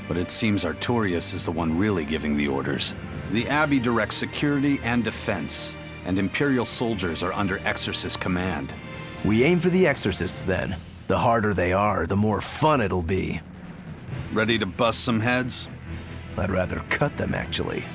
but it seems Artorias is the one really giving the orders. The Abbey directs security and defense, and Imperial soldiers are under Exorcist command. We aim for the exorcists then. The harder they are, the more fun it'll be. Ready to bust some heads? I'd rather cut them, actually.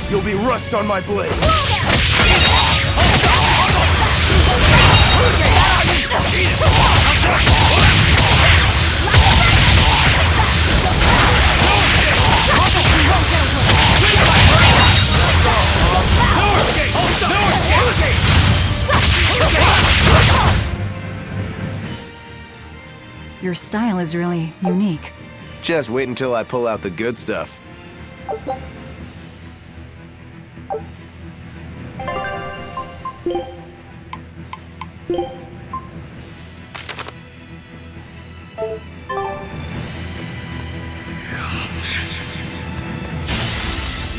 You'll be rust on my blade! Your style is really unique. Just wait until I pull out the good stuff.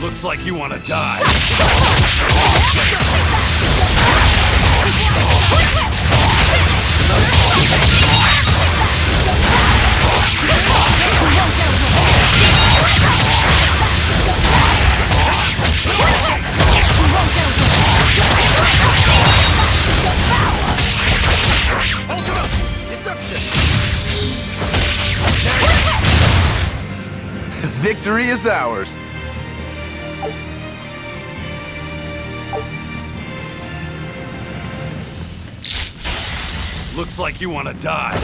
Looks like you want to die. Victory is ours. Looks like you want to die.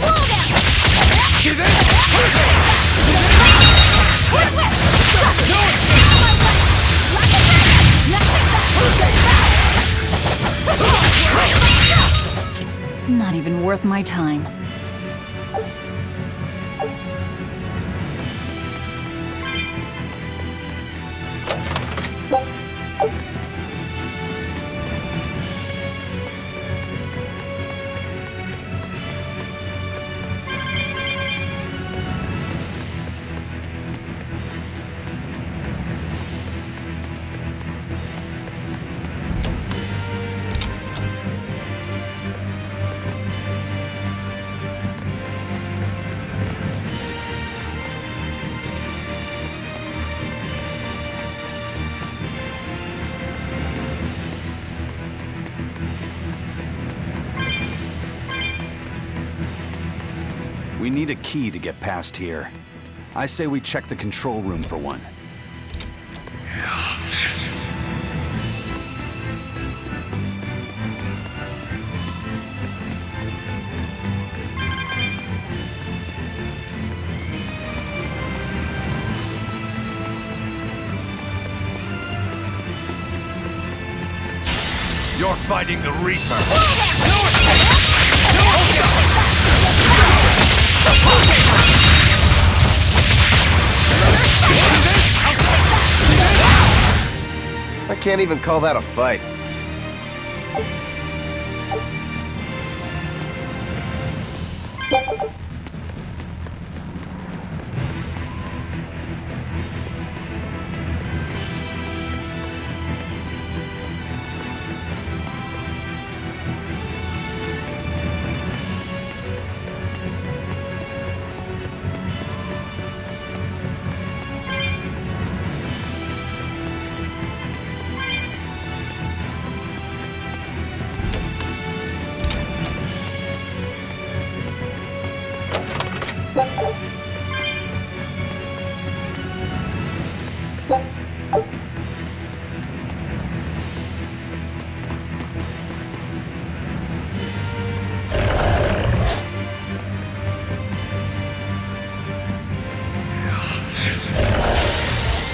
Not even worth my time. We need a key to get past here. I say we check the control room for one. You're fighting the Reaper. I can't even call that a fight.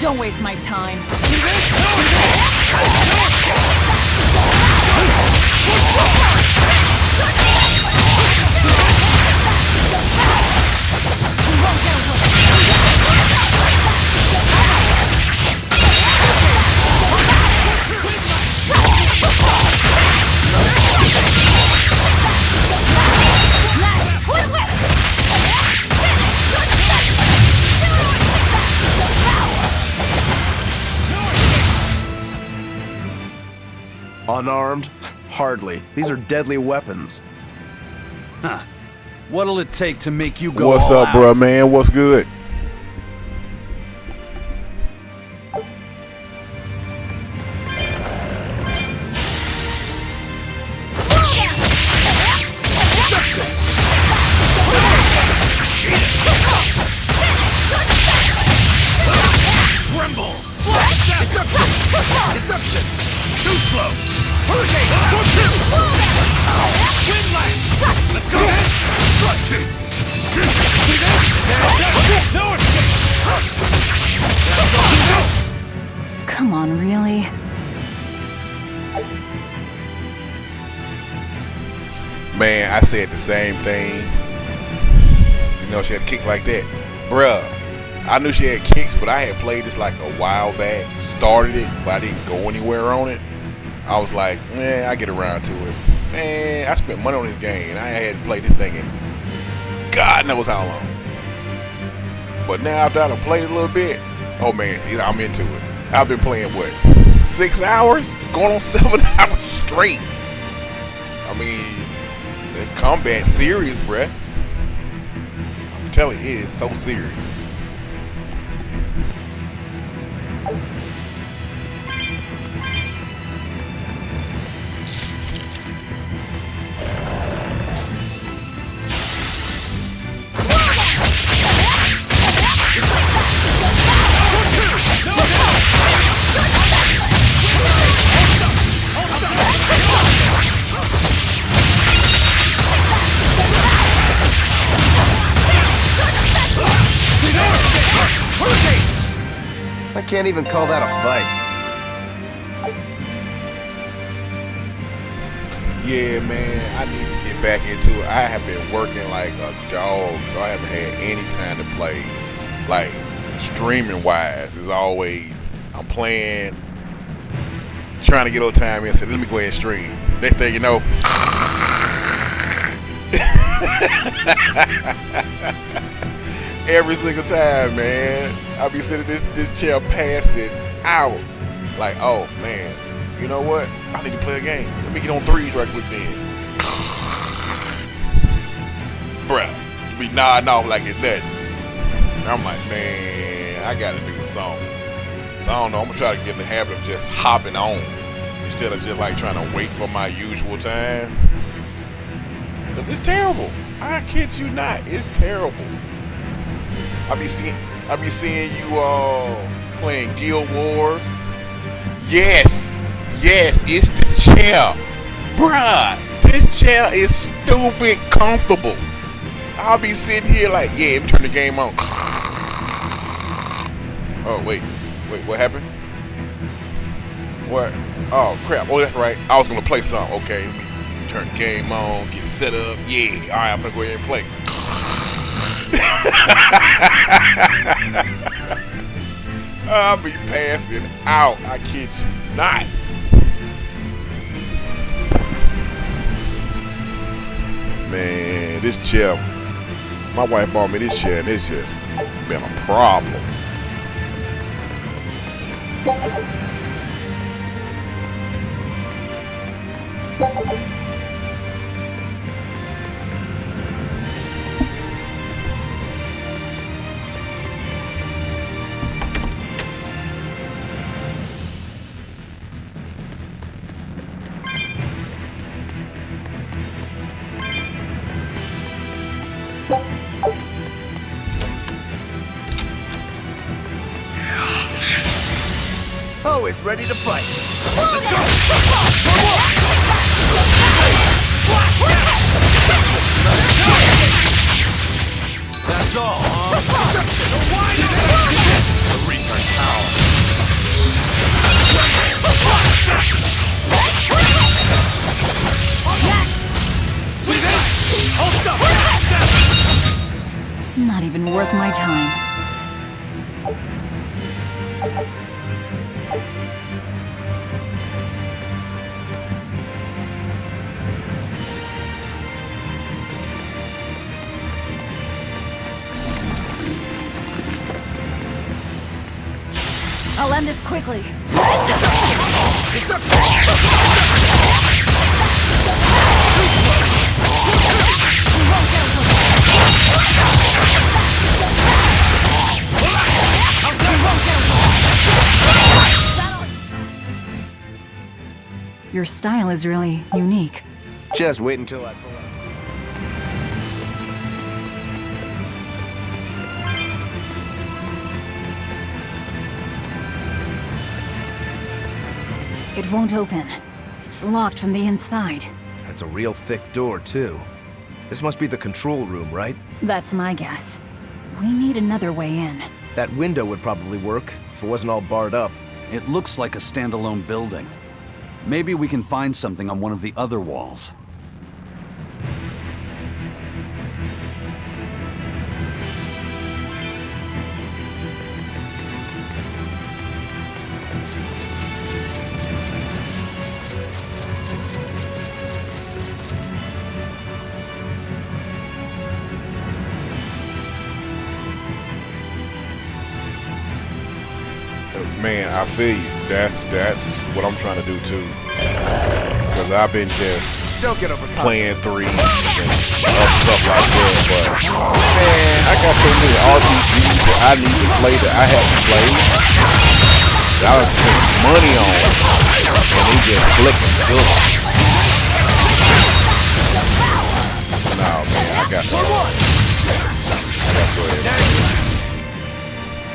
Don't waste my time. Unarmed? Hardly. These are deadly weapons. Huh. What'll it take to make you go What's all up, out? bro, man? What's good? Tremble! Deception! Too slow! Hurricane! Wind blast! Let's go! Thrust kicks! See that? No escape! Come on, really? Man, I said the same thing. You know, she had a kick like that. Bruh, I knew she had kicks, but I had played this like a while back. Started it, but I didn't go anywhere on it. I was like, I get around to it. Man, I spent money on this game, and I hadn't played this thing in God knows how long. But now after I've played it a little bit, oh man, I'm into it. I've been playing, what, 6 hours? Going on 7 hours straight. I mean, the combat serious, bruh. I'm telling you, it is so serious. I can't even call that a fight. Yeah, man, I need to get back into it. I have been working like a dog, so I haven't had any time to play. Like, streaming wise, is always, I'm playing, trying to get a little time in, so let me go ahead and stream. Next thing you know, every single time, man, I'll be sitting in this chair passing out. Like, oh, man, you know what? I need to play a game. Let me get on threes right quick then. Bruh, be nodding off like it's nothing. I'm like, man, I gotta do something. So I don't know, I'm gonna try to get in the habit of just hopping on instead of just like trying to wait for my usual time. Cause it's terrible. I kid you not, it's terrible. I be seeing you playing Guild Wars. Yes, it's the chair. Bruh, this chair is stupid comfortable. I'll be sitting here like, yeah, let me turn the game on. Oh, wait, what happened? What? Oh, crap. Oh, that's right. I was going to play something. Okay, let me turn the game on, get set up. Yeah, all right, I'm going to go ahead and play. I'll be passing out. I kid you not. Man, this chair. My wife bought me this chair, and it's just been a problem. Oh, it's ready to fight. That's all, The Reaper Tower. Not even worth my time. I'll end this quickly. Your style is really unique. Just wait until I pull up. It won't open. It's locked from the inside. That's a real thick door, too. This must be the control room, right? That's my guess. We need another way in. That window would probably work if it wasn't all barred up. It looks like a standalone building. Maybe we can find something on one of the other walls. Man, I feel you. That's what I'm trying to do too. Cause I've been just playing threes and stuff like that. But man, I got so many RPGs that I need to play that I haven't played. That I was putting money on, and they just flicking good. No man, I got to go ahead.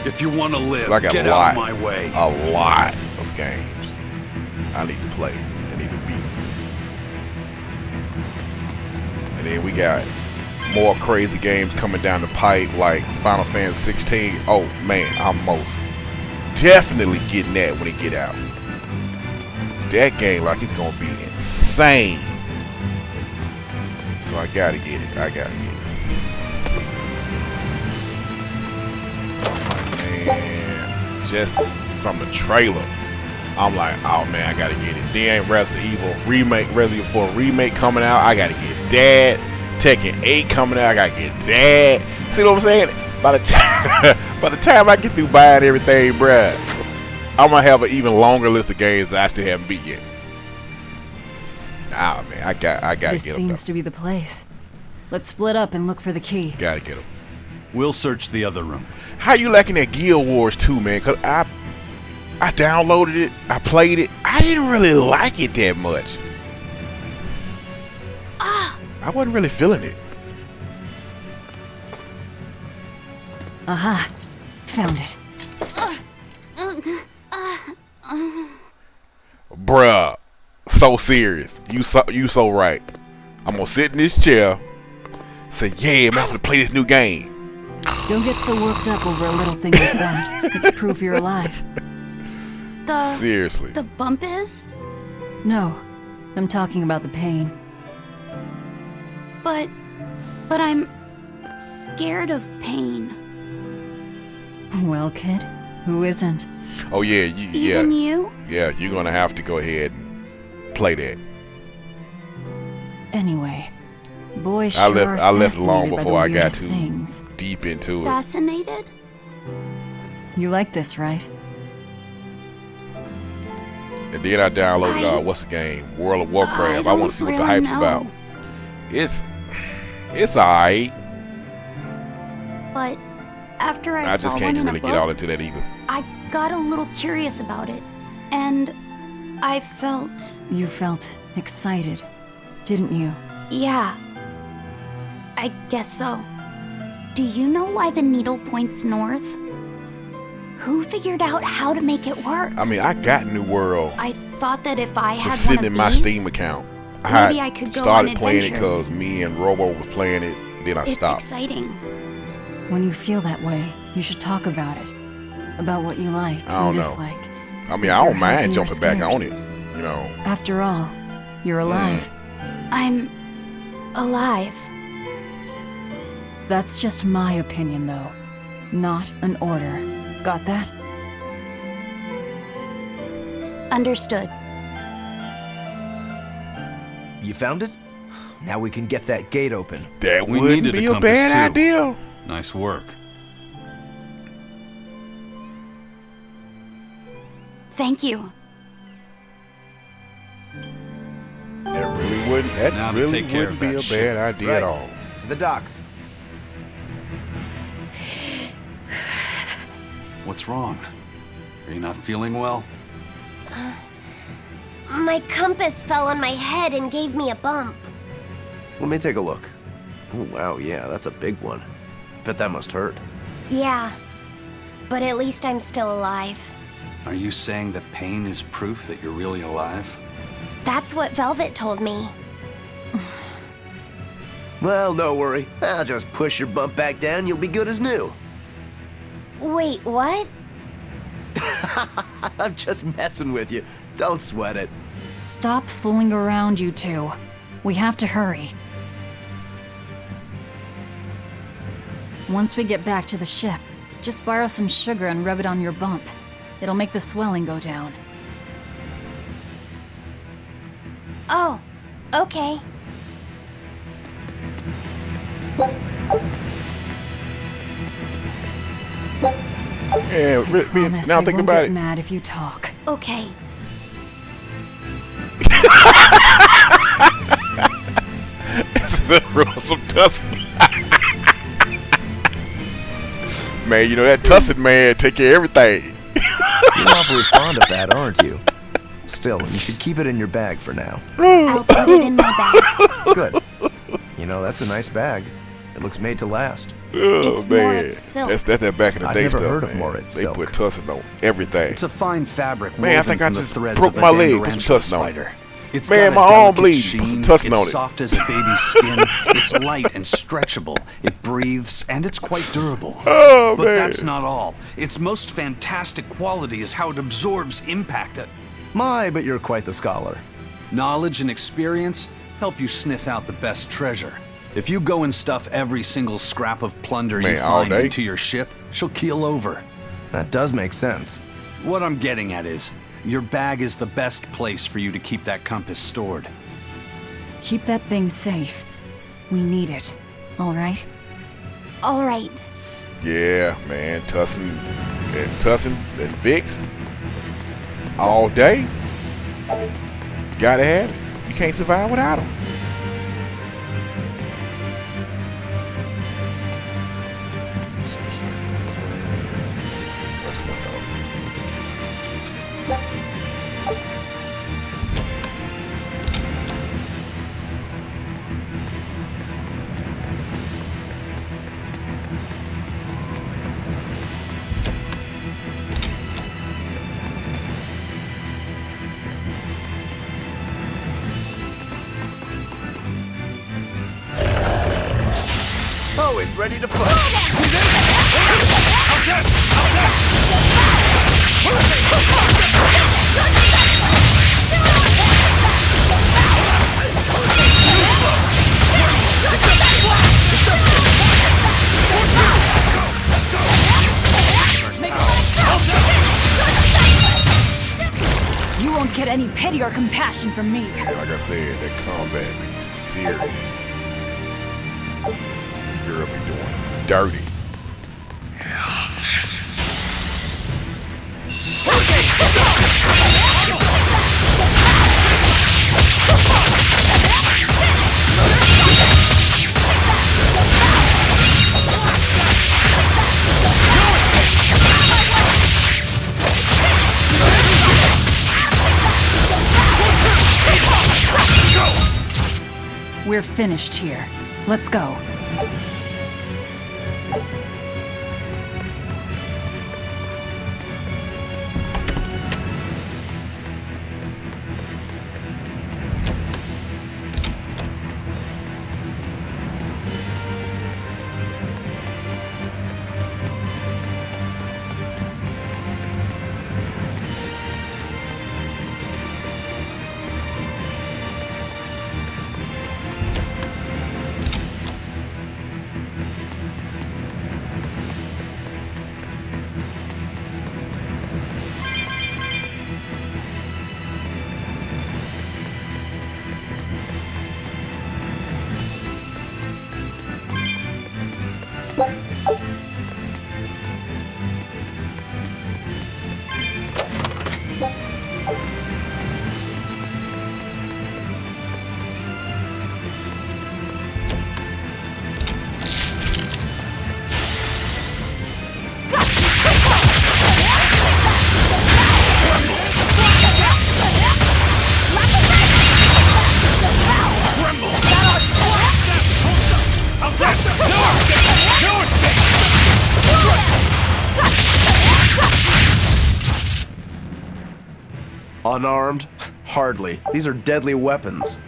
If you want to live, I got get out of my way. A lot of games I need to play. I need to beat. And then we got more crazy games coming down the pipe, like Final Fantasy 16. Oh man, I'm most definitely getting that when it get out. That game, like, it's gonna be insane. So I gotta get it. I gotta get it. And just from the trailer, I'm like, oh man, I gotta get it. Then Resident Evil Resident Evil 4 remake coming out, I gotta get that. Tekken 8 coming out, I gotta get that. See what I'm saying? By the time I get through buying everything, bruh, I'm gonna have an even longer list of games that I still haven't beat yet. Nah, man, I gotta get them. This seems to be the place. Let's split up and look for the key. Gotta get them. We'll search the other room. How you liking that Guild Wars 2, man? Cause I downloaded it, I played it. I didn't really like it that much. I wasn't really feeling it. Aha! Found it. Bruh, so serious. You so right. I'm gonna sit in this chair, say, yeah, I'm gonna play this new game. Don't get so worked up over a little thing like that. It's proof you're alive. Seriously. The bump is? No, I'm talking about the pain. But I'm scared of pain. Well, kid, who isn't? Oh yeah, Even you? Yeah, you're gonna have to go ahead and play that. Anyway, boys I sure left long fascinated by before the I got weirdest too things. deep into it. Fascinated? You like this, right? And then I downloaded what's the game? World of Warcraft. I want to see what the hype's about. It's alright. But after I just saw can't one in really a get all book, into that either. I got a little curious about it, and I felt... You felt excited, didn't you? Yeah. I guess so. Do you know why the needle points north? Who figured out how to make it work? I mean, I got New World I thought that if I had just sitting one in of my these, Steam account. maybe I could go started on playing it adventures. because me and Robo was playing it. Then I It's stopped. exciting. When you feel that way, you should talk about it. About what you like I don't and know. dislike. I mean, If I you're don't mind happy or jumping back scared. on it. You know. After all, you're alive. I'm alive. That's just my opinion, though. Not an order. Got that? Understood. You found it? Now we can get that gate open. That We wouldn't needed be a a compass bad too. idea. Nice work. Thank you. That really wouldn't. That Now to really take care wouldn't of be that a shit. bad idea Right. at all. To the docks. What's wrong? Are you not feeling well? My compass fell on my head and gave me a bump. Let me take a look. Oh, wow, yeah, that's a big one. Bet that must hurt. Yeah, but at least I'm still alive. Are you saying that pain is proof that you're really alive? That's what Velvet told me. Well, don't worry. I'll just push your bump back down, you'll be good as new. Wait, what? I'm just messing with you. Don't sweat it. Stop fooling around, you two. We have to hurry. Once we get back to the ship, just borrow some sugar and rub it on your bump. It'll make the swelling go down. Oh, okay. Yeah, Promise now I think won't about get it. mad if you talk. Okay. This is a some tussle. Man, you know that tussin man take care of everything. You're awfully fond of that, aren't you? Still, you should keep it in your bag for now. I'll put it in my bag. Good. You know, that's a nice bag. It looks made to last. Oh, It's man. Moritz silk. That's that back in the I've day never stuff, heard of man. Moritz They silk. put tussin on everything. It's a fine fabric Man, I woven think I from the just threads broke of the my leg with some Dangarantula tussin on it. spider. It's Man, got my a arm delicate bleeds. Put some sheen, tussin it's on it. soft as a baby's skin, it's light and stretchable, it breathes, and it's quite durable. Oh, but man. that's not all. Its most fantastic quality is how it absorbs impact. My, but you're quite the scholar. Knowledge and experience help you sniff out the best treasure. If you go and stuff every single scrap of plunder Man, you all find day? into your ship, she'll keel over. That does make sense. What I'm getting at is, your bag is the best place for you to keep that compass stored. Keep that thing safe. We need it. All right? All right. Yeah, man, tussin and Vicks all day. Gotta have it. You can't survive without them. Always ready to fight. You won't get any pity or compassion from me. Yeah, like I said, that combat be serious. This girl be doing dirty. We're finished here. Let's go. Unarmed? Hardly. These are deadly weapons.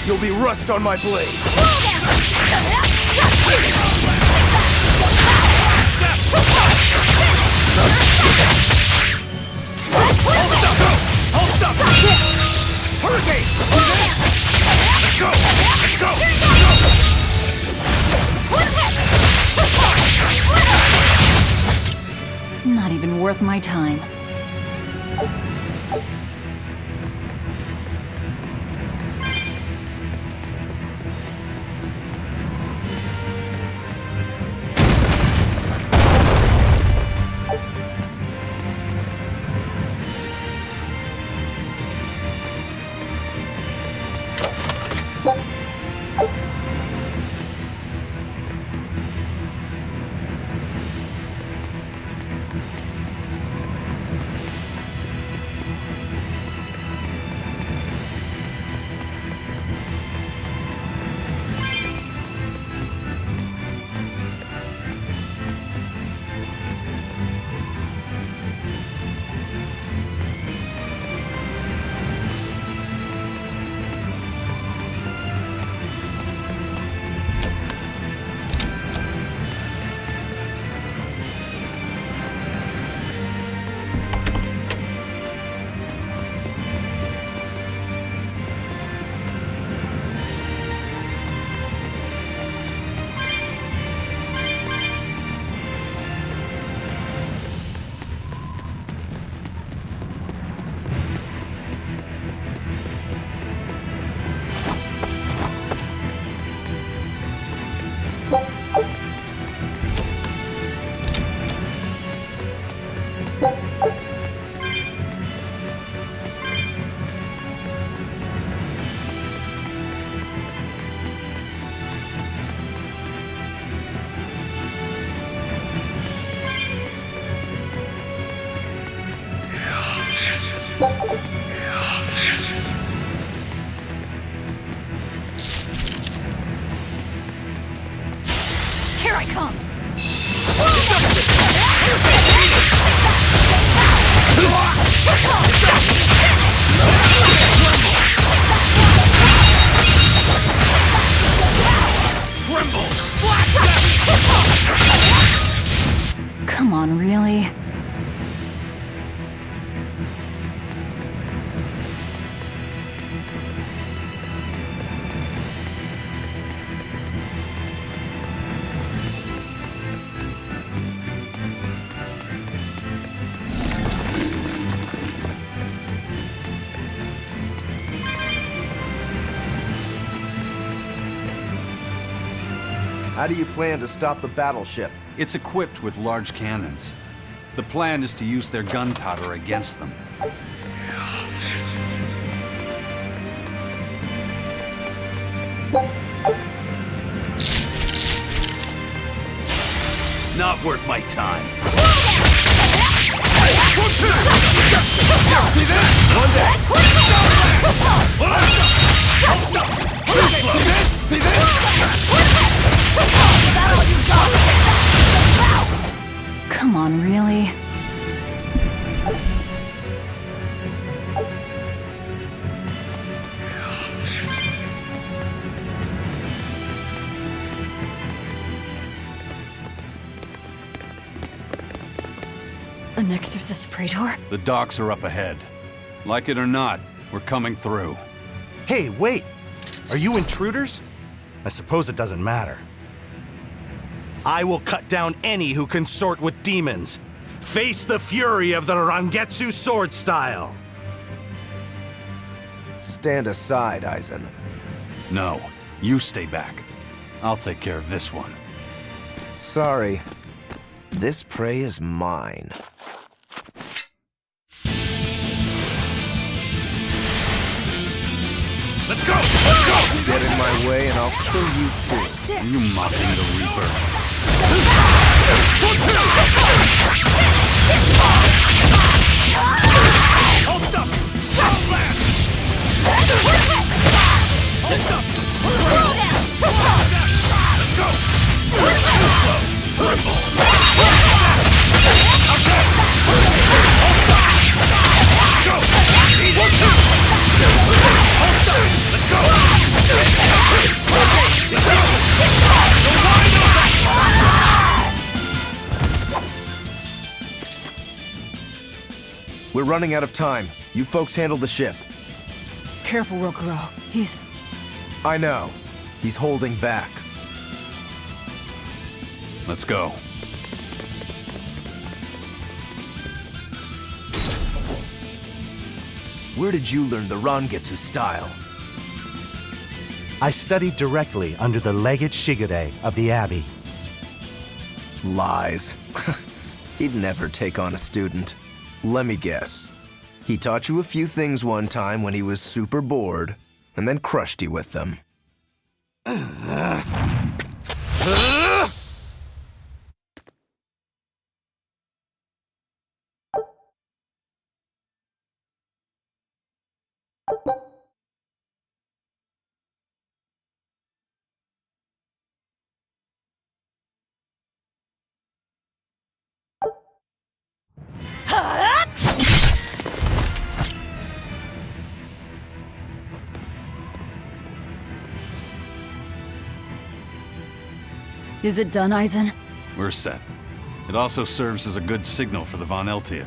You'll be rust on my blade. Hold up! Hurricane! Let's go! Let's go! Not even worth my time. Here I come! Come on, really? How do you plan to stop the battleship? It's equipped with large cannons. The plan is to use their gunpowder against them. Not worth my time. See this? One day. See this? Come on, really? An exorcist praetor? The docks are up ahead. Like it or not, we're coming through. Hey, wait! Are you intruders? I suppose it doesn't matter. I will cut down any who consort with demons. Face the fury of the Rangetsu sword style! Stand aside, Aizen. No, you stay back. I'll take care of this one. Sorry. This prey is mine. Let's go! Let's go! Get in my way and I'll kill you too. You mocking the Reaper. Hold up! Blast! Hold up! Let's go! Hold We're running out of time. You folks handle the ship. Careful, Rokuro. He's... I know. He's holding back. Let's go. Where did you learn the Rangetsu style? I studied directly under the Legate Shigure of the Abbey. Lies. He'd never take on a student. Let me guess. He taught you a few things one time when he was super bored, and then crushed you with them. Is it done, Aizen? We're set. It also serves as a good signal for the Von Eltia.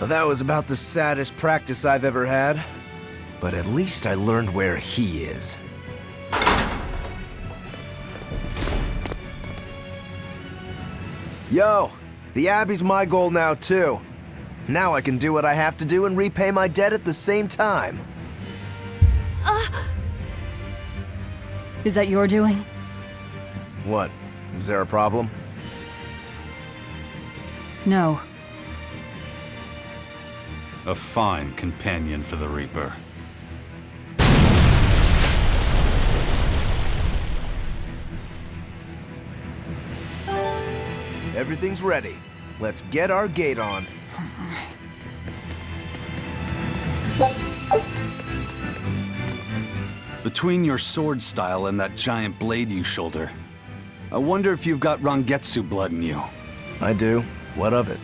That was about the saddest practice I've ever had. But at least I learned where he is. Yo, the Abbey's my goal now too. Now I can do what I have to do and repay my debt at the same time. Is that your doing? What? Is there a problem? No. A fine companion for the Reaper. Everything's ready. Let's get our gate on. Between your sword style and that giant blade you shoulder, I wonder if you've got Rangetsu blood in you. I do. What of it?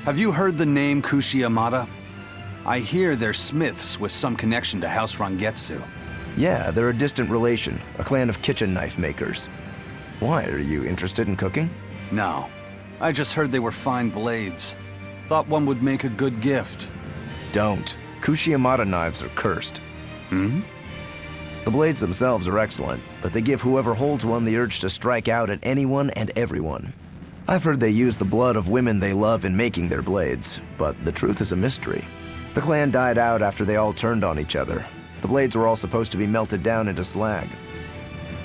Have you heard the name Kushiyamada? I hear they're smiths with some connection to House Rangetsu. Yeah, they're a distant relation, a clan of kitchen knife makers. Why, are you interested in cooking? No. I just heard they were fine blades. Thought one would make a good gift. Don't. Kushiyamada knives are cursed. Hmm? The blades themselves are excellent, but they give whoever holds one the urge to strike out at anyone and everyone. I've heard they use the blood of women they love in making their blades, but the truth is a mystery. The clan died out after they all turned on each other. The blades were all supposed to be melted down into slag.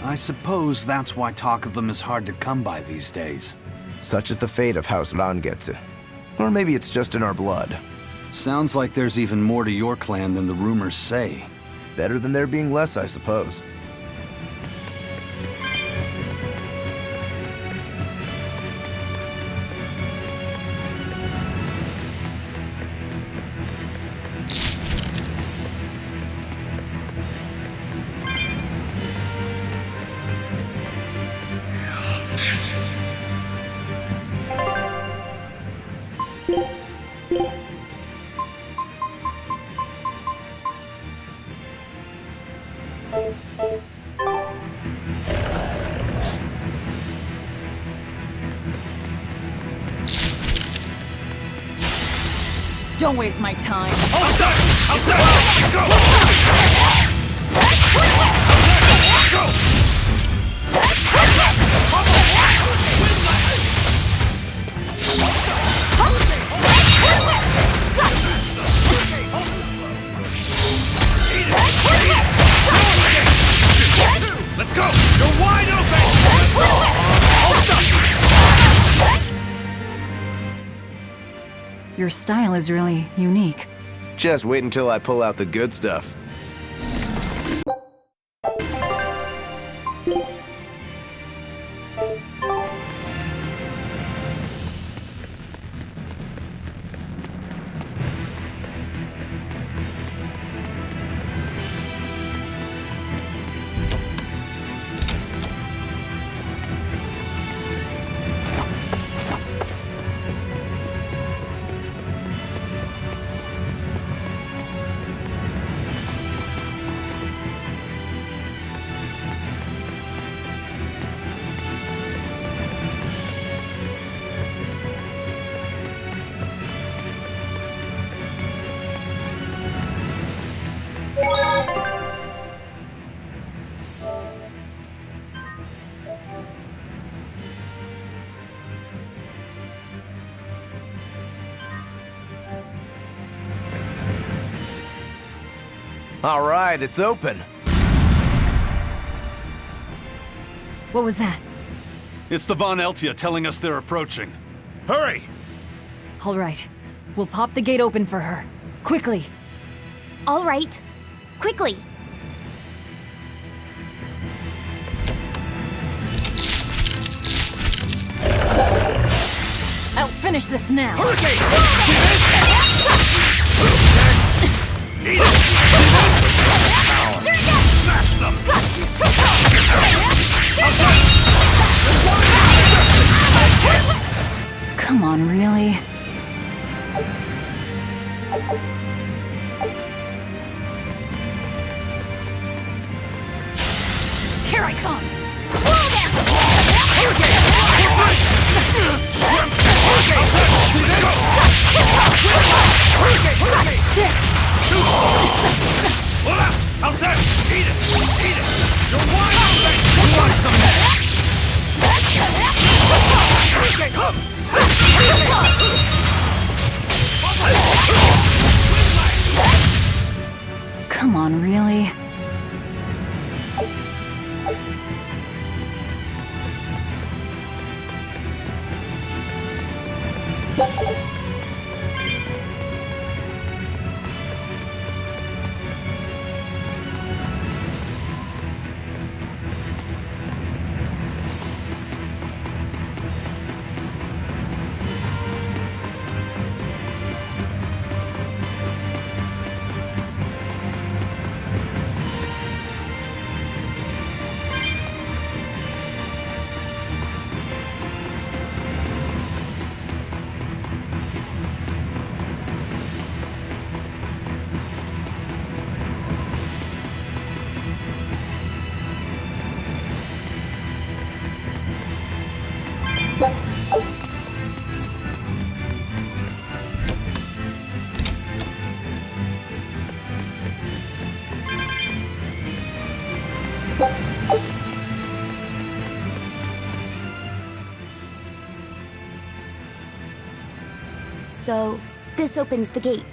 I suppose that's why talk of them is hard to come by these days. Such is the fate of House Rangetsu. Or maybe it's just in our blood. Sounds like there's even more to your clan than the rumors say. Better than there being less, I suppose. Don't waste my time. Let's go! You're wide open! Your style is really unique. Just wait until I pull out the good stuff. All right, it's open. What was that? It's the Von Eltia telling us they're approaching. Hurry! All right. We'll pop the gate open for her. Quickly. All right. Quickly. I'll finish this now. Hurricane! Eat it! Smash them! Come on, really? Here I come! How's that? Eat it! Eat it! You're wide open! You want some of that? Come on, really? So, this opens the gate.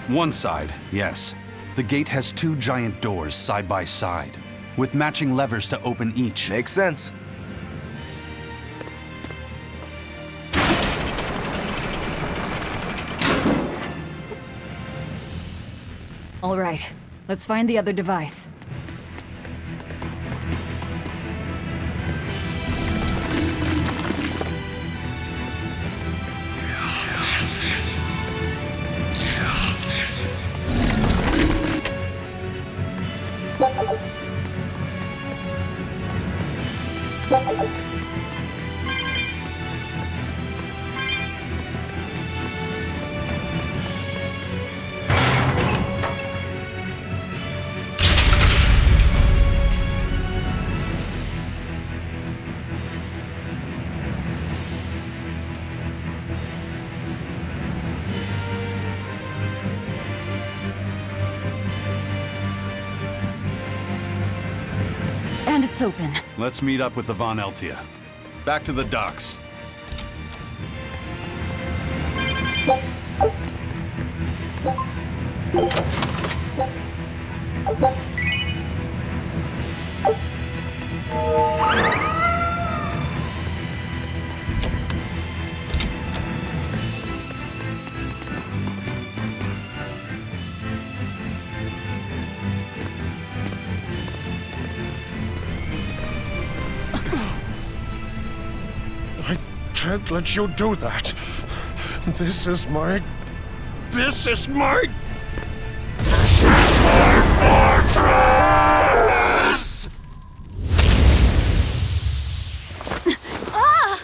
One side, yes. The gate has 2 giant doors side by side, with matching levers to open each. Makes sense. All right. Let's find the other device. And it's open. Let's meet up with the Von Eltia. Back to the docks. I can't let you do that. This is my fortress! Ah!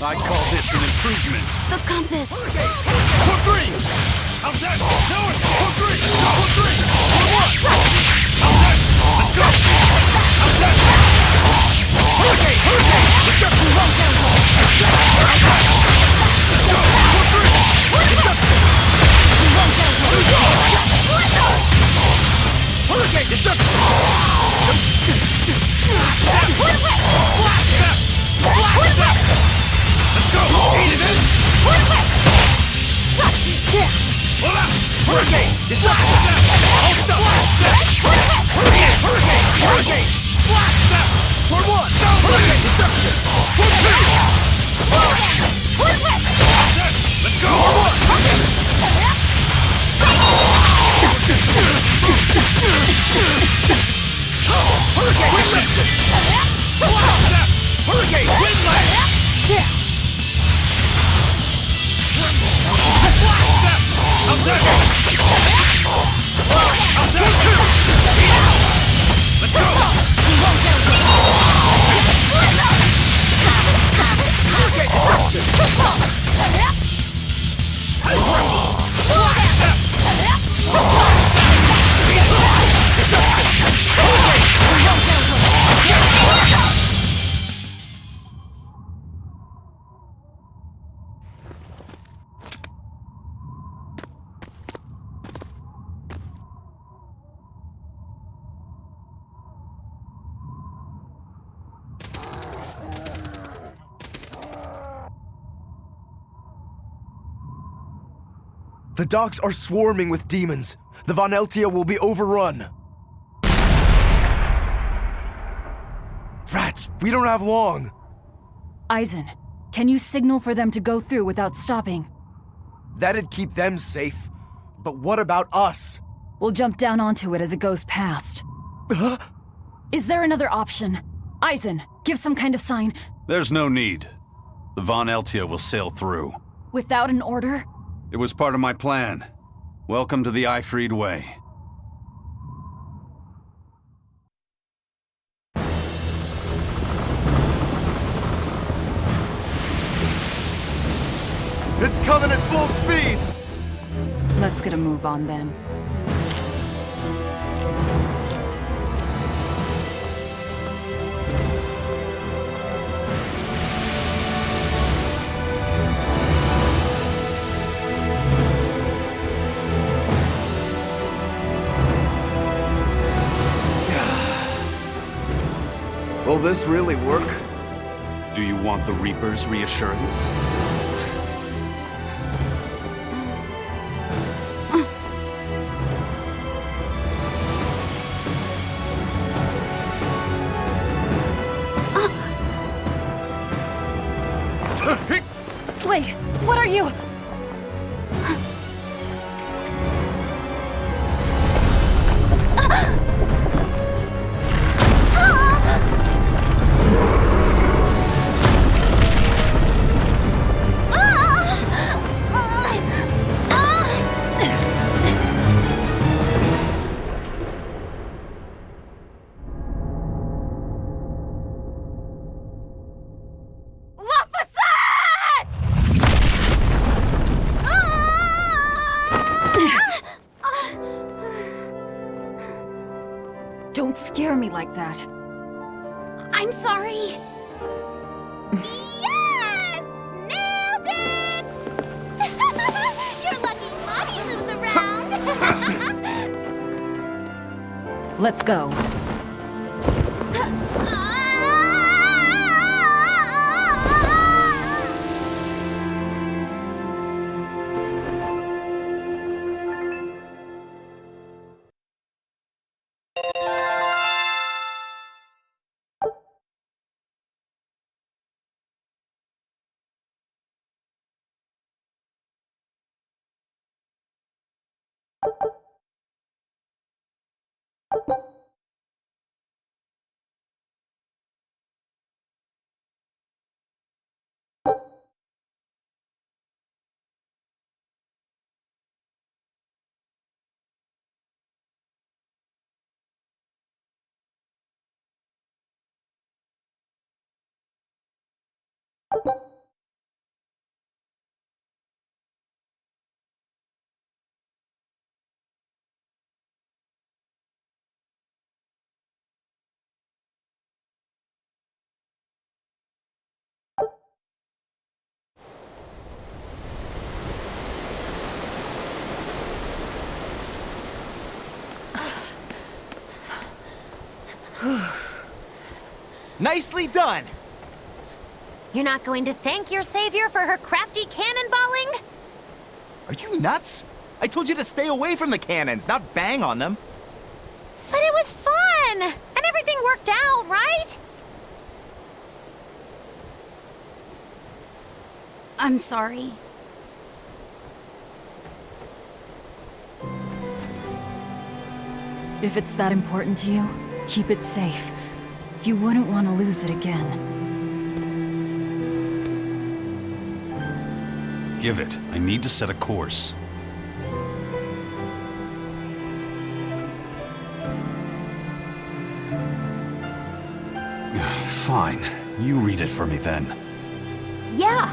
I call this an improvement. The compass! For three! How's that? No! For three! For three! For one! How's that? Let's go! How's that? Hurricane! Hurricane! Let's go! How's that? Let's go! For three! Let's go! Hurricane! Let's go! Blast that! Blast that! Let's go! Eat it in! Hold up! Hurricane! It's up! Hold up! Hurricane! Hurricane! Hurricane! Blast that! For one! Hurricane! It's up! For two! Let's go! For one! Hurricane! Wind left! Blast that! Hurricane! Wind left! How's that? How's that? Let's go! Hurricane The docks are swarming with demons. The Von Eltia will be overrun. Rats, we don't have long. Eisen, can you signal for them to go through without stopping? That'd keep them safe. But what about us? We'll jump down onto it as it goes past. Is there another option? Eisen, give some kind of sign. There's no need. The Von Eltia will sail through. Without an order? It was part of my plan. Welcome to the Ifried Way. It's coming at full speed! Let's get a move on then. Will this really work? Do you want the Reaper's reassurance? Wait, what are you? Don't scare me like that. I'm sorry. Yes! Nailed it! You're lucky Mommy lives around. Let's go. Nicely done! You're not going to thank your savior for her crafty cannonballing? Are you nuts? I told you to stay away from the cannons, not bang on them. But it was fun! And everything worked out, right? I'm sorry. If it's that important to you, keep it safe. You wouldn't want to lose it again. Give it. I need to set a course. Fine. You read it for me then. Yeah.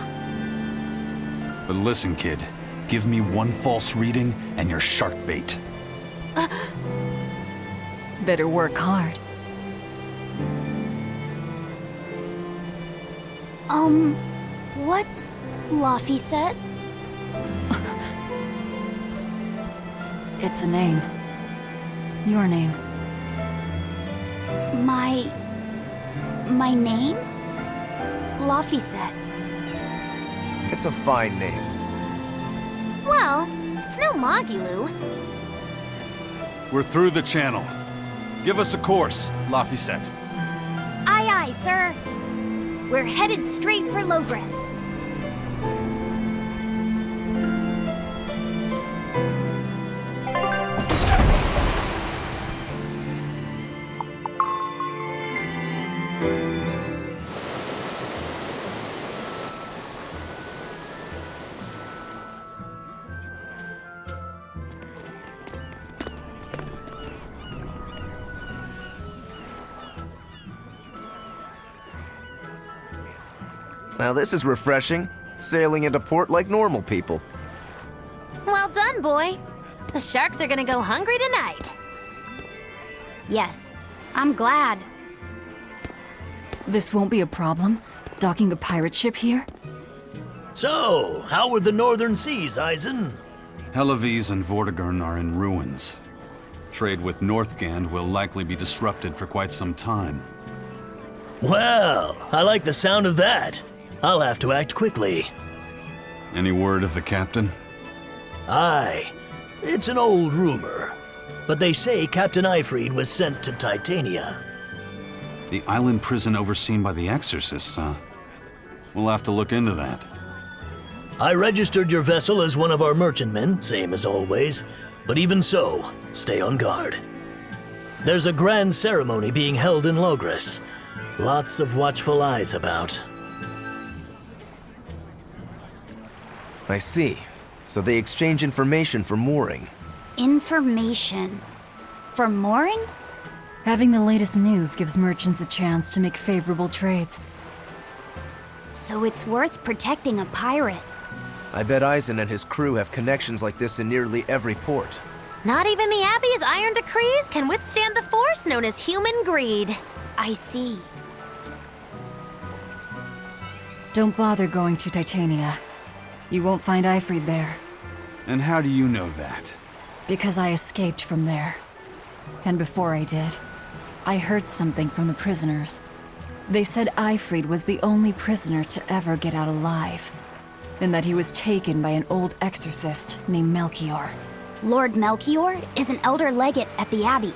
But listen, kid. Give me one false reading and you're shark bait. Better work hard. What's Laphicet? It's a name. Your name. My name? Laphicet. It's a fine name. Well, it's no Magilu. We're through the channel. Give us a course, Laphicet. Aye, aye, sir. We're headed straight for Logres. Now this is refreshing. Sailing into port like normal people. Well done, boy. The sharks are gonna go hungry tonight. Yes, I'm glad. This won't be a problem, docking a pirate ship here? So, how were the northern seas, Eisen? Helavis and Vortigern are in ruins. Trade with Northgand will likely be disrupted for quite some time. Well, I like the sound of that. I'll have to act quickly. Any word of the captain? Aye. It's an old rumor. But they say Captain Ifrid was sent to Titania. The island prison overseen by the exorcists, huh? We'll have to look into that. I registered your vessel as one of our merchantmen, same as always. But even so, stay on guard. There's a grand ceremony being held in Logres. Lots of watchful eyes about. I see. So they exchange information for mooring. Information. For mooring? Having the latest news gives merchants a chance to make favorable trades. So it's worth protecting a pirate. I bet Eisen and his crew have connections like this in nearly every port. Not even the Abbey's iron decrees can withstand the force known as human greed. I see. Don't bother going to Titania. You won't find Ifrid there. And how do you know that? Because I escaped from there. And before I did, I heard something from the prisoners. They said Ifrid was the only prisoner to ever get out alive, and that he was taken by an old exorcist named Melchior. Lord Melchior is an elder legate at the Abbey.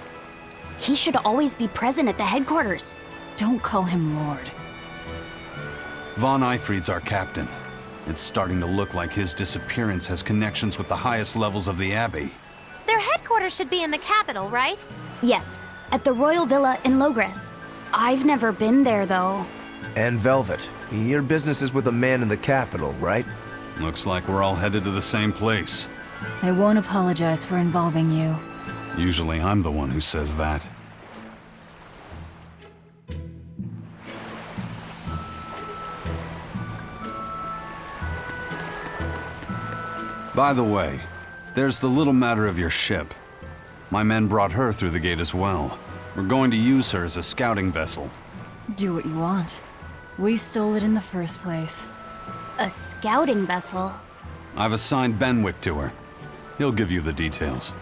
He should always be present at the headquarters. Don't call him Lord. Von Ifrid's our captain. It's starting to look like his disappearance has connections with the highest levels of the Abbey. Their headquarters should be in the capital, right? Yes, at the Royal Villa in Logres. I've never been there, though. And Velvet, your business is with a man in the capital, right? Looks like we're all headed to the same place. I won't apologize for involving you. Usually I'm the one who says that. By the way, there's the little matter of your ship. My men brought her through the gate as well. We're going to use her as a scouting vessel. Do what you want. We stole it in the first place. A scouting vessel? I've assigned Benwick to her. He'll give you the details.